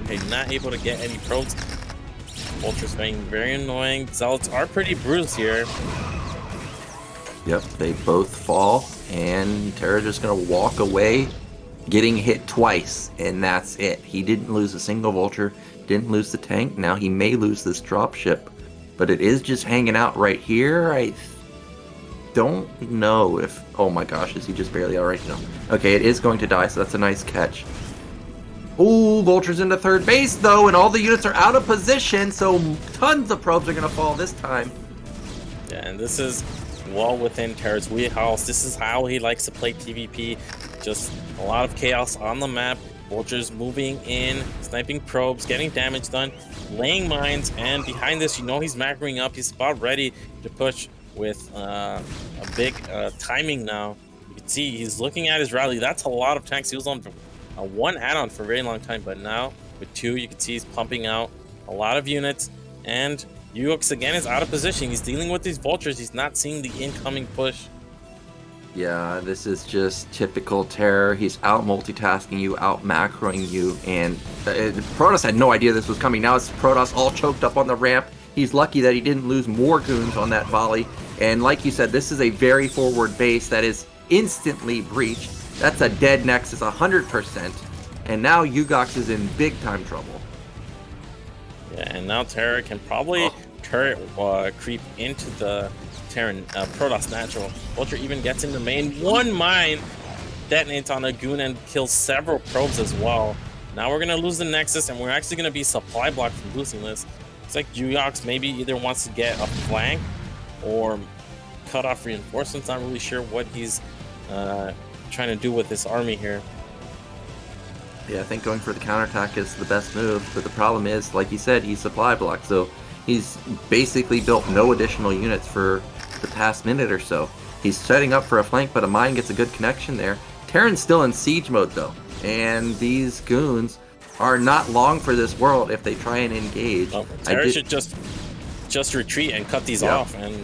Okay, not able to get any probes. Vultures being very annoying. Zealots are pretty bruised here. Yep, they both fall, and TerrOr just going to walk away, getting hit twice, and that's it. He didn't lose a single vulture, didn't lose the tank. Now he may lose this dropship, but it is just hanging out right here. I don't know if... Oh my gosh, is he just barely out right now? Okay, it is going to die, so that's a nice catch. Ooh, vultures into third base though, and all the units are out of position, so tons of probes are going to fall this time. Yeah, and this is well within TerrOr's wheelhouse. This is how he likes to play PvP. Just a lot of chaos on the map. Vultures moving in, sniping probes, getting damage done, laying mines, and behind this, you know he's macroing up. He's about ready to push with a big timing now. You can see he's looking at his rally. That's a lot of tanks. He was on 1 add-on for a very long time, but now with 2, you can see he's pumping out a lot of units, and Ugox again is out of position. He's dealing with these vultures. He's not seeing the incoming push. Yeah, this is just typical TerrOr. He's out multitasking you, out macroing you, and Protoss had no idea this was coming. Now it's Protoss all choked up on the ramp. He's lucky that he didn't lose more goons on that volley. And like you said, this is a very forward base that is instantly breached. That's a dead Nexus, 100%. And now Ugox is in big time trouble. Yeah, and now TerrOr can probably creep into the Terran Protoss natural. Vulture even gets in the main. 1 mine detonates on a goon and kills several probes as well. Now we're gonna lose the Nexus, and we're actually gonna be supply blocked from losing this. It's like Ugox maybe either wants to get a flank or cut off reinforcements. Not really sure what he's trying to do with this army here. Yeah, I think going for the counterattack is the best move, but the problem is, like you said, he's supply blocked, so he's basically built no additional units for the past minute or so. He's setting up for a flank, but a mine gets a good connection there. Terran's still in siege mode, though, and these goons are not long for this world if they try and engage. Oh, Terra should just retreat and cut these off, and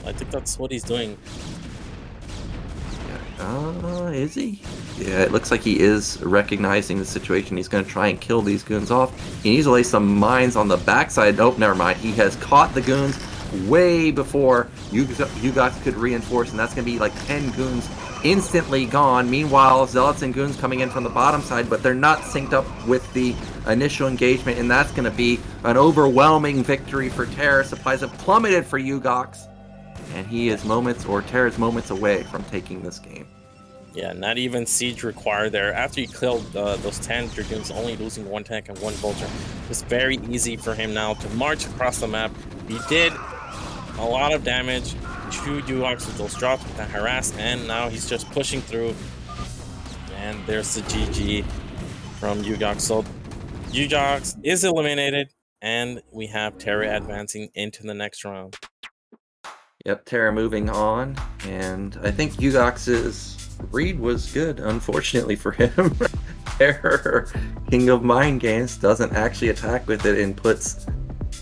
I think that's what he's doing. Is he? Yeah, it looks like he is recognizing the situation. He's going to try and kill these goons off. He needs to lay some mines on the backside. Nope, never mind. He has caught the goons way before you guys could reinforce, and that's going to be like 10 goons instantly gone. Meanwhile, Zealots and goons coming in from the bottom side, but they're not synced up with the initial engagement, and that's going to be an overwhelming victory for Terror. Supplies have plummeted for Ugox, and he is Terror's moments away from taking this game. Yeah, not even siege required there. After he killed those 10 Dragoons, only losing 1 tank and 1 vulture, it's very easy for him now to march across the map. He did a lot of damage to Ugox with those drops, with the harass, and now he's just pushing through. And there's the GG from Ugox. So Ugox is eliminated, and we have Terra advancing into the next round. Yep, Terra moving on, and I think Ugox's read was good, unfortunately for him. Terror, King of Mind Games, doesn't actually attack with it and puts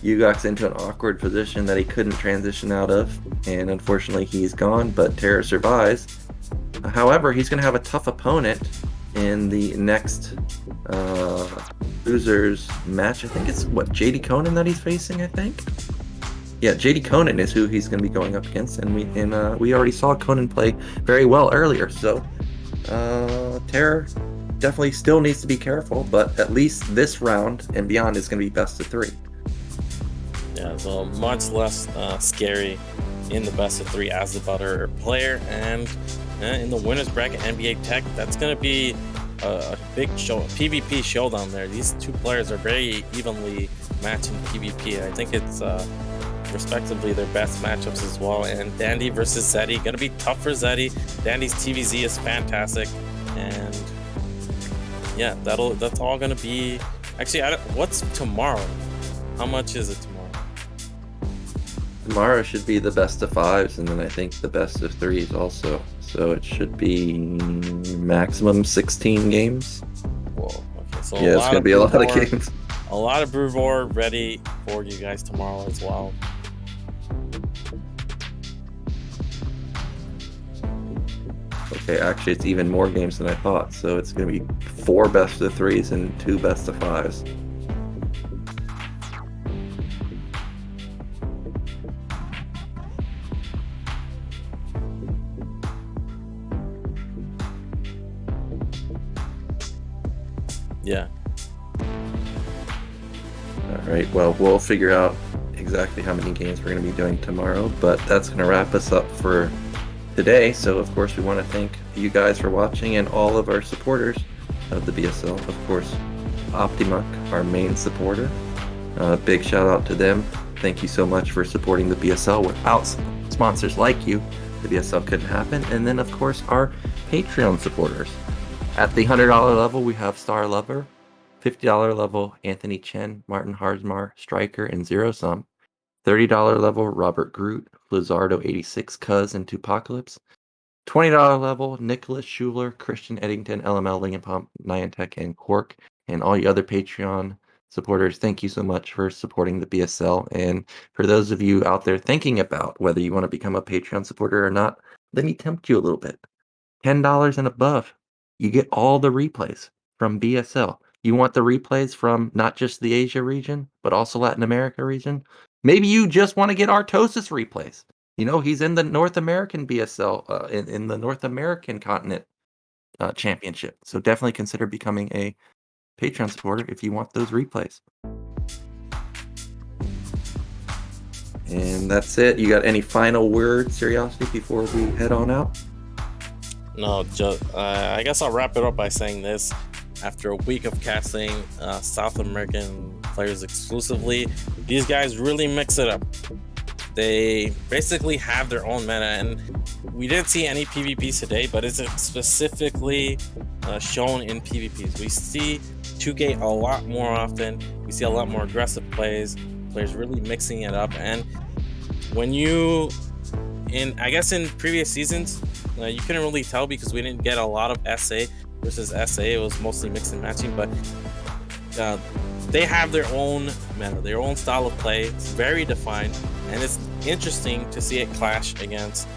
Ugox into an awkward position that he couldn't transition out of, and unfortunately he's gone, but Terror survives. However, he's going to have a tough opponent in the next losers match. I think it's, JD Conan that he's facing, I think? Yeah, JD Conan is who he's going to be going up against, and we already saw Conan play very well earlier, so Terror definitely still needs to be careful, but at least this round and beyond is going to be best of 3. Yeah, so much less scary in the best of 3 as the better player, and in the winners bracket NbA Tech, that's going to be a big PvP showdown there. These two players are very evenly matched in PvP. I think it's respectively their best matchups as well. And Dandy versus Zeddy, gonna be tough for Zeddy. Dandy's TVZ is fantastic, and yeah, that's all gonna be. Actually, what's tomorrow? How much is it tomorrow? Tomorrow should be the best of 5s, and then I think the best of 3s also. So it should be maximum 16 games. Whoa. Okay. So yeah, it's gonna be a lot of games. A lot of BroodWar ready for you guys tomorrow as well. Okay, actually it's even more games than I thought, so it's going to be 4 best of 3s and 2 best of 5s. Yeah. Alright, well, we'll figure out exactly how many games we're going to be doing tomorrow, but that's going to wrap us up for today. So of course we want to thank you guys for watching, and all of our supporters of the BSL. Of course, Optimuck, our main supporter. Big shout out to them. Thank you so much for supporting the BSL. Without sponsors like you, the BSL couldn't happen. And then of course our Patreon supporters. At the $100 level, we have Star Lover. $50 level, Anthony Chen, Martin Harzmar, Striker, and Zero Sum. $30 level, Robert Groot, Blizzardo 86, Cuz, and Tupacalypse. $20 level, Nicholas Schuler, Christian Eddington, LML, Lincoln Pump, Niantic, and Cork. And all you other Patreon supporters, thank you so much for supporting the BSL. And for those of you out there thinking about whether you want to become a Patreon supporter or not, let me tempt you a little bit. $10 and above, you get all the replays from BSL. You want the replays from not just the Asia region, but also Latin America region? Maybe you just want to get Artosis replays. You know, he's in the North American BSL, in the North American continent championship. So definitely consider becoming a Patreon supporter if you want those replays. And that's it. You got any final words, Curiosity, before we head on out? No, I guess I'll wrap it up by saying this. After a week of casting South American players exclusively, these guys really mix it up. They basically have their own meta, and we didn't see any PvPs today, but it's specifically shown in PvPs. We see 2K a lot more often. We see a lot more aggressive players really mixing it up. And when you, I guess in previous seasons, you couldn't really tell because we didn't get a lot of SA versus SA. It was mostly mixed and matching, but they have their own meta, their own style of play. It's very defined, and it's interesting to see it clash against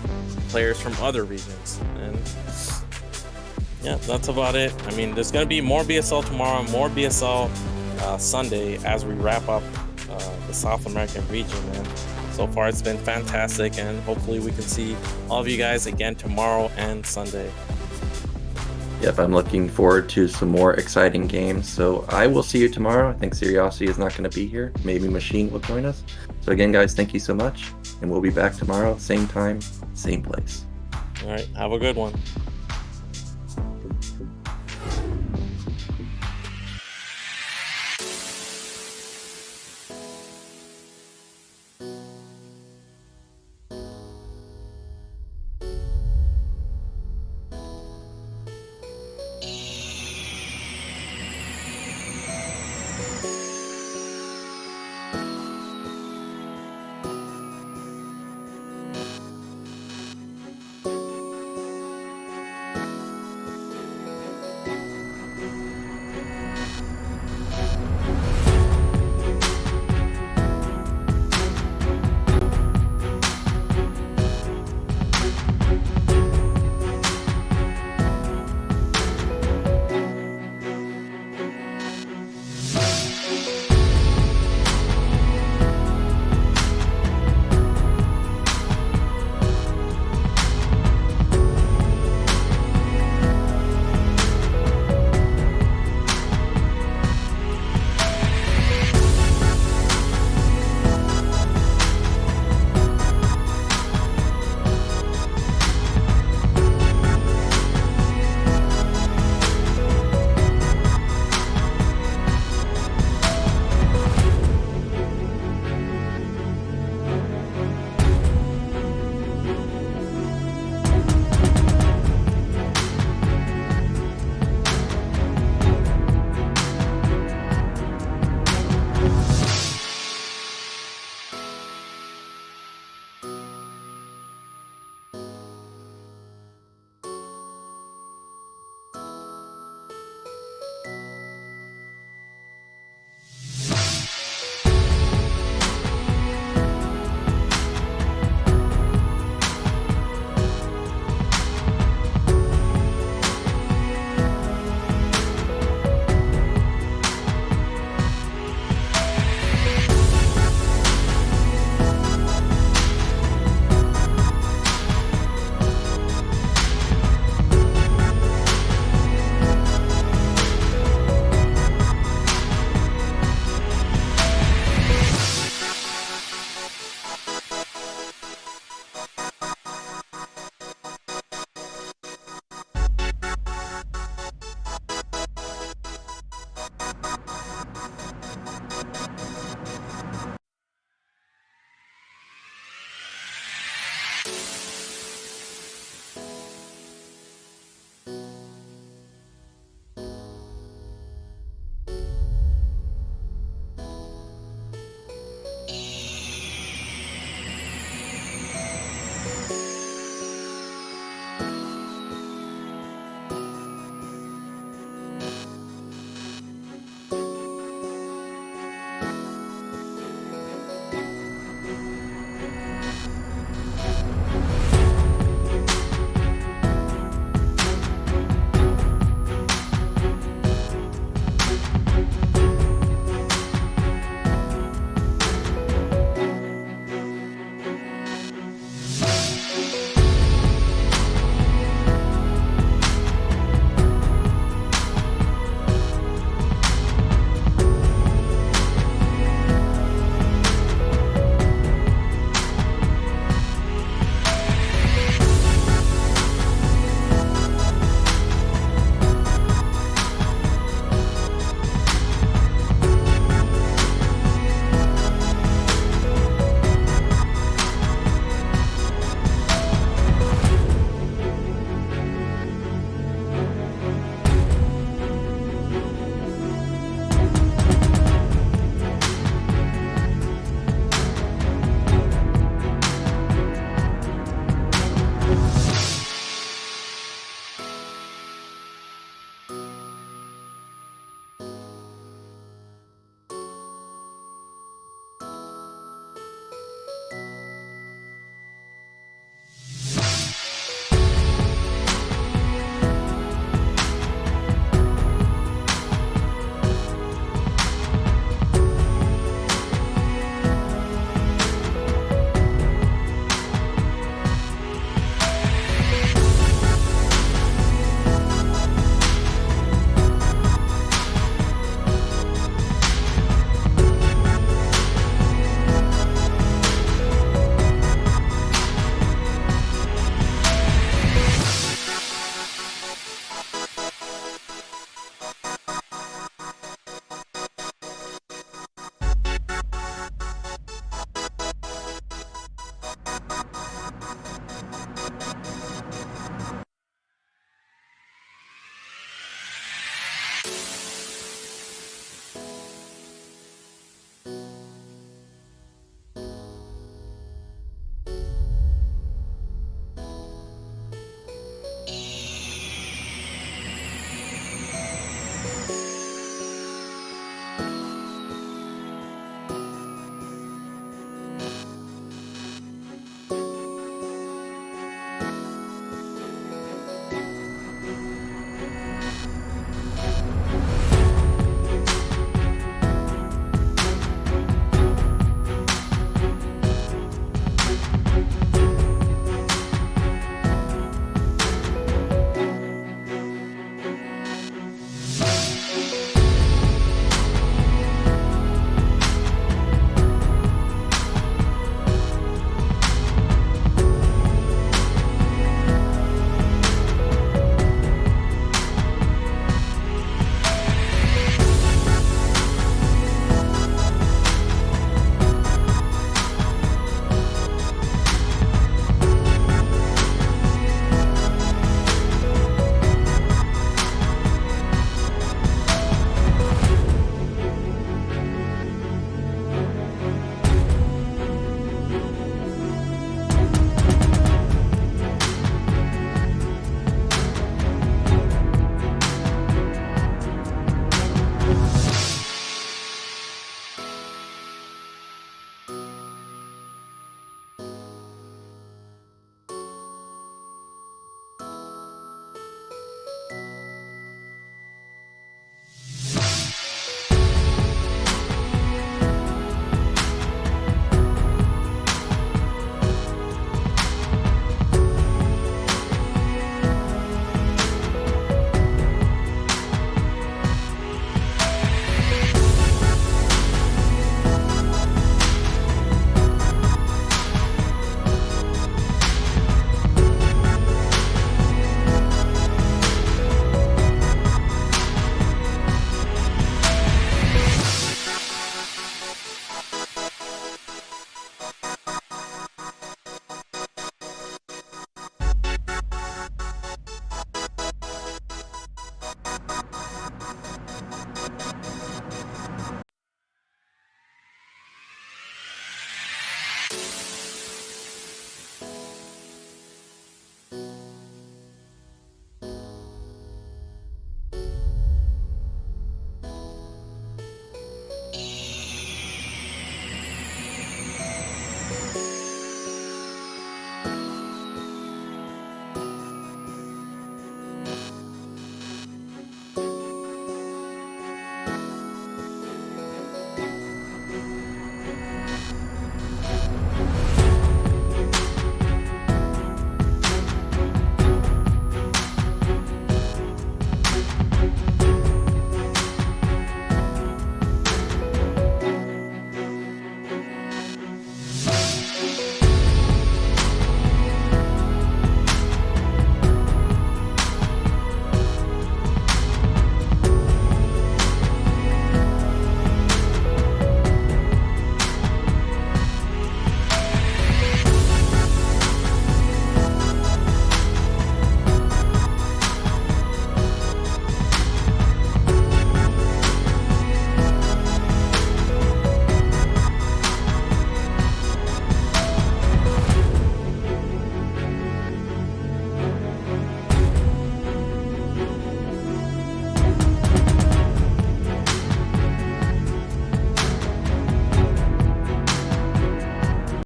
players from other regions. And yeah, that's about it. I mean, there's going to be more BSL tomorrow, more BSL Sunday as we wrap up the South American region. And so far, it's been fantastic, and hopefully we can see all of you guys again tomorrow and Sunday. Yep, I'm looking forward to some more exciting games. So I will see you tomorrow. I think Seriosity is not going to be here. Maybe Machine will join us. So again, guys, thank you so much. And we'll be back tomorrow, same time, same place. All right, have a good one.